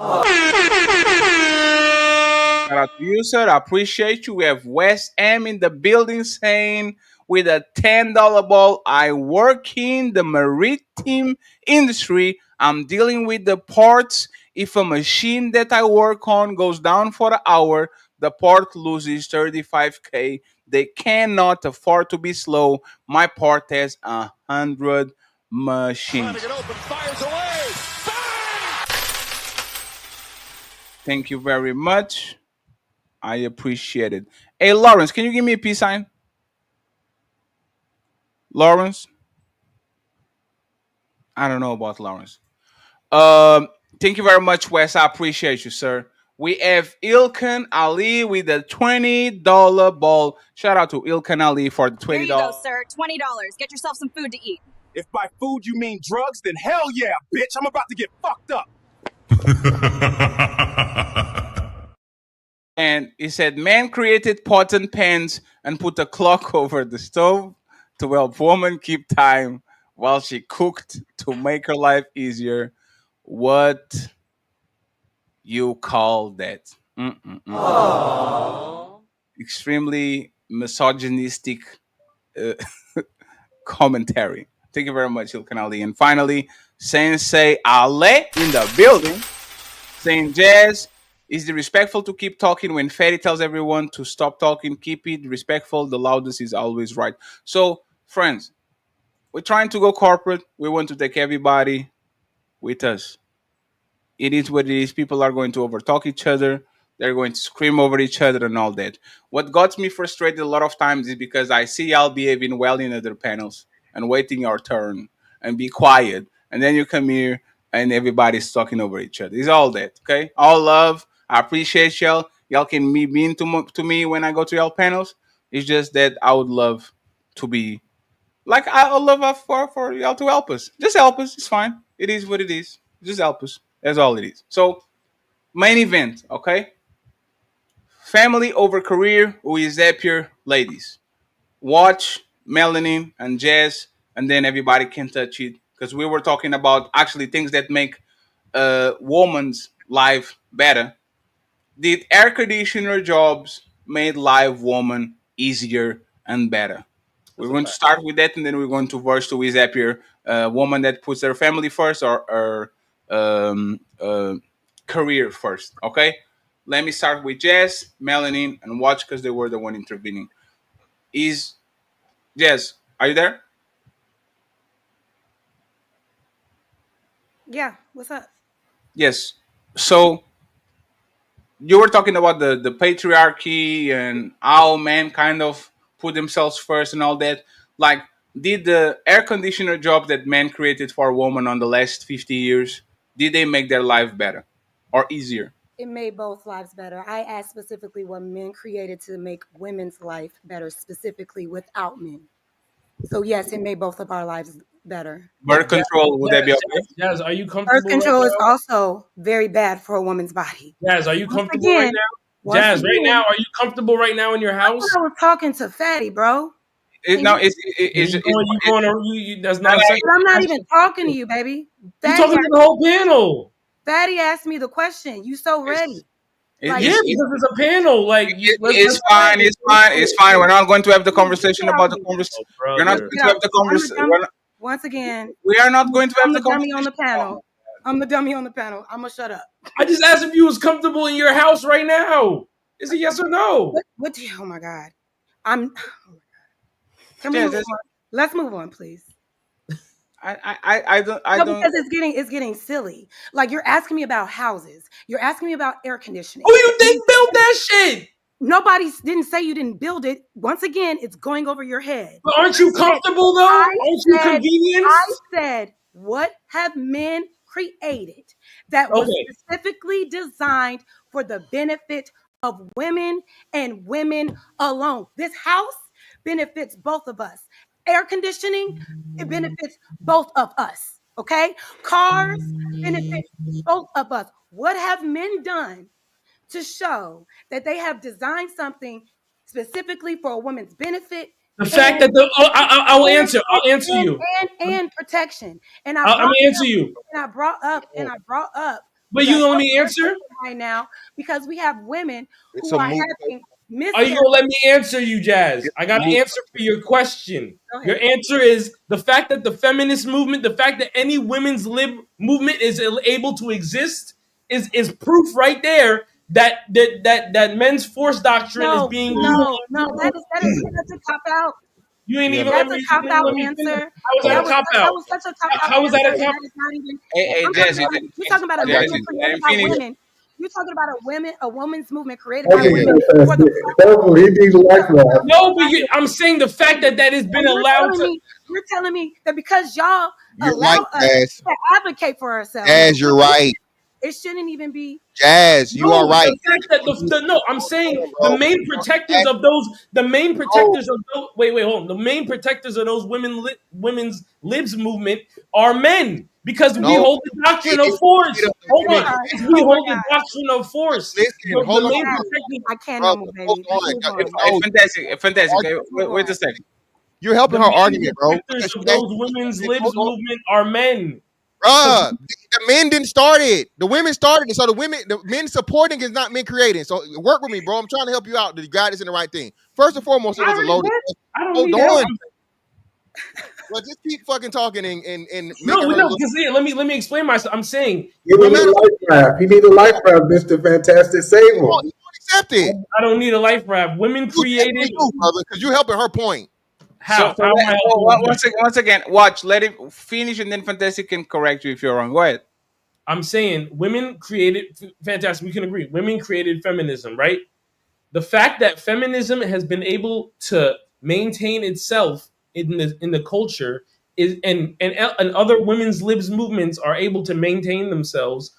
Shout out to you, sir. I appreciate you. We have West M in the building saying with a $10 ball, I work in the maritime industry. I'm dealing with the parts. If a machine that I work on goes down for an hour, the part loses 35K. They cannot afford to be slow. My part has 100 machines. Thank you very much. I appreciate it. Hey, Lawrence, can you give me a peace sign? Lawrence? I don't know about Lawrence. Thank you very much, Wes. I appreciate you, sir. We have Ilkan Ali with a $20 ball. Shout out to Ilkan Ali for the $20. Here you go, sir. $20. Get yourself some food to eat. If by food you mean drugs, then hell yeah, bitch. I'm about to get fucked up. And he said, man created pots and pans and put a clock over the stove to help woman keep time while she cooked to make her life easier. What you call that? Extremely misogynistic uh, commentary. Thank you very much, Ilkan Ali. And finally, Sensei Ale in the building saying, Jazz, is it respectful to keep talking when Fatty tells everyone to stop talking? Keep it respectful. The loudest is always right. So, friends, we're trying to go corporate. We want to take everybody with us. It is what it is. People are going to overtalk each other. They're going to scream over each other and all that. What got me frustrated a lot of times is because I see y'all behaving well in other panels and waiting your turn and be quiet. And then you come here and everybody's talking over each other. It's all that, okay? All love. I appreciate y'all. Y'all can be mean to me when I go to y'all panels. It's just that I would love to be like I would love for y'all to help us. Just help us. It's fine. It is what it is. Just help us. That's all it is. So main event, okay? Family over career. Who is happier, ladies? Watch Melanin and Jazz, and then everybody can touch it because we were talking about actually things that make a woman's life better. Did air conditioner jobs made life woman easier and better? We're going to start with that, and then we're going to verse to is happier, woman that puts her family first or career first. Okay, let me start with Jess, Melanin, and Watch because they were the one intervening. Is Jess? Are you there? Yeah, what's up? Yes. So you were talking about the patriarchy and how men kind of put themselves first and all that. Like, did the air conditioner job that men created for women on the last 50 years, did they make their life better or easier? It made both lives better. I asked specifically what men created to make women's life better, specifically without men. So yes, it made both of our lives better. Birth control, would that be okay? Jazz, are you Birth comfortable control right is now? also very bad for a woman's body. Jazz, are you Once comfortable again, right now? once Jazz, right again, now, are you comfortable right now in your I house? thought I was talking to Fatty, bro. No, that's not a second. But I'm not even talking to you, baby. You Fatty talking to the whole panel. Fatty asked me the question. You so ready. Yeah, because it's a panel. Like, it's fine. It's fine. It's fine. We're not going to have the conversation about the conversation. We're not going to have the conversation. Once again, We are not going to have I'm the the dummy conversation. on the panel. I'm the dummy on the panel. I'm gonna shut up. I just asked if you was comfortable in your house right now. Is it yes or no? What do you, oh my God. Oh my God. Can we move on? Let's move on, please. I don't Because it's getting silly. Like, you're asking me about houses. You're asking me about air conditioning. Who you think built that shit? Nobody didn't say you didn't build it. Once again, it's going over your head. But aren't you comfortable though? Aren't you convenienced? I said, what have men created that was specifically designed for the benefit of women and women alone? This house benefits both of us. Air conditioning, it benefits both of us. Okay? Cars benefit both of us. What have men done to show that they have designed something specifically for a woman's benefit The fact and that I will answer. I'll answer you. and protection? And I'm gonna answer you. I brought up But the you gonna let me healthcare answer? system right now because we have women It's who a are move. having Are you miscarriages. gonna let me answer you, Jazz? It's I a got move. an answer for your question. Go Your ahead. answer is the fact that the feminist movement, the fact that any women's lib movement is able to exist, is proof right there that men's force doctrine is No, being used. no, no. That's a cop out. You ain't Yeah, even but let That's a me. You cop didn't even out let me finish. answer. How was that a cop That out? was such a cop out How was that answer. a cop? That is not even. Hey, Jazzy, You're talking about a Jazzy, movement let created him by finish. women. You're talking about a woman's movement created by Hey, yeah. women for the Hopefully he needs a life raft. No, but I'm saying the fact that that has been and allowed to. you're telling me that because y'all You're right, allow us Jazz. to advocate for ourselves, Jazz, you're right. it shouldn't even be. Jazz, you are No, right. the fact that no, I'm Hold saying on, the bro. main protectors of those, Bro, wait, hold on. The main protectors of those women's libs movement are men because we no. hold the doctrine of It's force. of the Hold I'm women on, sorry. because Oh we my hold the God. doctrine of force. Listen, The hold on, main Jazz, protectors. I can't no brother. more, Hold baby. Let's on. move If, on. no, Fantastic. Let's move Wait on. a second. you're helping The her main argument, bro. protectors Because of she asked those you a women's question. libs Hold on. movement are men. Because Bruh, the men didn't start it. The women started it. So the men supporting is not men creating. So work with me, bro. I'm trying to help you out. The guy is in the right thing. First and foremost, it I was a already loaded what? question. I don't Hold need help. on. Well, just keep fucking talking and making No, her look. because let me explain myself. I'm saying Give No him matter a what, life raft. He need a life raft, Mr. Fantastic. Save he him. won't accept it. I don't need a life raft. Women You created definitely do, brother, because you're helping her point. So, how? How am I helping her point? once again, watch. Let it finish, and then Fantastic can correct you if you're wrong. Go ahead. I'm saying women created fantastic. We can agree. Women created feminism, right? The fact that feminism has been able to maintain itself in the culture is and other women's libs movements are able to maintain themselves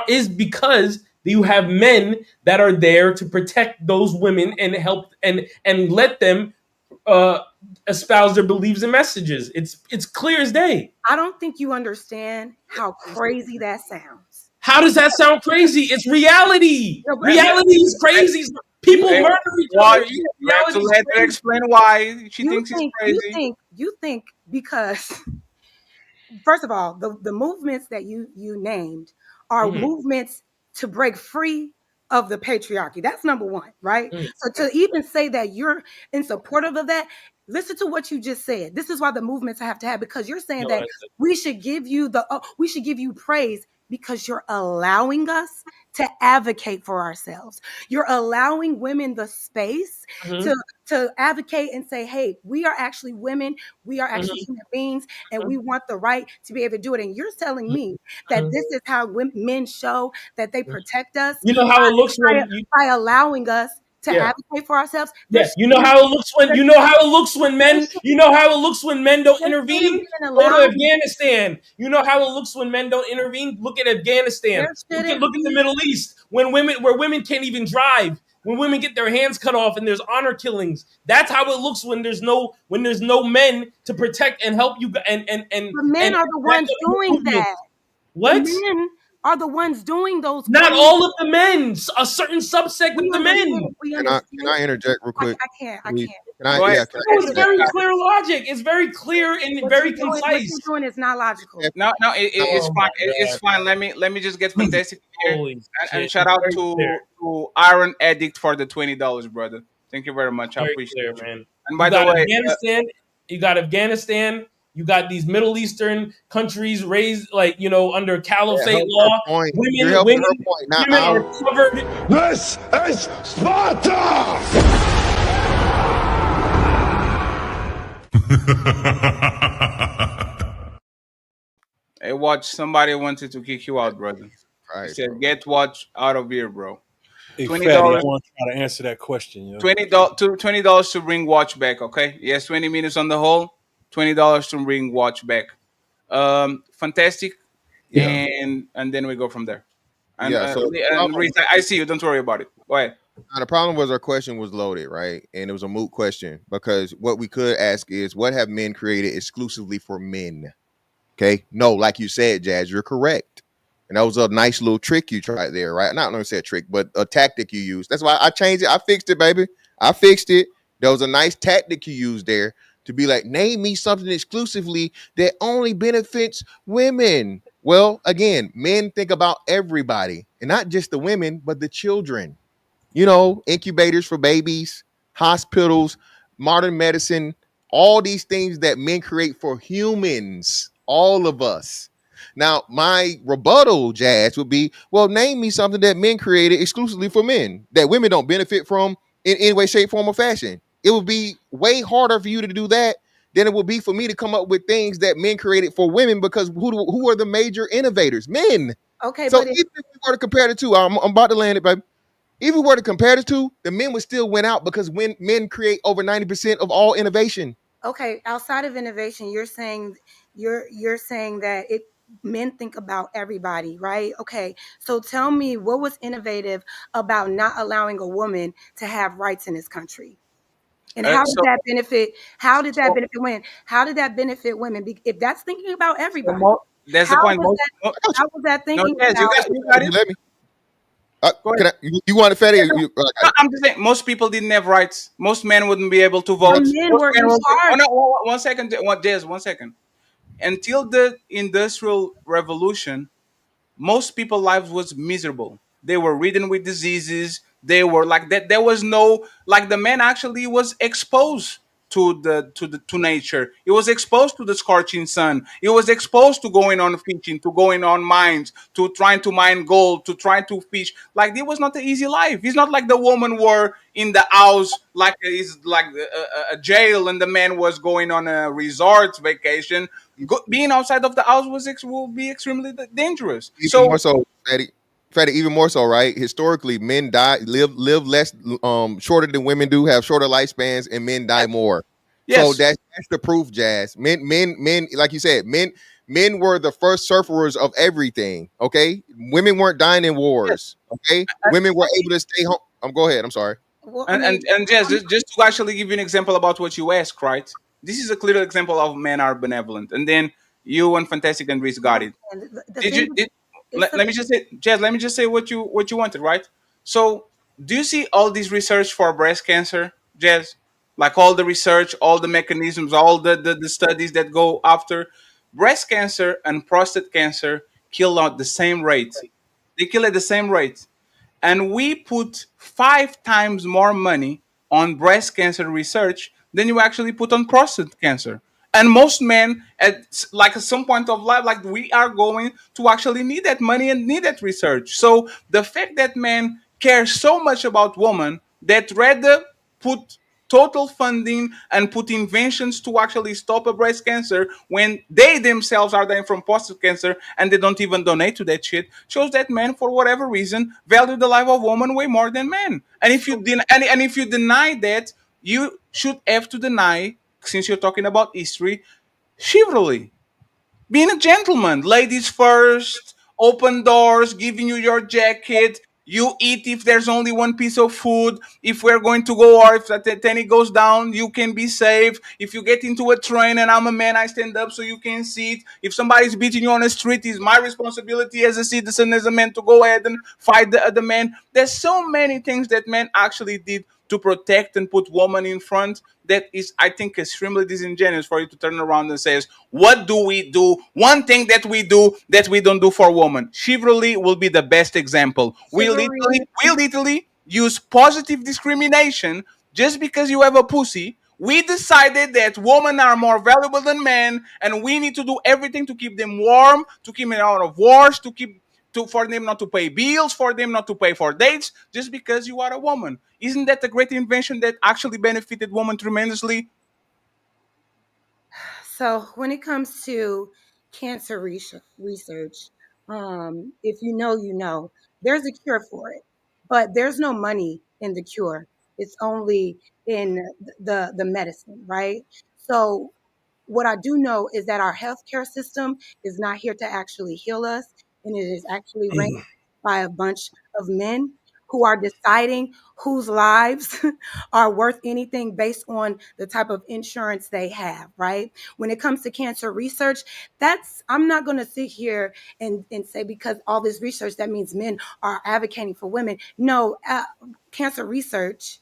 is because you have men that are there to protect those women and help and let them uh, espouse their beliefs and messages. It's clear as day. I don't think you understand how crazy that sounds. How does that sound crazy? It's reality. No, but Reality is crazy. People Hey, you murder each other. watch. Yeah, You have to reality is let her crazy. explain why she you thinks it's think you crazy. think you think because first of all, the movements that you named are Mhm, movements to break free of the patriarchy. That's number one, right? mhm. So to even say that you're in supportive of that, listen to what you just said. This is why the movements have to have because you're saying No, that we should give you praise because you're allowing us to advocate for ourselves. You're allowing women the space to mhm, to advocate and say, "Hey, we are actually women. We are actually mhm, human beings and mhm, we want the right to be able to do it." And you're telling me that mhm, this is how men show that they mhm. protect us You know how it looks by, when you by allowing us to yeah. advocate for ourselves. There Yeah, you know shouldn't how it looks when there, you know how it looks when there men should, you know how it looks when men don't there shouldn't intervene. be an Go to allowance. Afghanistan. You know how it looks when men don't intervene. Look at Afghanistan. There shouldn't Look at the be Middle East when women can't even drive. When women get their hands cut off and there's honor killings. That's how it looks when there's no men to protect and help you the men and are the back ones up your doing movement. that. The What? men are the ones doing those Not crazy. all of the men. A certain subsect We of the understand. men. We Can understand. I interject real quick, I can't. I please? can't. Can I? Go ahead. Yeah, can No, I it's interject? very clear logic. It's very clear and very What you're concise. doing is not logical. No, it's Oh fine. my It's god! fine. Let me just get Fantastic here, Holy and shit! shout It's out very clear. to Iron Addict for the $20, brother. Thank you very much. I Very appreciate clear, you. man. And You by the got way, Afghanistan. You got Afghanistan. You got these Middle Eastern countries raised like under Yeah, caliphate help her law. point. You're Women, helping women, her point. Now women I'll are covered. This is Sparta! hey, watch. Somebody wanted to kick you out, brother. He Christ, said, bro. "Get watch out of here, bro." Hey, Twenty fatty, I dollars. want to try to answer that question, yo. $20 to bring watch back. Okay. Yes, 20 minutes on the hole. $20 to bring watch back. Fantastic. Yeah, And then we go from there. And yeah. So and Reese, I see you. Don't worry about it. Go ahead. Now, the problem was our question was loaded, right? And it was a moot question because what we could ask is, what have men created exclusively for men? Okay. No, like you said, Jazz, you're correct. And that was a nice little trick you tried there, right? Not going to say a trick, but a tactic you used. That's why I changed it. I fixed it, baby. I fixed it. There was a nice tactic you used there to be like, name me something exclusively that only benefits women. Well, again, men think about everybody and not just the women, but the children. Incubators for babies, hospitals, modern medicine, all these things that men create for humans, all of us. Now, my rebuttal, Jazz, would be, well, name me something that men created exclusively for men that women don't benefit from in any way, shape, form, or fashion. It would be way harder for you to do that than it would be for me to come up with things that men created for women because who are the major innovators? Men. Okay, So but even if we were to compare the two, I'm about to land it, baby. Even were to compare the two, the men would still win out because when men create over 90% of all innovation. okay, outside of innovation, you're saying that it men think about everybody, right? Okay, so tell me what was innovative about not allowing a woman to have rights in this country, and Uh, how did so, that benefit? How did that so, benefit women? How did that benefit women? If that's thinking about so everybody, that's the how point. was that? I got you. How was that No, thinking yes, about? you got it. Let me. Go ahead. Can I? You want it, Fatty? I got No, it. I'm just saying, most people didn't have rights. Most men wouldn't be able to Some vote. men Most were men in won't be. Oh charge. no, one second, Jazz, 1 second. Until the Industrial Revolution, most people's lives was miserable. They were ridden with diseases. They were like that. There was no like the man actually was exposed to nature. He was exposed to the scorching sun. He was exposed to going on fishing, to going on mines, to trying to mine gold, to trying to fish. Like it was not an easy life. It's not like the woman were in the house like it's like a jail, and the man was going on a resort vacation. Being outside of the house will be extremely dangerous. Even more So so, Fatty. Fatty, even more so, right? Historically, men live less, shorter than women do, have shorter lifespans, and men die more. So yes, that's the proof, Jazz. Men, like you said, men were the first sufferers of everything. Okay, women weren't dying in yes. wars. Okay, women were able to stay home. Go ahead. I'm sorry. Well, I And mean, yes, just to actually give you an example about what you asked, right? This is a clear example of men are benevolent, and then you and Fantastic and Reese got it. and the Did thing you did it's the let me just say, Jazz, let me just say what you wanted, right? So do you see all this research for breast cancer, Jazz? Like all the research, all the mechanisms, all the studies that go after breast cancer and prostate cancer kill at the same rate. They kill at the same rate, and we put 5 times more money on breast cancer research than you actually put on prostate cancer. And most men at some point of life, like we are going to actually need that money and need that research. So the fact that men care so much about women that rather put total funding and put inventions to actually stop a breast cancer when they themselves are dying from prostate cancer and they don't even donate to that shit shows that men, for whatever reason, value the life of woman way more than men. And if you and if you deny that, you should have to deny, since you're talking about history, chivalry, being a gentleman, ladies first, open doors, giving you your jacket. You eat if there's only one piece of food. If we're going to go or if the Titanic goes down, you can be safe. If you get into a train and I'm a man, I stand up so you can sit. If somebody's beating you on the street, it's my responsibility as a citizen, as a man, to go ahead and fight the other man. There's so many things that men actually did to protect and put women in front that is, I think, extremely disingenuous for you to turn around and say, what do we do? One thing that we do that we don't do for women. Chivalry will be the best example. chivalry. We literally use positive discrimination just because you have a pussy. We decided that women are more valuable than men, and we need to do everything to keep them warm, to keep them out of wars, for them not to pay bills, for them not to pay for dates, just because you are a woman. Isn't that a great invention that actually benefited women tremendously? So when it comes to cancer research, if you know, you know, there's a cure for it, but there's no money in the cure. It's only in the medicine, right? So what I do know is that our healthcare system is not here to actually heal us, and it is actually ran by a bunch of men. who are deciding whose lives are worth anything based on the type of insurance they have, right? When it comes to cancer research, I'm not going to sit here and say because all this research, that means men are advocating for women. No, cancer research.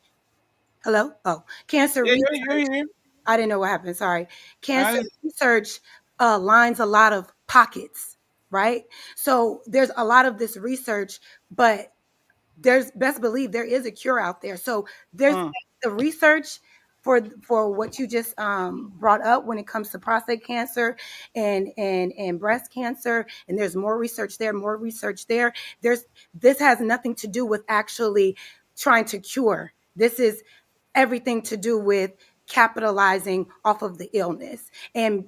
Hello? Oh, cancer Yeah, research. yeah. I didn't know what happened. Sorry. Cancer I, research lines a lot of pockets, right? So there's a lot of this research, but there's best believe there is a cure out there. So there's the research for what you just brought up when it comes to prostate cancer and breast cancer, and there's more research there, more research there. This has nothing to do with actually trying to cure. This is everything to do with capitalizing off of the illness and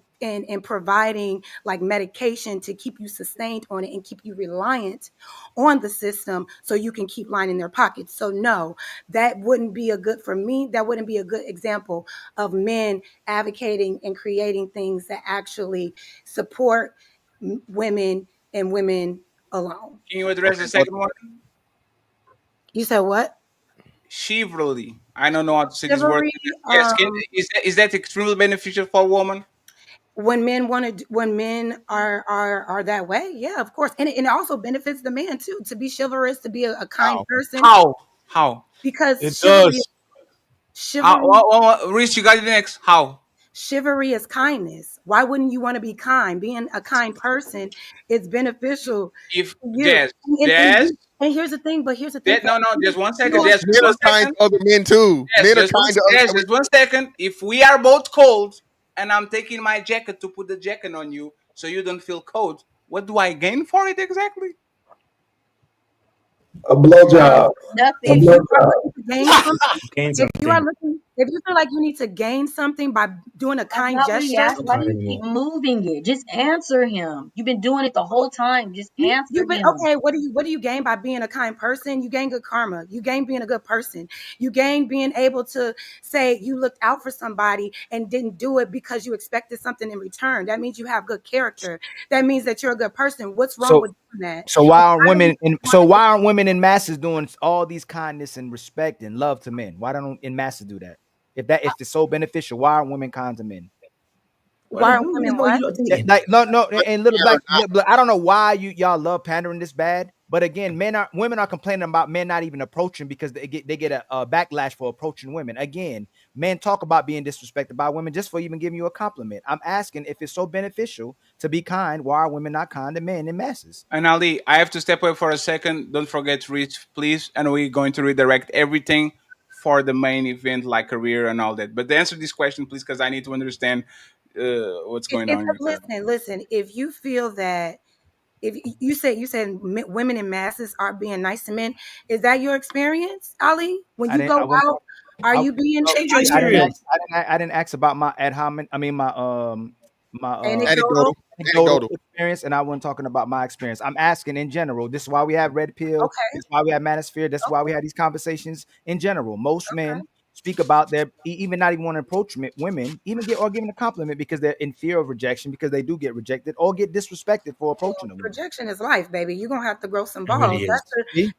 providing like medication to keep you sustained on it and keep you reliant on the system so you can keep lining their pockets. So no, that wouldn't be a good for me. That wouldn't be a good example of men advocating and creating things that actually support women and women alone. can you address the Okay, second one? You said what? Chivalry. I don't know how to say this word. Chivalry. Yes, is that extremely beneficial for a woman? When men are that way, yeah, of course, and it also benefits the man too to be chivalrous, to be a kind How? person, How? because It does. How? chivalry Rich, you got it next. How? chivalry is kindness. Why wouldn't you want to be kind? Being a kind person is beneficial If to you. Jazz, And Jazz, and here's the thing, but here's the thing. Jazz, no, just one You second, don't- Jazz, just men one are kind second. to other men too. Yes, Men are kind to other. Jazz, just one second. If we are both cold and I'm taking my jacket to put the jacket on you so you don't feel cold, what do I gain for it exactly? A um, blowjob. A if you are blowjob. looking to gain something, Gain if something. you feel like you need to gain something by doing a That's kind not what he gesture, asked. Not Why do kind you keep anymore. moving it? Just answer him. You've been doing it the whole time. Just answer you've been him. okay. What do you gain by being a kind person? You gain good karma. You gain being a good person. You gain being able to say you looked out for somebody and didn't do it because you expected something in return. That means you have good character. That means that you're a good person. What's wrong So with doing that? so why aren't Why do we women in want so to- why aren't women in masses doing all these kindness and respect and love to men? Why don't in masses do that? If it's so beneficial, why aren't women kind to men? Well, Why are who women know you what? lot That- thinking? Like no, But and little men are black. not. I don't know why y'all love pandering this bad, but again, women are complaining about men not even approaching because they get a backlash for approaching women. Again, men talk about being disrespected by women just for even giving you a compliment. I'm asking if it's so beneficial to be kind. Why are women not kind to men in masses? And Ali, I have to step away for a second. Don't forget Rich, please. And we're going to redirect everything for the main event, like career and all that. But answer this question, please, because I need to understand what's going on here. Listen. If you feel that if you said women in masses are being nice to men, is that your experience, Ali? When I you didn't. go I wouldn't. out, are I, you being no, Change your I didn't ask. experience. I didn't ask about my at how many. I mean my anecdotal? Anecdotal. anecdotal Anecdotal. experience, and I wasn't talking about my experience. I'm asking in general. This is why we have Red Pill. Okay, This is why we have Manosphere. This is why we have these conversations in general. Most men speak about their even not even want to approach women, even get or giving a compliment because they're in fear of rejection because they do get rejected or get disrespected for approaching a woman. rejection is life, baby. You're gonna have to grow some It really balls. is. See?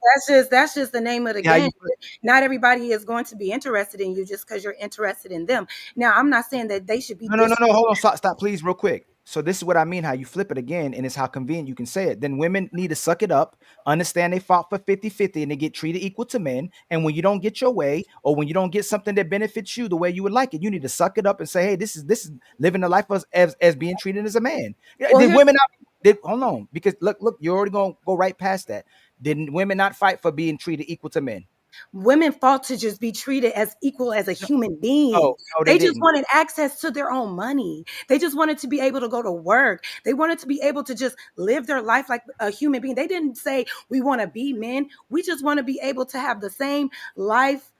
That's just the name of the See how game. you put Not everybody is going to be interested in you just because you're interested in them. Now, I'm not saying that they should be no. Hold on, stop, please, real quick. So this is what I mean. How you flip it again, and it's how convenient you can say it. Then women need to suck it up, understand they fought for 50-50 and they get treated equal to men. And when you don't get your way, or when you don't get something that benefits you the way you would like it, you need to suck it up and say, "Hey, this is living the life as being treated as a man." Yeah, Well, did women not? Hold on, because look, you're already gonna go right past that. Didn't women not fight for being treated equal to men? women fought to just be treated as equal as a human being. No, they They just didn't. wanted access to their own money. They just wanted to be able to go to work. They wanted to be able to just live their life like a human being. They didn't say we want to be men. We just want to be able to have the same life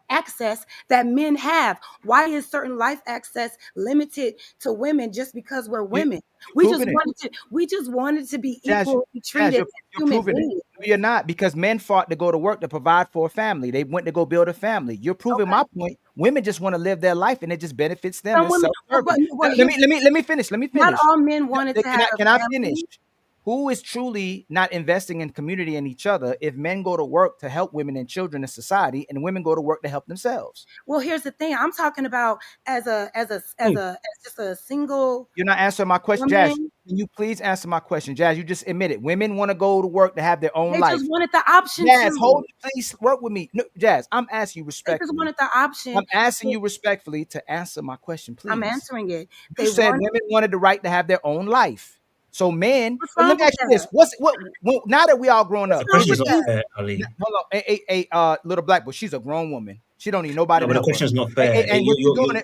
access that men have. Why is certain life access limited to women just because we're You, women? you're We just proving it. wanted to be Jazz, equally treated as you're human proving it. beings. No, you're not, because men fought to go to work to provide for a family. They went to go build a family. You're proving my point. Women just want to live their life, and it just benefits them. Some It's women, self-serving. well, Let me here's let me let me finish. Let me not finish. all men wanted to Can have I a can I finish? family. who is truly not investing in community and each other if men go to work to help women and children in society and women go to work to help themselves? Well, here's the thing. I'm talking about as just a single You're not answering my question, Jazz. woman. Can you please answer my question, Jazz? You just admitted women want to go to work to have their own They life. just wanted the option Jazz, to. hold it, please work with me. No, Jazz, I'm asking you They just respectfully. wanted the option. I'm asking you respectfully to answer my question, please. I'm answering it. You They said want. women wanted the right to have their own life. So men, What's but let wrong me with ask you this: now that we all grown The up, wrong when question's you with not think, that? fair, Ali. hold on, little black boy, she's a grown woman. She don't need nobody No, to but the help her. question's not fair. And what you're doing is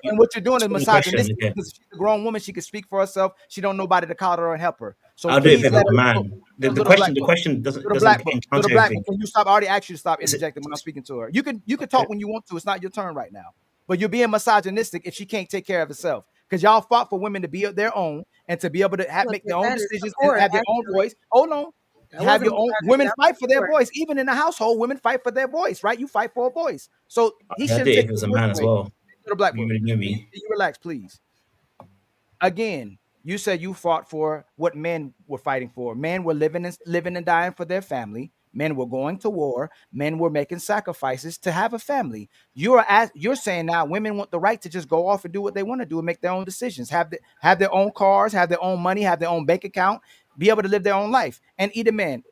Explain the question, misogynistic okay? because she's a grown woman. She can speak for herself. She don't nobody to call her and help her. So I'll do it if please it was let a her go. man. The Little black question, the boy. question doesn't Little doesn't black boy, encounter everything. can you stop? I already asked you to stop Is it interjecting when I'm speaking to her. You can talk okay? when you want to. It's not your turn right now. But you're being misogynistic if she can't take care of herself. Because y'all fought for women to be their own and to be able to Look, make their own that is decisions and support. have their own Actually, voice. Hold on. that Have wasn't your own misogyny. women That fight was for their support. voice. Even in the household, women fight for their voice, right? You fight for a voice. So he I'll do shouldn't it if take it was your a voice man as away. well. Little black boy, You already know can me. you relax, please? Again, you said you fought for what men were fighting for. Men were living and dying for their family. Men were going to war. Men were making sacrifices to have a family. You're saying now women want the right to just go off and do what they want to do and make their own decisions, have their own cars, have their own money, have their own bank account, be able to live their own life. And either man,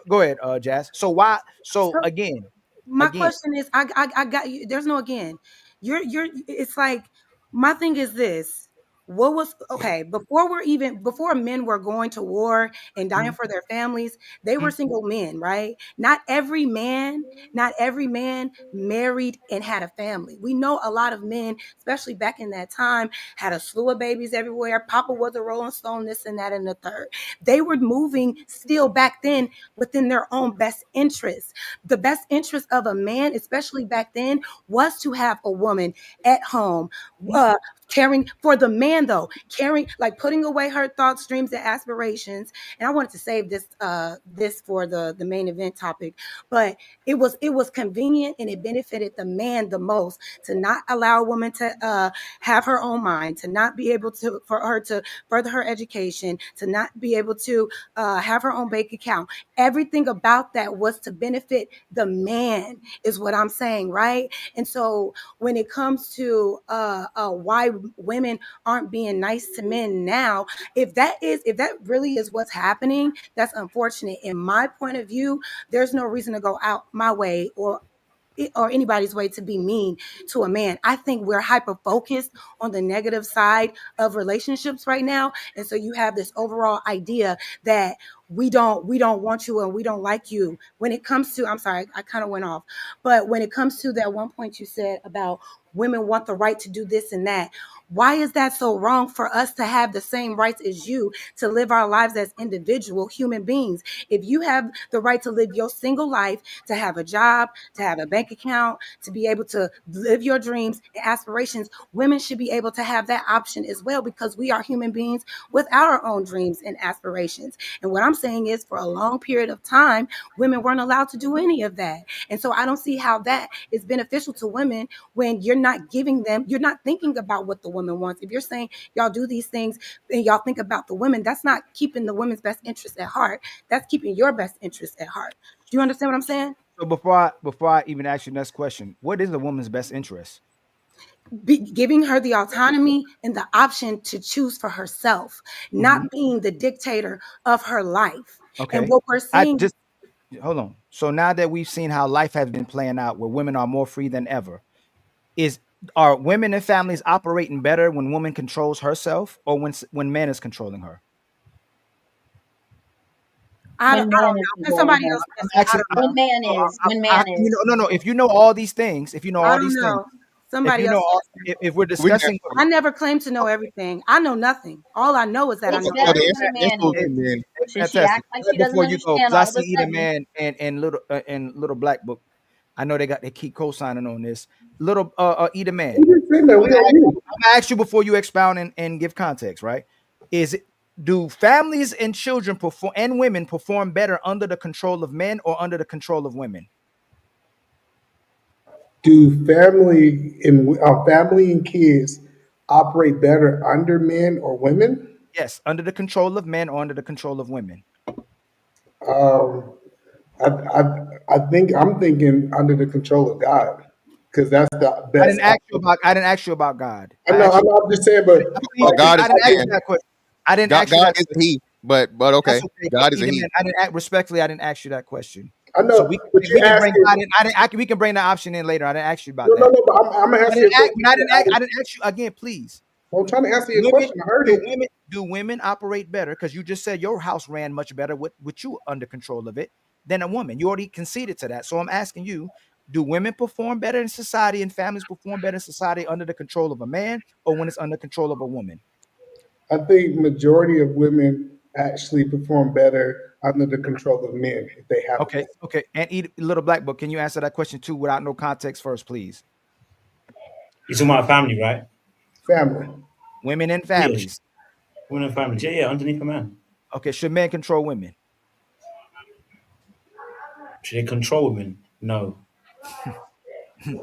go ahead, Jazz. So why? So So again, my question is, I got you. There's no again. You're. It's like my thing is this. What was okay before men were going to war and dying for their families, they were single men, right? Not every man married and had a family. We know a lot of men, especially back in that time, had a slew of babies everywhere. Papa was a Rolling Stone, this and that and the third. They were moving still back then within their own best interests. The best interest of a man, especially back then, was to have a woman at home, caring for the man, though, caring, like putting away her thoughts, dreams, and aspirations. And I wanted to save this for the main event topic, but it was convenient and it benefited the man the most to not allow a woman to have her own mind, to not be able to for her to further her education, to not be able to have her own bank account. Everything about that was to benefit the man, is what I'm saying, right? And so when it comes to why women aren't being nice to men now, if that really is what's happening, that's unfortunate. In my point of view, there's no reason to go out my way or anybody's way to be mean to a man. I think we're hyper focused on the negative side of relationships right now. And so you have this overall idea that we don't want you and we don't like you. When it comes to, I'm sorry, I kind of went off. But when it comes to that one point you said about women want the right to do this and that, why is that so wrong for us to have the same rights as you to live our lives as individual human beings? If you have the right to live your single life, to have a job, to have a bank account, to be able to live your dreams and aspirations, women should be able to have that option as well, because we are human beings with our own dreams and aspirations. And what I'm saying is, for a long period of time, women weren't allowed to do any of that. And so I don't see how that is beneficial to women when you're not thinking about what the woman wants. If you're saying y'all do these things and y'all think about the women, that's not keeping the women's best interest at heart. That's keeping your best interest at heart. Do you understand what I'm saying? so before I even ask you the next question, what is a woman's best interest? Giving her the autonomy and the option to choose for herself, not being the dictator of her life. And Okay. what we're I seeing, just hold on. So now that we've seen how life has been playing out, where women are more free than ever, are women and families operating better when woman controls herself or when man is controlling her? I When don't man know. is Can controlling somebody her. else I'm answer? I asking. don't know. When man is. No. If you know all these things, I don't know. if Somebody you know else all, answer. if we're discussing, I never claim to know everything. I know nothing. All I know is that I It's know Oh, better the when nothing. a man answer is. and then Since she fantastic. acts like Right she doesn't before you go, understand because I all of a see Either sudden. Man and little Black Book. I know they keep co-signing on this. Little Either Man. We just saying that we on mute. I'm gonna ask you before you expound and give context, right? Do families and children perform and women perform better under the control of men or under the control of women? Do family and kids operate better under men or women? Yes, under the control of men or under the control of women. I think I'm thinking under the control of God, because that's the I best didn't ask you option. about. I didn't ask you about God. I I know, asked you. I'm just saying, but Well, God is I didn't a ask you man. that question. I didn't God, ask you God that is a question. he, but That's okay. okay. God is a Either he. man, I didn't ask, respectfully. I didn't ask you that question. I So know, but we you're can bring asking. God in. we can bring the option in later. I didn't ask you about No, that. but I'm gonna ask you a question. I didn't ask you again, please. Well, I'm trying to answer your Women, question. I heard it. do women operate better? Because you just said your house ran much better with you under control of it than a woman. You already conceded to that. So I'm asking you, do women perform better in society and families perform better in society under the control of a man or when it's under control of a woman? I think majority of women actually perform better under the control of men if they have a man. Okay. And little black book, can you answer that question too without no context first, please? You're talking about family, right? Family. Women and Yeah, families. women and family. Yeah, underneath a man. Okay, should men control women? Should they control women? No.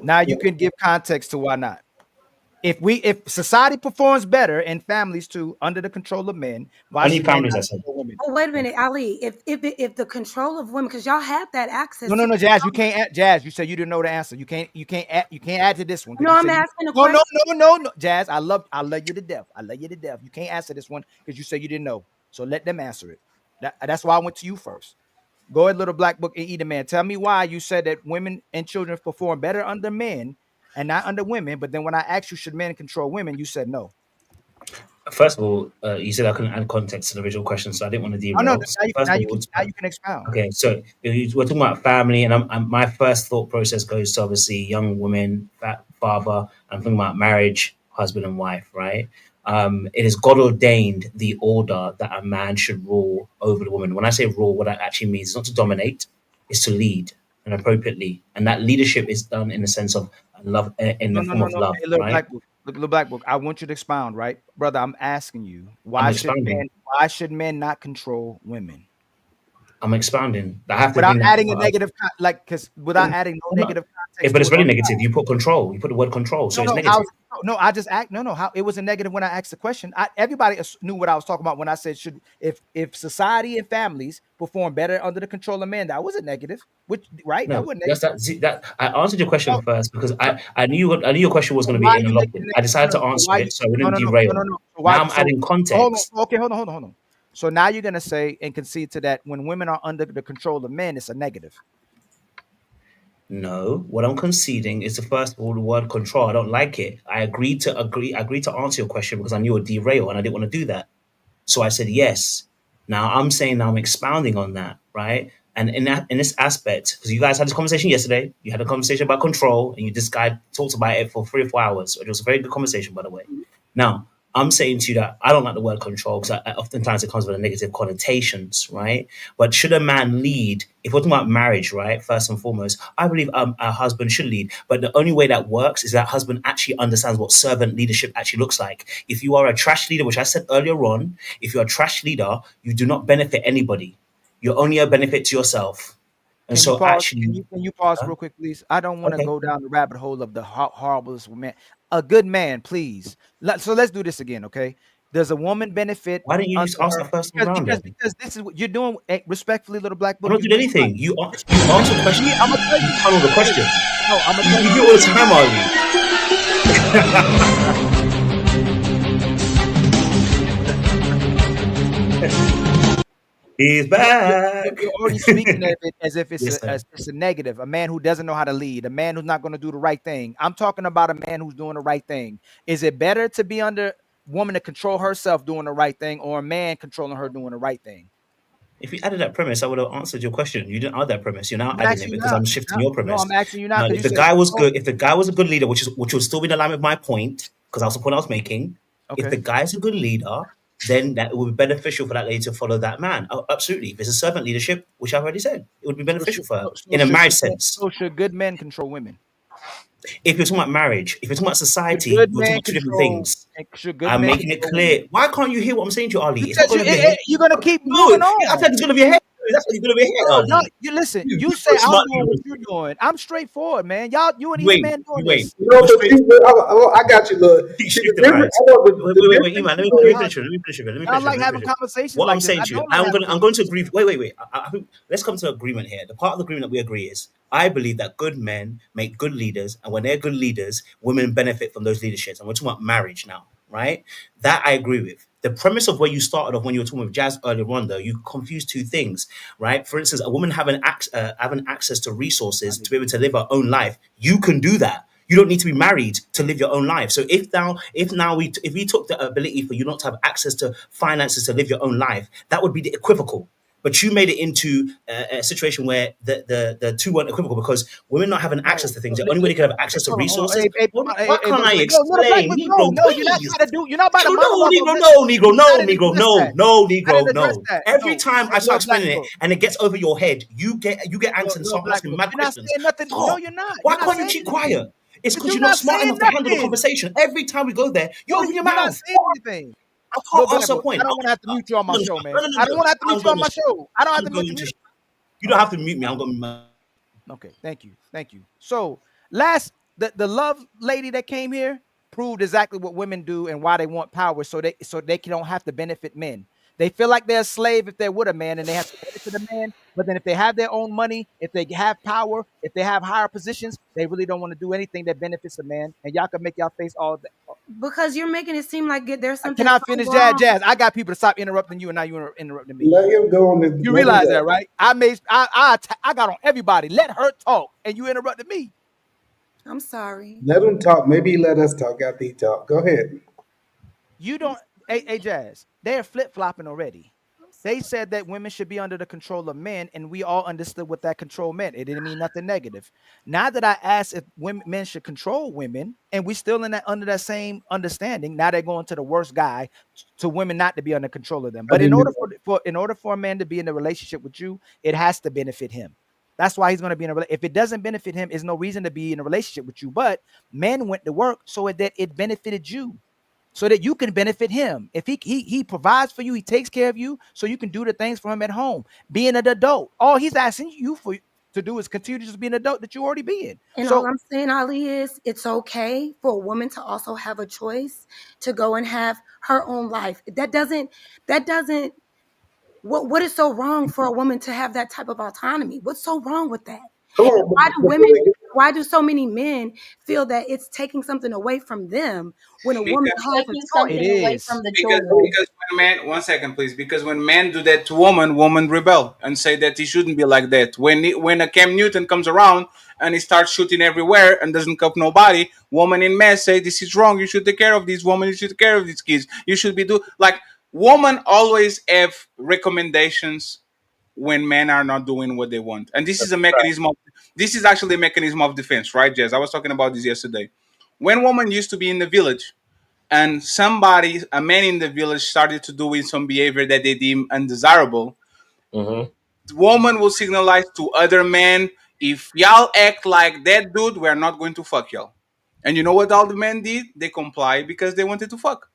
Now you can give context to why not. If society performs better and families too under the control of men, why Only should men families, I not said. control women? Oh, wait a minute, Ali. If the control of women, because y'all have that access to No, Jazz, you control. can't add, Jazz. You said you didn't know the answer. You can't add to this one because No, you I'm said asking a no, question. no, Jazz. I love you to death. I love you to death. You can't answer this one because you said you didn't know. So let them answer it. That's why I went to you first. Go ahead, little black book and eat a man. Tell me why you said that women and children perform better under men and not under women. But then when I asked you, should men control women, you said no. First of all, you said I couldn't add context to the original question, so I didn't want to Oh no, derail. So first now of you all, can expound. okay, so we're talking about family, and my first thought process goes to obviously young women, father. I'm thinking about marriage, husband and wife, right? It is God ordained the order that a man should rule over the woman. When I say rule, what that actually means is not to dominate, it's to lead and appropriately, and that leadership is done in the sense of love, in the form of No. love, Hey, little right? black book. Look, little black book. I want you to expound, right, brother? I'm asking you, I'm expounding. why should men not control women? I'm expounding. I have to Without bring that. adding a negative, because without adding no I'm not. negative context But to it's it. really negative. You put control. You put the word control, so it's negative. I just act. No. How it was a negative when I asked the question. Everybody knew what I was talking about when I said should if society and families perform better under the control of men. That was a negative. Which right? That No, wasn't that's negative. that. See, that I answered your question So, first because so, I knew your question was so going to why be are in a you lot. making I decided to so answer why you it so I wouldn't derail. no. So why Now I'm adding hold on. context. Okay, hold on. So now you're gonna say and concede to that when women are under the control of men, it's a negative. No, what I'm conceding is the first of all the word control. I don't like it. I agreed to answer your question because I knew it would derail and I didn't want to do that. So I said yes. Now I'm saying now I'm expounding on that, right? And in this aspect, because you guys had this conversation yesterday, you had a conversation about control, and this guy talked about it for 3 or 4 hours. It was a very good conversation, by the way. Now I'm saying to you that I don't like the word control because oftentimes it comes with a negative connotations, right? But should a man lead? If we're talking about marriage, right? First and foremost, I believe a husband should lead. But the only way that works is that husband actually understands what servant leadership actually looks like. If you are a trash leader, which I said earlier on, if you're a trash leader, you do not benefit anybody. You're only a benefit to yourself. And Can you so pause? actually, Can you pause real quick, please? I don't want to okay, go down the rabbit hole of the horriblest man. A good man, please. So let's do this again, okay? Does a woman benefit why didn't you under just ask her? that first time around then? Because this is what you're doing. Respectfully, little black I'm book. not You doing doing anything. You answer a question, I'm gonna tell you you. tunnel the question. No, I'm gonna You, tell you you. do it all the time, Ali. He's back. You're already speaking of it as if Yes, sir. it's a negative. A man who doesn't know how to lead. A man who's not going to do the right thing. I'm talking about a man who's doing the right thing. Is it better to be under woman to control herself doing the right thing, or a man controlling her doing the right thing? If you added that premise, I would have answered your question. You didn't add that premise. You're now I'm adding it asking you because now. I'm shifting your No, premise. I'm asking you now Now, because if you the said guy was control. good, if the guy was a good leader, which would still be in line with my point, because that was the point I was making. If the Okay. guy's a good leader, then that would be beneficial for that lady to follow that man. Oh, absolutely. If it's a servant leadership, which I've already said, it would be beneficial for her in a marriage sense. So should good men control women? If you're talking about marriage, if you're talking about Should society, good we're talking men about two different things. Should good I'm men making it control women? clear. Why can't you hear what I'm saying to you, Ali? It's not Because going over your head. you're gonna keep No, moving I on. think it's going over your head. That's what you're gonna be here. Oh, No, you listen. you You say so I'm smart. doing what you're doing. I'm straightforward, man. You and You either wait, man doing you wait. this. No, You're but straight. see, I got you. Look, You see the stupid difference. lies. Hold on, Wait, the wait, difference Iman. Let me between finish it. Let me finish it. Let me I don't finish it. like Let me having finish it. conversations What I'm like this. saying I to you, don't like having I'm going to conversations. agree. Wait. Let's come to agreement here. The part of the agreement that we agree is I believe that good men make good leaders, and when they're good leaders, women benefit from those leaderships. And we're talking about marriage now, right? That I agree with. The premise of where you started off when you were talking with Jazz earlier on, though, you confused two things, right? For instance, a woman having access to resources to be able to live her own life, you can do that. You don't need to be married to live your own life. So if we took the ability for you not to have access to finances to live your own life, that would be the equivocal. But you made it into a situation where the two weren't equivocal because women not having access No, to things. The only way they could have access to hold on. resources. Why Hey, can't I little black explain, book. No, Negro? no, you're not Please. trying to do. You're not about to Negro, no, monologue. Negro, no, Negro, no, I didn't Negro, address no, that. no, I didn't Negro, address no. that. Every No, time I start little black explaining it book. and it gets over your head, you get angst and Little start black asking book. mad You're not questions. saying nothing. No, Stop. you're not. Why You're not can't you saying keep anything. quiet? It's But because you're you're not not smart saying enough to handle the nothing. conversation. Every time we go there, you open your You're not mouth. saying anything. I can't Little black answer a book. I point. don't want to have to mute you on my No, show, man. no, no, I don't no. want to have to mute I'm you on going my to. show. I don't have I'm to mute going you. to. You don't Okay. have to mute me. I'm going to. Okay, thank you. So the love lady that came here proved exactly what women do and why they want power, so they don't have to benefit men. They feel like they're a slave if they're with a man and they have to benefit a man. But then if they have their own money, if they have power, if they have higher positions, they really don't want to do anything that benefits a man. And y'all can make y'all face all that. Because you're making it seem like there's something Can I so finish, wrong. Jazz? I got people to stop interrupting you, and now you're interrupting me. let him go on this. You Let him realize go. that, right? I got on everybody. Let her talk, and you interrupted me. I'm sorry. Let him talk. Maybe he let us talk after he talk. Go ahead. You don't, hey Jazz, they're flip flopping already. They said that women should be under the control of men, and we all understood what that control meant. It didn't mean nothing negative. Now that I asked if men should control women, and we still under that same understanding, now they're going to the worst guy to women not to be under control of them. But in order for a man to be in a relationship with you, it has to benefit him. That's why he's going to be in a relationship. If it doesn't benefit him, there's no reason to be in a relationship with you. But men went to work so that it benefited you, so that you can benefit him. If he provides for you, he takes care of you, so you can do the things for him at home. Being an adult, all he's asking you to do is continue to just be an adult that you already being. And So all I'm saying, Ali, is it's okay for a woman to also have a choice to go and have her own life. That doesn't what is so wrong for a woman to have that type of autonomy? What's so wrong with that? Come And on, why do so many men feel that it's taking something away from them when a woman Because has a Taking choice? something away from the because children. because when men, one second please, because when men do that to woman rebel and say that he shouldn't be like that. When a Cam Newton comes around and he starts shooting everywhere and doesn't cuff nobody, woman in mass say this is wrong. You should take care of these women. You should take care of these kids. You should be like women always have recommendations when men are not doing what they want, and this is a mechanism of this is actually a mechanism of defense, right, Jess? I was talking about this yesterday. When women used to be in the village and a man in the village started to do some behavior that they deem undesirable, the woman will signalize to other men, if y'all act like that dude, we're not going to fuck y'all. And you know what all the men did? They complied because they wanted to fuck.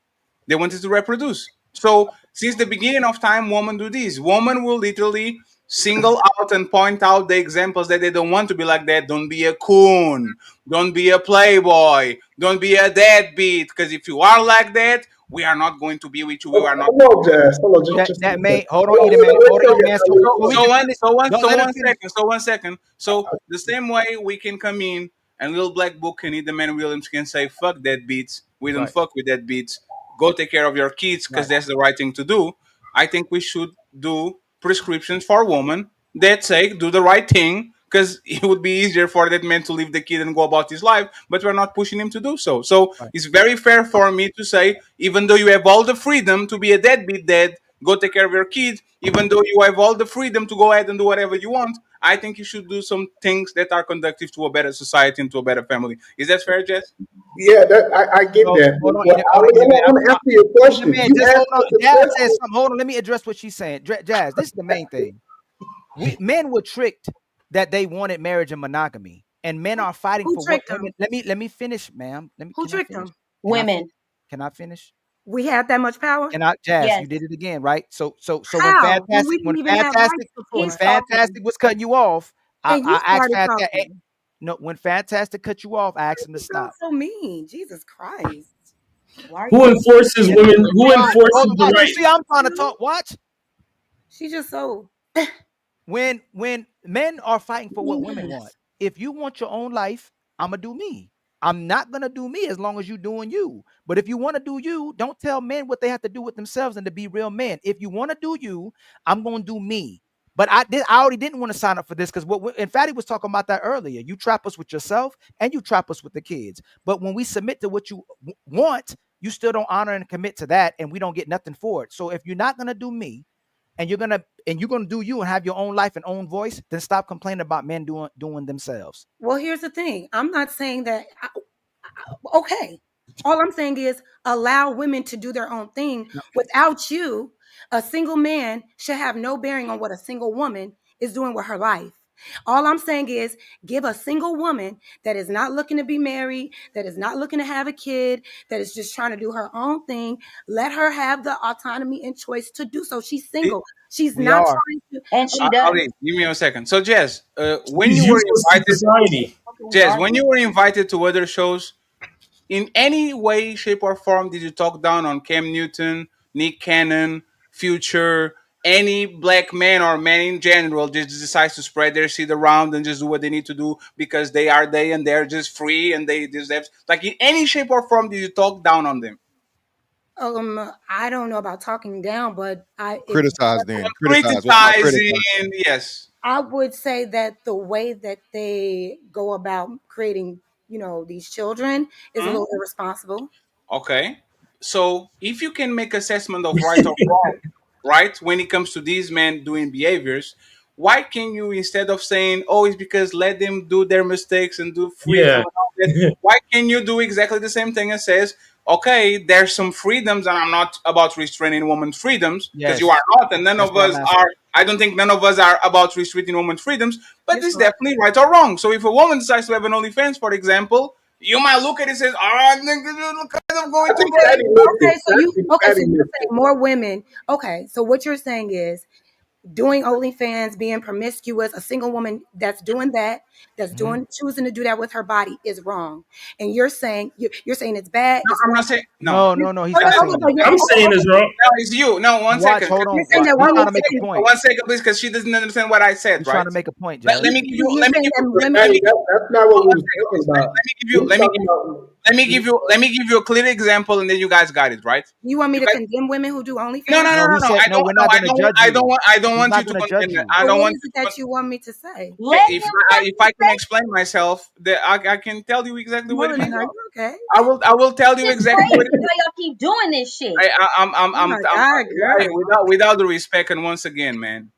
They wanted to reproduce. So since the beginning of time, women do this. Women will literally single out and point out the examples that they don't want to be like that. Don't be a coon. Don't be a playboy. Don't be a deadbeat. Because if you are like that, we are not going to be with you. We are not. Hold on, Jazz. Hold on, just that a may second. hold on, Eden man, hold on, man. So we can finish. Don't let him finish. So 1 second. So the same way we can come in and Little Black Book and Eden Man Williams can say, fuck that beats. We don't Right. fuck with that beats. Go take care of your kids because Right. that's the right thing to do. I think we should do prescriptions for women that say do the right thing, because it would be easier for that man to leave the kid and go about his life, but we're not pushing him to do so. So Right. it's very fair for me to say, even though you have all the freedom to be a deadbeat dad, go take care of your kids, even though you have all the freedom to go ahead and do whatever you want, I think you should do some things that are conductive to a better society and to a better family. Is that fair, Jess? Yeah, I get So that. hold on, Well, I'm gonna answer your question. Man, You just asked hold on. what the Jazz said question. something. Hold on, let me address what she's saying. Jazz, this is the main thing. Men were tricked that they wanted marriage and monogamy, and men are fighting Who for what tricked them? women. Let me finish, ma'am. Who Can I tricked finish? them? Can I Women. Can I finish? We had that much power? And Jazz, Yes. you did it again, right? So when How? When we Fantastic, didn't even have rights when before. Fantastic was cutting you off, And you I asked started Fantastic. talking. No, when Fantastic cut you off, I asked him to You sound stop. so mean. Jesus Christ. Why are Who you? enforces women? Who Watch, enforces hold the on. You right? see, I'm trying to talk. Watch. She just so. When men are fighting for what women want, if you want your own life, I'm gonna do me. I'm not gonna do me as long as you doing you. But if you want to do you, don't tell men what they have to do with themselves and to be real men. If you want to do you, I'm gonna do me. But I already didn't want to sign up for this because and Fatty was talking about that earlier. You trap us with yourself and you trap us with the kids. But when we submit to what you want, you still don't honor and commit to that, and we don't get nothing for it. So if you're not gonna do me, and you're gonna do you and have your own life and own voice, then stop complaining about men doing themselves. Well, here's the thing. I'm not saying that. Okay. All I'm saying is allow women to do their own thing. Without you, a single man should have no bearing on what a single woman is doing with her life. All I'm saying is give a single woman that is not looking to be married, that is not looking to have a kid, that is just trying to do her own thing. Let her have the autonomy and choice to do so. She's single. She's We not are. trying to. And she does. Okay, give me a second. So, Jess, when He's you were useless to invited, society. Jess, when you were invited to other shows, in any way, shape, or form, did you talk down on Cam Newton, Nick Cannon, Future, any black man or man in general just decides to spread their seed around and just do what they need to do because they and they're just free and they deserve, like, in any shape or form, did you talk down on them? I don't know about talking down, but Criticize them. Criticize. What about Criticizing, criticize? yes. I would say that the way that they go about creating, these children is a Hmm? little irresponsible. Okay. So if you can make assessment of right or wrong, right, when it comes to these men doing behaviors, why can you, instead of saying, oh, it's because let them do their mistakes and do freedom Yeah. and all that, why can you do exactly the same thing and says, okay, there's some freedoms and I'm not about restraining women's freedoms because you Yes, are not, and none that's of what I'm us asking. are. I don't think none of us are about restricting women's freedoms, but Yes, it's you are. definitely right or wrong. So if a woman decides to have an OnlyFans, for example, you might look at it and say, "Oh, nigga, kind of going I to think break." Patty missed it. Okay, so you okay, so Patty you're missed saying it. more women. Okay, so what you're saying is doing OnlyFans, being promiscuous, a single woman that's doing that, that's Mhm. doing choosing to do that with her body is wrong. And you're saying you're saying it's bad, No, it's I'm wrong. not saying no. No, he's not saying that. I'm saying is wrong. No, it's you. No, one Watch, second. hold You're on. saying that He's No, women trying one to make a second. point. One second, please, because she doesn't understand what I said, He's trying right? to make a point, Let Jazz. me give you. you're Let me saying give you. that But women can Patty, be that's not what we One was second, talking please. about. Let me give We you. was talking about. Let me give you a clear example, and then you guys got it, right? you want me You to guys. condemn women who do No, OnlyFans? no, no, No, no, he no. said I no. don't. We're No, not I going to don't. judge I don't you. want. I don't He's want not you to going to judge condemn it. you. I So don't what want is you it to. that you want me to say? Okay, Let him if I can fucking explain myself, that I can tell you exactly what No, it no, is. no, you're okay. I will tell you say it's exactly what it crazy is. how y'all keep doing this shit. Oh my God, girl. Without the respect, and once again, man,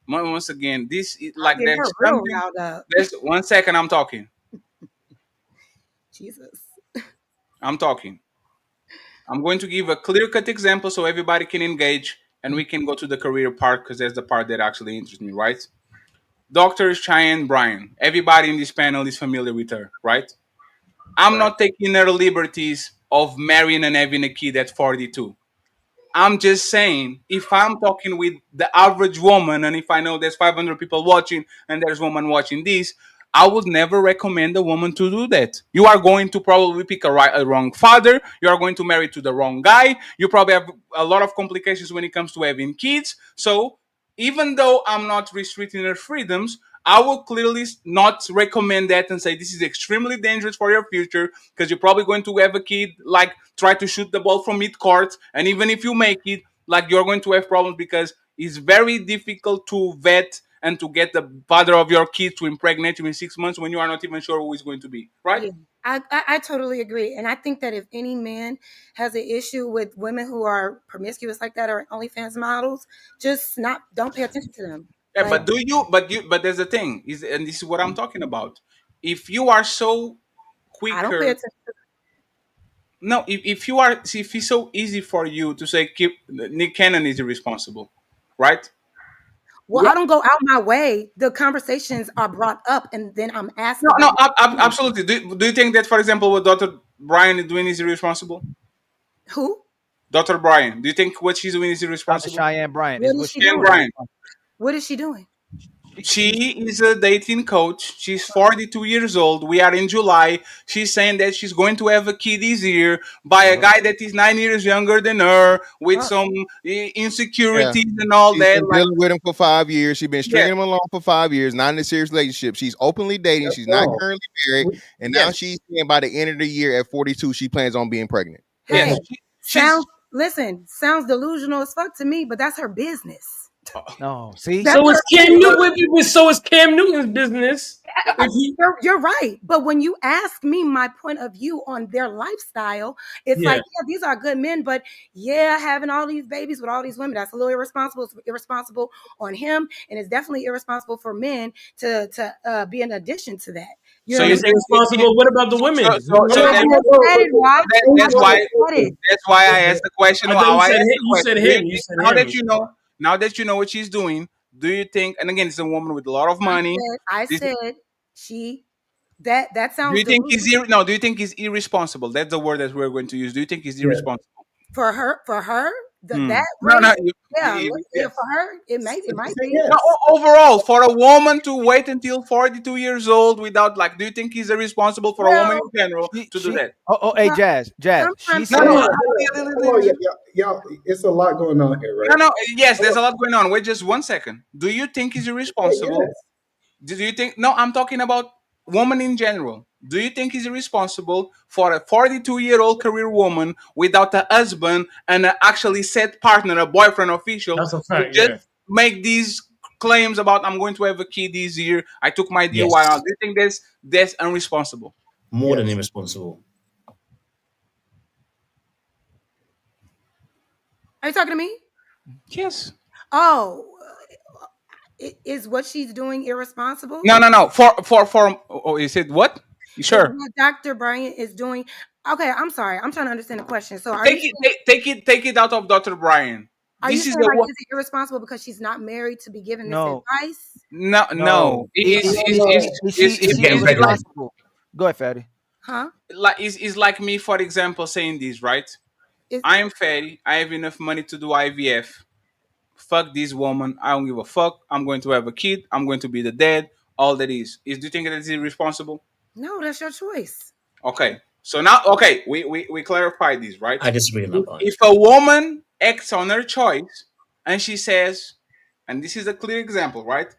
once again, this is I like get her there's real something. riled up. There's 1 second. I'm talking. Jesus. I'm talking. I'm going to give a clear cut example so everybody can engage, and we can go to the career part because that's the part that actually interests me, right? Dr. Cheyenne Bryan. Everybody in this panel is familiar with her, right? I'm Right. not taking her liberties of marrying and having a kid at 42. I'm just saying, if I'm talking with the average woman, and if I know there's 500 people watching and there's woman watching this, I would never recommend a woman to do that. You are going to probably pick a wrong father. You are going to marry to the wrong guy. You probably have a lot of complications when it comes to having kids. So even though I'm not restricting her freedoms, I will clearly not recommend that and say this is extremely dangerous for your future because you're probably going to have a kid like try to shoot the ball from mid court, and even if you make it, like you're going to have problems because it's very difficult to vet and to get the father of your kid to impregnate you in 6 months when you are not even sure who is going to be, right? Yeah, I totally agree. And I think that if any man has an issue with women who are promiscuous like that or OnlyFans models, just not don't pay attention to them. Yeah, Like but there's a thing, is, and this is what I'm talking about. If you are so I don't pay quicker, attention. no, if you are, see, if it's so easy for you to say keep Nick Cannon is irresponsible, right? Well, I don't go out my way. The conversations are brought up, and then I'm asked No, no, about absolutely. Do you think that, for example, what Dr. Brian is doing is irresponsible? who? Dr. Brian, do you think what she's doing is Dr. irresponsible? Cheyenne Bryant What is is what she she's Cheyenne doing? doing. Bryant. What is she doing? She is a dating coach. She's 42 years old. We are in July. She's saying that she's going to have a kid this year by a guy that is 9 years younger than her with some Yeah. insecurities and all She's that. been Like, dealing with him for 5 years. She's been yeah, stringing him along for 5 years, not in a serious relationship. She's openly dating. That's She's not wrong. currently married. And now yes, she's saying by the end of the year at 42, she plans on being pregnant. Hey, yes. She's sounds delusional as fuck to me, but that's her business. No, see, That's So is her Cam business. Newton. So is Cam Newton's business. If he, You're right. But when you ask me my point of view on their lifestyle, it's yeah. like, yeah, these are good men, but yeah, having all these babies with all these women, that's a little irresponsible. It's irresponsible on him, and it's definitely irresponsible for men to be an addition to that. You so know And what you I'm it's think irresponsible. What about the so women? so so saying? I that, just said it, Rob. I that's just why said it. I asked the question. I How thought you I said asked him. the You said question. Do you him. You think said now him. that you know what she's doing? Do you think? And again, it's a woman with a lot of money. I This- said she that Do sounds you think delusional no? Do you think he's irresponsible? That's the word that we're going to use. Do you think he's Yeah. irresponsible? for her. That No, race, no. yeah, yeah, Yes. for her, it might be. No, Yes. overall, for a woman to wait until 42 years old without, like, do you think he's irresponsible for a woman Well, in general to do she. that? Oh, hey, but Jazz. She sometimes No, people no, said, Hold on, y'all. It's a lot going on here, no, right? no. Yes, there's a lot going on. Wait just 1 second. Do you think he's irresponsible? Yes. Do you think? No, I'm talking about woman in general. Do you think he's irresponsible for a 42-year-old career woman without a husband and an actually set partner, a boyfriend official, That's a to fact. just Yeah. make these claims about I'm going to have a kid this year? I took my DUI Yes, out. Do you think that's irresponsible? more than Yes. irresponsible. are you talking to me? Yes. Oh, is what she's doing irresponsible? No, no, no. Oh, you said what? You Is sure? what Dr. Bryant is doing? Okay, I'm sorry. I'm trying to understand the question. So, Take it out of Dr. Brian. are you This is saying the like one. is it irresponsible because she's not married to be given this no, advice? No, no. no. Is She's she getting pregnant. irresponsible? Go ahead, Fatty. Huh? It's like me, for example, saying this, right? Is I am fatty. I have enough money to do IVF. Fuck this woman. I don't give a fuck. I'm going to have a kid. I'm going to be the dad. All that is. Do you think that is irresponsible? no, that's your choice. Okay. So now, okay, we clarify this, right? I disagree on that part. If a woman acts on her choice and she says, and this is a clear example, right?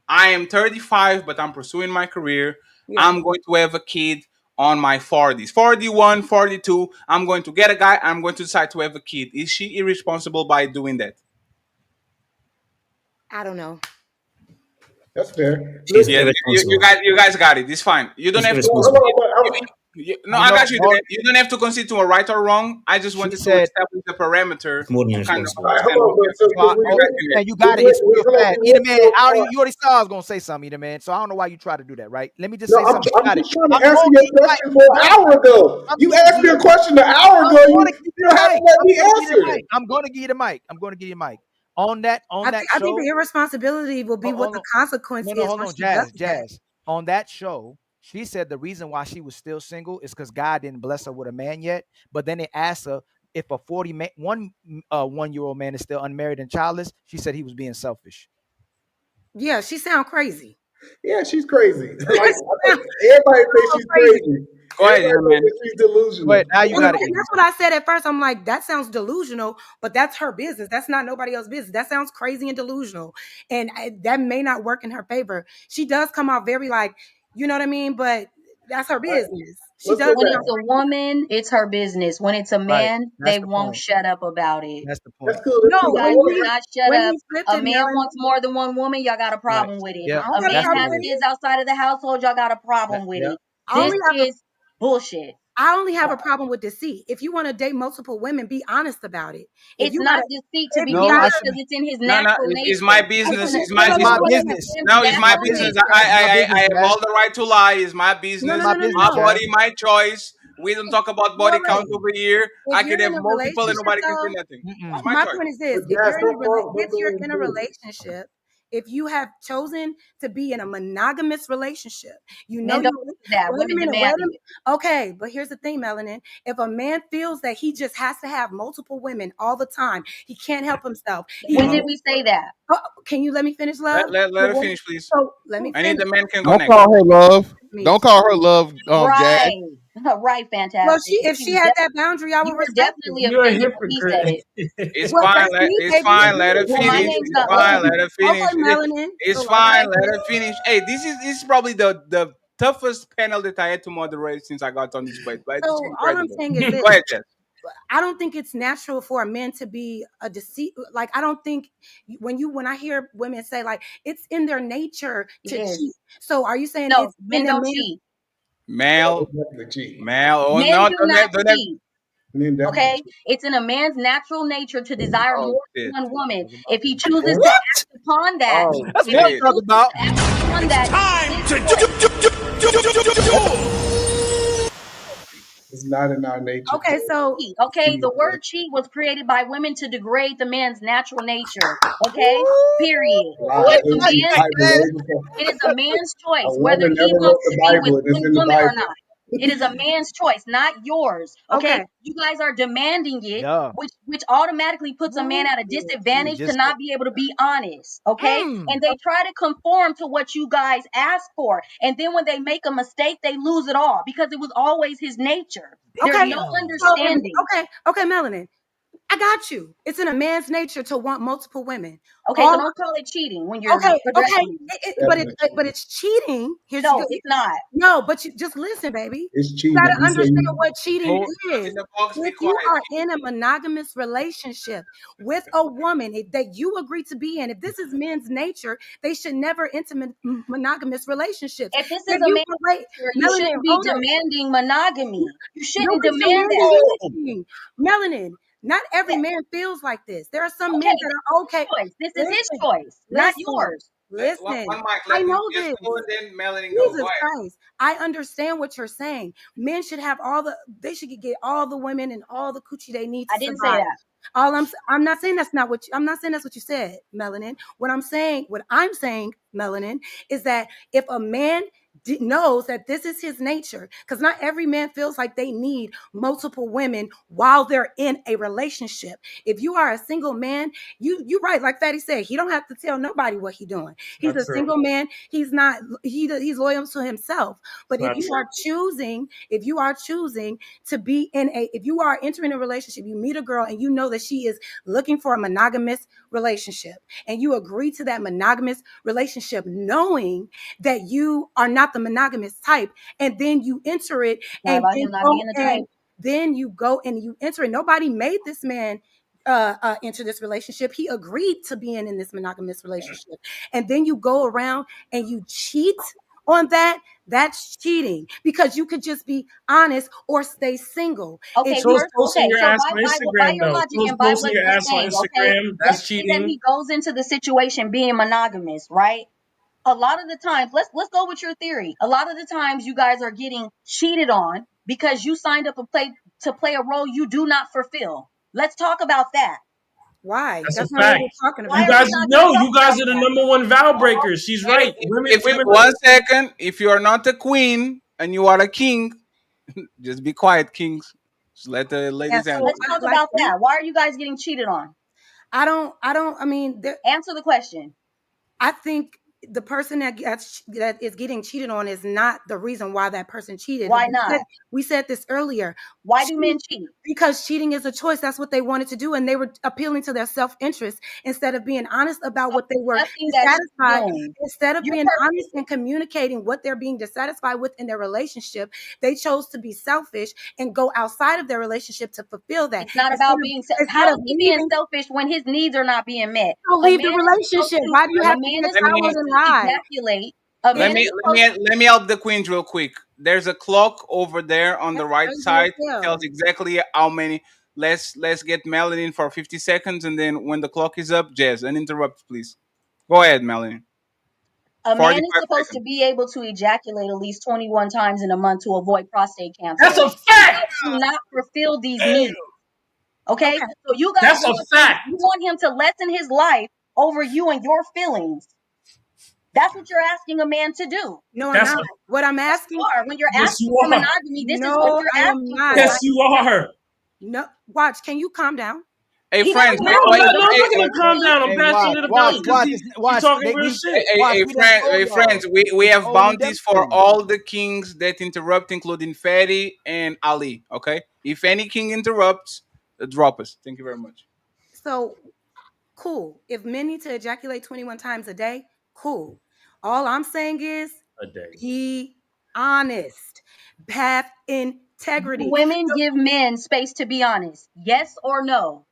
I am 35, but I'm pursuing my career. Yeah. I'm going to have a kid on my 40s. 41, 42. I'm going to get a guy. I'm going to decide to have a kid. Is she irresponsible by doing that? I don't know. That's fair. She's Yeah, irresponsible. you guys got it. It's fine. You don't She's have to irresponsible. no, I got you. You don't have to concede to a right or wrong. I just She wanted to said, establish the parameter It's more than to kind of irresponsible. understand Hold what on, so, well, we oh, went, man, you we got it. went, It's real hold on, fast. we Either went man, so you already saw I was gonna say something, either man. So I don't know why you try to do that, right? Let me just No, say something. You I'm got it. just trying to I'm answer gonna your give you the mic. question for an hour ago. I'm You gonna asked give me a you. question an hour I'm ago. gonna give You you don't the have to mic. let I'm me gonna give you the answer mic. it. I'm gonna give you the mic. I'm gonna give you the mic. On that I think the show. irresponsibility will be what Hold the on. consequence No, is hold when on, she does that. Jazz. On that show, she said the reason why she was still single is because God didn't bless her with a man yet. But then they asked her if a 1-year-old man is still unmarried and childless. She said he was being selfish. Yeah, she sound crazy. Yeah, she's crazy. Like I think She everybody thinks sound she's crazy. crazy. Go ahead, Everybody man. thinks she's delusional. But now you got it. And that's what I said at first. I'm like, that sounds delusional, but that's her business. That's not nobody else's business. That sounds crazy and delusional. And that may not work in her favor. She does come out very like, you know what I mean? But that's her business. She Let's does. look When at it's a woman, it's her business. When it's a Right. man, That's they the won't point. shut up about it. That's the That's point. cool. No, You guys will not shut when up. he flipped A it, man wants more than one woman, y'all got a problem with it. Yeah. I don't A got a man problem has with it. kids outside of the household, y'all got a problem with it. I This only have a is bullshit. I only have a problem with deceit. If you want to date multiple women, be honest about it. If It's you not gotta, deceit to if be you No, gotta, honest because it's in his No, natural it's nature. my business. It's my It's business. my It's in a business. man's No, it's my natural business. nature. It's my business, I have Jazz. all the right to lie. It's my no, business. My business, My Jazz. body, my choice. We don't talk about body count Correct. over here. I If could you're have in a multiple and relationship, nobody can though, say nothing. It's my my choice. point is but this: Jazz, don't if you're in a relationship, if you have chosen to be in a monogamous relationship, you know Men don't you do that. wait a Women minute, demand wait a it. minute. Okay, but here's the thing, Melanin. If a man feels that he just has to have multiple women all the time, he can't help himself. He When looks did we say that? Oh, can you let me finish, love? Let her finish, please. So let me I need finish. the man can go Don't next. call her love. Me. Don't call her love, Jazz. Right. Right, Well, fantastic. if she had that boundary, I You would were respect it. definitely You're a offended when he said hypocrite. it. It's Well, fine. that's me, It's baby. fine. Let her Well, my finish. name's It's not fine. love. Let her finish. Okay, Melanin. It's So I fine. like Let it. her finish. Hey, this is probably the toughest panel that I had to moderate since I got on this place. But it's So all I'm incredible. saying is this. Go ahead, Jess. I don't think it's natural for a man to be a deceit. Like I don't think when I hear women say like it's in their nature to It is. cheat. So are you saying No, it's men in a don't man? cheat. Male. Oh Men no! do Don't not let. cheat. Men definitely Okay? It's in a man's natural nature to desire Oh more than shit! one woman. If he chooses to What? act upon that, Oh if he shit! chooses to act upon that, it's his choice. It's not in our nature Okay, so Cheat, okay? to The word cheat was created by women to degrade the man's natural nature. Okay? Period. lie. It's It a was in the man's Bible way choice. before. It is a man's A choice whether woman he never wrote wants the to be with Bible. It is one in the woman or Bible. not. It is a man's choice, not yours. Okay? okay. You guys are demanding it, Yeah. which automatically puts a man at a We disadvantage to just not be able to be honest. Okay? mm. And they try to conform to what you guys ask for. And then when they make a mistake, they lose it all because it was always his nature. There's Okay. no So understanding. okay, Melanin. I got you. It's in a man's nature to want multiple women. Okay, so All don't call it cheating when you're okay, addressing me. but it's cheating. Here's No, it's not. no, but you just listen, baby. It's You cheating. got If to you say understand you, what cheating Who is. in the box? Be If you quiet. are in a monogamous relationship with a woman that you agree to be in, if this is men's nature, they should never enter monogamous relationships. If this If is a you man's wait, nature, you Melanin, shouldn't be hold up. demanding monogamy. You shouldn't Nobody's demand demanding that. anything. Melanin, not every man feels like this. There are some men Okay, that this are is okay. his choice. This is his Listen, choice, not listen, yours. listen. One mic. I Let know just this. go and then Melanie go. Go Jesus ahead. Christ. I understand what you're saying. Men should have they should get all the women and all the coochie they need to I didn't say survive. that. I'm not saying I'm not saying that's what you said, Melanin. What I'm saying, Melanin, is that if a man knows that this is his nature, because not every man feels like they need multiple women while they're in a relationship. If you are a single man, you right, like Fatty said, he don't have to tell nobody what he's doing. He's Not a true. single man. He's loyal to himself. It's But not true. if you are choosing to be if you are entering a relationship, you meet a girl and you know that she is looking for a monogamous relationship, and you agree to that monogamous relationship, knowing that you are not the monogamous type, and then you enter it, Not and about then him not go being the type. and then you go and you enter it. Nobody made this man enter this relationship. He agreed to being in this monogamous relationship, and then you go around and you cheat on that. That's cheating, because you could just be honest or stay single. If Okay, So is you first, posting okay, your so ass on by Instagram your though. logic So is and by posting what your you're ass on saying, okay, Instagram. let's That's say that cheating. he goes into the situation being monogamous, right? A lot of the times, let's go with your theory. A lot of the times, you guys are getting cheated on because you signed up to play a role you do not fulfill. Let's talk about that. why? That's a That's not what fact. we're talking Why You about. are we guys not just know you talking guys about are the that? number one vow breakers. She's right. Women, If you women. 1 second, if you are not a queen and you are a king, just be quiet, kings. Just let the Yeah. ladies So answer. Let's talk like about that. Why are you guys getting cheated on? I mean, Answer the question. I think the person that is getting cheated on is not the reason why that person cheated. Why not? We said this earlier. Why do men cheat? Because cheating is a choice. That's what they wanted to do, and they were appealing to their self-interest instead of being honest about what they were Nothing that you're dissatisfied. doing. Instead of You're being perfect. honest and communicating what they're being dissatisfied with in their relationship, they chose to be selfish and go outside of their relationship to fulfill that. It's not Instead about of being. instead How of is he being leaving, selfish when his needs are not being met? don't A leave the man is supposed relationship. to. Why do you A have to be man a is Let coward me supposed and to lie? ejaculate. A let man is me let supposed. me let me help the queens real quick. There's a clock over there on the That's right crazy as side. It hell. tells exactly how many. Let's get Melanie in for 50 seconds, and then when the clock is up, Jazz, uninterrupt, please. Go ahead, Melanie. A man is 45 supposed to seconds. be able to ejaculate at least 21 times in a month to avoid prostate That's cancer. a You fact. guys do not fulfill these needs. Okay, Okay. so you guys That's a fact. want him to lessen his life over you and your feelings. That's what you're asking a man to do. No, I'm That's not. What I'm Yes, asking, you are. When you're yes, asking you for are. monogamy, this is what no, you're I am asking not. for. Yes, you are. No, watch. Can you calm down? Hey, He doesn't friends. No, have I'm to. not. The No, I'm not point gonna is calm this. down. I'm Hey, bashing watch, it watch, about Hey, because watch, he's watch. talking real We shit. watch. hey, We done friend, told hey, y'all. friends. We It's have only them bounties for two. all the kings that interrupt, including Fatty and Ali. Okay, if any king interrupts, drop us. Thank you very much. So cool. If men need to ejaculate 21 times a day, cool. All I'm saying is A day. be honest, have Do integrity. women give men space to be honest? Yes or no?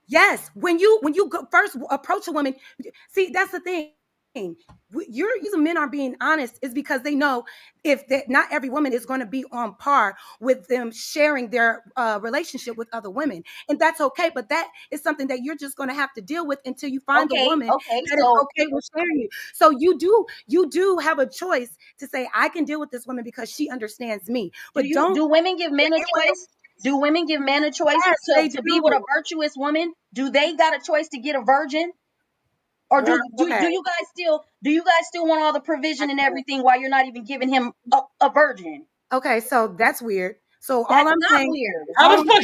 Yes, when you go first approach a woman, see that's the thing. You're using men are being honest is because they know if that not every woman is going to be on par with them sharing their relationship with other women, and that's okay. But that is something that you're just going to have to deal with until you find the Okay, woman okay. that is So okay with sharing you. So you do have a choice to say I can deal with this woman because she understands me, but don't do women give men a stay with the choice? Do women give men a choice yes they to be with do. a virtuous woman? Do they got a choice to get a virgin? Or Girl, okay. do you guys still want all the provision and everything while you're not even giving him a virgin? Okay, so that's weird. So all That's I'm not saying, weird. How all the I'm fuck?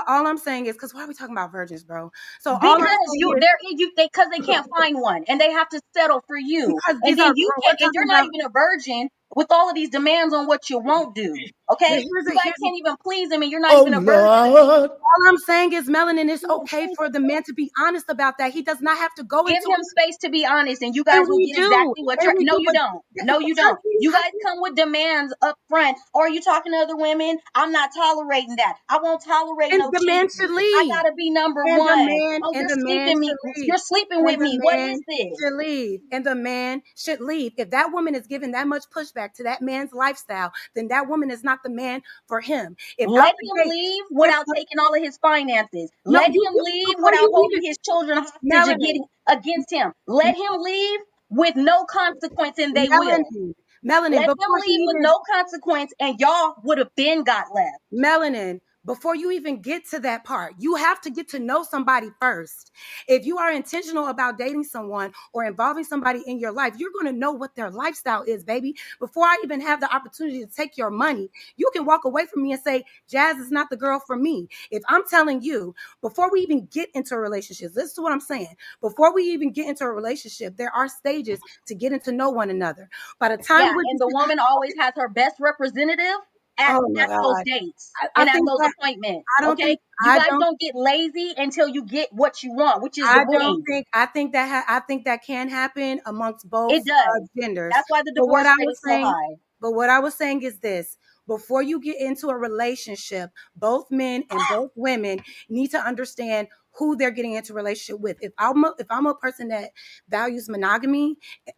all I'm saying is because why are we talking about virgins, bro? So all I'm Because saying is they can't find one and they have to settle for you. because And these are then you we're can't and talking you're not about. even a virgin with all of these demands on what you won't do. But Okay? here's You a guys here's a, can't even please him and you're not Oh even a virgin. Lord. all I'm saying is melanin. It's okay for the man to be honest about that. He does not have to go Give into him space to be honest, and you and guys will we get do exactly what and you're. we No, do. you But don't. No, you how don't. can you You how guys come with demands up front. Or are you talking to other women? I'm not tolerating that. I won't tolerate and no the man cheating. should I leave. gotta be number And the one. man Oh, and the man should leave. You're sleeping And with the me. What is man this? should leave. And the man should leave. If that woman is giving that much pushback to that man's lifestyle, then that woman is not the man for him. If out Let the him gate, leave if without taking all of his finances. no, Let him leave before without you holding even his children hostage melanin, against him. Let him leave with no consequence, and they will. melanin, melanin, Let him before leave you with even no consequence, and y'all would have been got left. melanin, before you even get to that part, you have to get to know somebody first. If you are intentional about dating someone or involving somebody in your life, you're going to know what their lifestyle is, baby. Before I even have the opportunity to take your money, you can walk away from me and say, Jazz is not the girl for me. If I'm telling you, before we even get into a relationship, listen to what I'm saying. Before we even get into a relationship, there are stages to getting to know one another. By the time Yeah, we're and the woman always has her best representative at, oh my at those God. dates I and at think those that appointments. I don't Okay, think you I guys don't don't get lazy until you get what you want, which is the I don't ring. think I think that can happen amongst It both does. genders. That's why the But what divorce I rate was is so saying, high. but what I was saying is this: before you get into a relationship, both men and both women need to understand who they're getting into a relationship with. If I'm a person that values monogamy,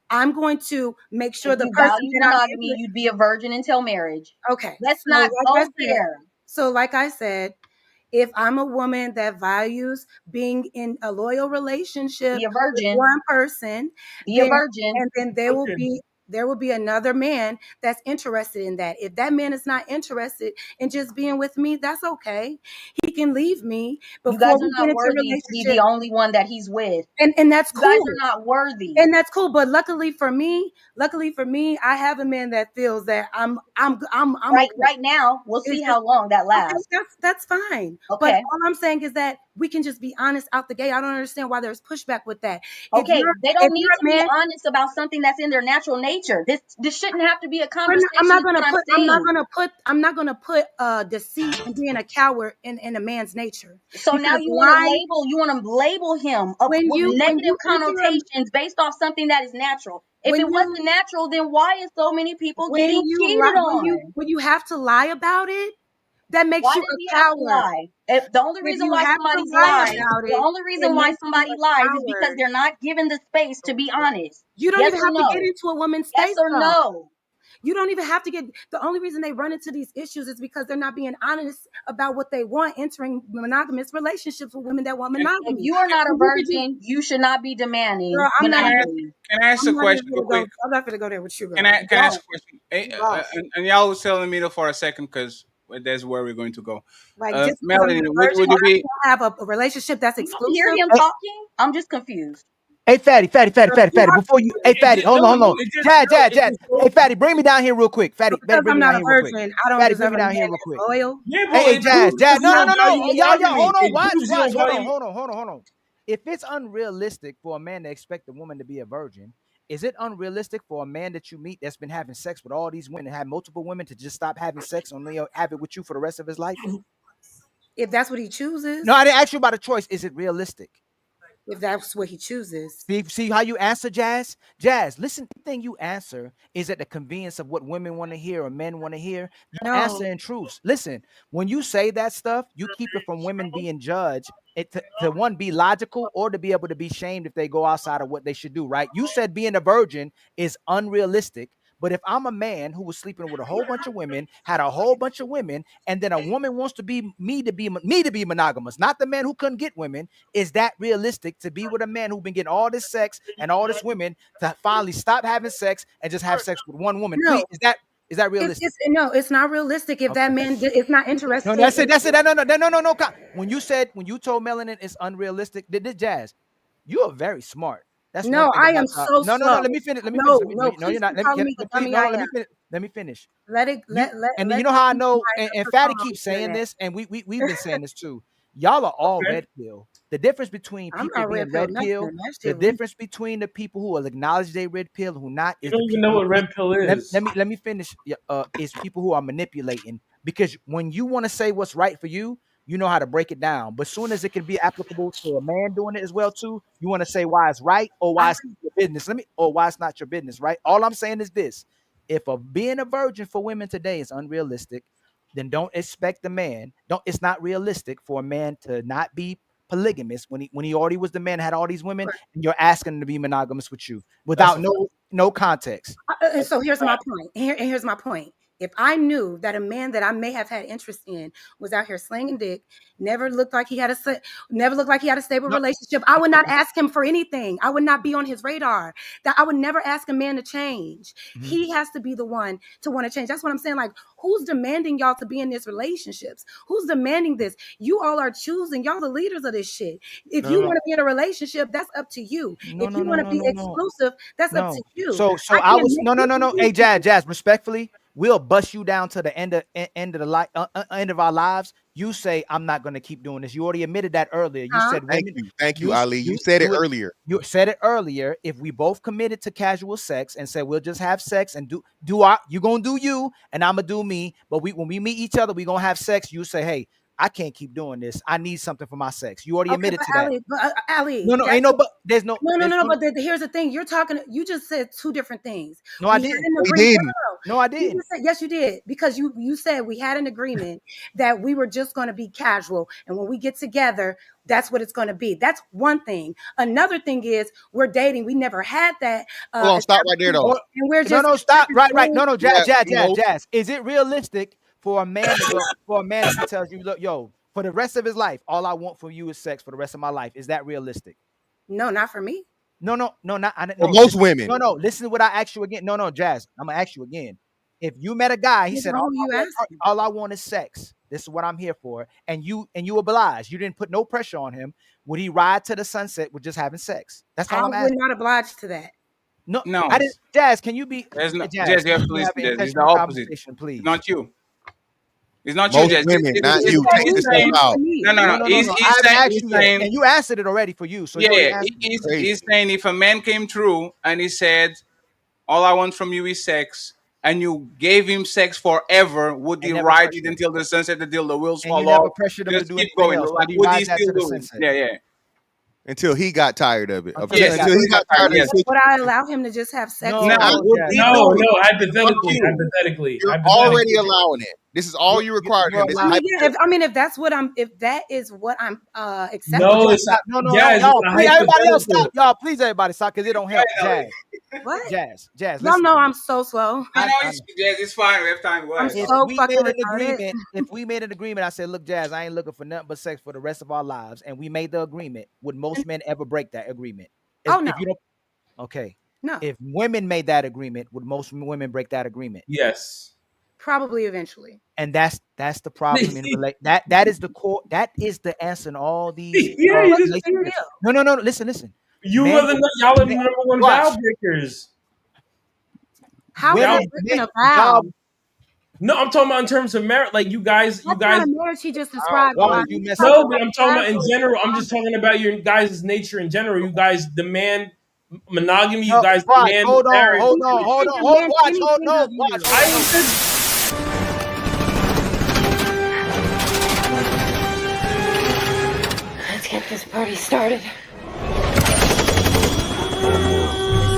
I'm going to make sure If the you person value that I'm in monogamy, you'd be a virgin until marriage. okay. Let's So not like I go said, there. if I'm a woman that values being in a loyal relationship Be a with virgin. one person, Be a then virgin. and then there will be another man that's interested in that. If that man is not interested in just being with me, that's okay. He can leave me You before guys are we get not into a worthy to be relationship. the only one that he's with. And that's You guys cool. are not worthy. And that's cool. But luckily for me, I have a man that feels that I'm okay. Right now, we'll see It's just how long that okay, lasts. that's fine. But Okay. all I'm saying is that we can just be honest out the gate. I don't understand why there's pushback with that. If Okay, you're they if don't need you're to a be man, honest about something that's in their natural nature. This shouldn't have to be a I'm conversation, not is gonna what I'm put saying. deceit and being a coward in a man's nature. So now Because lying you want to label him up when with you negative enter a connotations based off something that is natural. If when it you wasn't natural, then why is so many people when getting you cheated lie on? when you have to lie about it, that makes Why you does he a have to coward. lie? If the only If reason you why have to somebody's lie lies, about the it, only it reason why makes you somebody a lies is because coward. they're not given the space to be honest. You don't Yes even or have to get no? into a woman's Yes space or though. no? You don't even have to get the only reason they run into these issues is because they're not being honest about what they want entering monogamous relationships with women that want If monogamy. you are not a So you could just virgin, you should not be demanding girl, monopoly. Can I ask a question real quick? I'm not gonna go there with you, Can girl. I You can I ask don't. a question? Hey, You lost. and y'all was telling me to for a second because that's where we're going to go. Like just because I'm Melanie, a would virgin, you I be can't have a relationship that's You don't hear exclusive. him talking? I'm just confused. Hey, Fatty. Before you, hey, Fatty, hold on. Jazz. Hey, Fatty, bring me down here real quick. Fatty, Because bring I'm me not down a here real quick. virgin, I don't Fatty, bring deserve me a down man here real that's quick. loyal. Yeah, Hey, but hey, it proves Jazz. you No. don't value Y'all, monogamy. hold on. It proves you don't Watch. value. Hold on. If it's unrealistic for a man to expect a woman to be a virgin, is it unrealistic for a man that you meet that's been having sex with all these women, have multiple women, to just stop having sex and only have it with you for the rest of his life? If that's what he chooses. No, I didn't ask you about a choice. Is it realistic? If that's what he chooses. See how you answer, Jazz? Jazz, listen, everything you answer is at the convenience of what women want to hear or men want to hear. You answer in truth. Listen, when you say that stuff, you keep it from women being judged. To one, be logical, or to be able to be shamed if they go outside of what they should do, right? You said being a virgin is unrealistic. But if I'm a man who was sleeping with a whole bunch of women, had a whole bunch of women, and then a woman wants to be me to be monogamous, not the man who couldn't get women, is that realistic to be with a man who's been getting all this sex and all this women to finally stop having sex and just have sex with one woman? No. Please, is that realistic? It's not realistic if that man is not interested. No, that's it. No. When you told Melanin it's unrealistic, did Jazz? You are very smart. That's one No, thing I about am y'all. so No. slow. Let me finish. No, No, you're please not. keep calling me the Please, dummy no. I Let me am. finish. Let me finish. Let it You and you let know how I me know, my and upper Fatty calm keeps saying internet. this, and we've been saying this too. Y'all are all Okay. red pill. The difference between I'm people not being red pill red nothing. pill, That the shit weak. difference between the people who will acknowledge they red pill and who not You is the don't even know people what who red pill is. let me finish. Is people who are manipulating, because when you want to say what's right for you, you know how to break it down. But soon as it can be applicable to a man doing it as well too, you want to say why it's right or why it's not your business. Or why it's not your business, right? All I'm saying is this: if being a virgin for women today is unrealistic, then don't expect the man. Don't. It's not realistic for a man to not be polygamous when he already was the man, had all these women, and you're asking him to be monogamous with you without no context. So here's my point. Here's my point. If I knew that a man that I may have had interest in was out here slinging dick, never looked like he had a stable relationship, I would not ask him for anything. I would not be on his radar. That I would never ask a man to change. He has to be the one to want to change. That's what I'm saying. Like, who's demanding y'all to be in these relationships? Who's demanding this? You all are choosing. Y'all the leaders of this shit. If you want to be in a relationship, that's up to you. If you want to be exclusive, that's up to you. So I was no. Hey, Jazz, respectfully, we'll bust you down to the end of the life, end of our lives. You say I'm not going to keep doing this. You already admitted that earlier. You said women. Thank you, Ali. You said it earlier. You said it earlier. If we both committed to casual sex and said we'll just have sex and do our, you gonna do you and I'm gonna do me. But when we meet each other, we gonna have sex. You say, hey, I can't keep doing this. I need something for my sex. You already admitted to that. Ali, No, ain't no but. There's no. But here's the thing. You just said two different things. No, I didn't. No, I didn't. You said, yes, you did. Because you said we had an agreement that we were just going to be casual. And when we get together, that's what it's going to be. That's one thing. Another thing is we're dating. We never had that. Hold on, stop right there though. And we're just stop. Right. No, Yeah, Jazz. Is it realistic for a man to go, for a man if he tells you, look, yo, for the rest of his life, all I want from you is sex for the rest of my life? Is that realistic? No, not for me. No, not. For most women. No. Listen to what I asked you again. No, Jazz. I'm gonna ask you again. If you met a guy, he said, all I want is sex. This is what I'm here for, and you obliged. You didn't put no pressure on him. Would he ride to the sunset with just having sex? That's all I'm asking. I would not oblige to that. No. I didn't. Jazz, can you be? Jazz, Jazz, you have to can we listen. have an Jazz, it's the intentional opposite. conversation, please? It's not you. It's not you, Most Jazz. women, not you. Take this stuff out. No. I haven't asked you yet, and you answered it already for you. So yeah, he's saying if a man came through and he said, "All I want from you is sex," and you gave him sex forever, would he ride it until the sunset, until the wheels and you fall never off? pressured him to Just do keep anything going. else? Like, Would he would ride he that still to the do it? sunset? Yeah. Until he got tired of it. Until he got tired of it. Would I allow him to just have sex? No, Hypothetically. You're already allowing it. This is all you require of him. If that's what if that is what I'm accepting. No, it's not. No, y'all. Please, everybody else stop. Y'all, please, everybody stop, because it don't help. Jazz. What? Jazz. Y'all know I'm so slow. It's fine. We have time. Go ahead. I'm so fucking retarded. If we made an agreement, I said, look, Jazz, I ain't looking for nothing but sex for the rest of our lives, and we made the agreement, would most men ever break that agreement? No. If you don't, okay. No. If women made that agreement, would most women break that agreement? Yes. Probably eventually. And that's the problem in that is the core. That is the answer in all these. Yeah, relationships. No. Listen. You Men, are y'all are the men number one watch. vow breakers. How is Women, that breaking men, a vow? y'all No, I'm talking about in terms of marriage. Like you guys. That's not a marriage he just described. watch Why? you He's messing talking No, up. but about I'm talking about in casual. general. I'm just talking about your guys' nature in general. You guys demand monogamy. You No, guys watch. demand Hold on, marriage. hold Who on, hold should on, hold. demand Watch, hold anything no, of watch, you? hold I on, ain't no. said. Let's get this party started.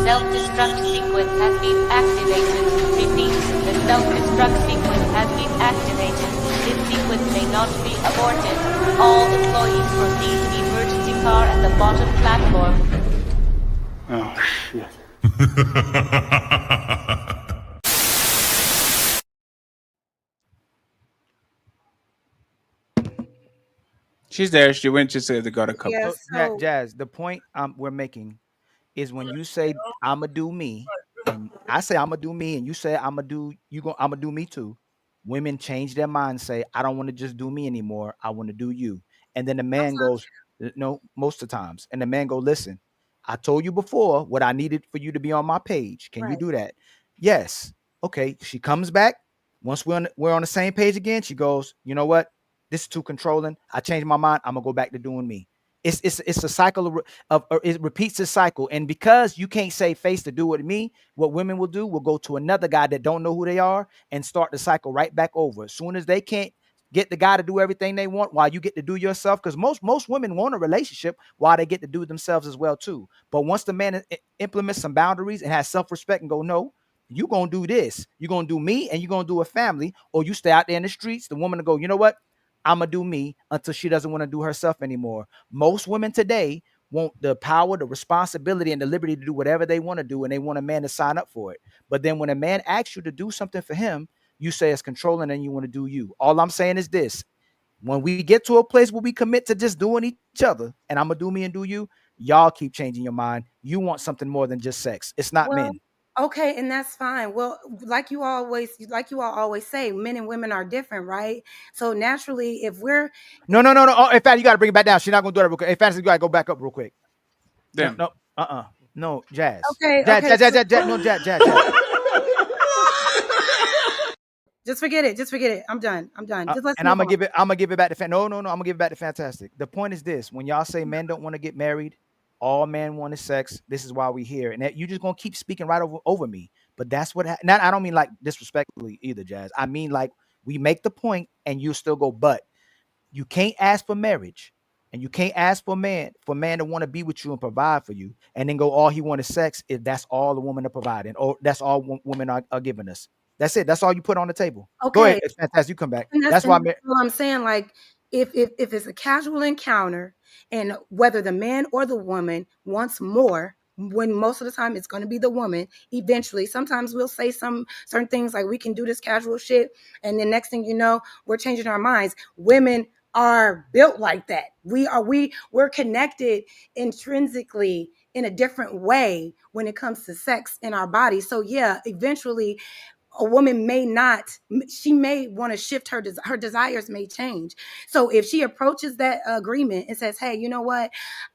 Self-destruct sequence has been activated. Repeat, the self-destruct sequence has been activated. This sequence may not be aborted. All employees proceed to the emergency car at the bottom platform. Oh, shit. She's there. She went to say they got a cup. Yeah. So, So Jazz, the point we're making is when you say I'ma do me, and I say I'ma do me, and you say I'ma do me too. Women change their mind, say I don't want to just do me anymore. I want to do you, and then the man goes, no, most of the times, and the man go, listen, I told you before what I needed for you to be on my page. Can you right. do that? Yes. Okay. She comes back. Once we're on the same page again, she goes, you know what? This is too controlling. I changed my mind. I'm gonna go back to doing me. It's a cycle of it repeats the cycle. And because you can't say face to do with me, what women will do will go to another guy that don't know who they are and start the cycle right back over. As soon as they can't get the guy to do everything they want while you get to do yourself, because most women want a relationship while they get to do themselves as well too. But once the man implements some boundaries and has self-respect and go, no, you're gonna do this, you're gonna do me, and you're gonna do a family, or you stay out there in the streets, the woman will go, you know what? I'm gonna do me until she doesn't want to do herself anymore. Most women today want the power, the responsibility, and the liberty to do whatever they want to do, and they want a man to sign up for it. But then when a man asks you to do something for him, you say it's controlling and you want to do you. All I'm saying is this: when we get to a place where we commit to just doing each other, and I'm gonna do me and do you, y'all keep changing your mind. You want something more than just sex. It's not Well, men. okay, and that's fine. Well, like you all always say, men and women are different, right? So naturally, if we're No. Oh, in fact, you got to bring it back down. She's not gonna do that real quick. In fact, you got to go back up real quick. Damn. No, no, Jazz. okay, Jazz, okay, no, Jazz. just forget it. Just forget it. I'm done. Just let's And move on. I'm gonna give it back to no, I'm gonna give it back to Fantastic. The point is this: when y'all say men don't want to get married, all men want is sex. This is why we here, and that you just gonna keep speaking right over me. But that's what. Not I don't mean like disrespectfully either, Jazz. I mean like we make the point, and you still go, but you can't ask for marriage, and you can't ask for man to want to be with you and provide for you, and then go all he wants is sex. If that's all the women are providing, or that's all women are giving us. That's it. That's all you put on the table. Go Okay, ahead. It's fantastic. You come back. and That's why that's what I'm saying. Like, if it's a casual encounter, and whether the man or the woman wants more, when most of the time it's going to be the woman. Eventually, sometimes we'll say some certain things like we can do this casual shit, and then next thing you know, we're changing our minds. Women are built like that. We're connected intrinsically in a different way when it comes to sex in our body. So yeah, eventually a woman may not, she may want to shift her desires may change. So if she approaches that agreement and says, hey, you know what,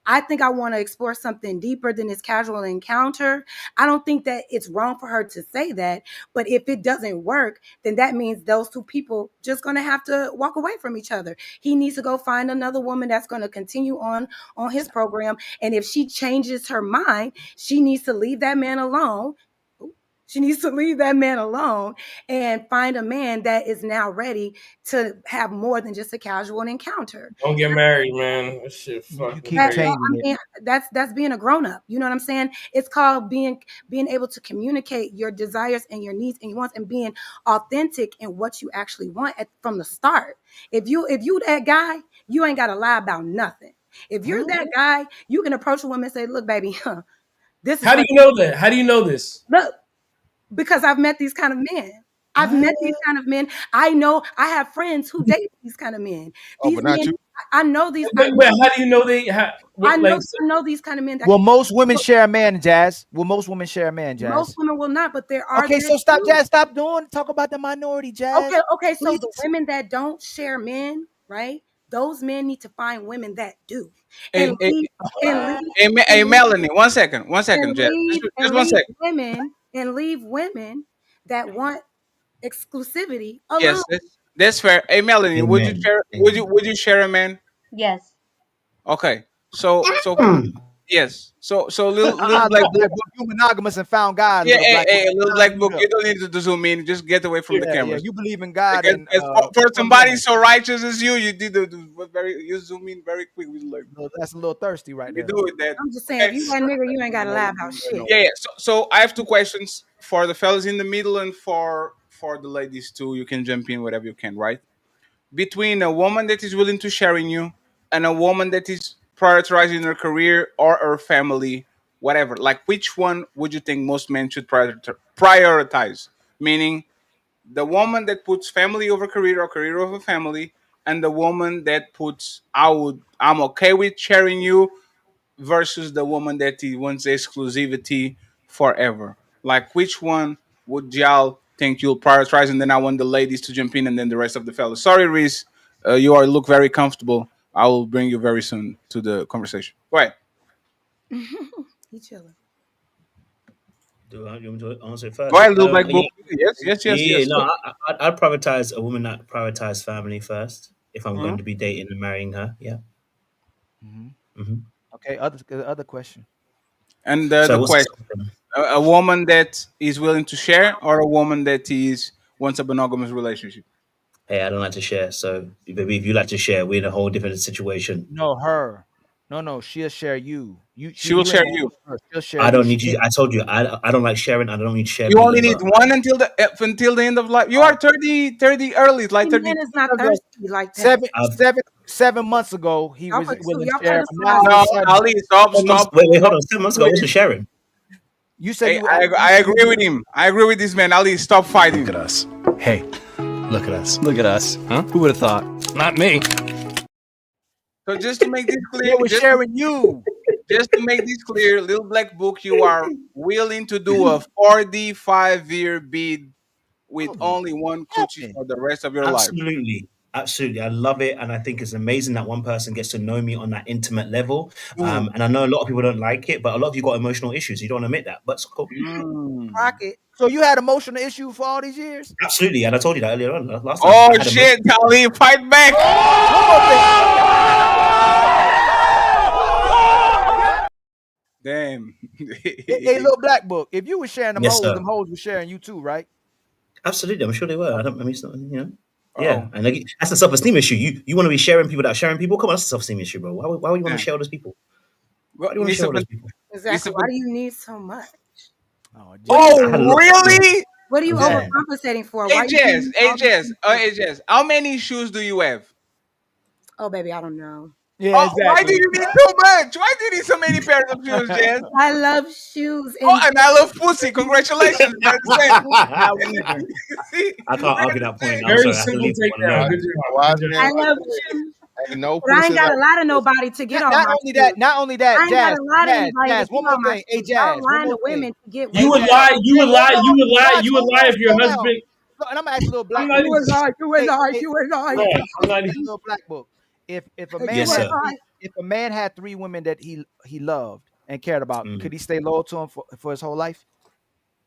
I think I want to explore something deeper than this casual encounter, I don't think that it's wrong for her to say that. But if it doesn't work, then that means those two people just going to have to walk away from each other. He needs to go find another woman that's going to continue on his program. And if she changes her mind, she needs to leave that man alone. She needs to leave that man alone and find a man that is now ready to have more than just a casual encounter. Don't get married, man. This shit you fucking keep crazy. changing it. I mean, that's being a grown up. You know what I'm saying? It's called being able to communicate your desires and your needs and your wants, and being authentic in what you actually want from the start. If you that guy, you ain't got to lie about nothing. If you're that guy, you can approach a woman and say, "Look, baby, this is How do what." you know that? How do you know this? Look, because I've met these kind of men. I've met these kind of men. I know I have friends who date these kind of men. Oh, These but not men, you. I know these. But how do you know they? I know these kind of men that Will can. most women share a man, Jazz? Will most women share a man, Most Jazz? women will not, but there are Okay, that so stop, do. Jazz. Stop talk about the minority, Jazz. Okay, so Please. the women that don't share men, right? Those men need to find women that do, Hey, and hey, leave and leave hey, and leave, Melanie, one second, and Jess. leave Just and 1 second. leave women that want exclusivity alone. Yes, that's fair. Hey, Melanie, Amen. Amen. would you share a man? Yes. Okay, so yes, so little black Little book. black book, you monogamous and found God, Yeah, little black book. little Time to black mute book. up. You don't need to zoom in. Just get away from the Yeah, yeah. cameras. You believe in God Because and for from somebody women. so righteous as you did you zoom in very quick. Like, That's a little thirsty right you there. do it that. I'm just saying, if Okay. you that nigga, you ain't gotta lie about shit. Yeah. So I have two questions for the fellas in the middle and for the ladies too. You can jump in whatever you can, right? Between a woman that is willing to share in you and a woman that is prioritizing her career or her family, whatever. Like, which one would you think most men should prioritize? Meaning, the woman that puts family over career or career over family, and the woman that puts I'm okay with sharing you versus the woman that he wants exclusivity forever. Like, which one would y'all think you'll prioritize? And then I want the ladies to jump in, and then the rest of the fellas. Sorry, Reese, you are look very comfortable. I will bring you very soon to the conversation. Go ahead. He chilling. Do you want me to answer it Go first? ahead, little black Yeah, book. Yes, yes. no, I'd prioritize a woman that prioritize family first if I'm going Mhm. to be dating and marrying her. Yeah. Hmm. Hmm. Okay, other question. And So the what's the question: second thing? a woman that is willing to share, or a woman that is wants a monogamous relationship? Hey, I don't like to share. So, baby, if you like to share, we're in a whole different situation. No, her. No, she'll share you. She will You ain't share gonna you. look for her. She'll share I you. don't need you. I told you, I don't like sharing. I don't need to share You me only need either. one until the end of life. You are 30 early, like See, 30 men is not Ago, thirsty like that. seven, I've seven, 7 months ago, he Y'all was for two. willing Y'all to for share, the but now all size. of a No, sudden, Ali, stop, 7 months, stop. wait, hold stop on. 7 months ago, I doing wasn't it. sharing. You said Hey, you. I agree with him. I agree with this man. Ali, stop fighting. Look at us. Hey, look at us. Look at us. Huh? Who would have thought? Not me. So just to make this They clear, was sharing you. just to make this clear, little black book, you are willing to do a 45-year bid with Oh my only one coochie heaven. for the rest of your life. Absolutely. Absolutely. I love it. And I think it's amazing that one person gets to know me on that intimate level. Mm. And I know a lot of people don't like it, but a lot of you got emotional issues. You don't admit that, but it's cool. Mm. Rocket. So you had emotional issues for all these years? Absolutely. And I told you that earlier on last time. Oh I had emotional. shit, Ali, fight back. One more thing. Damn. Hey, little black book. If you was sharing Yes, sir. them hoes were sharing you too, right? Absolutely. I'm sure they were. I don't, I mean, it's not, yeah. Oh, And like, that's a self esteem issue. You want to be sharing people that are sharing people? Come on, that's a self esteem issue, bro. Why would you want to Damn. share all those people? Why Well, do you want to share all those people? Exactly. Why do you need so much? oh, Oh, Jess. I had a lot. really? What are you I'm just saying. overcompensating for? Why you need all these people? Hey Jess, how many shoes do you have? Oh, baby, I don't know. Yeah, Oh, why do exactly. you need so much? Why do you need so many pairs of shoes, Jess? I love shoes Oh, and and I love pussy. Congratulations. We're the same. Now we even. See, I can't we're argue the that point. same. I'm Very sorry. I have to simple leave that one takedown. Wise, Good alone. job. wise Good job. man I like love that. shoes. Ain't no But I pussy ain't got like to lie to pussy. nobody to get all my shoes. Not only that, I ain't got to lie to anybody to Jazz, get one more all my thing. Hey, shoes. Y'all Jazz, one lying more to thing. women to get Hey, You would women. Jazz. lie. You would Hey, lie. You would lie. watch, You would hold lie on, if your slow down. husband. And I'm gonna ask a little I'm black not book. You even. and I, you and Hey, I, hey, you and I. hey, Right. hey, I'm hey, not hey, even. little black book. If a man You Yes, and had sir. I. three, if a man had 3 women that he loved and cared about, Mm. could he stay loyal to him for his whole life?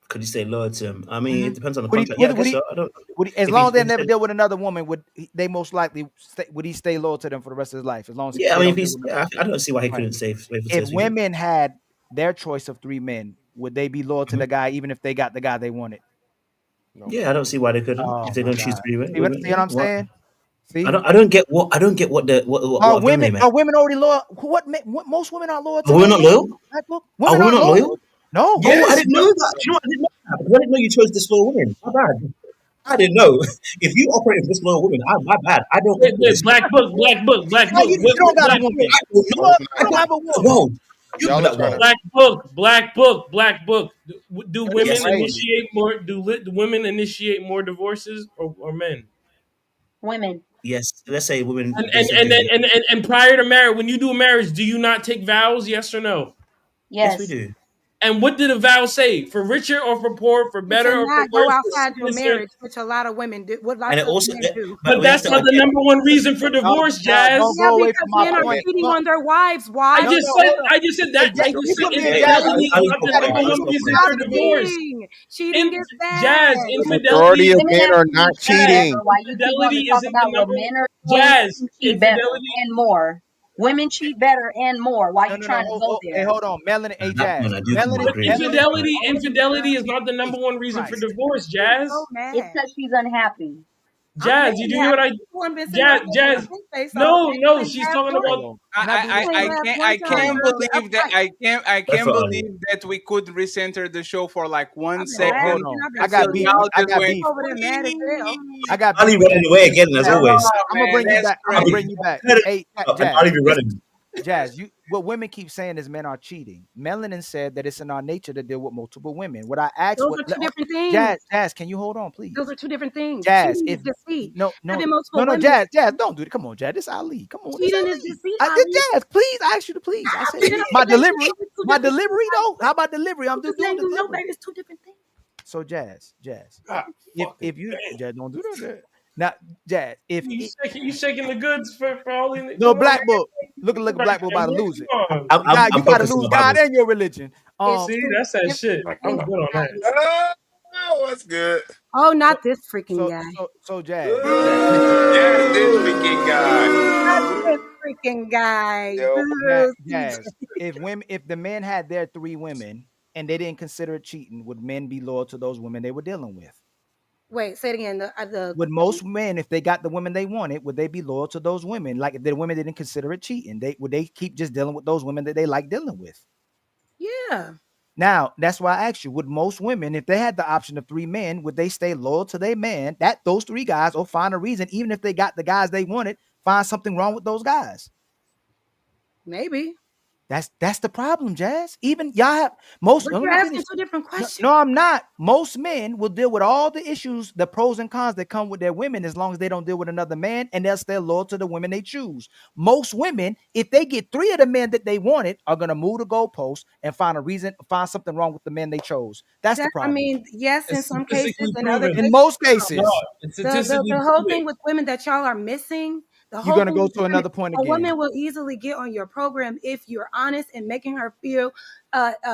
Could you stay loyal to him? I mean, Hmm. it depends on the Would he contract. Yeah, would, I would guess he so. I don't. as If long he's as they if he never said, deal with another woman, they most likely would he stay loyal to them for the rest of his life as long as yeah, I they mean, if don't deal he's with yeah, I don't see why he right. couldn't stay for If 2 years. women had their choice of 3 men, would they be loyal to Mhm. the guy even if they got the guy they wanted? No. Yeah, I don't see why they couldn't if Oh they my don't choose God! to be women. See what Yeah, I'm what? saying? See, I don't get what I don't get what have done there, man. are women already loyal? What most women aren't loyal Are to women no not man. loyal? Black book. Are Women women aren't not loyal. loyal? No. Oh, I Yes. didn't know that. Do you know what? I didn't know that. Because I didn't know you chose disloyal women. My bad. I didn't know. If you operate with disloyal women, my bad. I don't Wait, operate wait. this. Black book. Black book. Black No, book. you don't got a Black book. woman. I don't You know. don't, I you don't got have a that woman. world. You do Y'all are that trying to world. Black book. Black book. Black book. Do That's women Yes, of crazy. course. initiate more? Do women initiate more divorces or men? Women. Yes. Let's say women. And Let's and say and do. Yeah. and prior to marriage, when you do a marriage, do you not take vows? Yes or no? Yes, we Yes. do. And what did the vow say? For richer or for poor, for better or for not go worse? outside your marriage, which a lot of women do. What And lots it of also, men do. But that's not the number one reason for divorce, Jazz. Don't Yeah, go away because from my men are point. cheating No, on their wives. Why? I just said that. I just you said put me in Jazz. infidelity is not the number one reason for divorce. Cheating is bad. Jazz, The majority infidelity. of Women men are actually not cheat cheating. better. Why you keep wanting Infidelity to talk isn't the about what number. men are doing? Jazz, Women cheat better infidelity. and more. Women cheat better and more. Why you No. trying to go Hey, there? hold on. Melanin, hey, Jazz. I do Melanin, agree. Infidelity is not the number one reason for divorce, Jazz. So mad. It's because she's unhappy. Jazz, you do hear what I? Jazz. No, she's talking about. I can't believe that I can't believe that we could recenter the show for like 1 second. Hold on. I got beef. I got beef. I got beef. Ali running away again as always. I'm gonna bring you back. I'm gonna bring you back. Hey, Jazz. Ali be running. Jazz, what women keep saying is men are cheating. Melanin said that it's in our nature to deal with multiple women. What I asked, Those are two different things. Jazz, can you hold on, please? Those are two different things. Jazz, Cheating if is deceit. no, women. Jazz, don't do it. Come on, Jazz, this Ali. Come on, Cheating is deceit. Jazz, please. I asked you to please. I said my delivery though. How about delivery? I'm just doing the delivery. Baby, it's two different things. So Jazz, if you Jazz, don't do that. Now, Jazz, if you shaking the goods for all in no Black Book, look at Black Book about to lose it. I'm you gotta focusing lose on God Bible. and your religion. See, that's that shit. I'm good on that. Oh, that's good. Oh, not this freaking guy. So Jazz. Yes, this freaking guy. Not this freaking guy. Jazz, if the men had their 3 women and they didn't consider it cheating, would men be loyal to those women they were dealing with? Wait, say it again. Would most men, if they got the women they wanted, would they be loyal to those women? Like if the women didn't consider it cheating, would they keep just dealing with those women that they like dealing with? Yeah. Now, that's why I asked you, would most women, if they had the option of 3 men, would they stay loyal to their man, those 3 guys, or find a reason, even if they got the guys they wanted, find something wrong with those guys? Maybe. That's the problem, Jazz. Even y'all have most. But you're asking 2 different questions. No, I'm not. Most men will deal with all the issues, the pros and cons that come with their women, as long as they don't deal with another man, and they'll stay loyal to the women they choose. Most women, if they get 3 of the men that they wanted, are gonna move the goalpost and find something wrong with the men they chose. That's the problem. I mean, yes, in some cases, in most cases, the whole thing with women that y'all are missing. You're gonna go to another point again. A woman will easily get on your program if you're honest and making her feel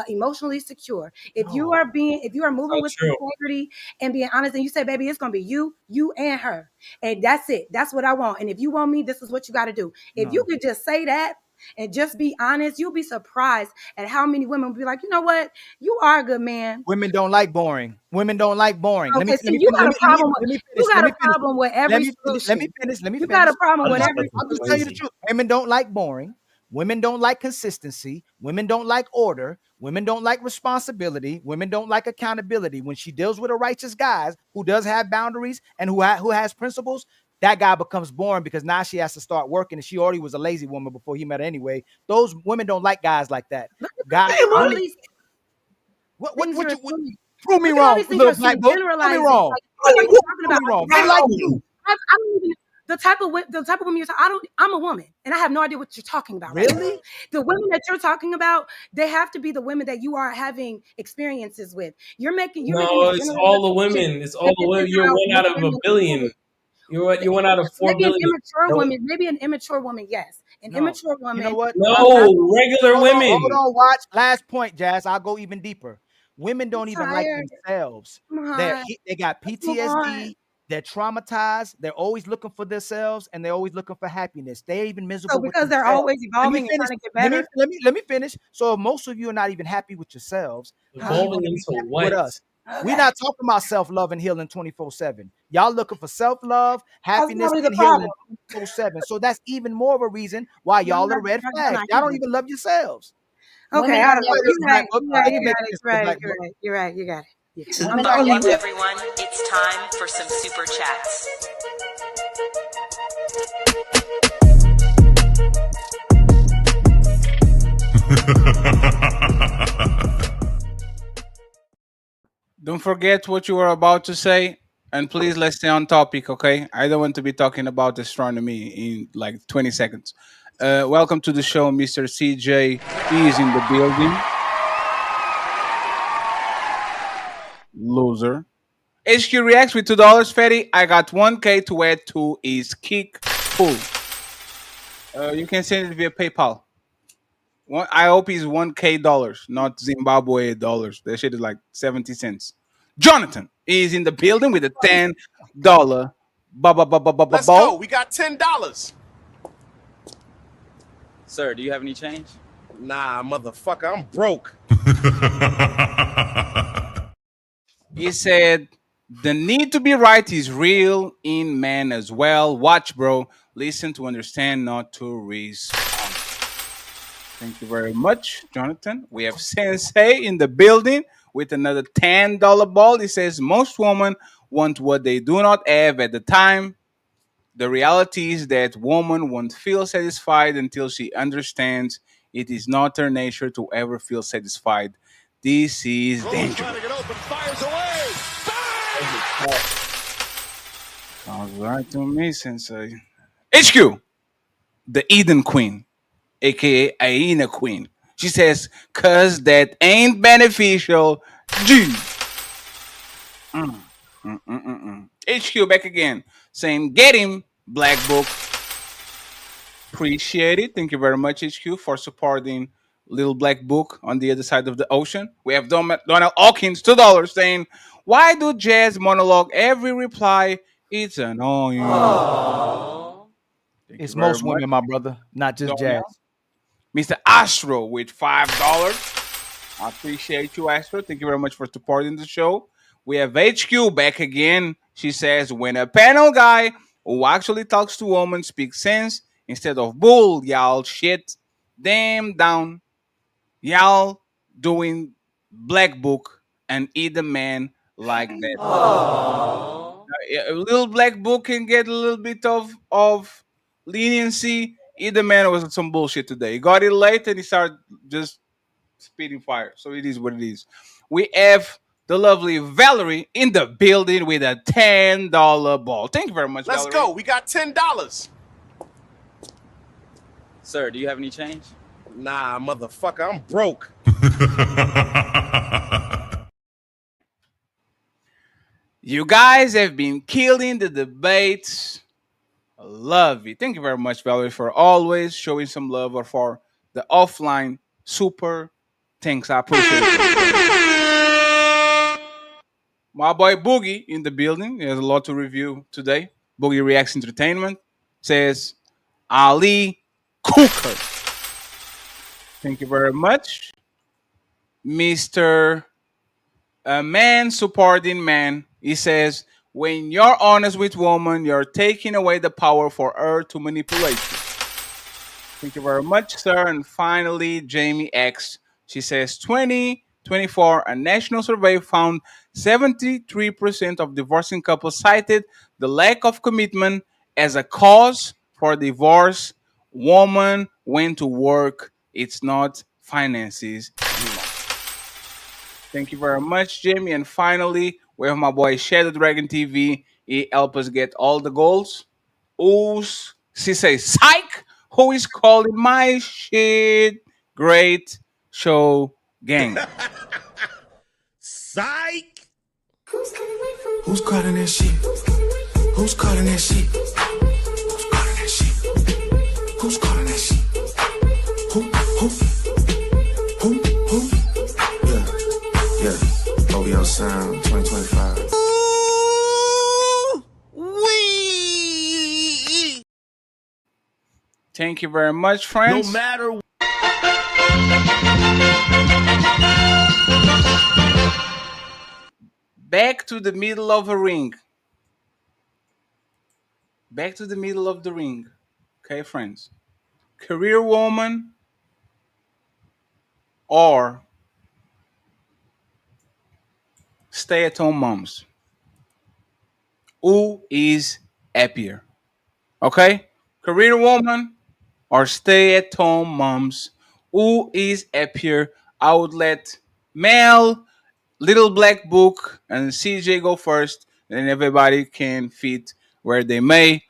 emotionally secure. If you are moving with integrity and being honest, and you say, "Baby, it's gonna be you and her, and that's it. That's what I want. And if you want me, this is what you got to do." If you could just say that and just be honest, you'll be surprised at how many women will be like, "You know what? You are a good man." Women don't like boring. Women don't like boring. Okay, you got a problem with every solution. Let me finish. You got a problem with every I'll just tell you the truth. Women don't like boring. Women don't like consistency. Women don't like order. Women don't like responsibility. Women don't like accountability. When she deals with a righteous guy who does have boundaries and who has principles, that guy becomes boring because now she has to start working, and she already was a lazy woman before he met her anyway. Those women don't like guys like that. Guys, what prove me wrong, little Black Book. Prove me wrong. Prove me wrong. They like you. I don't even the type of women you're talking. I'm a woman, and I have no idea what you're talking about. Really? Right now. The women that you're talking about, they have to be the women that you are having experiences with. It's all the women. It's all the women. You're 1 out of a billion. You're 1 out of 4 billion. Maybe an immature woman, yes. Immature woman. You know what? No, regular women. Hold on, watch. Last point, Jazz. I'll go even deeper. Women don't even like themselves. They got PTSD. They're traumatized. They're always looking for themselves, and they're always looking for happiness. They're even miserable because they're always evolving and trying to get better. Let me finish. So if most of you are not even happy with yourselves, evolving into what? With us. Okay. We're not talking about self-love and healing 24/7. Y'all looking for self-love, happiness, and healing 24/7. So that's even more of a reason why y'all are red flags. Y'all don't even love yourselves. Okay, I don't know. You're right. You got it. Welcome everyone. It's time for some super chats. Don't forget what you were about to say, and please let's stay on topic, okay? I don't want to be talking about astronomy in like 20 seconds. Welcome to the show, Mr. CJ. He is in the building. loser. HQ reacts with $2. Fatty, I got 1K to add to his kick pool. You can send it via PayPal. I hope he's 1K dollars, not Zimbabwe dollars. That shit is like 70 cents. Jonathan is in the building with a $10 Let's go. We got $10. Sir, do you have any change? Nah, motherfucker, I'm broke. He said, the need to be right is real in men as well. Watch, bro. Listen to understand, not to respond. Thank you very much, Jonathan. We have Sensei in the building with another $10 ball. He says, most women want what they do not have at the time. The reality is that woman won't feel satisfied until she understands it is not her nature to ever feel satisfied. This is dangerous. Sounds right to me, Sensei. HQ, the Eden Queen, aka Aina Queen. She says, cause that ain't beneficial. G. HQ back again, saying, get him, Black Book. Appreciate it. Thank you very much, HQ, for supporting Little Black Book on the other side of the ocean. We have Donald Hawkins, $2, saying, why do Jazz monologue every reply? It's annoying. It's most women, my brother, not just Jazz. Mr. Astro with $5. I appreciate you, Astro. Thank you very much for supporting the show. We have HQ back again. She says, when a panel guy who actually talks to women speaks sense instead of bull, y'all shit them down. Y'all doing Black Book and eat the man like that. A little Black Book can get a little bit of leniency. Either man was some bullshit today. He got it late and he started just spitting fire. So it is what it is. We have the lovely Valerie in the building with a $10 ball. Thank you very much, Let's Valerie. go. We got $10. Sir, do you have any change? Nah, motherfucker, I'm broke. You guys have been killing the debates. I love it. Thank you very much, Valerie, for always showing some love or for the offline super. Thanks, I appreciate it. My boy Boogie in the building. He has a lot to review today. Boogie Reacts Entertainment says, Ali Cooker. Thank you very much. Mr. A man supporting man. He says, when you're honest with woman, you're taking away the power for her to manipulate you. Thank you very much, sir. And finally, Jamie X. She says, 2024, a national survey found 73% of divorcing couples cited the lack of commitment as a cause for divorce. Woman went to work. It's not finances anymore. Thank you very much, Jamie. And finally, we have my boy Shadow Dragon TV. He helped us get all the goals. She says, psych! Who is calling my shit? Great show, gang. Psych! Who's calling that shit? Who's calling that shit? Who's calling that shit? Who's calling that shit? Who? Yeah. OVO Sound 2025. Thank you very much, friends. No matter Back to the middle of a ring. Back to the middle of the ring. Okay, friends. Career woman or stay-at-home moms. Who is happier? Okay? Career woman or stay-at-home moms. Who is happier? I would let Mel, Little Black Book, and CJ go first, and everybody can fit where they may.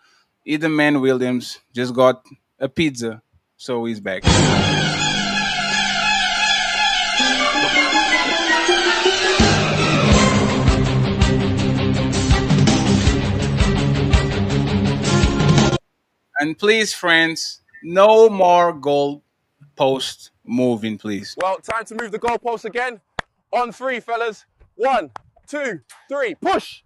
Either Man Williams just got a pizza, so he's back. And please, friends, no more goal post moving, please. Well, time to move the goalpost again. On 3, fellas. 1, 2, 3, push!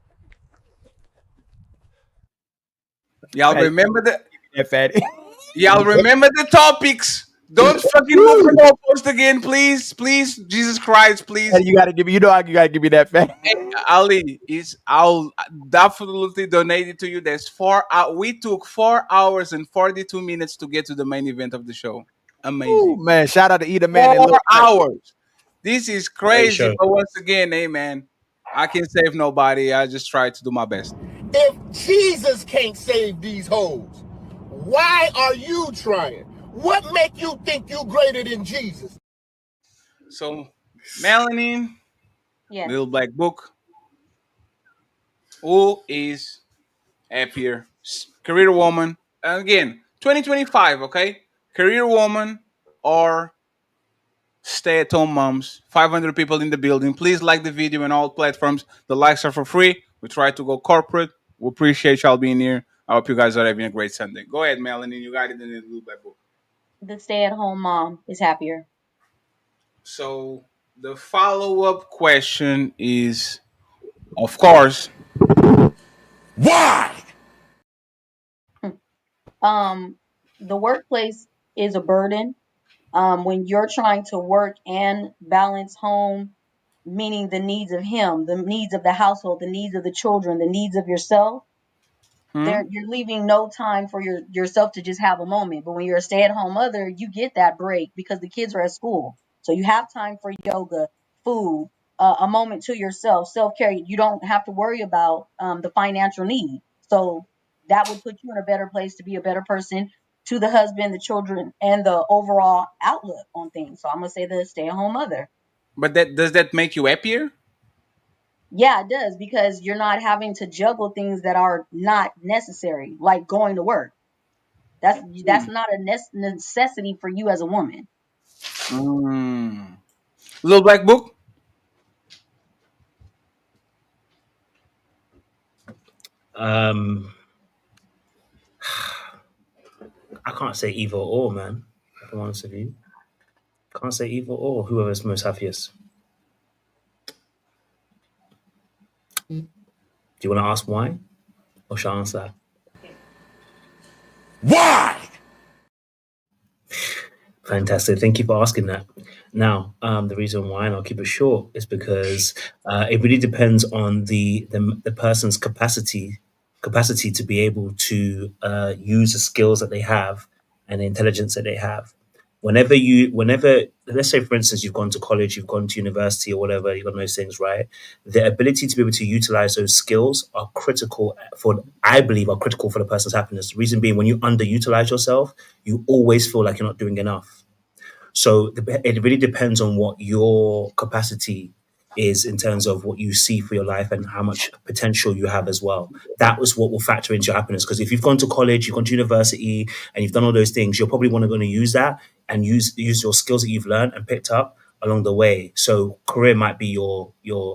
Y'all remember that fatty. Y'all remember the topics. Don't fucking move the goalpost again, please. Please, Jesus Christ, please. And you gotta give me, you gotta give me that fat. Hey, Ali, I'll definitely donate it to you. There's 4 hours. We took 4 hours and 42 minutes to get to the main event of the show. Amazing. Ooh, man, shout out to Eda Man. 4 hours. This is crazy. show. But once again, hey man, I can't save nobody. I just try to do my best. If Jesus can't save these hoes, why are you trying? What make you think you greater than Jesus? So, Melanin, Yes. Little Black Book, who is happier? Career woman. And again, 2025, okay? Career woman or stay-at-home moms. 500 people in the building. Please like the video on all platforms. The likes are for free. We try to go corporate. We appreciate y'all being here. I hope you guys are having a great Sunday. Go ahead, Melanie. You got it in the Little Black Book. The stay-at-home mom is happier. So the follow-up question is, of course, why? The workplace is a burden. When you're trying to work and balance home, meaning the needs of him, the needs of the household, the needs of the children, the needs of yourself, you're leaving no time for yourself to just have a moment. But when you're a stay-at-home mother, you get that break because the kids are at school. So you have time for yoga, food, a moment to yourself, self-care. You don't have to worry about the financial need. So that would put you in a better place to be a better person to the husband, the children, and the overall outlook on things. So I'm going to say the stay-at-home mother. But does that make you happier? Yeah, it does, because you're not having to juggle things that are not necessary, like going to work. That's not a necessity for you as a woman. Little Black Book? I can't say either or, man. If I'm honest with you, can't say either or. Whoever's most happiest. Do you want to ask why, or shall I answer that? Why? Fantastic. Thank you for asking that. Now, the reason why, and I'll keep it short, is because it really depends on the person's capacity to be able to use the skills that they have and the intelligence that they have. Whenever, let's say, for instance, you've gone to college, you've gone to university or whatever, you've got those things, right? The ability to be able to utilize those skills are critical I believe, are critical for the person's happiness. The reason being, when you underutilize yourself, you always feel like you're not doing enough. So it really depends on what your capacity is in terms of what you see for your life and how much potential you have as well. That was what will factor into your happiness. Because if you've gone to college, you've gone to university, and you've done all those things, you're probably going to use that and use your skills that you've learned and picked up along the way. So career might be your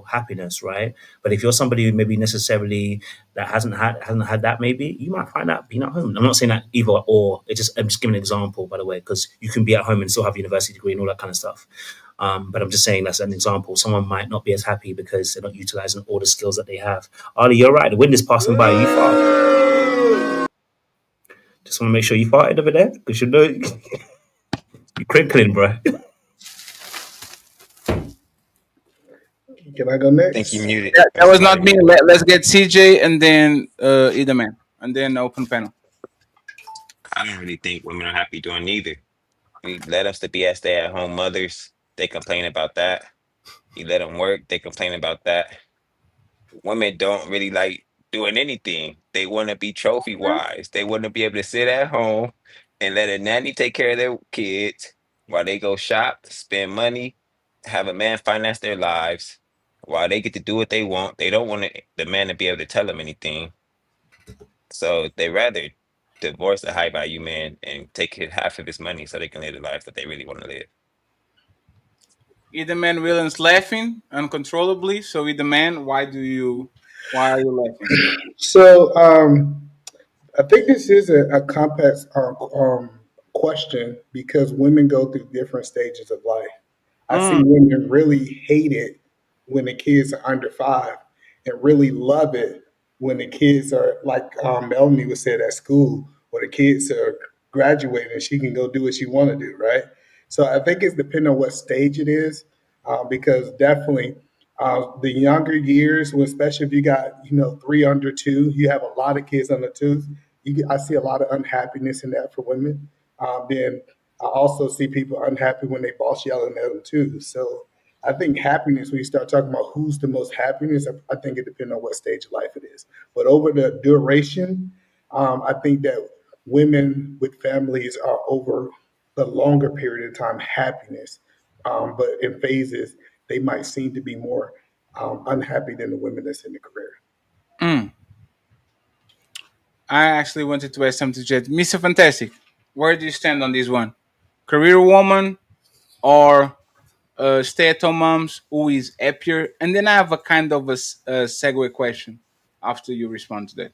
happiness, right? But if you're somebody who maybe necessarily that hasn't had that, maybe you might find that being at home. I'm not saying that either or. I'm just giving an example, by the way, because you can be at home and still have a university degree and all that kind of stuff. But I'm just saying that's an example. Someone might not be as happy because they're not utilizing all the skills that they have. Ali, you're right. The wind is passing by. You fart. Just want to make sure you farted over there because you know you're crinkling, bro. Can I go next? Think you muted. That was not me. Let's get CJ and then either man and then open panel. I don't really think women are happy doing neither. We let us to be as stay-at-home mothers. They complain about that. You let them work. They complain about that. Women don't really like doing anything. They want to be trophy wives. They want to be able to sit at home and let a nanny take care of their kids while they go shop, spend money, have a man finance their lives while they get to do what they want. They don't want the man to be able to tell them anything. So they rather divorce a high value man and take half of his money so they can live the life that they really want to live. Either man Williams laughing uncontrollably. So either man, why are you laughing? So I think this is a complex question because women go through different stages of life. I see women really hate it when the kids are under 5 and really love it when the kids are like Melanie was said at school, where the kids are graduating and she can go do what she want to do, right? So I think it's depending on what stage it is, because definitely the younger years, when especially if you got 3 under 2, you have a lot of kids under 2. I see a lot of unhappiness in that for women. Then I also see people unhappy when they boss yelling at them too. So I think happiness, when you start talking about who's the most happiness, I think it depends on what stage of life it is. But over the duration, I think that women with families are over the longer period of time happiness. But in phases, they might seem to be more unhappy than the women that's in the career. I actually wanted to ask something to Jet. Mr. Fantastic, where do you stand on this one? Career woman or stay-at-home moms who is happier? And then I have a kind of a segue question after you respond to that.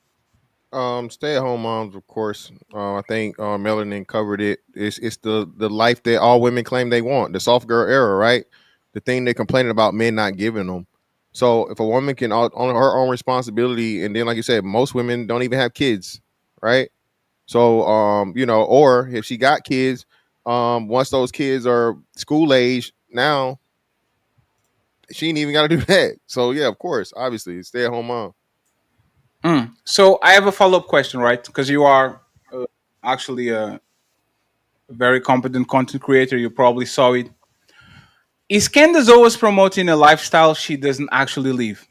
Stay at home moms, of course. I think Melanin covered it. It's the life that all women claim they want. The soft girl era, right? The thing they're complaining about men not giving them. So if a woman can on her own responsibility, and then like you said, most women don't even have kids, right? So or if she got kids, once those kids are school age, now she ain't even got to do that. So yeah, of course, obviously, stay at home mom. So I have a follow-up question, right? Because you are actually a very competent content creator. You probably saw it. Is Candace always promoting a lifestyle she doesn't actually live?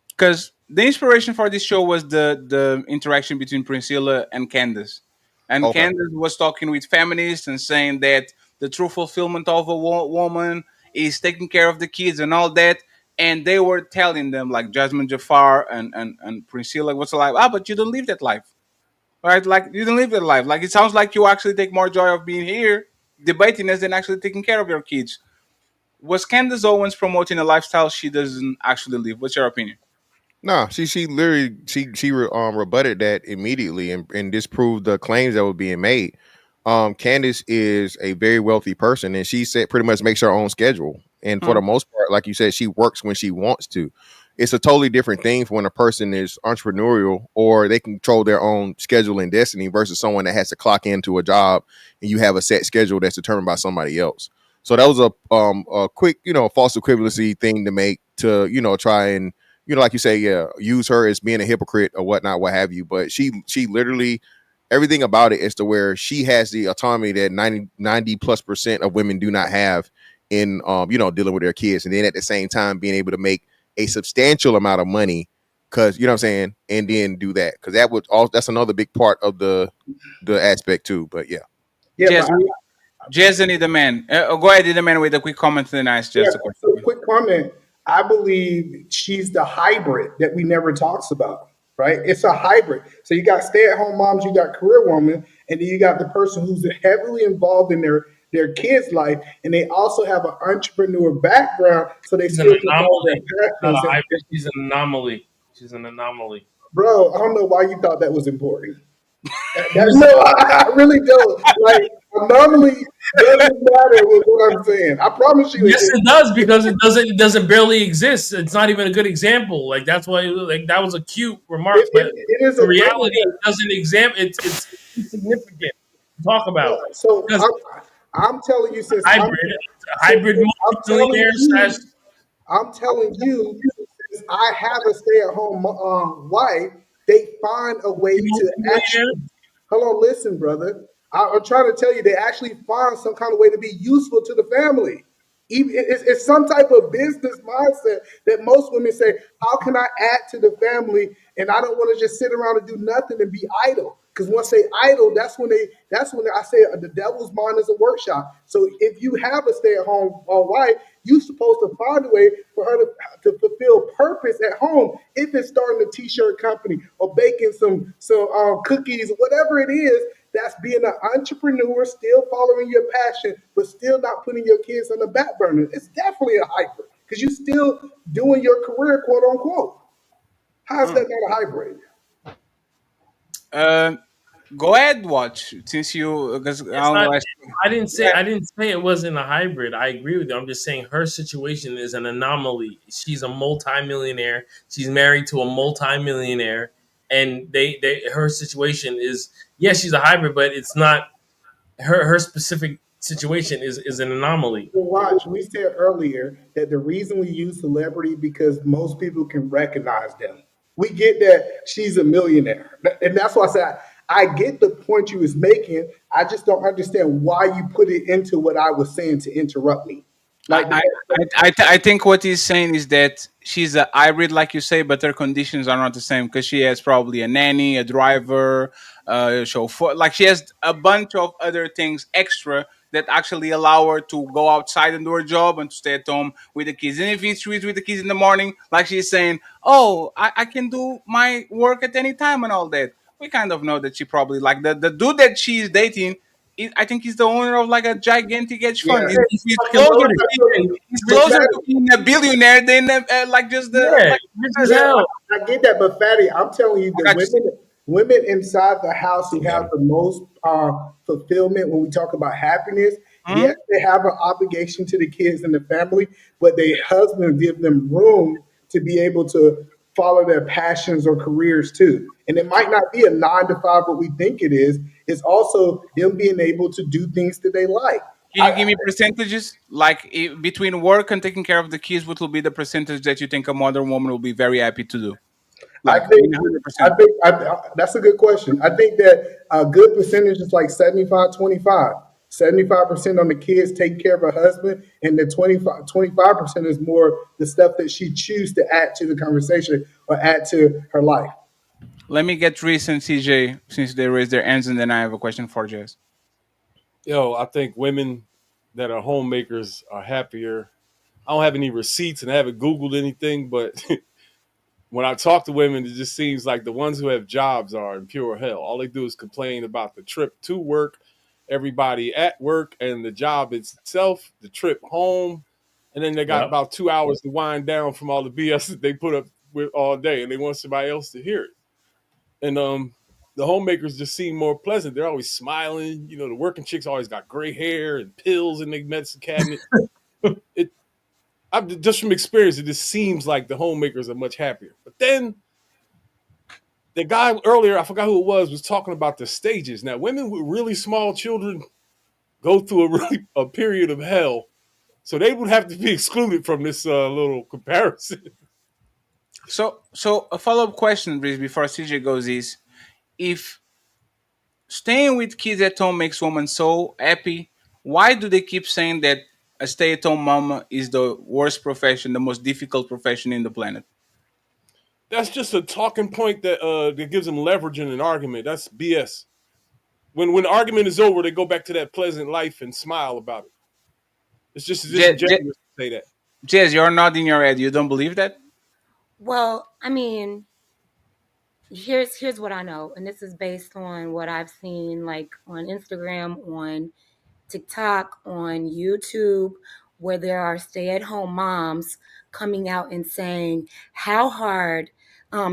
Because the inspiration for this show was the interaction between Priscilla and Candace. And Okay. Candace was talking with feminists and saying that the true fulfillment of a woman is taking care of the kids and all that. And they were telling them, like Jasmine Jafar and Priscilla, was like, but you don't live that life. Right? Like, you don't live that life. Like, it sounds like you actually take more joy of being here debating this than actually taking care of your kids. Was Candace Owens promoting a lifestyle she doesn't actually live? What's your opinion? No, she literally rebutted that immediately and disproved the claims that were being made. Candace is a very wealthy person, and she said pretty much makes her own schedule. And for the most part, like you said, she works when she wants to. It's a totally different thing for when a person is entrepreneurial or they control their own schedule and destiny versus someone that has to clock into a job and you have a set schedule that's determined by somebody else. So that was a quick, false equivalency thing to make to, try and like you say, yeah, use her as being a hypocrite or whatnot, what have you. But she literally everything about it is to where she has the autonomy that 90+% of women do not have in dealing with their kids, and then at the same time being able to make a substantial amount of money, because what I'm saying, and then do that, because that's another big part of the aspect too. But yeah. Jez and the man. Go ahead, the man, with a quick comment, then I ask Yeah, just a question. so quick comment. I believe she's the hybrid that we never talks about, right? It's a hybrid. So you got stay-at-home moms, you got career women, and then you got the person who's heavily involved in their kids' life, and they also have an entrepreneur background, so they She's still an can follow anomaly. their Not a passions. hybrid. She's an anomaly. She's an anomaly. Bro, I don't know why you thought that was important. No, I really don't. Like, anomaly doesn't matter with what I'm saying. I promise you. Yes, it does, because it doesn't barely exist. It's not even a good example. Like, that's why, like, that was a cute remark, but It is in a great reality, it doesn't it's insignificant to talk about. So Because I'm telling you, since hybrid I'm telling multi-billionaire slash. you, I'm telling you, since I have a stay-at-home wife, they find a way to actually. Hold on, listen, brother. I'm trying to tell you, they actually find some kind of way to be useful to the family. Even it's some type of business mindset that most women say, "How can I add to the family?" And I don't want to just sit around and do nothing and be idle. Because once they idle, that's when I say the devil's mind is a workshop. So if you have a stay-at-home wife, you're supposed to find a way for her to fulfill purpose at home. If it's starting a t-shirt company or baking some cookies, whatever it is, that's being an entrepreneur, still following your passion, but still not putting your kids on the back burner. It's definitely a hybrid because you're still doing your career, quote unquote. How is that not a hybrid? Uh, Go ahead, watch since you because I It's don't not. know. I didn't say it wasn't a hybrid. I agree with you. I'm just saying her situation is an anomaly. She's a multimillionaire. She's married to a multimillionaire, and her situation is, yes, she's a hybrid, but it's not her specific situation is an anomaly. Well, watch, we said earlier that the reason we use celebrity because most people can recognize them. We get that she's a millionaire. And that's why I said I get the point you was making. I just don't understand why you put it into what I was saying to interrupt me. Like I think what he's saying is that she's a hybrid, like you say, but her conditions are not the same because she has probably a nanny, a driver, chauffeur. Like she has a bunch of other things extra that actually allow her to go outside and do her job and to stay at home with the kids. And if she's with the kids in the morning, like she's saying, "Oh, I can do my work at any time" and all that. We kind of know that she probably like the dude that she's dating. I think he's the owner of like a gigantic hedge yeah, fund. He's Fucking closer loaded. to he's closer to being a billionaire than like just the Yeah, like. rich as yeah, hell. I get that, but Fatty, I'm telling you, I the got you. women inside the house who have the most fulfillment when we talk about happiness, Hmm? yes, they have an obligation to the kids and the family, but their husbands give them room to be able to follow their passions or careers too. And it might not be a 9 to 5 what we think it is. It's also them being able to do things that they like. Can you give me percentages like between work and taking care of the kids? What will be the percentage that you think a modern woman will be very happy to do? I Like think in 100%. that's a good question. I think that a good percentage is like 75-25. 75% on the kids taking care of her husband, and the 25% is more the stuff that she chooses to add to the conversation or add to her life. Let me get Reese and CJ since they raised their hands, and then I have a question for Jess. Yo, I think women that are homemakers are happier. I don't have any receipts and I haven't Googled anything, but when I talk to women, it just seems like the ones who have jobs are in pure hell. All they do is complain about the trip to work, everybody at work, and the job itself, the trip home. And then they got Yep. about 2 hours to wind down from all the BS that they put up with all day, and they want somebody else to hear it. And the homemakers just seem more pleasant. They're always smiling. You know, the working chicks always got gray hair and pills in their medicine cabinet. It just from experience, it just seems like the homemakers are much happier. But then the guy earlier, I forgot who it was talking about the stages. Now, women with really small children go through a period of hell, so they would have to be excluded from this little comparison. So a follow up question, Reese, before CJ goes is if staying with kids at home makes women so happy, why do they keep saying that a stay at home mama is the worst profession, the most difficult profession in the planet? That's just a talking point that gives them leverage in an argument. That's BS. When the argument is over, they go back to that pleasant life and smile about it. It's just disingenuous to say that. Jez, you're nodding your head. You don't believe that? Well, I mean, here's what I know, and this is based on what I've seen like on Instagram, on TikTok, on YouTube, where there are stay-at-home moms coming out and saying how hard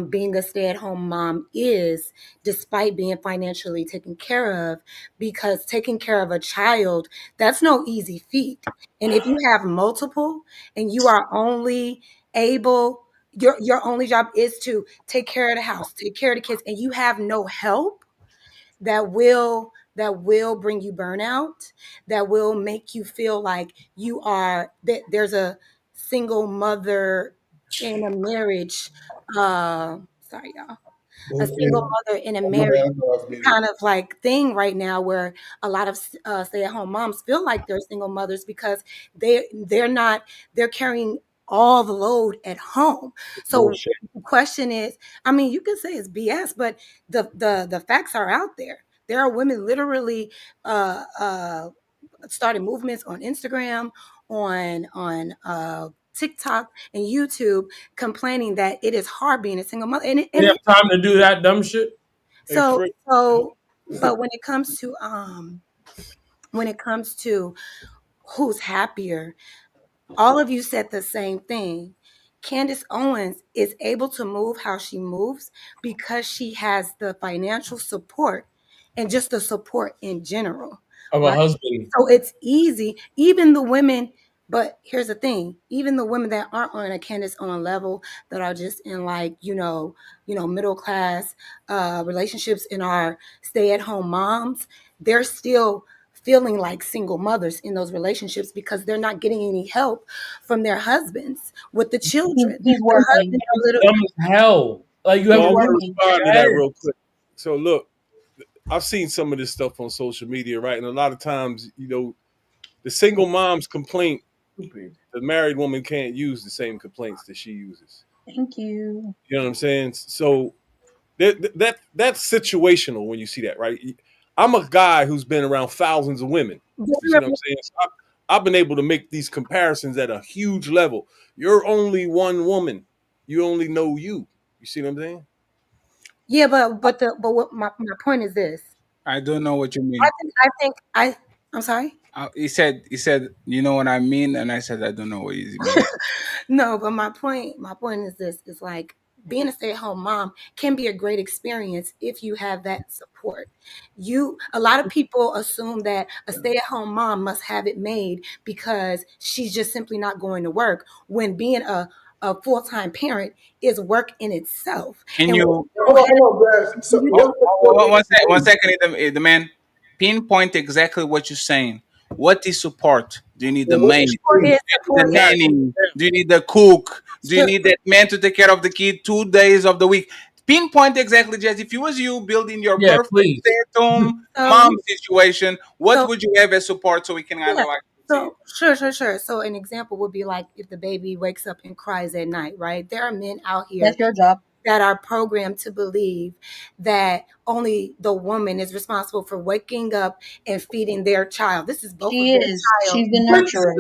being a stay-at-home mom is, despite being financially taken care of, because taking care of a child, that's no easy feat. And if you have multiple and you are only able, your only job is to take care of the house, take care of the kids, and you have no help, that will bring you burnout, that will make you feel like you are that there's a single mother in a marriage, sorry y'all, a single mother in a marriage kind of like thing right now, where a lot of stay-at-home moms feel like they're single mothers because they're carrying all the load at home. So Bullshit. the question is, I mean, you can say it's BS, but the facts are out there. There are women literally started movements on Instagram, on TikTok and YouTube, complaining that it is hard being a single mother. You have time to do that dumb shit? Hey, So Frick. so but when it comes to who's happier, all of you said the same thing. Candace Owens is able to move how she moves because she has the financial support and just the support in general, Of a right? husband. So it's easy. Even the women, but here's the thing, even the women that aren't on a Candace Owens level, that are just in like, middle class relationships and are stay-at-home moms, they're still feeling like single mothers in those relationships because they're not getting any help from their husbands with the children. He's Their working. husbands are literally Dumb as hell. Like you So have I to want work. to respond to that real quick. So look, I've seen some of this stuff on social media, right? And a lot of times, the single mom's complaint, the married woman can't use the same complaints that she uses. Thank you. You know what I'm saying? So that's situational when you see that, right? I'm a guy who's been around thousands of women. You see what I'm saying? So I've been able to make these comparisons at a huge level. You're only one woman. You only know you. You see what I'm saying? Yeah, but what my point is this. I don't know what you I mean. I'm sorry. He said, you know what I mean, and I said, I don't know what you mean. No, but my point is this, is like being a stay-at-home mom can be a great experience if you have that support. A lot of people assume that a stay-at-home mom must have it made because she's just simply not going to work, when being a full-time parent is work in itself. Can And you Hold on, guys. So you let's don't one second, the man pinpoint exactly what you're saying. What is support? Do you need the maid? support Do is you need support the is nanny? Do you need the cook? Do you so, need that man to take care of the kid 2 days of the week? Pinpoint exactly, Jess. If you was you building your Yeah, perfect please. stay-at-home so, mom situation, what so would you have as support so we can yeah. analyze it? So sure. So an example would be like if the baby wakes up and cries at night, right? There are men out here That's your job. that are programmed to believe that only the woman is responsible for waking up and feeding their child. This is both of She their is. child. She's the But nurturer.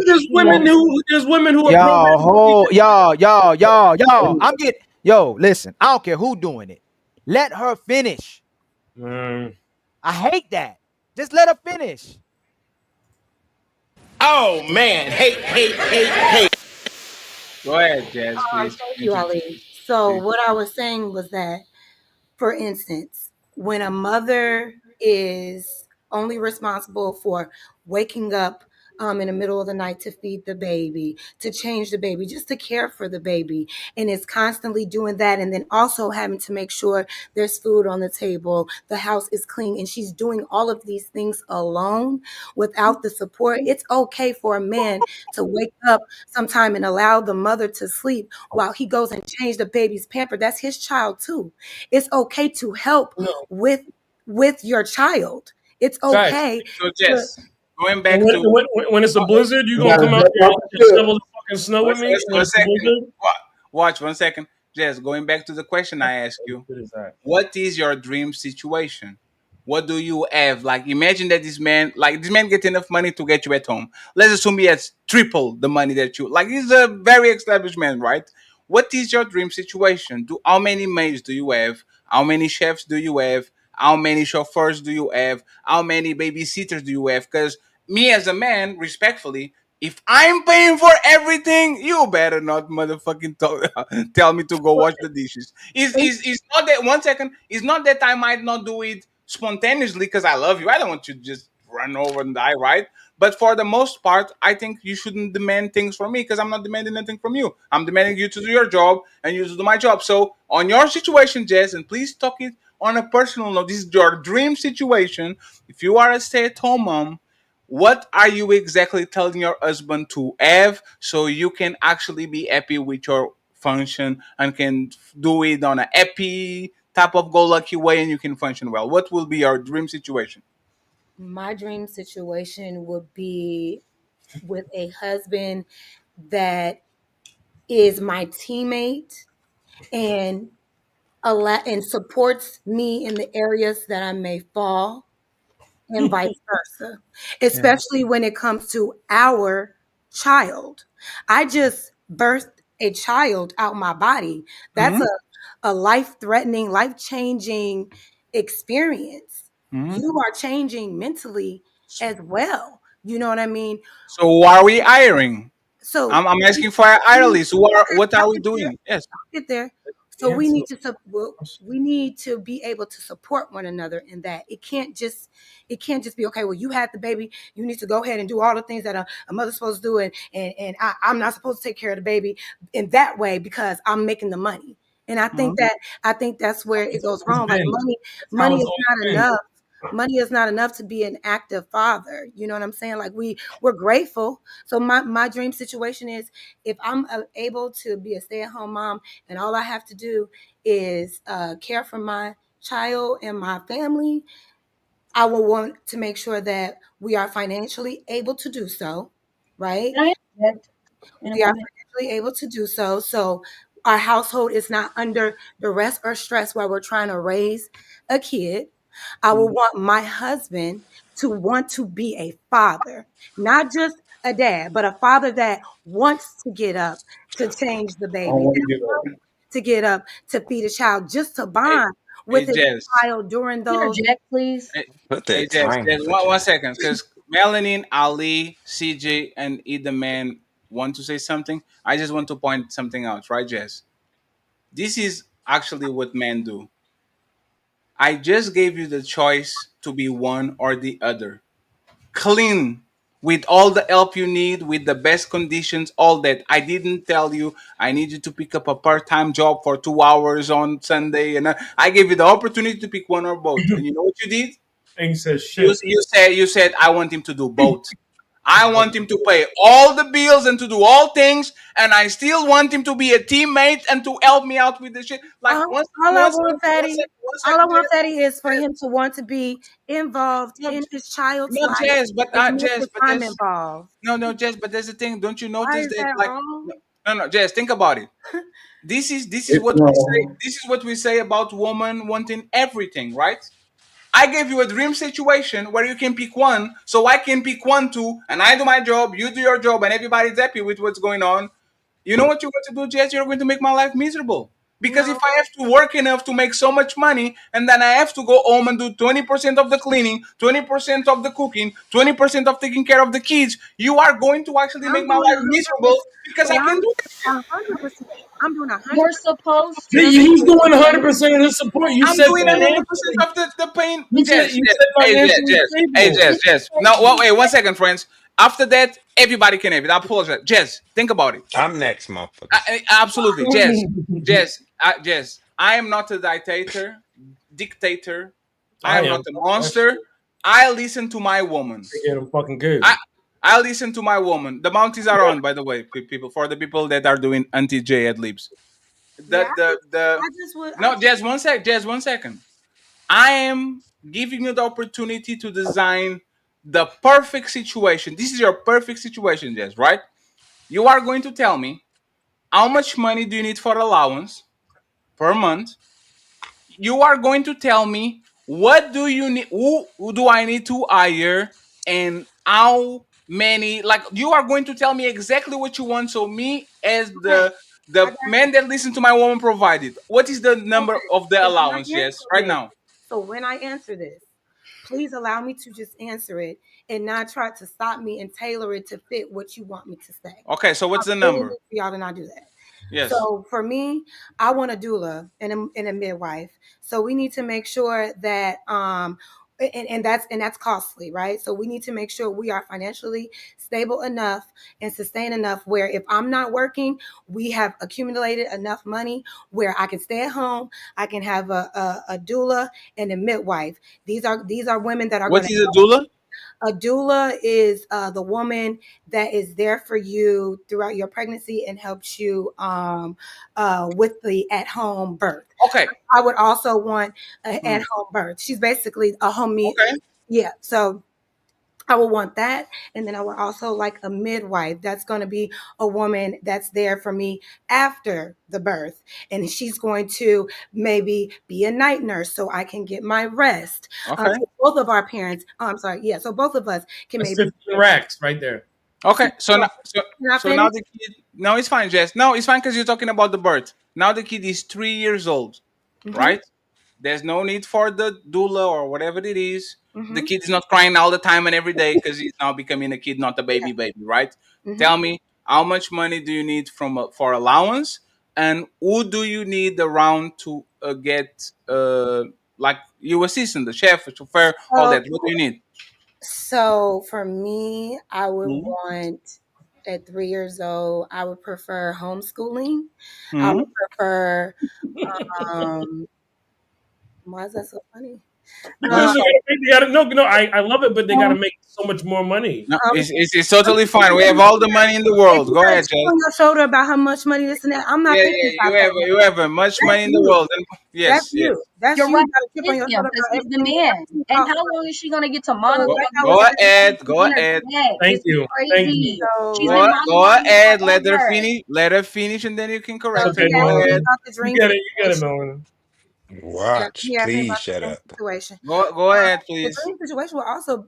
there's women who are Y'all, programmed. y'all. Listen, I don't care who doing it. Let her finish. I hate that. Just let her finish. Oh man, hate. Go ahead, Jazz, please. Thank you, Ali. So what I was saying was that, for instance, when a mother is only responsible for waking up in the middle of the night to feed the baby, to change the baby, just to care for the baby, and is constantly doing that, and then also having to make sure there's food on the table, the house is clean, and she's doing all of these things alone without the support, it's okay for a man to wake up sometime and allow the mother to sleep while he goes and change the baby's pamper. That's his child too. It's okay to help with your child. It's Facts. okay. So, Jess, going And back to when it's a blizzard, you You gonna gotta come out jump there off and the ship. shovel the fucking snow with me when one it's a second. blizzard? Watch 1 second. Jess, going back to the question I asked you. What is that? What is your dream situation? What do you have? Like, imagine that this man get enough money to get you at home. Let's assume he has triple the money that you like. He's a very established man, right? What is your dream situation? How many maids do you have? How many chefs do you have? How many chauffeurs do you have? How many babysitters do you have? Because me as a man, respectfully, if I'm paying for everything, you better not motherfucking tell me to go wash the dishes. Is not that 1 second. It's not that I might not do it spontaneously because I love you. I don't want you to just run over and die, right? But for the most part, I think you shouldn't demand things from me because I'm not demanding anything from you. I'm demanding you to do your job and you to do my job. So on your situation, Jess, and please talk it on a personal note. This is your dream situation. If you are a stay-at-home mom, what are you exactly telling your husband to have so you can actually be happy with your function and can do it on a happy type of go lucky way and you can function well? What will be your dream situation? My dream situation would be with a husband that is my teammate and supports me in the areas that I may fall, and vice versa, especially when it comes to our child. I just birthed a child out my body. That's Mhm. a life-threatening, life-changing experience. Mhm. You are changing mentally as well. You know what I mean? So who are we hiring? So I'm asking for Ireland. So what are we doing? Yes. get there. So we need to we need to be able to support one another in that. It can't just be okay. Well, you had the baby. You need to go ahead and do all the things that a mother's supposed to do, and I'm not supposed to take care of the baby in that way because I'm making the money. And I think that's where it goes wrong. Like money is not enough. Money is not enough to be an active father. You know what I'm saying? Like we're grateful. So my dream situation is if I'm able to be a stay-at-home mom and all I have to do is care for my child and my family, I will want to make sure that we are financially able to do so, right? Can I interject in a We are moment? financially able to do so. So our household is not under duress or stress while we're trying to raise a kid. I will want my husband to want to be a father, not just a dad, but a father that wants to get up to change the I don't baby, want that to get up. wants to get up to feed a child, just to Hey, bond with hey his Jess. child during those. Interject, please. Hey, Put the hey Jess, timer. Jess, one second, because Melanin, Ali, CJ, and Ida Man want to say something. I just want to point something out, right, Jess? This is actually what men do. I just gave you the choice to be one or the other. Clean with all the help you need, with the best conditions, all that. I didn't tell you I need you to pick up a part-time job for 2 hours on Sunday, and I gave you the opportunity to pick one or both. And you know what you did? And he says You shit. you said I want him to do both. I want him to pay all the bills and to do all things, and I still want him to be a teammate and to help me out with the shit. Like All, all I want, one Fatty, second, one all I second, want, Jess. Fatty, is for him to want to be involved No, in his child's no, life Jess, but as much Jess, as but I'm there's involved. no, Jess, but there's a thing. Don't you Why notice is that? that Like, wrong? no, Jess, think about it. This is It's what we say. wrong. This is what we say about woman wanting everything, right? I gave you a dream situation where you can pick one, so I can pick one too, and I do my job, you do your job, and everybody's happy with what's going on. You know what you're going to do, Jess? You're going to make my life miserable. Because if No. I have to work enough to make so much money, and then I have to go home and do 20% of the cleaning, 20% of the cooking, 20% of taking care of the kids, you are going to actually I'm make my doing life miserable because I can do it. 100%. I'm doing 100% You're supposed of to the He's be. doing 100% of the support. You I'm said doing 100% financially. of the pain. You said Jess, you Jess, said hey, Jess, financially Jess, hey, stable. Jess. No, well, wait, 1 second, friends. After that, everybody can have it. I apologize. Jess, think about it. I'm next, motherfuckers. Absolutely, Jess. I am not a dictator. I I am am. not a monster. I listen to my woman. They get him fucking good. I listen to my woman. The Mounties are on, by the way, people. For the people that are doing anti J ad libs. Yeah, The I just would. no, Jess, 1 second. I am giving you the opportunity to design the perfect situation. This is your perfect situation, Jess, right? You are going to tell me how much money do you need for allowance per month. You are going to tell me what do you need, who do I need to hire, and how many. Like you are going to tell me exactly what you want. So me as Okay, I the got man that listens to my woman provided. What is the number okay. of the So when allowance? I Yes, answer right this, now. please allow me to just answer it and not try to stop me and tailor it to fit what you want me to say. Okay, so I what's the really number? need for y'all to not do that. Yes. So for me, I want a doula and a midwife. So we need to make sure that and that's costly, right? So we need to make sure we are financially stable enough and sustain enough where if I'm not working, we have accumulated enough money where I can stay at home, I can have a doula and a midwife. These are women that are What going to is a doula? a doula is the woman that is there for you throughout your pregnancy and helps you with the at-home birth. Okay. I would also want an at-home birth. She's basically a homie. Okay. Yeah. So I would want that. And then I would also like a midwife. That's going to be a woman that's there for me after the birth. And she's going to maybe be a night nurse so I can get my rest. Okay. So both of our parents, I'm sorry. Yeah. So both of us can That's maybe. 15 racks right there. Okay. So now, Can I so now finish? the kid. No, it's fine, Jess. No, it's fine because you're talking about the birth. Now the kid is 3 years old, Mm-hmm. right? There's no need for the doula or whatever it is. The Mm-hmm. kid is not crying all the time and every day because he's now becoming a kid, not a baby, right? Mm-hmm. Tell me, How much money do you need from for allowance? And who do you need around to get like your assistant, the chef, the chauffeur, all So, that? What do you need? so for me, I would Mhm. want at 3 years old, I would prefer homeschooling. I would Mhm. prefer um why is that so funny? No, it's Um, Because fine. they gotta no, I love it, but they gotta make so much more money. No, um, it's totally fine. We have all the money in the if world. you Go got a ahead, chip Jess. on your shoulder about how much money this and that, I'm not Yeah, thinking yeah. about that. You have much That's money in the you. world. And That's yes, yes. you. That's You're you right got a chip on with your him shoulder because about he's the everything man. And costs how long money. is she gonna get to So monitor right now Go we're everything ahead. she's Go being a ahead. dad? Thank This is you. Thank you. crazy. so She's right been Go monitoring him ahead. Let her forever. finish. Let her finish, and then you can so It's correct her. okay, he Go asked me Melanie. ahead. about the You dream get it. You get it, situation. Melanie. Yeah, Watch, he asked me please about the shut dream up. situation. Go ahead, The please. dream situation will also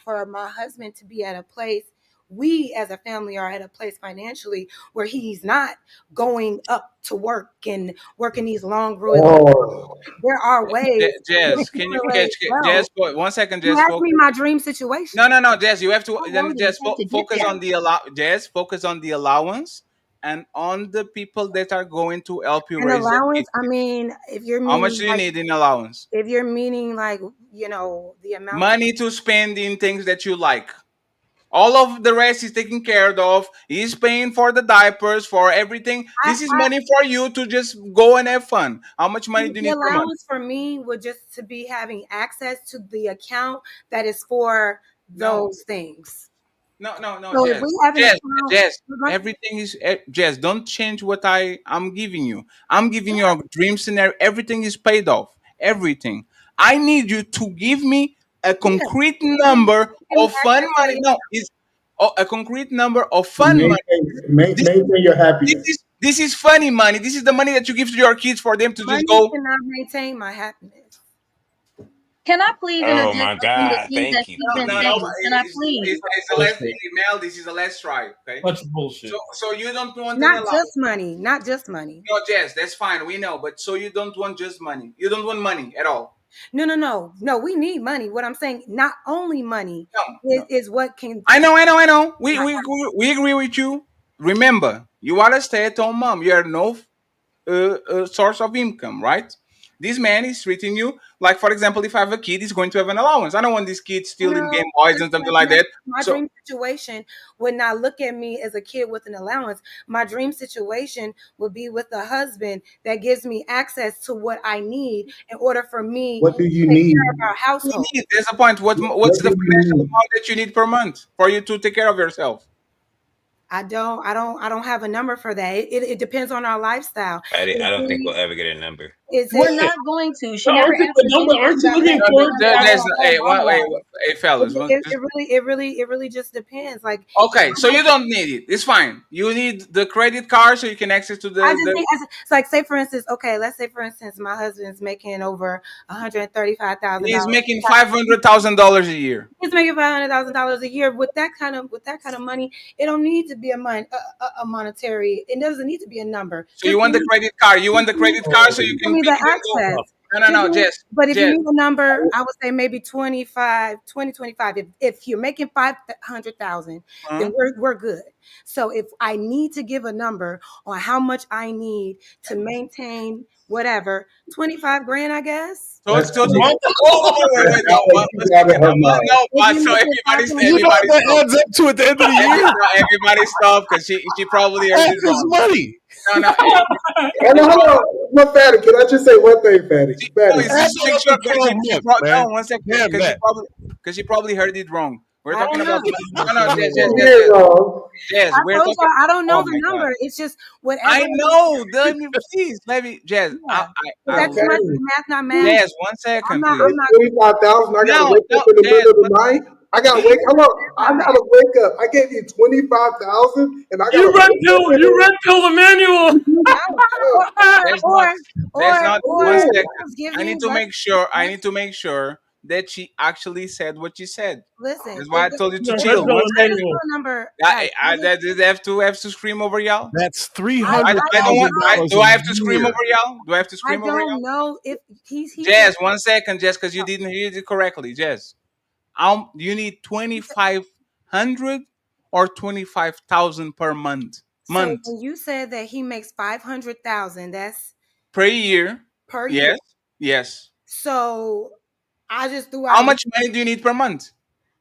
for my husband to be at a place we as a family are at a place financially where he's not going up to work and working these long grueling hours. Oh, There are ways to Jess, can you catch accumulate wealth. Jess? 1 second, You Jess. asked me Focus. my dream situation. No. Jess, you have to. How Then long did it just take to get focus there? on the Jess, focus on the allowance and on the people that are going to help you An raise the allowance, kids. I mean, if you're How much meaning do you like need in allowance? if you're meaning like, the amount of Money to spend in things that you like. All of the rest is taken care of. He's paying for the diapers, for everything. This is I money for you to just go and have fun. How much money do you the need per month? allowance for me would just to be having access to the account that is for No, those things. no, So if we Jess, have an Jess, account, Jess. Everything is Jess. Don't change what I'm giving you. I'm giving you a dream scenario. Everything is paid off. Everything. I need you to give me a yeah, concrete number give me of fun access to money. the No, it's a concrete number of fun money. maintain, This maintain your happiness. this is funny money. This is the money that you give to your kids for them to just money go. cannot maintain my happiness. Can I please Oh interject my on some of the God. things that Thank you. she's been No. saying? Can I please? It's the last Bullshit. email. This is the last try. Okay. Much So bullshit. you don't want an Not allowance. just money, not just money. No, Jess, that's fine. We know, but so you don't want just money. You don't want money at all. No. We need money. What I'm saying, not only money No. is what can. I know. We agree with you. Remember, you are a stay-at-home mom. You are no source of income, right? This man is treating you like, for example, if I have a kid, he's going to have an allowance. I don't want this kid stealing No, Game Boys that's and something not like that. my So dream situation would not look at me as a kid with an allowance. My dream situation would be with a husband that gives me access to what I need in order for me What do to you take need? care of our household. there's a point. What What's the do you financial need? amount that you need per month for you to take care of yourself? I don't have a number for that. It depends on our lifestyle. If I don't think we'll we, ever get a number. is We're it not going to. She But never aren't you, answered no, but anything aren't you about looking that. We're forward gonna to go There's on a whole hey, monologue. hey, fellas. it really just depends. Like Okay, so you don't need it. It's fine. You need the credit card so you can access to I the just think it's like say for instance, okay, let's say for instance, my husband's making over He's $135,000. making $500,000 a year. He's making $500,000 a year with that kind of money. It don't need to be a monetary. It doesn't need to be a number. So you want the credit card. You want the credit card so you Give can me pick the it and go. access. No, Jess. But if you Jess. need a number, I would say maybe 25. If you're making 500,000, then Huh? we're good. So if I need to give a number on how much I need to maintain whatever, 25 grand, I guess. So That's it's totally. crazy. Wait. No, Alex, one she's out of second. her mind. No, If you so make it You know what everybody that stop. adds up to at the end of the year? Everybody stop because she probably heard Half it his wrong. money. No, Hold on, hold on. No, Fatty, can I just say one thing, Fatty? no, Fatty, it's Add just to that make up sure to 12 months, no, man. 1 second Damn that. because she probably heard it wrong. We're I talking don't about know. no, you hear it wrong. Jazz. I We're told y'all talking. I don't know Oh the my god. number. It's just whatever. I know. Let me please, maybe Jazz. Yeah. Is I that too much? Is Fatty, the math not math? Jazz. 1 second, I'm please. not. it's 25,000. I gotta No, wake up in the Jazz. middle of the night. I gotta wake. Hold on. I Not math. gotta wake up. I gave you 25,000, and I gotta You red wake up pill. in You the red pill the manual. No. Or That's or not. or That's or not. or 1 second. let's give I me need to let's make sure. I let's need to make sure that she actually said what she said. listen. That's why I told you to No, If red chill. you pill One the I second. just manual. put a number, I, guys. I just did I have to scream over y'all? That's I don't want. $300,000 Do a I have to scream year. over y'all? Do I have to I scream over y'all? don't know if he said Jazz, 1 second, Jazz, because you didn't hear it correctly. Jazz, you need 2,500 or 25,000 per month? So when you said that he makes 500,000, that's Per year. per year. Yes. Yes. So I just threw How out. much money do you need per month?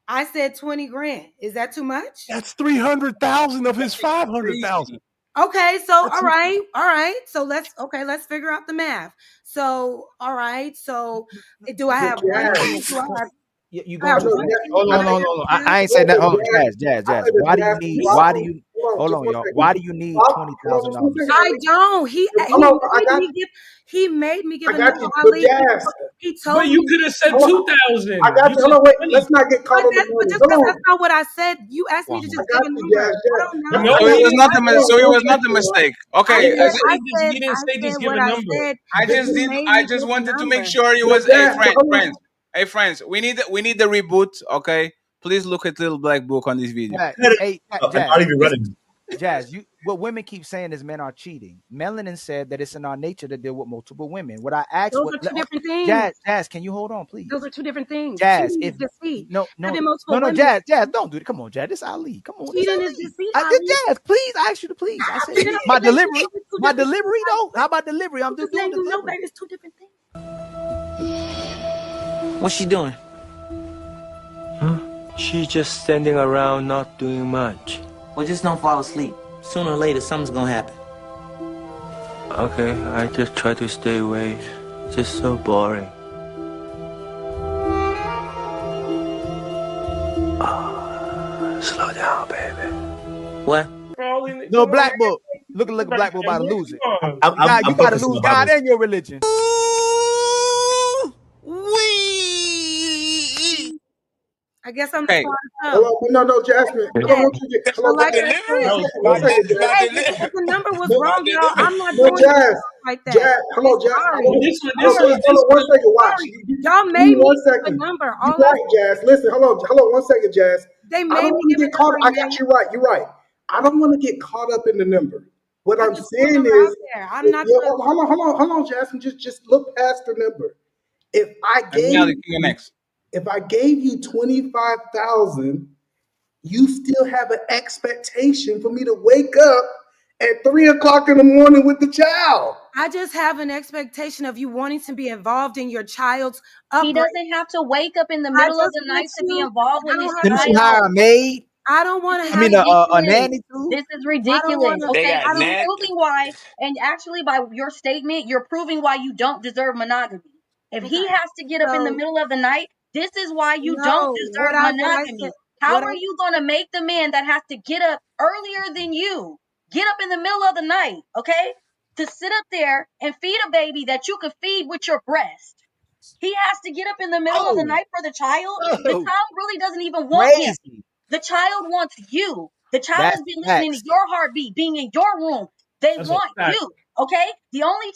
I said 20 grand. Is that too much? That's 300,000 of his 500,000. Okay, so all right. So let's figure out the math. So all right, so do I have one kid? Do I have You I have going too one fast. kid? Hold on, hold on. I ain't saying that. Hold on, Jazz. Why do you need? Why do you? Hold on, y'all. Why do you need $20,000? I don't. He made me give a number. Ali. He told But me. you could have said 2,000. I got you. Hold on, wait. Let's not get caught on the But money. just Hold because on. that's not what I said. You asked me to just give a number. I don't know. So it was not a so it was not a mistake. Okay. He didn't say I just said give what a I number. said. I just He did. made I me just give a wanted to make number. sure it was. Hey friends. We need the reboot. Okay, please look at Little Black Book on this video. Hey, I'm Jazz. not even running. Jazz, what women keep saying is men are cheating. Melanin said that it's in our nature to deal with multiple women. What I asked, Those are two different things. Jazz, can you hold on, please? Those are two different things. Jazz, Cheating if is deceit. no, Having multiple women. Jazz, don't do it. Come on, Jazz, this Ali. Come on, this Cheating is Ali. deceit, I did Ali. Jazz, please. I asked you to please. I said Then my baby, delivery, it's two different things. though. How about delivery? I'm Just doing letting you know, delivery. baby, it's two different things. What's she doing? She's just standing around not doing much. Well, just don't fall asleep. Sooner or later, something's gonna happen. Okay, I just try to stay awake. It's just so boring. Slow down, baby. What? No, Black Book. Looking like a Black Book about to lose it. I'm You about to focused on lose the God Bible. and your religion. I guess I'm Okay. the smart Hello, no, Jasmine. I don't want you to get. Hello, like Jasmine. I said, One second, Jazz. hey, if the number was wrong, y'all, I'm not No, doing Jazz. it like that. Hello, Jazz. Sorry. Hold on, one second. Watch. Y'all Give made me one give a second. number. You All right, Jazz. Listen, hold on, one second, Jazz. they I made don't me want give to a get caught. number. I got you right. You're right. I don't want to get caught up in the number. What I'm just saying put it out is, there. I'm not. hold on, Jasmine. Just look past the number. If I gave you 25,000, you still have an expectation for me to wake up at 3 o'clock in the morning with the child. I just have an expectation of you wanting to be involved in your child's He upbringing. doesn't have to wake up in the middle of the night to be involved with his Didn't she hire a child. maid? I don't want to This have. is ridiculous. A nanny too? This is I don't ridiculous. want to. They Okay, got you're Ned. proving why, and actually by your statement, you're proving why you don't deserve monogamy. If he has to get up in the middle of the night, this is why you don't deserve monogamy. How are you going to make the man that has to get up earlier than you get up in the middle of the night, okay, to sit up there and feed a baby that you could feed with your breast? He has to get up in the middle of the night for the child. The child really doesn't even want him. Crazy. The child wants you. The child That's has been listening to facts. your heartbeat, being in your room. They That's a want fact. you. Okay? The only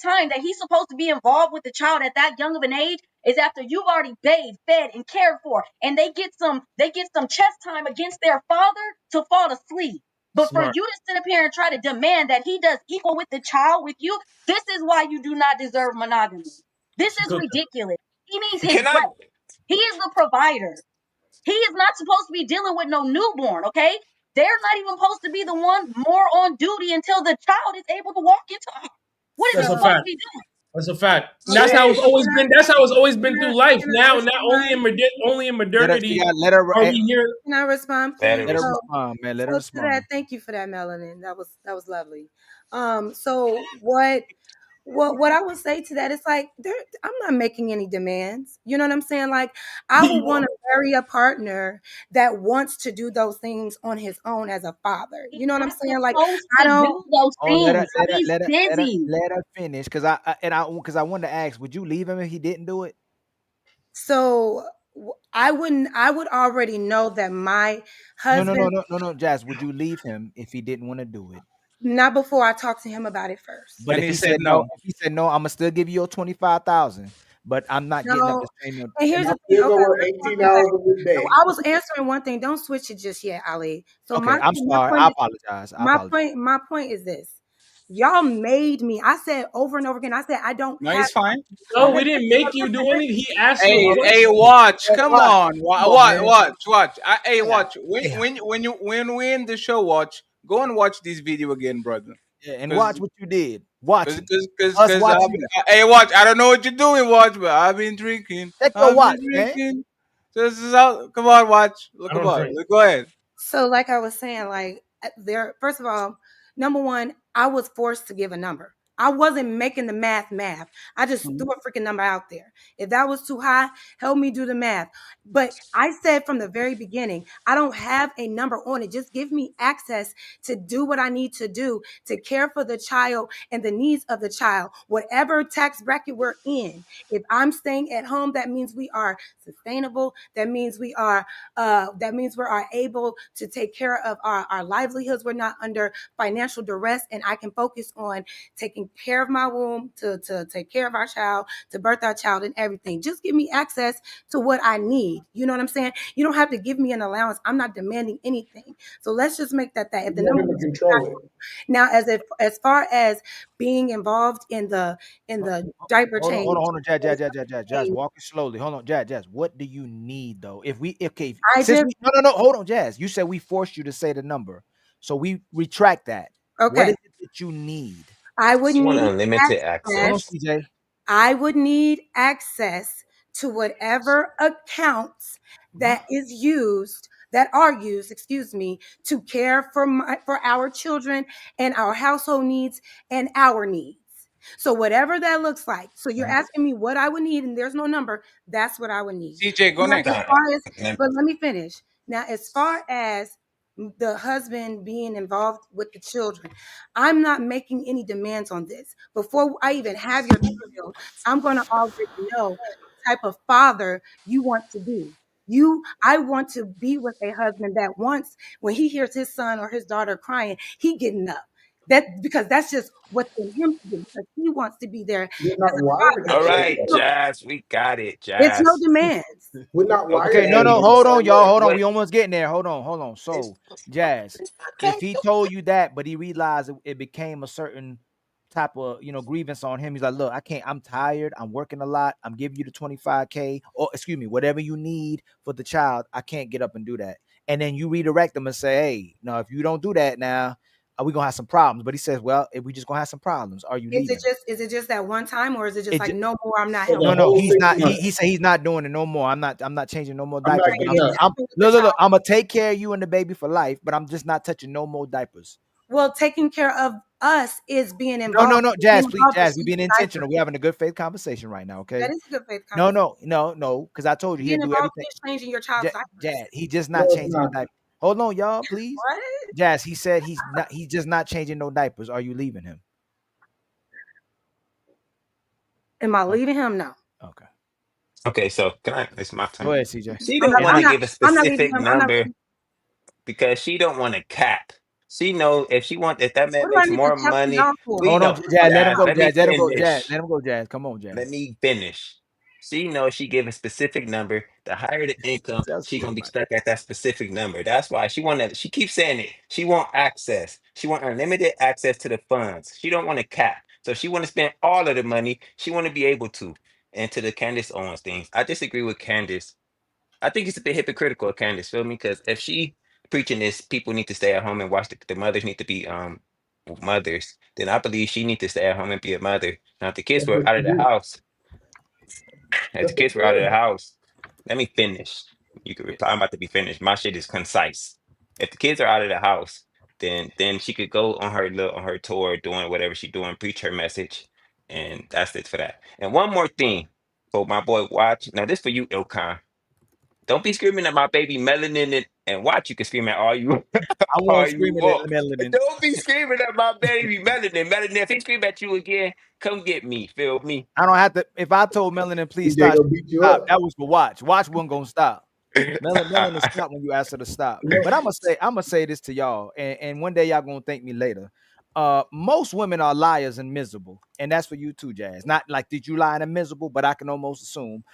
time that he's supposed to be involved with the child at that young of an age is after you've already bathed, fed, and cared for, and they get some chest time against their father to fall asleep. But for you Smart. to sit up here and try to demand that he does equal with the child with you, this is why you do not deserve monogamy. This is ridiculous. He needs his Can I? rest. He is the provider. He is not supposed to be dealing with no newborn, okay? They're not even supposed to be the one more on duty until the child is able to walk and talk. What is That's he a supposed to fact. be doing? That's a fact. And that's how it's always been. That's how it's always been through life. Now, not only in modernity Let her. are we here. Can I respond, Let please? her Let her So, respond, man. Let her to respond. that, thank you for that, Melanin. That was lovely. So what I would say to that is like I'm not making any demands. You know what I'm saying? Like I would want to marry a partner that wants to do those things on his own as a father. You know what I'm saying? Like Supposed I to don't. do those Oh, let her, things. let her, He's let her, busy. let her finish. Because I wanted to ask, would you leave him if he didn't do it? So I wouldn't. I would already know that my husband. No, Jazz. Would you leave him if he didn't want to do it? Not before I talk to him about it first. But if he said no, I'm gonna still give you your 25,000. But I'm not getting up No. the same. And here's the thing. Okay, let's talk about it. So I was answering one thing. Don't switch it just yet, Ali. So Okay, I'm sorry. I apologize. My point is this. Y'all made me. I said over and over again. I said I don't No, have. it's fine. No, we didn't make you do anything. He asked you a Hey, question. hey, watch. Come Watch. on, Come on, man. watch. Hey, Yeah. watch. When we in the show, watch. Go and watch this video again, brother. Yeah, and Cause, watch what you did. Watch cause, it. cause, cause, Us cause watch you. hey, watch. I don't know what you're doing, watch, but I've been drinking. Check your I've watch, been man. drinking. This is out. Come on, watch. Look, I come don't on. drink. Go ahead. So, like I was saying, like there. First of all, number one, I was forced to give a number. I wasn't making the math. I just threw a freaking number out there. If that was too high, help me do the math. But I said from the very beginning, I don't have a number on it. Just give me access to do what I need to do to care for the child and the needs of the child, whatever tax bracket we're in. If I'm staying at home, that means we are sustainable. That means we are able to take care of our livelihoods. We're not under financial duress, and I can focus on taking care of my womb, to take care of our child, to birth our child and everything. Just give me access to what I need. You know what I'm saying? You don't have to give me an allowance. I'm not demanding anything. So let's just make that. If the You want number him to was control it. now, as far as being involved in the diaper change, Hold on, Jazz, walk it slowly. Hold on, Jazz. What do you need though? I Since just we no, hold on, Jazz. You said we forced you to say the number, so we retract that. What is okay. it that you need? I would She want need unlimited Hold on, access. access. CJ. I would need access to whatever accounts that are used, excuse me, to care for our children and our household needs and our needs. So whatever that looks like. So you're asking me what I would need, and there's no number. That's what I would need. CJ, go Now, next. as far as, but let me finish. Now, as far as the husband being involved with the children, I'm not making any demands on this. Before I even have your child, I'm going to already know what type of father you want to be. I want to be with a husband that wants, when he hears his son or his daughter crying, he getting up. Because that's just what's in him to do, because he wants to be there as We're not a wired father. that All way, right, though. Jazz, we got it, It's no Jazz. demands. We're not wired Okay, no, that Okay, hold on, same y'all. way. Hold on. what? We almost getting there. Hold on. So, Jazz, if he told you that, but he realized it became a certain type of grievance on him, he's like, look, I can't, I'm tired, I'm working a lot, I'm giving you the 25K, or excuse me, whatever you need for the child, I can't get up and do that. And then you redirect them and say, hey, no, if you don't do that now, we gonna have some problems. But he says, well, if we just gonna have some problems, are you leaving? Is it just that one time, or is it just like It, no more? I'm not For the helping. no, whole he's 6 not. He months. said he's not doing it no more. I'm not changing no more I'm diapers. not But getting up. I'm With the look. child. I'm gonna take care of you and the baby for life. But I'm just not touching no more diapers. Well, taking care of us is being involved. No, Being Jazz, please, involved Jazz. is We changing being intentional. diapers. We're having a good faith conversation right now. That Okay. is a good faith No, conversation. because I told you he'll Being do involved everything. is changing your child's diapers. Jazz, he just No, not it's changing the not. diaper. Hold on, y'all, please. What? Jazz, he said he's not. He's just not changing no diapers. Are you leaving him? Am I Okay. leaving him? No. Okay. Okay, so can I? It's my Go turn. ahead, CJ. She don't want I'm to not. give a I'm not leaving specific him. I'm not number leaving. because she don't want to cap. She know if that man What do I makes need to more tell money, y'all for? we Hold on, know. Jazz. Let him Jazz, go. let me Jazz, let him go. Jazz, finish. let him go. Jazz, come on, Let Jazz. me finish. She knows she give a specific number. The higher the income, Tell she gonna be somebody. stuck at that specific number. That's why she want to. She keeps saying it. She want access. She want unlimited access to the funds. She don't want to cap. So she want to spend all of the money. She want to be able to. And to the Candace Owens things, I disagree with Candace. I think it's a bit hypocritical of Candace. Feel me? Because if she preaching this, people need to stay at home and watch the mothers need to be mothers. Then I believe she need to stay at home and be a mother. Now, if the kids That's were what out you of the do. house, if the That's what kids were out of the you house, let me finish. You could reply. I'm about to be finished. My shit is concise. If the kids are out of the house, then she could go on her tour, doing whatever she doing, preach her message, and that's it for that. And one more thing, for my boy Watch. Now this for you, Ilkan. Don't be screaming at my baby melanin and Watch. You can scream at all you I all won't you scream at want. But melanin. don't be screaming at my baby melanin. Melanin, if he scream at you again, come get me. Feel me? I don't have to. If I told Melanin, please CJ stop, gonna beat you stop. up. That was for Watch. Watch wasn't gonna stop. Melanin stop when you ask her to stop. But I'm gonna say this to y'all, and one day y'all gonna thank me later. Most women are liars and miserable, and that's for you too, Jazz. Not like did you lie and miserable, but I can almost assume.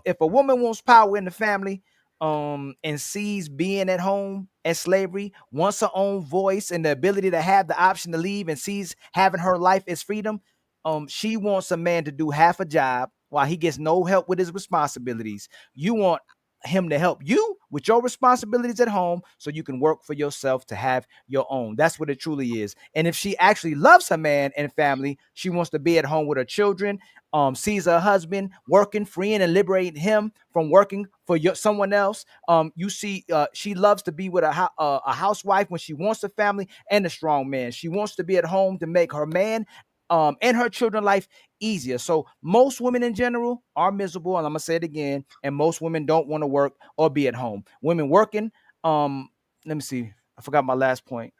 If a woman wants power in the family, and sees being at home as slavery, wants her own voice and the ability to have the option to leave, and sees having her life as freedom, she wants a man to do half a job while he gets no help with his responsibilities. You want him to help you with your responsibilities at home so you can work for yourself to have your own. That's what it truly is. And if she actually loves her man and family, she wants to be at home with her children, sees her husband working, freeing and liberating him from working for someone else. You see, she loves to be with a housewife when she wants a family and a strong man. She wants to be at home to make her man and her children life easier. So most women in general are miserable, and I'm gonna say it again. And most women don't want to work or be at home. Women working. Let me see. I forgot my last point.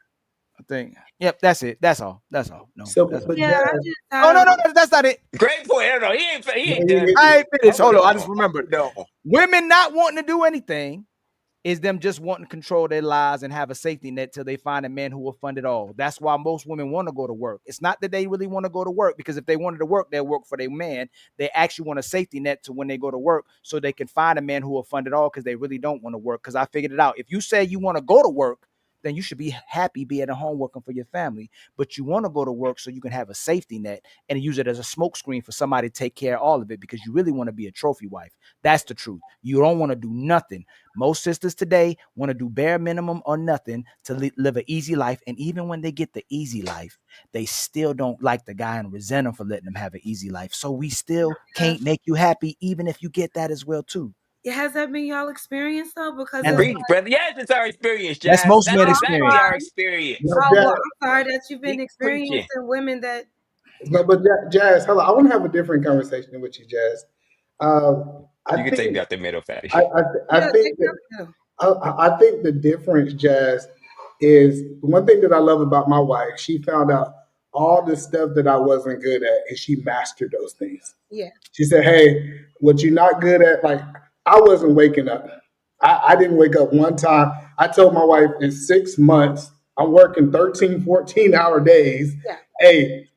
I think. Yep, that's it. That's all. That's all. No. So, That's but Yeah, Jazz, I just oh no, that's not it. Great point. No, he ain't done. I ain't finished. Hold on. I just No, remembered. no. Women not wanting to do anything is them just wanting to control their lives and have a safety net till they find a man who will fund it all. That's why most women want to go to work. It's not that they really want to go to work, because if they wanted to work, they'll work for their man. They actually want a safety net to when they go to work so they can find a man who will fund it all, because they really don't want to work. Because I figured it out. If you say you want to go to work, then you should be happy being at home working for your family. But you want to go to work so you can have a safety net and use it as a smokescreen for somebody to take care of all of it, because you really want to be a trophy wife. That's the truth. You don't want to do nothing. Most sisters today want to do bare minimum or nothing to live an easy life. And even when they get the easy life, they still don't like the guy and resent him for letting them have an easy life. So we still can't make you happy, even if you get that as well too. Has that been y'all experience though? Because And it's Preach, brother. Yes, it's our experience, that's Jazz. most That's men I'm exactly experience. our sorry. experience. no, Oh well, Jazz, I'm sorry that you've been He experiencing preaching. women that. no, but Jazz, hold on. I want to have a different conversation with you, Jazz. You I can take think me out the middle, fatty. Yeah, I think take that it up. I think the difference, Jazz, is one thing that I love about my wife. She found out all the stuff that I wasn't good at, and she mastered those things. Yeah. She said, "Hey, what you're not good at, like I wasn't waking up. I didn't wake up one time. I told my wife in 6 months, I'm working 13, 14-hour days. Yeah. Hey,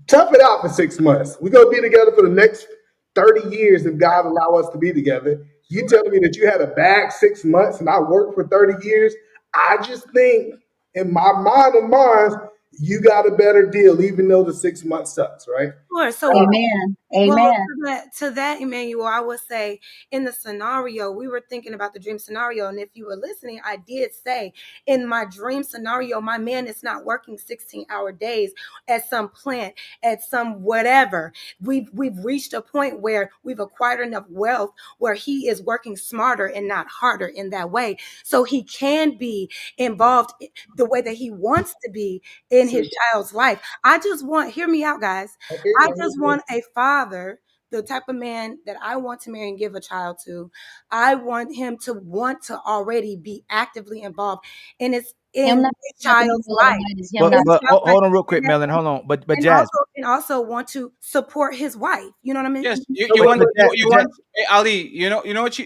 tough it out for 6 months. We're gonna be together for the next 30 years if God allow us to be together. You telling me that you had a bag 6 months and I worked for 30 years? I just think in my mind of minds, you got a better deal, even though the 6 months sucks, right? Sure. So Amen. well, Amen. to that, Emmanuel, I would say in the scenario, we were thinking about the dream scenario. And if you were listening, I did say in my dream scenario, my man is not working 16-hour days at some plant, at some whatever. We've reached a point where we've acquired enough wealth where he is working smarter and not harder in that way. So he can be involved the way that he wants to be in his child's life. I just want, hear me out, guys. Okay. I just want a father, the type of man that I want to marry and give a child to. I want him to want to already be actively involved in Him not his stepping in child's the life. light is him But not. In his but child's life. hold on real quick, Melon. Hold on. But And Jazz. also want to support his wife. You know what I mean? Yes, you, No, you but, want but, you want Ali. You know what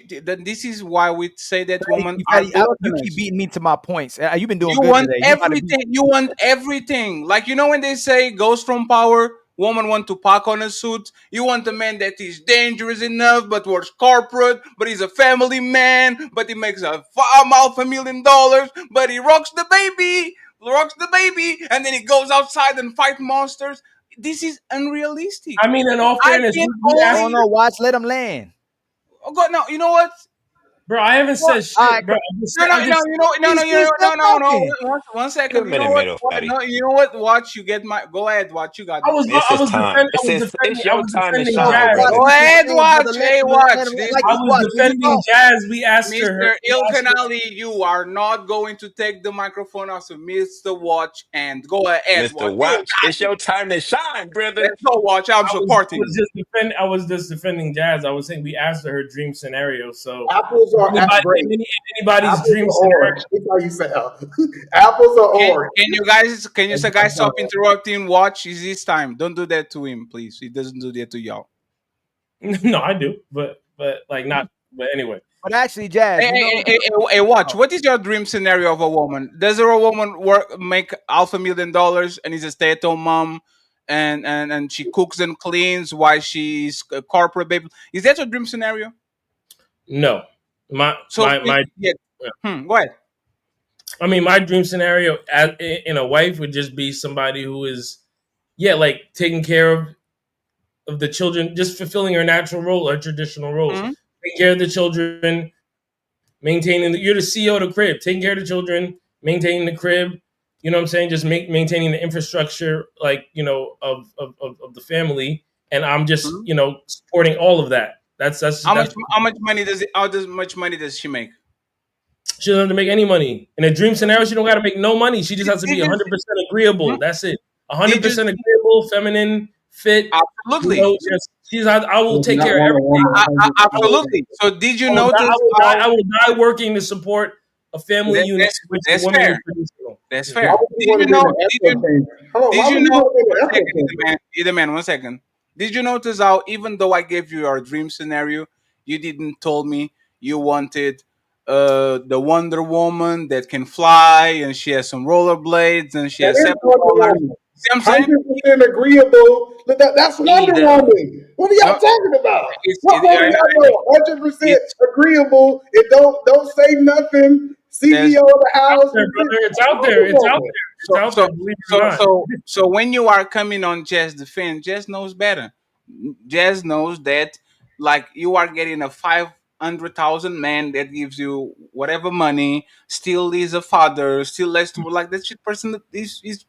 this is why we say that women are You keep gluttonous. beating me to my points. You've been doing You good want today. You gotta be. everything. You want everything. Like when they say "goes from power," woman want to pack on a suit. You want a man that is dangerous enough, but works corporate, but he's a family man, but he makes $500,000, but he rocks the baby, and then he goes outside and fight monsters. This is unrealistic. I mean, in all I fairness, can we I asked don't only. know. Watch. Let him land. Oh God, no! You know what? bro. I haven't What? said All right. shit, bro. I'm just, No, no, I'm no, just He's still no. talking. One Give second. him You know a what? middle, What? fatty. No, you know what? Watch. You get my. Go ahead. Watch. You got I it. was It's I his was time. defending It's I your was time to defending shine, Jazz. brother. Go Watch. Let ahead. him land, brother. Watch. Let Hey, him watch. let him This, like I it. was Watch. Let me defending talk. Jazz. We asked her. Mr. We asked her. Ilkanali, you are not going to take the microphone off of Mr. Watch and go ahead. Mr. Watch. You Watch, got it's your time to shine, brother. Let's go. Watch. I'm I supporting was you. just defending. I was just defending Jazz. I was saying we asked her dream scenario. So apples are great. anybody's Apples dream are scenario. orange. That's how you sound. Apples are orange. Can you guys stop interrupting? Watch. It's his time. Don't do that to him, please. He doesn't do that to y'all. No, I do, but like not. But anyway, But actually, Jazz, Hey, you know. hey, watch. Oh, What is your dream scenario of a woman? Does a woman make $500,000 and is a stay-at-home mom, and she cooks and cleans while she's a corporate baby? Is that your dream scenario? no. My So my yeah. Go ahead. I mean, my dream scenario in a wife would just be somebody who is, yeah, like taking care of the children, just fulfilling her natural role, her traditional roles. Mhm. Taking care of the children, maintaining you're the CEO of the crib, taking care of the children, maintaining the crib. You know what I'm saying? Just maintaining the infrastructure, like, of the family, and I'm just, Mhm. supporting all of that. That's How much money does she make? She doesn't have to make any money. In a dream scenario, she don't got to make no money. She just has to be Did you 100% agreeable. mhm. That's it. Did you 100% agreeable, feminine, fit. absolutely? Just I will Does take not care of want a everything. woman 100%. Absolutely. So did you I notice will die. how I will die working to support a family unit, which the that's woman is fair? traditional. That's Yeah. Why fair. would you Did want you to be know? in an Did echo you chamber? Hold on, did why you would you know? want to be in One an echo second, chamber? either man. 1 second. Did you notice how even though I gave you your dream scenario, you didn't told me you wanted the Wonder Woman that can fly and she has some rollerblades and she That has is seven Wonder colors. Woman. See what I'm saying? 100% agreeable. Look, that's Wonder Either. Woman. What are y'all No, talking about? it's What woman Right. y'all know? 100% it's agreeable and don't say nothing. there's CEO of the house. There, brother. It's That's out there. Wonder It's out Woman. there. It's so out so there. Believe it or so not. so so when you are coming on Jazz defense, Jazz knows better. Jazz knows that like you are getting a 500,000 man that gives you whatever money, still is a father, still lets to like that shit person that is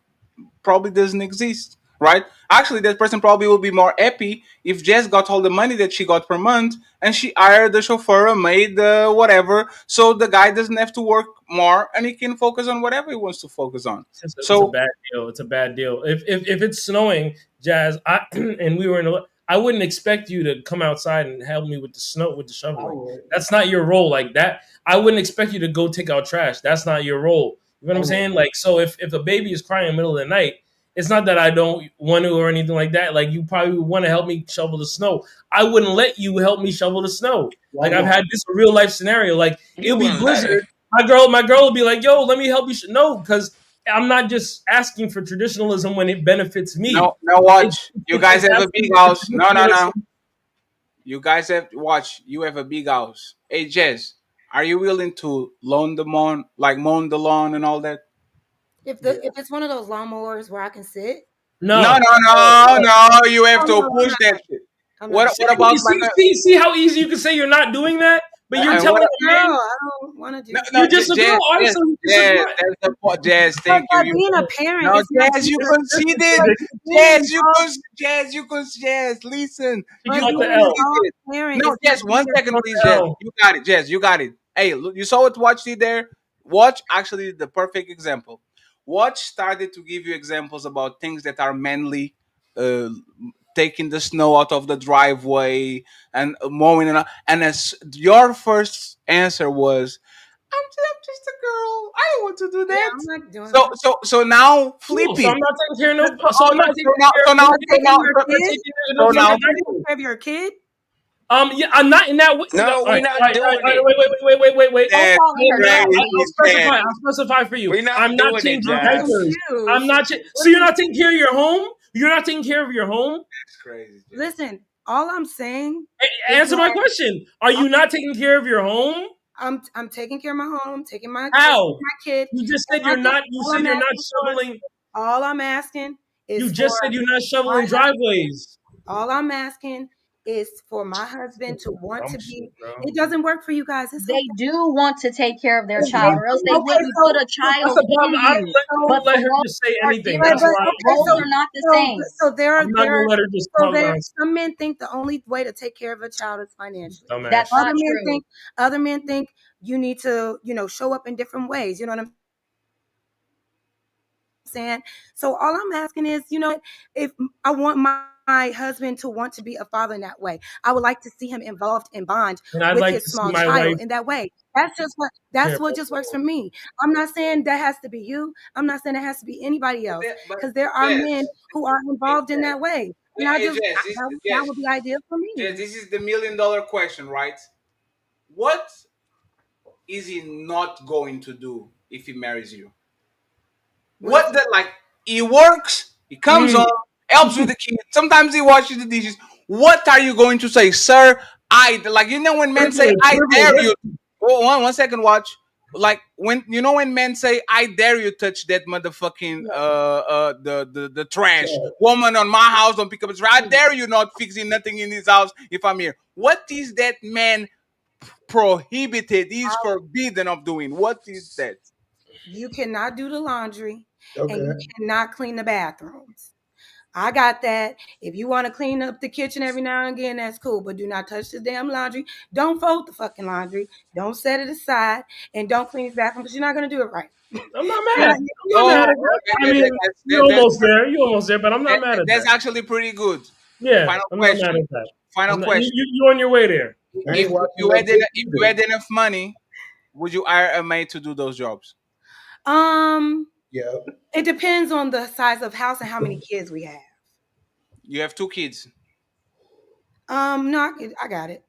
probably doesn't exist, right? Actually, that person probably will be more happy if Jess got all the money that she got per month and she hired the chauffeur, a maid, whatever, so the guy doesn't have to work more and he can focus on whatever he wants to focus on. It's a So bad deal. It's a bad deal. If it's snowing, Jazz, and we were I wouldn't expect you to come outside and help me with the snow with the I shoveling. would. That's not your role. Like that, I wouldn't expect you to go take out trash. That's not your role. You know what I I'm would. saying? Like, so if a baby is crying in the middle of the night, it's not that I don't want to or anything like that. Like, you probably would want to help me shovel the snow. I wouldn't let you help me shovel the snow. Why Like, I've not? had this real life scenario. Like, You it'll be wouldn't let her. blizzard. My girl will be like, "Yo, let me help you." No, because I'm not just asking for traditionalism when it benefits me. now watch. You guys It's have a big asking for house. No. traditionalism. You guys have watch. You have a big house. Hey Jess, are you willing to loan the lawn, like mow the lawn and all that? Yeah. If it's one of those lawnmowers where I can sit, No, No, no, no, no. You have oh to no, push that shit. I'm not What doing see, about like see how easy you can say you're not doing that, but you're and what telling a a girl. man I don't want to no, do. no, you're just a girl. Jazz, All right, Jazz, so you just a Jazz, slut. that's the point. Jazz, But thank you. by You being a parent, no, it's not Jazz, you just conceded. Ridiculous. but being involved. Jazz, listen, She But you caught the being an L. involved conceded. parent No, is not Jazz, one just second, Caught please, the Jazz. L. You got it, Jazz, you got it. Hey, look, you saw what Watch did there. Watch actually the perfect example. Watch started to give you examples about things that are manly, uh, taking the snow out of the driveway and mowing and as your first answer was I'm just a girl. I don't want to do yeah. that. I'm not doing So that. now flip Cool. So it. I'm not taking care of no. So, So I'm not so taking now care so of now no. You're so taking now your so, I'm not kid. taking care of so no You're now fucking not taking animal. care of your kid. Yeah, I'm not in that way. No, All we're right, not doing it. wait. Don't that's call her crazy, I'll nasty. Jazz. specify. I'll specify for you. We're not I'm not doing it, changing I'm Jazz. diapers. I'm confused. not. So you're not taking care of your home. You're not taking care of your home. That's crazy, Jazz. Listen, all I'm saying is Answer my that question. Are I'm you not taking care of your home? I'm taking care of my home, taking How? my kid. You just And said you're not. You all said I'm you're not asking for, shoveling. all I'm asking You is for just said you're not my shoveling husband. driveways. All I'm asking is for my husband to want Dumb to be. shit, bro. It doesn't work for you guys. It's They okay. do want to take care of their It's child, or else they okay. wouldn't put a That's child the in problem. you. I So But don't the let her roles just say are anything. but That's different. why. Roles are not the same. I'm not gonna let her just talk there nonsense. some men think the only way to take care of a child is financially. Dumbass That's shit. not true. Other men think you need to, show up in different ways. You know what I'm saying? So all I'm asking is, if I want my husband to want to be a father in that way, I would like to see him involved and bond And I'd with like his to see small my wife child in that way. care That's what about just the works for home. me. I'm not saying that has to be you. I'm not saying it has to be anybody else, But because there are Jazz, men who are hey, involved in Jazz, that way. And hey, Jazz, that would be ideal for Jazz, me. this is the $1 million question, right? What is he not going to do if he marries you? What is What the like? He works. He comes Mm. home, helps with the kids. Sometimes he washes the dishes. What are you going to say, sir? I like when men say Privilege, I dare privilege. you. one second, watch. Like when when men say, "I dare you touch that motherfucking the trash woman on my house, don't pick up his trash. I dare you not fixing nothing in his house if I'm here." What is that man prohibited? He's forbidden of doing. What is that? You cannot do the laundry, and Okay. you cannot clean the bathrooms. I got that. If you want to clean up the kitchen every now and again, that's cool. But do not touch the damn laundry. Don't fold the fucking laundry. Don't set it aside, and don't clean his bathroom because you're not gonna do it right. I'm not mad. I'm not Oh, mad at that. I mean, you're almost there. You're almost there, but I'm not mad at that's that. actually pretty good. Yeah, Final I'm not mad question. at that. Final question. You're on your way there. If you had enough money, would you hire a maid to do those jobs? Yeah. It depends on the size of house and how many kids we have. You have 2 kids. No, I got it.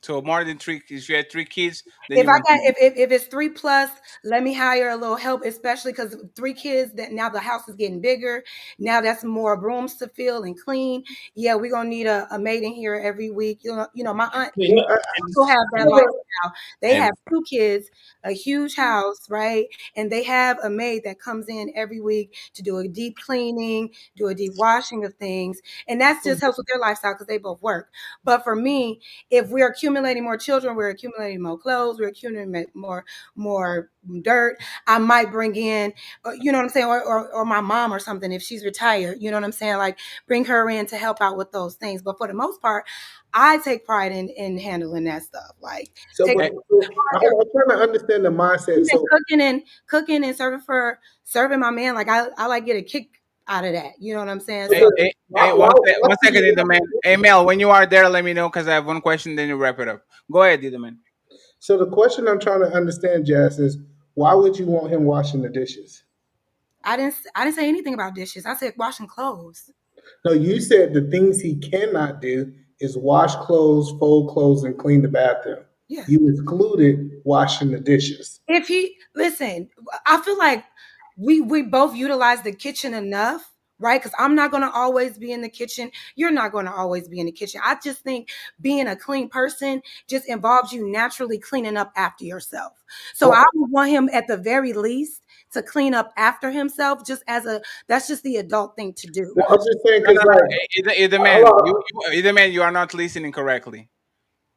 So more than 3. If you had 3 kids, then If you I want got if it's 3+, let me hire a little help, especially because 3 kids. That now the house is getting bigger. Now that's more rooms to fill and clean. Yeah, we're gonna need a maid in here every week. You know, my aunt also have that lifestyle. They have 2 kids, a huge house, right? And they have a maid that comes in every week to do a deep cleaning, do a deep washing of things, and that just helps with their lifestyle because they both work. But for me, if we're accumulating more children, we're accumulating more clothes, we're accumulating more dirt. I might bring in, you know what I'm saying, or my mom or something if she's retired. You know what I'm saying, like bring her in to help out with those things. But for the most part, I take pride in handling that stuff. Like So, take but I'm trying to understand the mindset. So, cooking and serving my man. Like I like get a kick out of that. You know what I'm saying? Hey, So one second, either man. Hey, Mel, when you are there, let me know because I have one question. Then you wrap it up. Go ahead, either man. so the question I'm trying to understand, Jazz, is why would you want him washing the dishes? I didn't say anything about dishes. I said washing clothes. No, you said the things he cannot do is wash clothes, fold clothes, and clean the bathroom. Yeah. You excluded washing the dishes. If he listen, I feel like we both utilize the kitchen enough, right? Because I'm not going to always be in the kitchen. You're not going to always be in the kitchen. I just think being a clean person just involves you naturally cleaning up after yourself. So I would want him at the very least to clean up after himself, just as that's just the adult thing to do. Well, I'm just saying No, because no, no. like Either man, you are not listening correctly.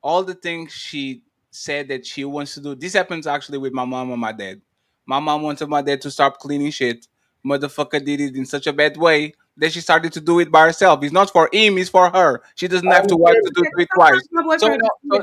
All the things she said that she wants to do. This happens actually with my mom and my dad. My mom wanted my dad to stop cleaning shit. Motherfucker did it in such a bad way that she started to do it by herself. It's not for him, it's for her. She doesn't have to want to do it twice.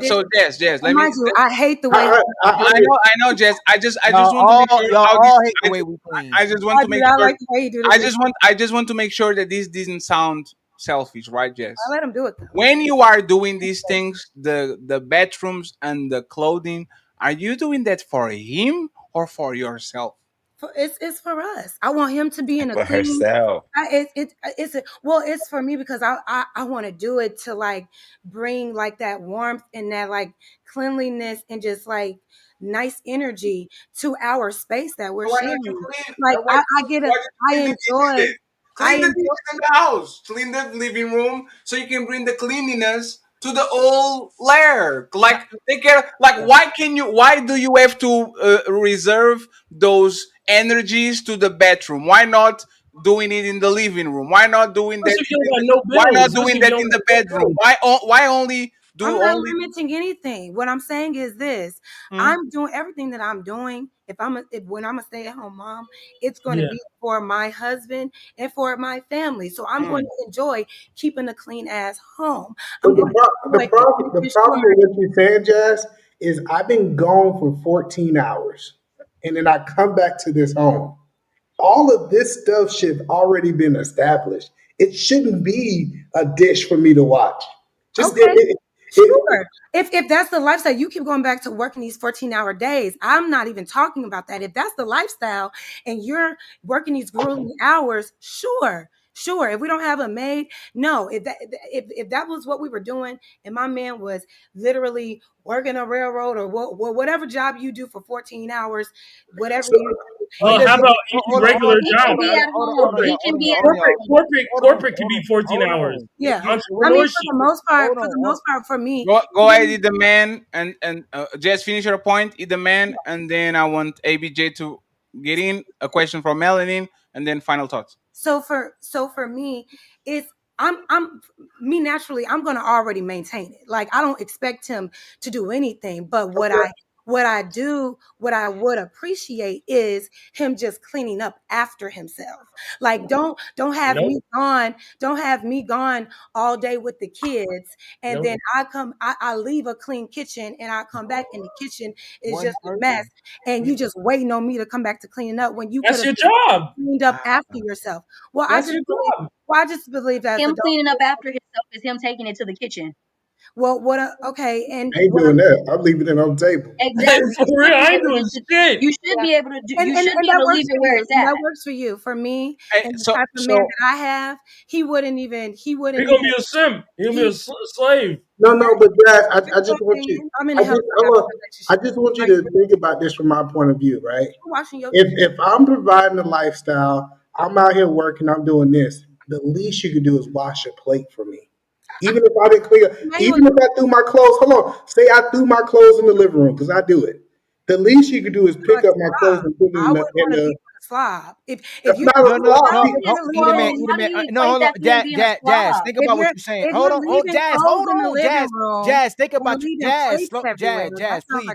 So Jess, let me. Mind you, I hate the way. I know, Jess. I just want to make sure y'all how all this. hate the way we clean. I just want to make I sure. like the way you do this. I just want to make sure that this doesn't sound selfish, right, Jess? I let him do it though. When you are doing these things, the bathrooms and the clothing, are you doing that for him or for yourself? It's for us. I want him to be in a For clean. herself. It's for me because I want to do it to like bring like that warmth and that like cleanliness and just like nice energy to our space that we're Why sharing. don't you clean? Like Why I get it. don't I you clean the enjoy. dishes? Clean the dishes in the house. Clean the living room so you can bring the cleanliness to the whole layer. Like take care. Like why do you have to reserve those energies to the bedroom? Why not doing it in the living room? Why not doing that? Especially if you don't got no Why not bills. doing Especially if that you in don't the got no bedroom? bills. Why only do I'm not only? limiting anything. What I'm saying is this: I'm doing everything that I'm doing. When I'm a stay-at-home mom, it's going to Yeah. be for my husband and for my family. So I'm going to enjoy keeping a clean ass home. I'm going to the problem enjoy making sure. with what you're saying, Jazz, is I've been gone for 14 hours, and then I come back to this home. All of this stuff should have already been established. It shouldn't be a dish for me to watch. Just Okay. Sure. If that's the lifestyle, you keep going back to working these 14-hour days. I'm not even talking about that. If that's the lifestyle and you're working these grueling hours, sure. Sure. If we don't have a maid, no. If that was what we were doing and my man was literally working a railroad or whatever job you do for 14 hours, whatever So, you Well, how about 80 regular He can jobs? be at home. He can be at Corporate can be 14 hours. Yeah, I mean, Entrepreneurship. for the most part, for me, Go ahead, eat the man, and just finish your point. Eat the man, and then I want ABJ to get in a question from Melanin, and then final thoughts. So for me, it's I'm me naturally. I'm gonna already maintain it. Like I don't expect him to do anything, but what I would appreciate is him just cleaning up after himself. Like don't have Nope. me gone. Don't have me gone all day with the kids, and Nope. then I leave a clean kitchen, and I come back and the kitchen is One just a person. mess, and you just waiting on me to come back to clean it up when you could That's have your job. cleaned up after yourself. Well, That's your job. I just believe as him adults. cleaning up after himself is him taking it to the kitchen. Well, okay, and I ain't doing that. I'm leaving it on the table. Exactly. For real, I ain't doing shit. You should be able to do. and You should be that able to works leave for it where you. it's at. That works for you. For me, Hey, and the so type of man that I have, he wouldn't He even. gonna be a simp. He gonna be a slave. No, but Jazz, I just want you. I'm in a healthy I just want you to think about this from my point of view, right? washing your. If I'm providing a lifestyle, I'm out here working, I'm doing this. The least you could do is wash a plate for me. Even if I didn't clean, even if I threw my clothes. Hold on, say I threw my clothes in the living room because I do it. The least you could do is pick up my clothes and put it I in wouldn't want to be the. a slob. If That's you not a slob. Eat a man, eat a man. No, hold on, Jazz. Think about what you're saying. Hold on, Jazz. Hold on, Jazz. Think about Jazz. Jazz. Please,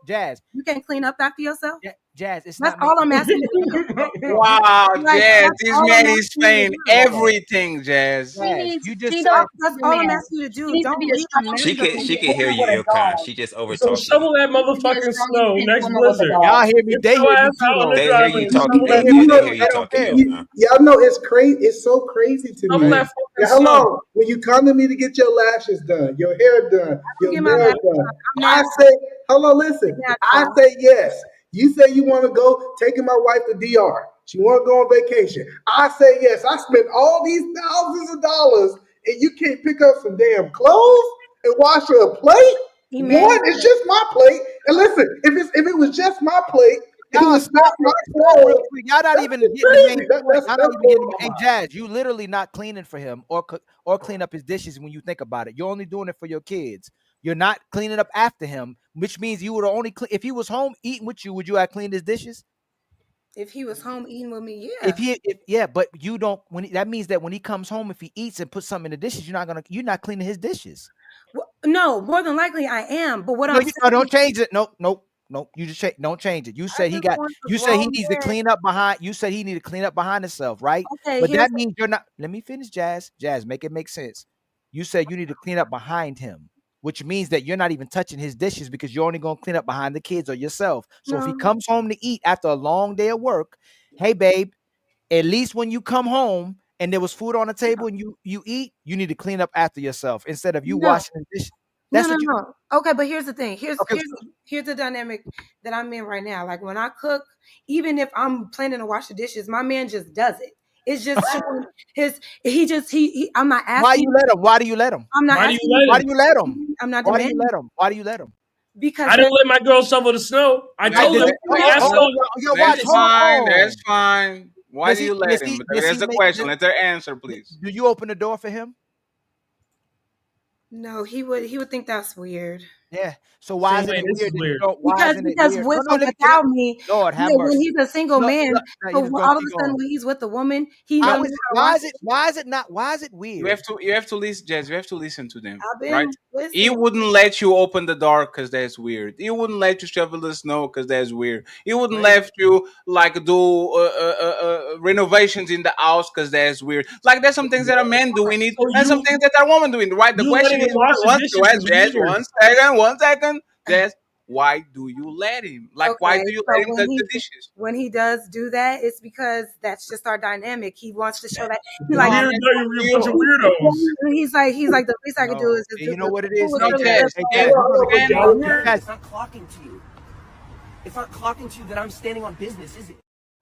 Jazz. You can't clean up after yourself. Jazz, it's That's not me. all I'm asking you to do. Wow, Like, Jazz, that's this all I'm man is asking you to paying do. everything, Jazz. He needs. You just He said don't. That's Be all a I'm man. asking you to He do. needs to Don't be a leave a strong man. She can hear woman you, with a Ilkan. dog. She just over So talking you. shovel that He needs to be a motherfucking strong, snow independent next woman with a blizzard. Y'all dog. hear me? Get They your hear me ass too, out in though. the They hear driveway you and talking. shovel that They You know, hear motherfucking you They snow. don't talking, care. Ilkan. y'all know it's crazy. It's so crazy to Shovel me. that fucking Hold snow. on. When you come to me to get your lashes done, your hair done, I don't your get my nails lashes done, done. I'm I natural. say, hold on, listen. I'm I natural. say yes. You say you want to go taking my wife to DR. She want to go on vacation. I say yes. I spent all these thousands of dollars and you can't pick up some damn clothes and wash her a plate? One, Emmanuel. it's just my plate. And listen, if it was just my plate, it Y'all was stop, just my stop real clothes. quick. Y'all not That's even just getting the main crazy. point. Y'all not That's even getting blowing the. my Hey, mind. Jazz, you literally not cleaning for him or cook or clean up his dishes when you think about it. You're only doing it for your kids. You're not cleaning up after him, which means you would only if he was home eating with you, would you have cleaned his dishes? If he was home eating with me, yeah. Yeah, but you don't. That means that when he comes home, if he eats and puts something in the dishes, you're not cleaning his dishes. Well, no, more than likely I am. But what No, I'm saying, don't change it. Nope. You just don't change it. You said he just got. want a You said he grown needs to man. clean up behind. You said he need to clean up behind himself, right? Okay, But here's that means you're not. Let me finish, Jazz. Jazz, make it make sense. You said you need to clean up behind him, which means that you're not even touching his dishes because you're only gonna clean up behind the kids or yourself. So if he no. comes home to eat after a long day of work, hey babe, at least when you come home and there was food on the table and you eat, you need to clean up after yourself instead of you No. washing the dishes. That's what you. No. Okay, but here's the thing. Okay. Here's the dynamic that I'm in right now. Like when I cook, even if I'm planning to wash the dishes, my man just does it. It's just showing his. He. I'm not asking. Why you let him? Why do you let him? I'm not Why do you asking. let Why him? do you let him? I'm not Why do you demanding let him? Why do you let him? because I didn't let my girl shovel the snow. I told him. I asked her. That's fine. That's fine. Why Does do he- you let does him? he- But does there's he a make- question. does- Let her answer, please. Do you open the door for him? No, he would think that's weird. Yeah. So why isn't Wait, it this weird is that you weird. don't? Why Because isn't it because weird? with No, or let me without me, Lord have yeah, when mercy. he's a single man, He was so gonna all of keep a sudden going. when he's with a woman, he Why knows is it? how to Why watch is it? Why is it not? Why is it weird? You have to listen, Jazz. You have to listen to them, I've been right? He listening. wouldn't let you open the door because that's weird. He wouldn't let you shovel the snow because that's weird. He wouldn't let you like do renovations in the house because that's weird. Like there's some things that a man doing it, So and some things that a woman doing. Right? The you question letting him is, wash the one, dishes is Jazz, weird. one second, Jazz. Why do you let him? Like, why Okay, do you so let him touch the dishes? when he does do that, it's because that's just our dynamic. He wants to show that he's You're like a bunch of weirdos. he's like the least I could do is just You know what it is? do Hey, it. Jazz. Hey, Jazz. Hold on. Stand Jazz, up. Jazz. It's not clocking to you. It's not clocking to you that I'm standing on business, is it?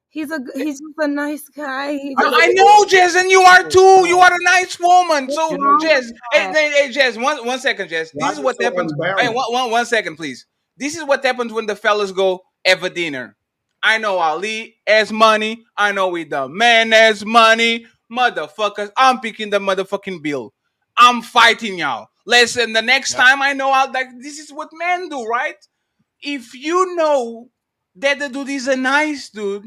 He's just a nice guy. He I know, Jess, and you are too. You are a nice woman. What's So, wrong Jess, with hey, that? hey, Jess, one second, Jess. Why This is you what so happens. Hey, unbalanced? one second, please. This is what happens when the fellas go have a dinner. I know Ali has money. I know we the man has money. Motherfuckers, I'm picking the motherfucking bill. I'm fighting y'all. Listen, the next time I know I'll like this is what men do, right? If you know that the dude is a nice dude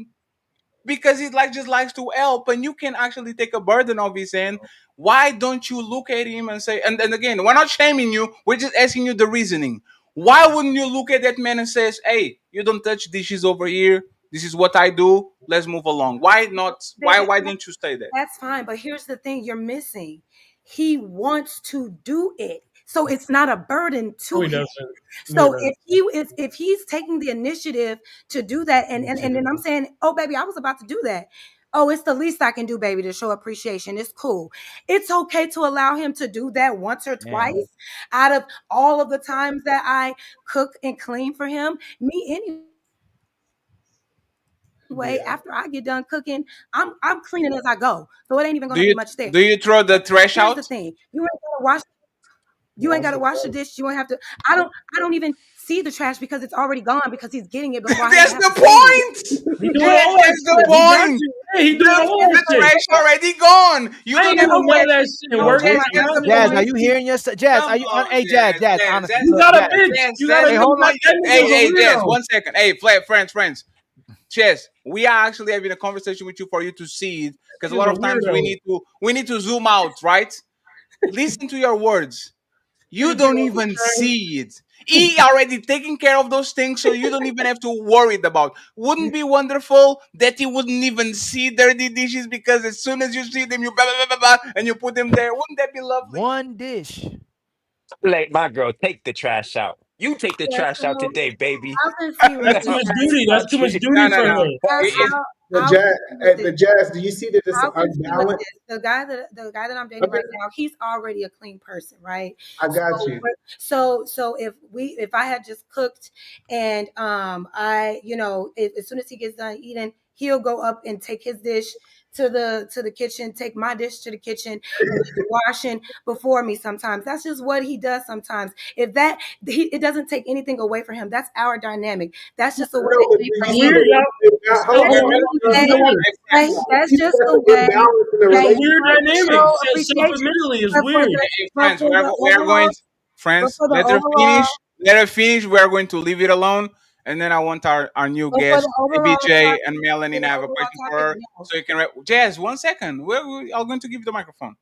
because he like just likes to help and you can actually take a burden off his hand, why don't you look at him and say, and again, we're not shaming you, we're just asking you the reasoning. Why wouldn't you look at that man and says, hey, you don't touch dishes over here, this is what I do, let's move along? Why not? Why didn't you say that? That's fine, but here's the thing you're missing. He wants to do it. So it's not a burden to No, he him. doesn't. So No. if he's taking the initiative to do that, and then I'm saying, oh baby, I was about to do that. Oh, it's the least I can do, baby, to show appreciation. It's cool. It's okay to allow him to do that once or twice out of all of the times that I cook and clean for him. Me anyway. After I get done cooking, I'm cleaning as I go. So it ain't even Do gonna be you much there. do you throw the trash Here's the out? thing. You ain't gotta wash the dish. You ain't have to. I don't even see the trash because it's already gone because he's getting it before I That's even have the to say anything. point. He doing all that That's the shit. He got point. to. Hey, he doing all The that shit. trash already gone. You I don't ain't have doing to none of wash that it. shit. Work Jazz, it that's out. the Jazz, are point. you hearing yourself? Jazz, Come are you on, hey Jazz, Jazz, Jazz, honestly, You look, got a Jazz. bitch. Jazz, You that gotta is Hey, the hold on. point. that nigga's Hey, a Jazz, weirdo. 1 second. Hey, friends. Chess, we are actually having a conversation with you for you to see it because a He's lot a of times weirdo. we need to zoom out, right? Listen to your words. You Nigga, don't even see it. He already taking care of those things, so you don't even have to worry about. Wouldn't be wonderful that he wouldn't even see dirty dishes because as soon as you see them, you blah, blah, blah, blah, blah, and you put them there. Wouldn't that be lovely? One dish. Let my girl take the trash out. You take the Yeah, trash out so today, baby. I'll just see with That's too this, much guys. duty. That's too much No, duty no, for no. him. The I'll jazz, concede with the this. jazz. Do you see that it's I'll concede with unbalanced? this. The guy that I'm dating Okay, right now, he's already a clean person, right? I got you. So if I had just cooked and I as soon as he gets done eating, he'll go up and take his dish to the kitchen, take my dish to the kitchen, and do the washing before me. Sometimes that's just what he does. Sometimes it doesn't take anything away from him. That's our dynamic. That's just the way No, that but he do you see Weird, perceives. that? y'all. Hold Hold on, on, hold that's on. weird. That's You see just that's the an way imbalance in the It's that a he weird relationship. wants to dynamic. show appreciation. Self-admittedly is But for weird. the Hey, but friends, for the we are going. overall but Friends, for the let her overall finish. Let her finish. We are going to leave it alone, and then I want our new but for guest, the overall ABJ topic and Melanie, for and the I have a overall question for topic, her, no. so you can. Jazz, 1 second. We are going to give you the microphone.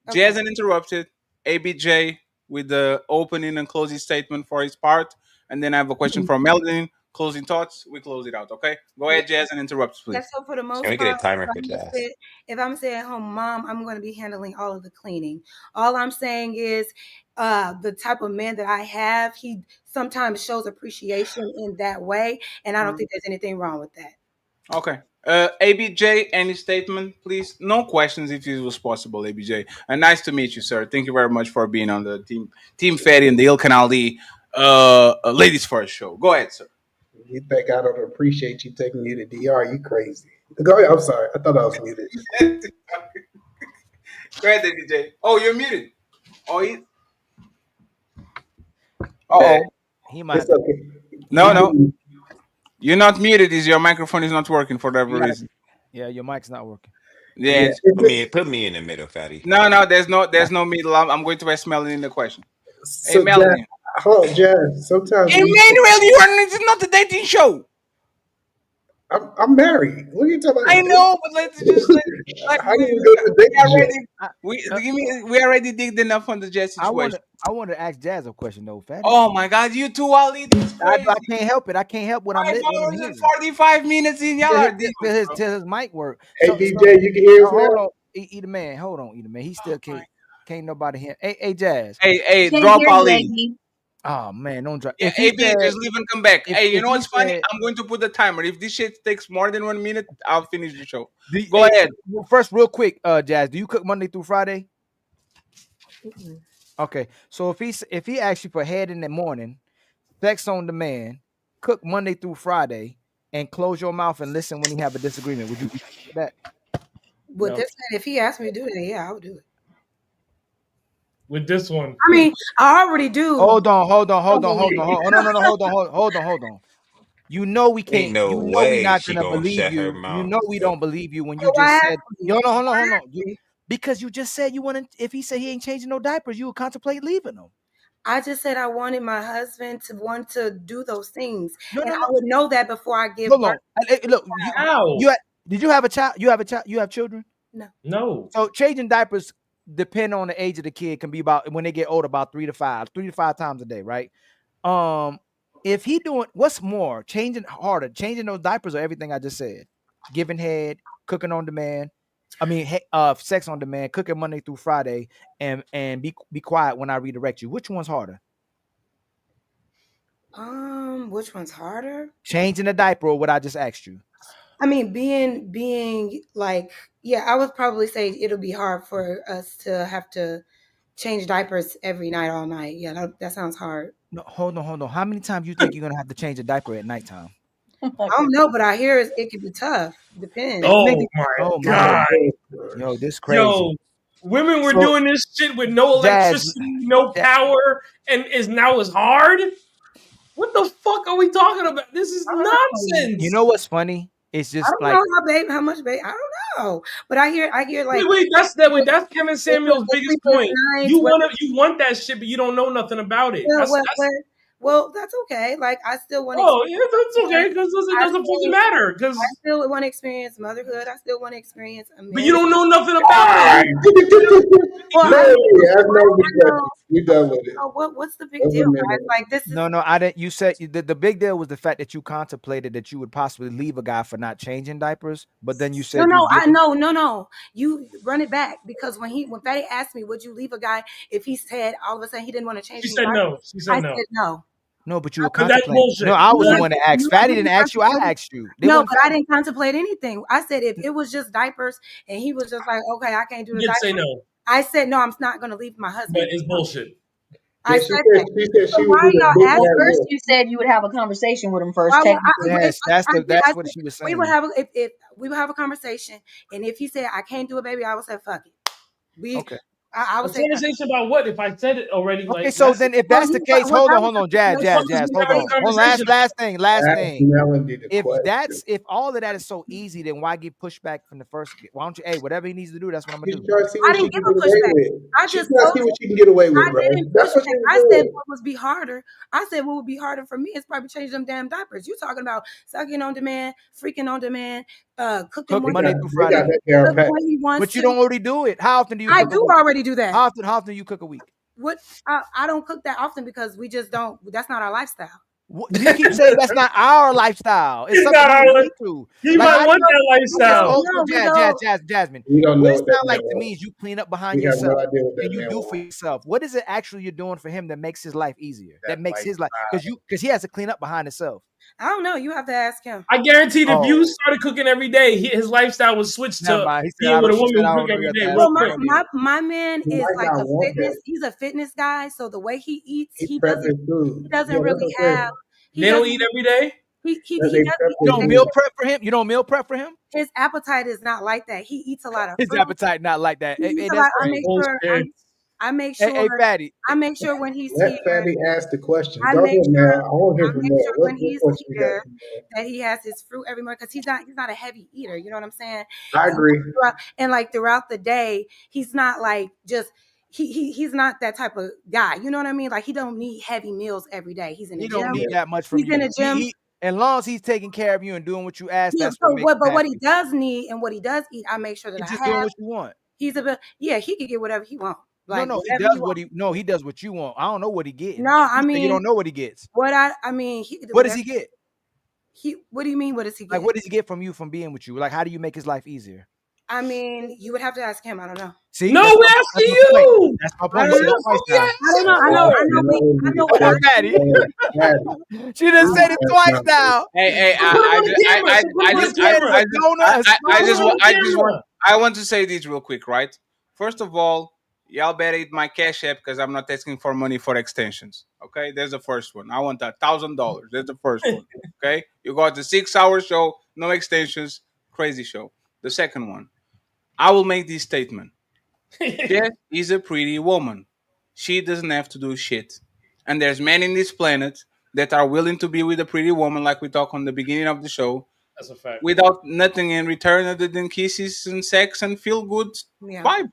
Okay. Jazz uninterrupted. ABJ with the opening and closing statement for his part, and then I have a question for Melanie. Closing thoughts. We close it out. Okay. Go Yeah. ahead, Jazz, and interrupt, Yeah, please. so for the Can most we get a part, timer for Jazz? if I'm staying at home mom, I'm going to be handling all of the cleaning. All I'm saying is the type of man that I have, he sometimes shows appreciation in that way, and I don't think there's anything wrong with that. Okay. ABJ, any statement, please? No questions if it was possible, ABJ. And nice to meet you, sir. Thank you very much for being on the Team Fatty and the Il Canal D Ladies First show. Go ahead, sir. You think I don't appreciate you taking you to DR? You crazy. Go ahead. I'm sorry. I thought I was muted. Go ahead, ABJ. Oh, you're muted. Oh, oh. He might have It's to. okay. No, no. You You're not muted. Is your microphone is not working for whatever Yeah, reason? yeah, your mic's not working. yeah. Yes. Put me in the middle, fatty. No. There's no middle. I'm going to ask Melanie the question. Hey, So, Jazz, Melanie. hold on, Jazz. Sometimes when you, Emmanuel, you are. It's not a dating show. I'm married. What are you talking I about? know, but let's just like How do we go to we dating show? already we already digged enough on the jet I want situation. to. I want to ask Jazz a question though, Fatty. Oh my God, you two, Ali, that's crazy. I can't help it. I can't help what I'm 5 hours and hearing. 45 minutes in, y'all are demons, bro. Till his mic work. Hey, So BJ, you can hear us hold now? on, eat a man. Hold on, eat a man. He still can't nobody hear. Hey, Jazz. Hey, Can't drop hear you, Ali. AB. Oh man, don't drop. Yeah, If he AB, said, just leave and come back. Hey, you if know he what's funny? said, I'm going to put the timer. If this shit takes more than 1 minute, I'll finish the show. hey, Go ahead. well, first, real quick, Jazz, do you cook Monday through Friday? Okay, so if he asks you for head in the morning, sex on demand, cook Monday through Friday, and close your mouth and listen when he have a disagreement, would you be with that? With No. this man, if he asked me to do that, yeah, I would do it. With this one. I mean, I already do. Hold on. Oh, no, hold on. Hold on. You know we Ain't can't. no You know we way not she gonna gonna believe shut her you. You mouth. know we don't believe you when So you why just ask said. me? Yo, no, hold on, Why hold on. ask me? Because you just said you want to. If he said he ain't changing no diapers, you would contemplate leaving him. I just said I wanted my husband to want to do those things, No, and no, I no. would know that before I give Hold birth. on. Look, How? did you have a child? You have a child. You have children. No. No. So changing diapers, depend on the age of the kid, can be about when they get older, about 3 to 5 times a day, right? If he doing what's more, changing harder, changing those diapers or everything I just said, giving head, cooking on demand. I mean, sex on demand, cooking Monday through Friday, and be quiet when I redirect you. Which one's harder? Which one's harder? Changing the diaper or what I just asked you? I mean, being like, yeah, I would probably say it'll be hard for us to have to change diapers every night, all night. Yeah, that sounds hard. No, hold on. How many times you think you're gonna have to change a diaper at nighttime? I don't know, but I hear it can be tough. Depends. Oh my Oh my god. yo, this crazy. Yo, women were So, doing this shit with no Jazz, electricity, no power, and is now is hard. What the fuck are we talking about? This is nonsense. you know what's funny? It's I just don't like know how much babe. I don't know, but I hear like Wait, that's Kevin Samuel's biggest sleepless point. nights. You want that shit, but you don't know nothing about it. Well, That's well, that's okay. Like I still want to. oh yeah, that's okay because it doesn't fucking matter because I still want to experience motherhood. I still want to experience a but you marriage. don't know nothing about it. Well, Hey, I that's no know. discussion. We done with it. What's the big Those deal, are men. guys? Like this is. no, I didn't. You said the big deal was the fact that you contemplated that you would possibly leave a guy for not changing diapers, but then you said you No. You run it back because when Fatty asked me, would you leave a guy if he said all of a sudden he didn't want to change She any said diapers? no. She said I no. said no. No, but you were But that's contemplating. No, bullshit. I was the No, one that asked. I Fatty didn't didn't ask you. I contemplate. asked you. They No, wasn't but I Fatty. didn't contemplate anything. I said if it was just diapers and he was just like, okay, I can't do You the did diapers. say no, I said no, I'm not going to leave my but husband. it's bullshit. I Yeah, said that. she said So she why was are in a y'all big Well, asking? first fat you said you would have a conversation with him first, Why would technically. Yes, that's I what said she was we would saying. have if we would have a conversation, and if he said I can't do it, baby, I would say fuck it. Okay. I A would say fuck it. conversation about what? If I said it already, Okay, like so last. then if Well, that's the case, well, that was hold on, the Jazz, What the fuck is situation. we hold having a on. conversation? Last Ask thing. Melody the If question. all of that is so easy, then why get pushback from the first? Why don't you, hey, whatever he needs to do, that's what I'm gonna She's do. trying to see I what she didn't can give a get away pushback. with. I She's just trying to told see you what she can get away with, I bro. didn't That's push what back. she I was said doing. what would be harder. I said what would be harder for me is probably change them damn diapers. You talking about sucking on demand, freaking on demand, cooking Cook when Monday he through They got Friday. that down cook pat. when he wants But you to. don't already do it. How often do you I cook a do week? already do that. How often do you cook a week? What I don't cook that often because we just don't. That's not our lifestyle. You keep saying that's not our lifestyle. It's He's something not we our. need to. He Like, might how do want you? that lifestyle. So No, we don't. Jasmine, We don't what know it what that sounds man like to me wants. is you clean up behind We have no yourself idea what that and you man do for wants. yourself. What is it actually you're doing for him that makes his life easier? That That makes his life lifestyle. because he has to clean up behind himself. I don't know. You have to ask him. I guaranteed if you Oh, started cooking every day, his lifestyle would switch never to mind. being with a She woman said who I cook don't know every you have day to ask real Well, him. quick. I did. my man He is might like not a want fitness. that. He's a fitness guy. So the way he eats, He he prep doesn't. his food. He doesn't Yeah, that's really okay. have. He They don't doesn't. eat every day. He They does. prep You his don't meal. meal prep for him. You don't meal prep for him. His appetite is not like that. He eats a lot of His fruit. appetite not like that. He Hey, eats a that's lot. crazy. Bullshit. I make Hey, sure. Fatty. I make sure when he's Let here. Fatty ask the question. I Go make ahead, sure. Mel. I want to hear I from make Mel. sure What when he's question you got here from Mel? that he has his fruit every morning because he's not a heavy eater. You know what I'm saying? I agree. And like throughout the day, he's not like just he's not that type of guy. You know what I mean? Like he don't need heavy meals every day. He's in the He don't gym. need that much from He's in you. the gym. As long as he's taking care of you and doing what you ask, Yeah, that's what makes him but what he happy. does need and what he does eat, I make sure that He's I just doing have. what you want. He's a bit, yeah, he could get whatever he wants. Like No, he whatever does he wants. he does what you want. I don't know what he getting. No, I You said you mean don't know what he gets. I mean What does whatever he get? what do you mean? What does he Like, get? what does he get from you from being with you? Like, how do you make his life easier? I mean, you would have to ask him. I don't know. See, No, that's we're that's asking my point. you. That's my I point. You don't said know. it twice now. I don't know. I know we heard Fatty. you. She just said it twice now. Put him on the camera. Put him She on just the said it's camera. a donut. I want to say this real quick, right? First of all, y'all better eat my cash app because I'm not asking for money for extensions. Okay, there's the first one. I want $1,000. There's the first one. Okay, you got the 6 hour show, no extensions, crazy show. The second one, I will make this statement. Jess is a pretty woman. She doesn't have to do shit. And there's men in this planet that are willing to be with a pretty woman, like we talked on the beginning of the show, That's a fact. without nothing in return other than kisses and sex and feel good Yeah. vibe.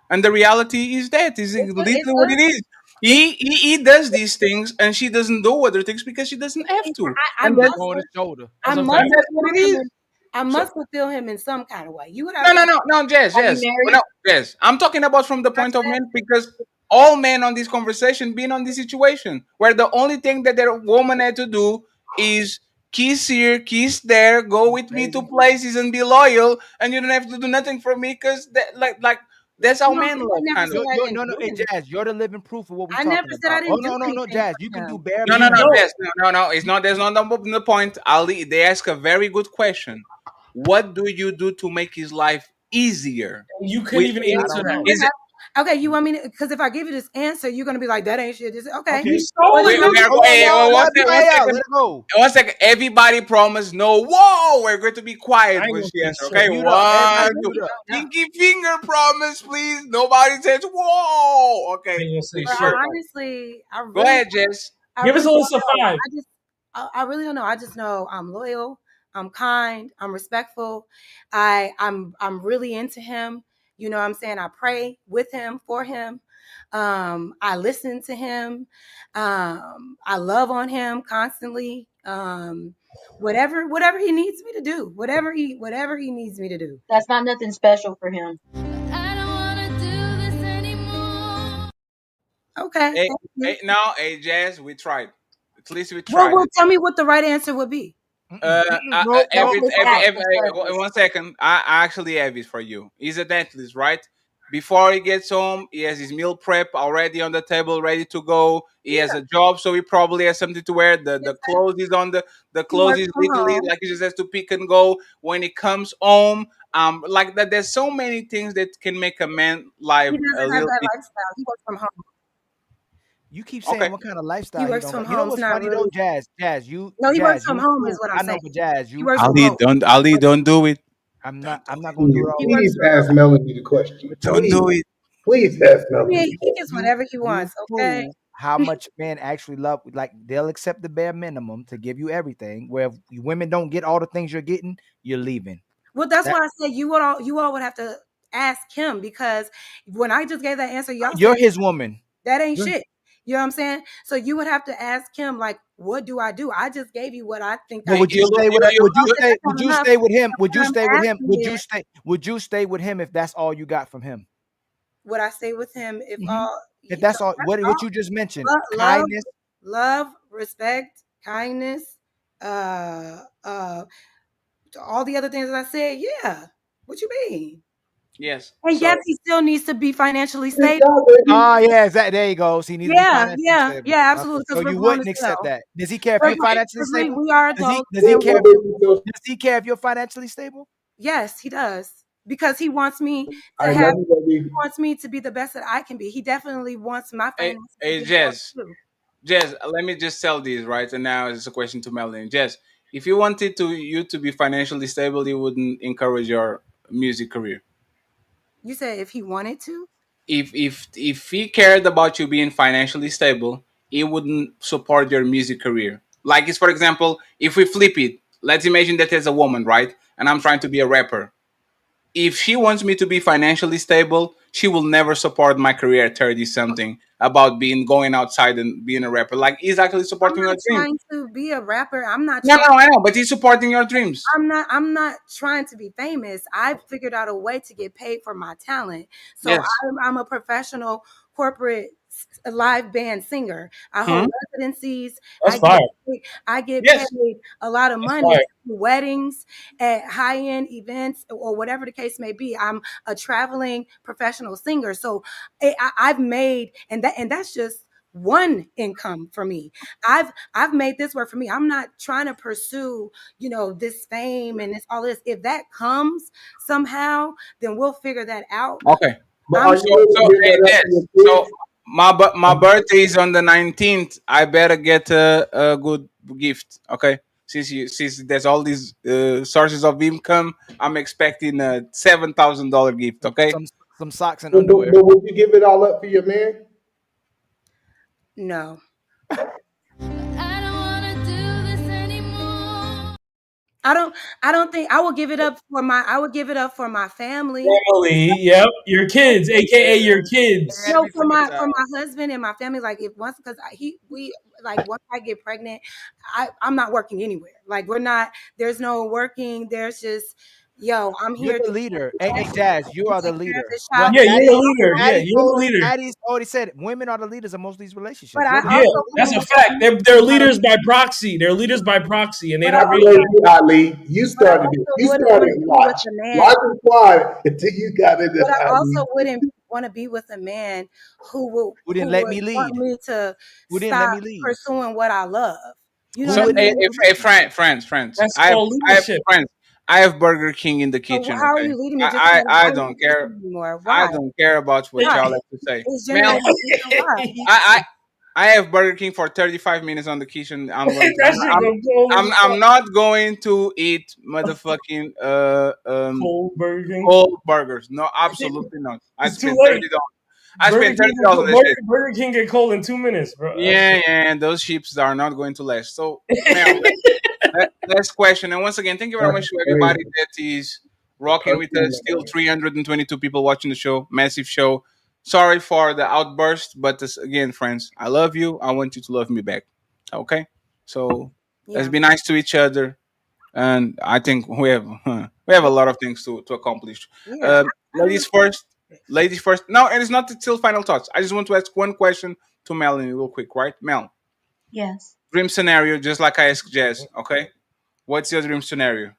And the reality is that is literally It's what it is. He does these things and she doesn't do other things because she doesn't have to. I And that's, must, on his shoulder. I That's a must fact. and that's what it fulfill him. is. I So, must fulfill him in some kind of way. You would have no, to. no, no, no, Jazz, Are you Jazz. married? No, Jazz. I'm talking about from the point of men because all men on this conversation been on this situation where the only thing that their woman had to do is kiss here, kiss there, go with me to places and be loyal, and you don't have to do nothing for me because that, like that's how No, men I love, never kind said of. I You're, didn't no, no, do hey, anything. Jazz, you're the living proof of what we I never talking said I about. Oh didn't do no, anything Jazz, for you can do him. bare No, no, no, minimum. No, Jess. No, no, no. It's not. There's not the point. Ali, they ask a very good question. What do you do to make his life easier? you couldn't Which even means, I answer don't that. know. is it? Okay, you want me to? Because if I give you this answer, you're gonna be like, "That ain't shit." Just, okay. You Okay. stole But it. We no, are Hold going. on, Hey, y'all. one Let second. her One out. second. Let it go. One second. Everybody promise no. Whoa, we're going to be quiet I ain't when gonna she say answers. shit. Okay. Mute up. I Everybody One, two. mute really up. don't know. Pinky finger promise, please. Nobody says whoa. I Okay. ain't gonna say But Pinky I shit. finger promise. honestly, Go ahead, Jess. I Give us really a list don't of know. 5. I really don't know. I just know I'm loyal. I'm kind. I'm respectful. I'm really into him. You know what I'm saying? I pray with him, for him. I listen to him. I love on him constantly. Whatever he needs me to do. Whatever he needs me to do. That's not nothing special for him. Okay. Hey, Thank you. hey, no, hey, Jazz. We tried. At least we Well, tried it. tell me what the right answer would be. No, That's his act. Every His purpose. 1 second. I actually have it for you. He's a dentist, right? Before he gets home, he has his meal prep already on the table, ready to go. He has a job, so he probably has something to wear. The clothes is on the He clothes works is from literally home. like he just has to pick and go when he comes home. Like that. There's so many things that can make a man life He a doesn't have little that bit. lifestyle. He works from home. you keep saying Okay. what kind of He lifestyle he works don't from got. You know home. It's what's not funny though, really. No, he works Jazz, from you home, is too. what I'm I know, saying. but Jazz, He you works from too. Ali, home. don't do it. I'm not gonna do it all He the way. works Please from ask home. Melanie the question. Don't do it. Please ask I mean, Melanie. he gets whatever he You wants. Okay. prove how much men actually love. Like they'll accept the bare minimum to give you everything. Where if women don't get all the things you're getting, you're leaving. Well, that's That why I said you all would have to ask him, because when I just gave that answer, y'all you're said his woman. that ain't You're- shit. You know what I'm saying? So you would have to ask him, like, what do I do? I just gave you what I think But I You, can would do. you you look. stay with? You Would you Y'all said stay? that's Would not you enough. stay with him? Would What you I'm stay with him? asking Would is, you stay? Would you stay with him if that's all you got from him? would I stay with him if Mhm. all If that's that's all, what all you just mentioned, love, kindness. love, respect, kindness, uh all the other things that I said, yeah. What you mean? Yes. And So yes, he still needs to be financially Good stable. job, baby. Ah, yeah, there you go. So he needs to be Yeah, financially yeah, stable. yeah, Okay, absolutely. so Because we're you grown as wouldn't accept well. that. Does he care if We're, you're financially because stable? we are Does he? adults, Does he and Good care job, if you? baby. So Does he care if you're financially stable? yes, he does, because he wants me to I have. love you, He baby. wants me to be the best that I can be. He definitely wants my hey, finances to hey, get better Jess, too. Jess, let me just tell this right. And now it's a question to Melanie. Jess, if you wanted you to be financially stable, you wouldn't encourage your music career. You said if he wanted to. If he cared about you being financially stable, he wouldn't support your music career. Like it's for example, if we flip it, let's imagine that there's a woman, right? And I'm trying to be a rapper. If she wants me to be financially stable, she will never support my career at 30 something about being going outside and being a rapper. Like he's actually I'm supporting not your dreams. trying to be a rapper. I'm not No, trying. no, I know, but he's supporting your dreams. I'm not trying to be famous. I figured out a way to get paid for my talent. So Yes. I'm a professional corporate live band singer. I Hmm? hold residencies. That's fire. I get paid Yes. a lot of That's money fire. to do weddings, at high-end events, or whatever the case may be. I'm a traveling professional singer. So I've made, and that's just one income for me. I've made this work for me. I'm not trying to pursue, this fame and this all this. If that comes somehow, then we'll figure that out. Okay. But I'm are you So, ready so to give hey, that up Des. to your So kids? my birthday is on the 19th. I better get a good gift. Okay. Since there's all these sources of income, I'm expecting a $7,000 gift. Okay. Some socks and But, but, underwear. but would you give it all up for your man? no. I don't think I would give it up for my. I would give it up for my family. Family, yep, your kids, aka your kids. No, for my husband and my family. Like if once because we like once I get pregnant, I'm not working anywhere. Like we're not. There's no working. There's just I'm You're here the to leader. Hey, Jazz, you are the take care of leader. this Well, child. Yeah, you're the leader. Yeah, you're the leader. Addie's already said it. Women are the leaders of most of these relationships. But You're I the Yeah, leader. also that's a wouldn't fact. They're want to leaders by proxy. They're leaders by proxy, and they But I don't also, really. Ali, you but I started it. also You wouldn't want started to be with watch. a man. Watch and quiet until you got into But I Ali. also wouldn't want to be with a man who didn't would let me want lead? me to Who didn't let stop me lead? pursuing what I love. You know Who what I So, wouldn't let mean? me lead? friends. That's called I have leadership. friends. I have Burger King in the So kitchen. how are Okay, you leading me? Just saying, I I don't don't want care. to anymore. I Why? don't care about what Why? y'all have to say, It's Mel. generating why? I have Burger King for 35 minutes on the kitchen. That shit go cold as I'm not going to eat motherfucking cold Burger King. cold burgers. No, absolutely not. I It's too spent late. $30. I spent $30 on this shit. Burger King get cold in 2 minutes, bro. Yeah, and those chips are not going to last. So, Mel, last question. And once again, thank you very That's much to crazy. everybody that is rocking with us. Still 322 people watching the show. Massive show. Sorry for the outburst, but this, again, friends, I love you. I want you to love me back. Okay? So let's Yeah. be nice to each other. And I think we have a lot of things to accomplish. Yeah. I don't Ladies first. Ladies first. No, and it's not till final thoughts. I just want to ask one question to Melanie real quick, right? Mel, Yes. dream scenario, just like I asked Jazz, okay? What's your dream scenario?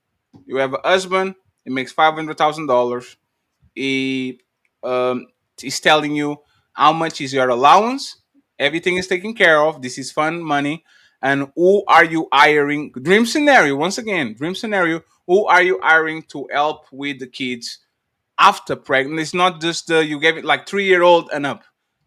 You have a husband, he makes $500,000. He is telling you how much is your allowance. Everything is taken care of. This is fun money. And who are you hiring? Dream scenario, once again, dream scenario. Who are you hiring to help with the kids after pregnant? It's not just you gave it like 3-year-old and up.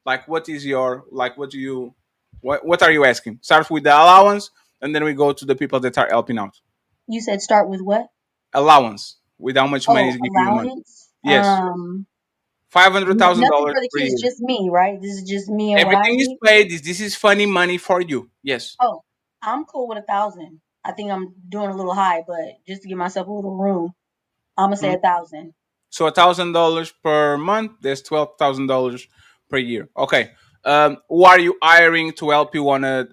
Like, what is your, like, what do you, what are you asking? Start with the allowance, and then we go to the people that are helping out. You said start with what? Allowance, with how much money is Oh, giving you a month. allowance. Yes. Nothing $500,000 for the per kids, year. just me, right? This is just me and what I Everything is need. paid. This is funny money for you. Yes. Oh, I'm cool with 1,000. I think I'm doing a little high, but just to give myself a little room, I'm gonna say Mhm. 1,000. So $1,000 per month. That's $12,000 per year. Okay. Who are you hiring to help you on a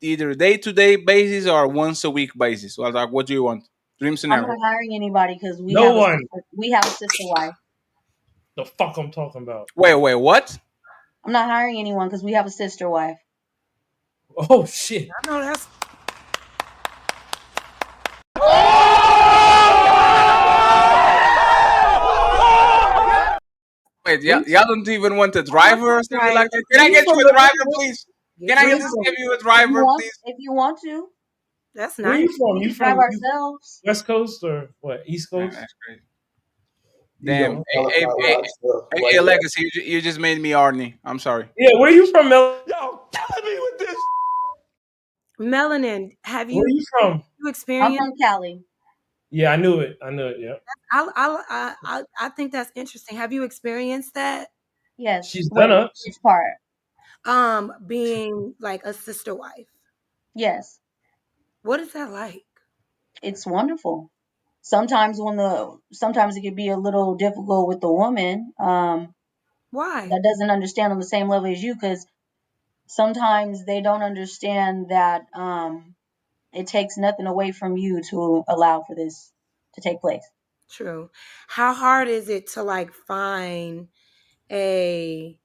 either day-to-day basis or once a week basis? Well, like, what do you want? Dream I'm scenario. not hiring anybody because No one. we have a sister wife. The fuck I'm talking about. Wait, what? I'm not hiring anyone because we have a sister wife. Oh shit. I know that's Wait, y'all don't even want a driver or something like that? Can I We get can you a look driver, into it. please? Can I We get can- this give you a If you driver, want, please? if you want to, that's Where nice. you from? we You can drive from ourselves. West Coast or what? East Man, Coast? that's crazy. You Damn. don't qualify watch stuff Hey, like that. Legacy, you just made me Arnie. I'm sorry. Yeah, where you from, Mel? Y'all killing me with this. Melanin, have Where you from? you I'm experienced? from Cali. Yeah, I knew it. Yeah. I think that's interesting. Have you experienced that? Yes. She's done Wait, up. which part? Being like a sister wife. Yes. What is that like? It's wonderful. Sometimes sometimes it can be a little difficult with the woman Why? that doesn't understand on the same level as you, because sometimes they don't understand that it takes nothing away from you to allow for this to take place. True. How hard is it to like find a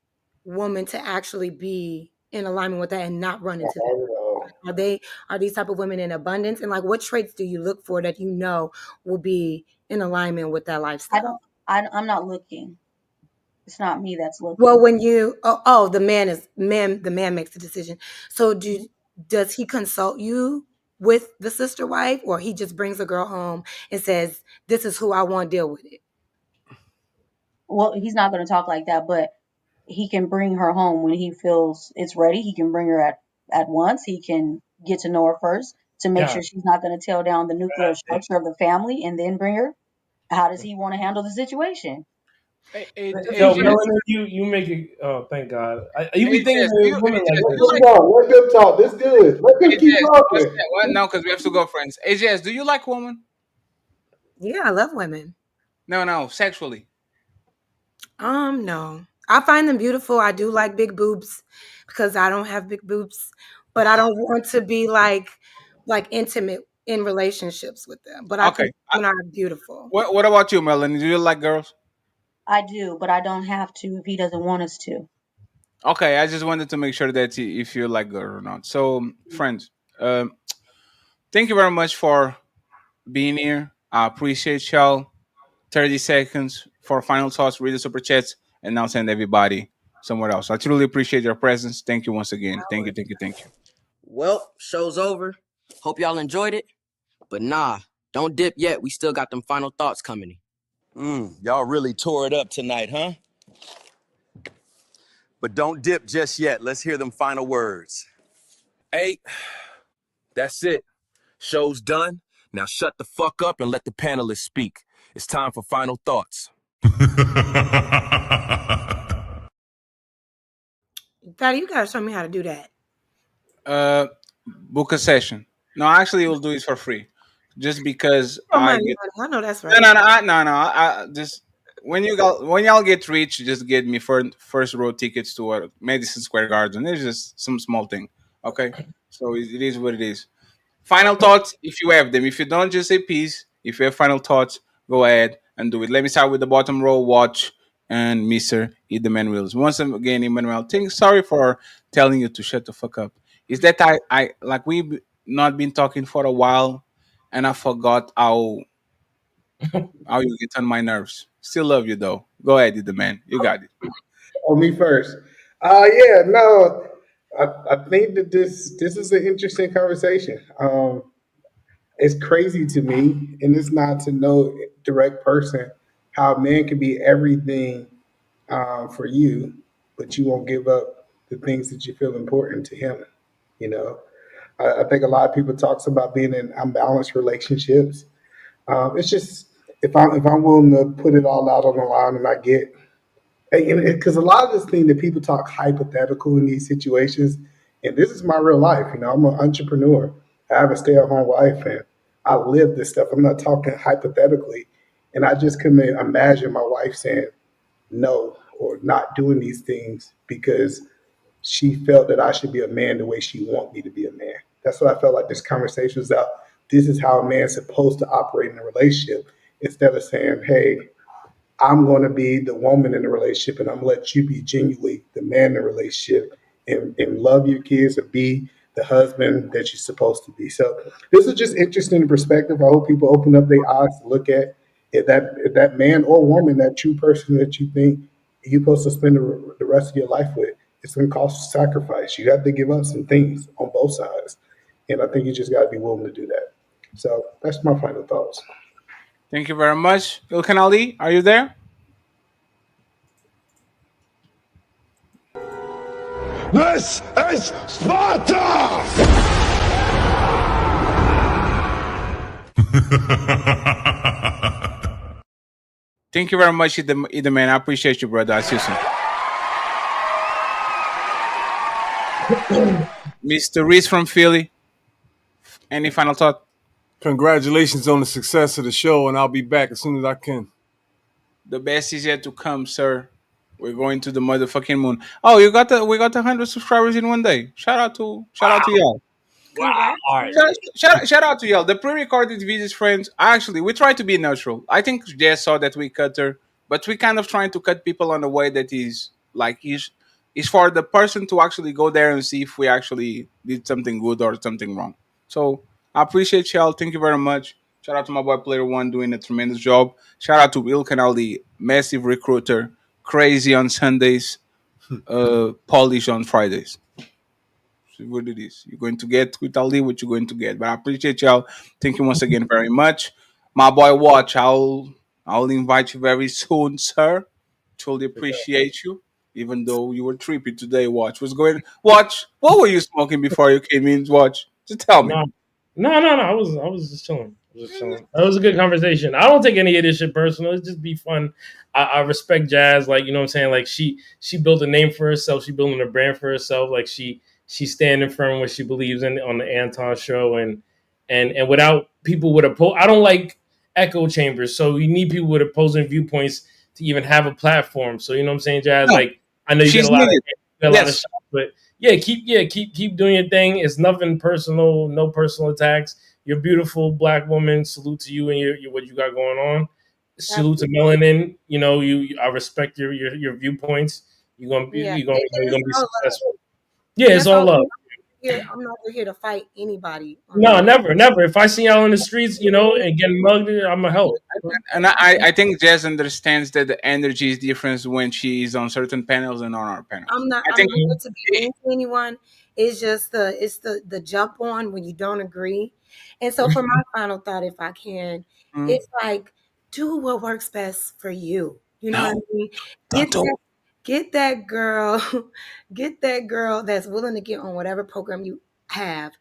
woman to actually be in alignment with that and not run into that? Are these type of women in abundance? And like what traits do you look for that you know will be in alignment with that lifestyle? I'm not looking. It's not me that's looking. Well, when you the man makes the decision. So does he consult you with the sister wife, or he just brings a girl home and says, "This is who I want, deal with it"? Well, he's not going to talk like that, but he can bring her home when he feels it's ready. He can bring her at once. He can get to know her first to make sure she's not going to tear down the nuclear structure of the family and then bring her. How does he want to handle the situation? Yo, Melanin, you make it. Oh, thank God. You be thinking Do of women like Let this. them talk. Let them talk. This good. Let them keep What? talking. No, because we have to go, friends. AJS, do you like women? Yeah, I love women. No, sexually. No. I find them beautiful. I do like big boobs because I don't have big boobs, but I don't want to be like intimate in relationships with them. But I think Okay. women are beautiful. What about you, Melanie? Do you like girls? I do, but I don't have to if he doesn't want us to. Okay, I just wanted to make sure that if you like girl or not. So, friends, thank you very much for being here. I appreciate y'all. 30 seconds for final thoughts, read the super chats, and now send everybody somewhere else. I truly appreciate your presence. Thank you once again. Thank you, thank you, thank you. Well, show's over. Hope y'all enjoyed it. But nah, don't dip yet. We still got them final thoughts coming. Y'all really tore it up tonight, huh? But don't dip just yet. Let's hear them final words. Hey, that's it. Show's done. Now shut the fuck up and let the panelists speak. It's time for final thoughts. Fatty, you gotta show me how to do that. Book a session. No, actually, we'll do it for free, just because Oh I my get. God, I know that's No, right. no, no, I just when y'all get rich, just get me first row tickets to Madison Square Garden. It's just some small thing, okay? So it is what it is. Final thoughts, if you have them. If you don't, just say peace. If you have final thoughts, go ahead and do it. Let me start with the bottom row. Watch and Mr. Emmanuel. Once again, Emmanuel, sorry for telling you to shut the fuck up. Is that I like we've not been talking for a while, and I forgot how you get on my nerves. Still love you though. Go ahead, the man. You got it. Oh, me first. Yeah, no, I think that this is an interesting conversation. It's crazy to me, and it's not to no direct person how a man can be everything for you, but you won't give up the things that you feel important to him. You know, I think a lot of people talks about being in unbalanced relationships. It's just if I'm willing to put it all out on the line, and I get because a lot of this thing that people talk hypothetical in these situations, and this is my real life. You know, I'm an entrepreneur. I have a stay-at-home wife, and I live this stuff. I'm not talking hypothetically, and I just couldn't imagine my wife saying no or not doing these things because she felt that I should be a man the way she want me to be a man. That's what I felt like this conversation was about. This is how a man's supposed to operate in a relationship instead of saying, hey, I'm going to be the woman in the relationship and I'm going to let you be genuinely the man in the relationship and love your kids and be the husband that you're supposed to be. So this is just interesting perspective. I hope people open up their eyes to look at if that man or woman, that true person that you think you're supposed to spend the rest of your life with. It's going to cost sacrifice. You have to give up some things on both sides. And I think you just got to be willing to do that. So that's my final thoughts. Thank you very much. Ilkan Ali, are you there? This is Sparta! Thank you very much, Ida man. I appreciate you, brother. I see you soon. Mr. Reese from Philly. Any final thought? Congratulations on the success of the show, and I'll be back as soon as I can. The best is yet to come, sir. We're going to the motherfucking moon. Oh, we got 100 subscribers in one day. Shout out to y'all. Wow. All right. Shout out to y'all. The pre-recorded videos, friends. Actually, we try to be neutral. I think Jess saw that we cut her, but we kind of trying to cut people on a way that is for the person to actually go there and see if we actually did something good or something wrong. So I appreciate y'all. Thank you very much. Shout out to my boy Player One doing a tremendous job. Shout out to Will Canal, the massive recruiter, crazy on Sundays, polish on Fridays. What it is. You're going to get with Ali what you're going to get. But I appreciate y'all. Thank you once again very much. My boy Watch, I'll invite you very soon, sir. Truly appreciate you. Even though you were trippy today, Watch. Watch, what were you smoking before you came in, Watch? Just tell me. No. I was just chilling. That was a good conversation. I don't take any of this shit personal. It's just be fun. I respect Jazz. Like, you know what I'm saying? Like she built a name for herself. She building a brand for herself. Like she's standing firm what she believes in on the Anton show and without people with I don't like echo chambers. So you need people with opposing viewpoints to even have a platform. So you know what I'm saying, Jazz? No, Like I know you get she's a lot of needed. Yes. shots, but keep doing your thing. It's nothing personal, no personal attacks. You're a beautiful black woman. Salute to you and your what you got going on. Salute to melanin. You know, I respect your viewpoints. You're gonna be Yeah, you're gonna be it's all love. successful. Yeah, it's That's all all. love. I'm not here to fight anybody on No, no. never. If I see y'all in the streets, you know, and getting mugged, I'm gonna help. And I think Jazz understands that the energy is different when she is on certain panels and on our panels. I'm not. I I'm think not here to be mean to anyone. It's just the jump on when you don't agree. And so for my final thought, if I can, Mm. it's like do what works best for you. You know what No, I mean? don't Get do. that, get that girl, get that girl that's willing to get on whatever program you have.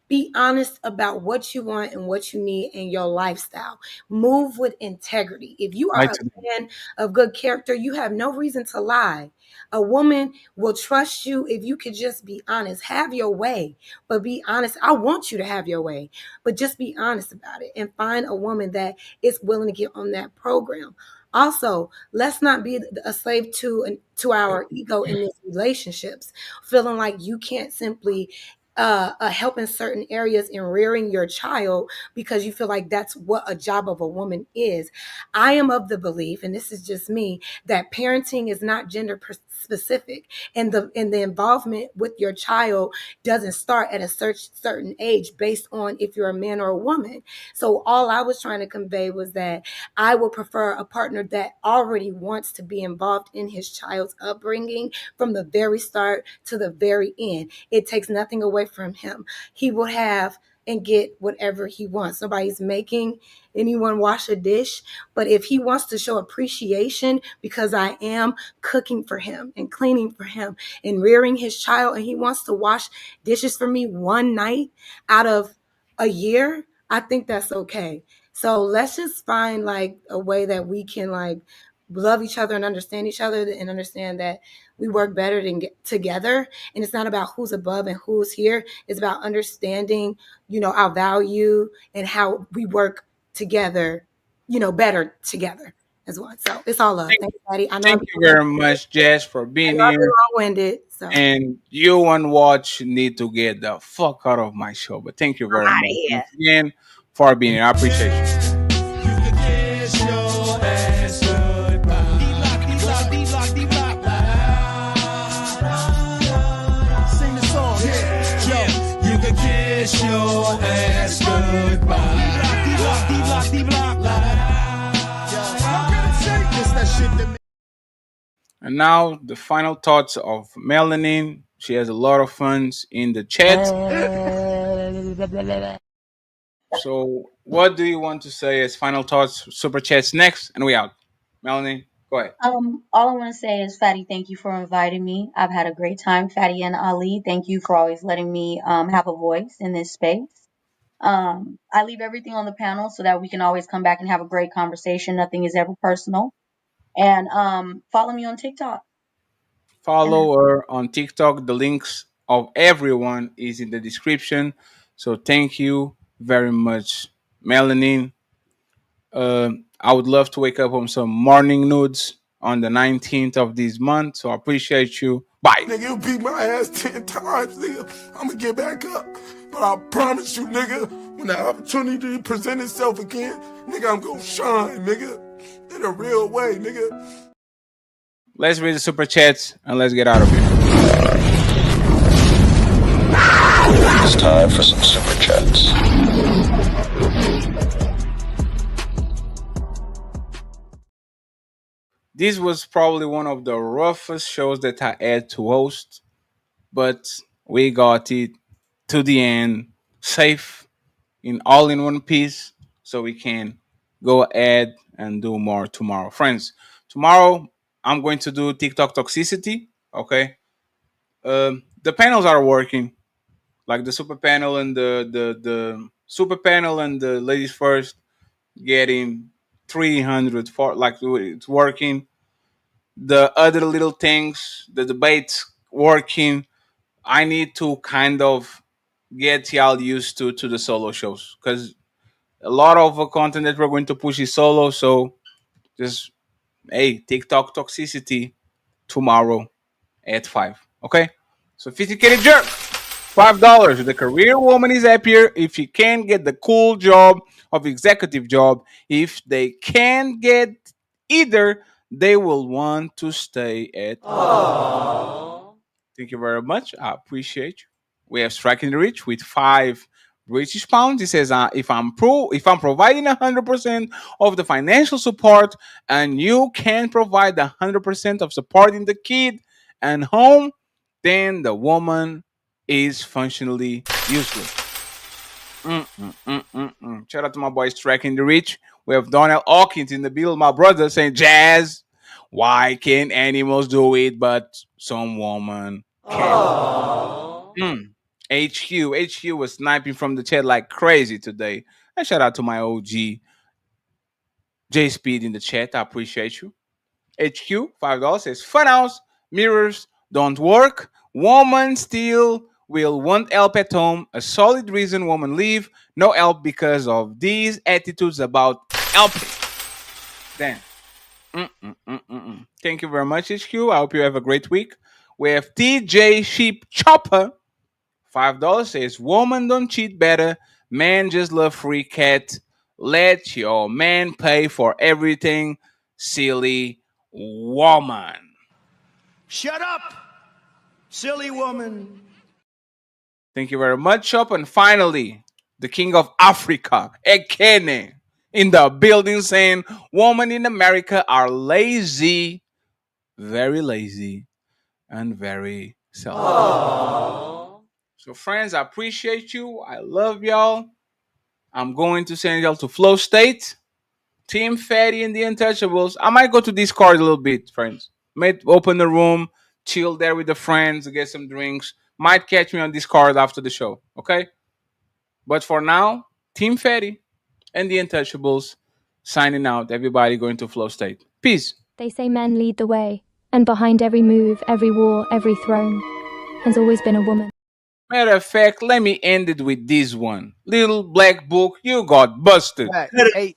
Be honest about what you want and what you need in your lifestyle. Move with integrity. If you are Lie a to them. man of good character, you have no reason to lie. A woman will trust you if you could just be honest. Have your way, but be honest. I want you to have your way, but just be honest about it and find a woman that is willing to get on that program. Also, let's not be a slave to our ego in these relationships, feeling like you can't simply help in certain areas in rearing your child because you feel like that's what a job of a woman is. I am of the belief, and this is just me, that parenting is not gender specific, and the involvement with your child doesn't start at a certain age based on if you're a man or a woman. So all I was trying to convey was that I would prefer a partner that already wants to be involved in his child's upbringing from the very start to the very end. It takes nothing away from him. He will have and get whatever he wants. Nobody's making anyone wash a dish, but if he wants to show appreciation because I am cooking for him and cleaning for him and rearing his child, and he wants to wash dishes for me one night out of a year, I think that's okay. So let's just find like a way that we can like love each other and understand each other and understand that we work better than together. And it's not about who's above and who's here. It's about understanding, our value and how we work together, better together as one. So it's all love. Thanks, Patty. I know Thank you very much, Jess, for being I've been here. long-winded. So And you and Watch need to get the fuck out of my show. But thank you very I'm out much of here. once again for being here. I appreciate you. Sing the song, yeah. Yo, you can kiss your ass goodbye. And now the final thoughts of Melanin. She has a lot of funds in the chat. So what do you want to say as final thoughts? Super chats next, and we out. Melanin, go ahead. All I want to say is, Fatty, thank you for inviting me. I've had a great time. Fatty and Ali, thank you for always letting me have a voice in this space. I leave everything on the panel so that we can always come back and have a great conversation. Nothing is ever personal. And follow me on TikTok. Follow her on TikTok. The links of everyone is in the description. So thank you very much, Melanin. I would love to wake up on some morning nudes on the 19th of this month. So I appreciate you. Bye. Nigga, you beat my ass 10 times, nigga. I'ma get back up. But I promise you, nigga, when the opportunity present itself again, nigga, I'm gonna shine, nigga. In a real way, nigga. Let's read the super chats and let's get out of here. It's time for some super chats. This was probably one of the roughest shows that I had to host, but we got it to the end safe in all in one piece so we can go ahead and do more tomorrow. Friends, tomorrow I'm going to do TikTok toxicity. Okay. The panels are working, like the super panel and the super panel and the ladies first getting 300 for like it's working. The other little things, the debates working. I need to kind of get y'all used to the solo shows because A lot of content that we're going to push is solo. So just, hey, TikTok toxicity tomorrow at 5. Okay? Sophisticated jerk. $5. The career woman is happier if she can get the cool job of executive job. If they can get either, they will want to stay at home. Thank you very much. I appreciate you. We have Striking the Rich with 5 British pounds. He says, if I'm providing 100% of the financial support and you can provide 100% of supporting the kid and home, then the woman is functionally useless. Shout out to my boy Striking the Rich. We have Donald Hawkins in the bill, my brother, saying, Jazz, why can't animals do it, but some woman can? HQ was sniping from the chat like crazy today. And shout out to my OG J Speed in the chat. I appreciate you. HQ, $5 says, fun house, mirrors don't work. Woman still will want help at home. A solid reason woman leave. No help because of these attitudes about helping. Then, thank you very much, HQ. I hope you have a great week. We have TJ Sheep Chopper. $5 says, woman don't cheat better. Man just love free cat. Let your man pay for everything. Silly woman. Shut up, silly woman. Thank you very much, Shop. And finally, the king of Africa, Ekene, in the building saying, women in America are lazy, very lazy, and very selfish. So, friends, I appreciate you. I love y'all. I'm going to send y'all to Flow State. Team Fatty and the Untouchables. I might go to Discord a little bit, friends. Might open the room, chill there with the friends, get some drinks. Might catch me on Discord after the show, okay? But for now, Team Fatty and the Untouchables signing out. Everybody going to Flow State. Peace. They say men lead the way, and behind every move, every war, every throne has always been a woman. Matter of fact, let me end it with this one. Little Black Book, you got busted. Hey,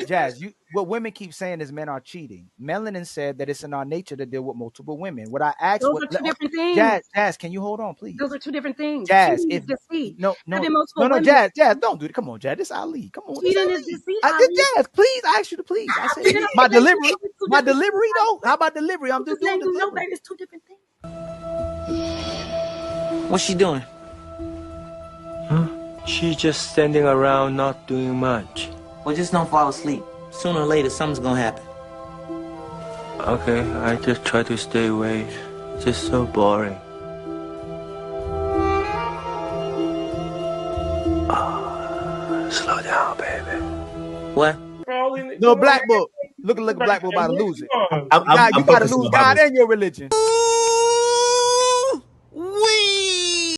Jazz, what women keep saying is men are cheating. Melanin said that it's in our nature to deal with multiple women. What I asked, Those are two different things. Jazz, can you hold on, please? Those are two different things. Jazz, Cheating is deceit. No, women. Jazz, don't do it. Come on, Jazz, this Ali. Come on, Cheating is deceit. Jazz, please, I asked you to please. I said my delivery though. How about delivery? I'm just doing no, baby, it's two different things. What's she doing? Huh? She's just standing around not doing much. Well, just don't fall asleep. Sooner or later, something's gonna happen. Okay, I just try to stay awake. It's just so boring. Slow down, baby. What? No, Black Book. Look like a Black Book about to lose it. I'm you got to focusing lose on God Bible. and your religion.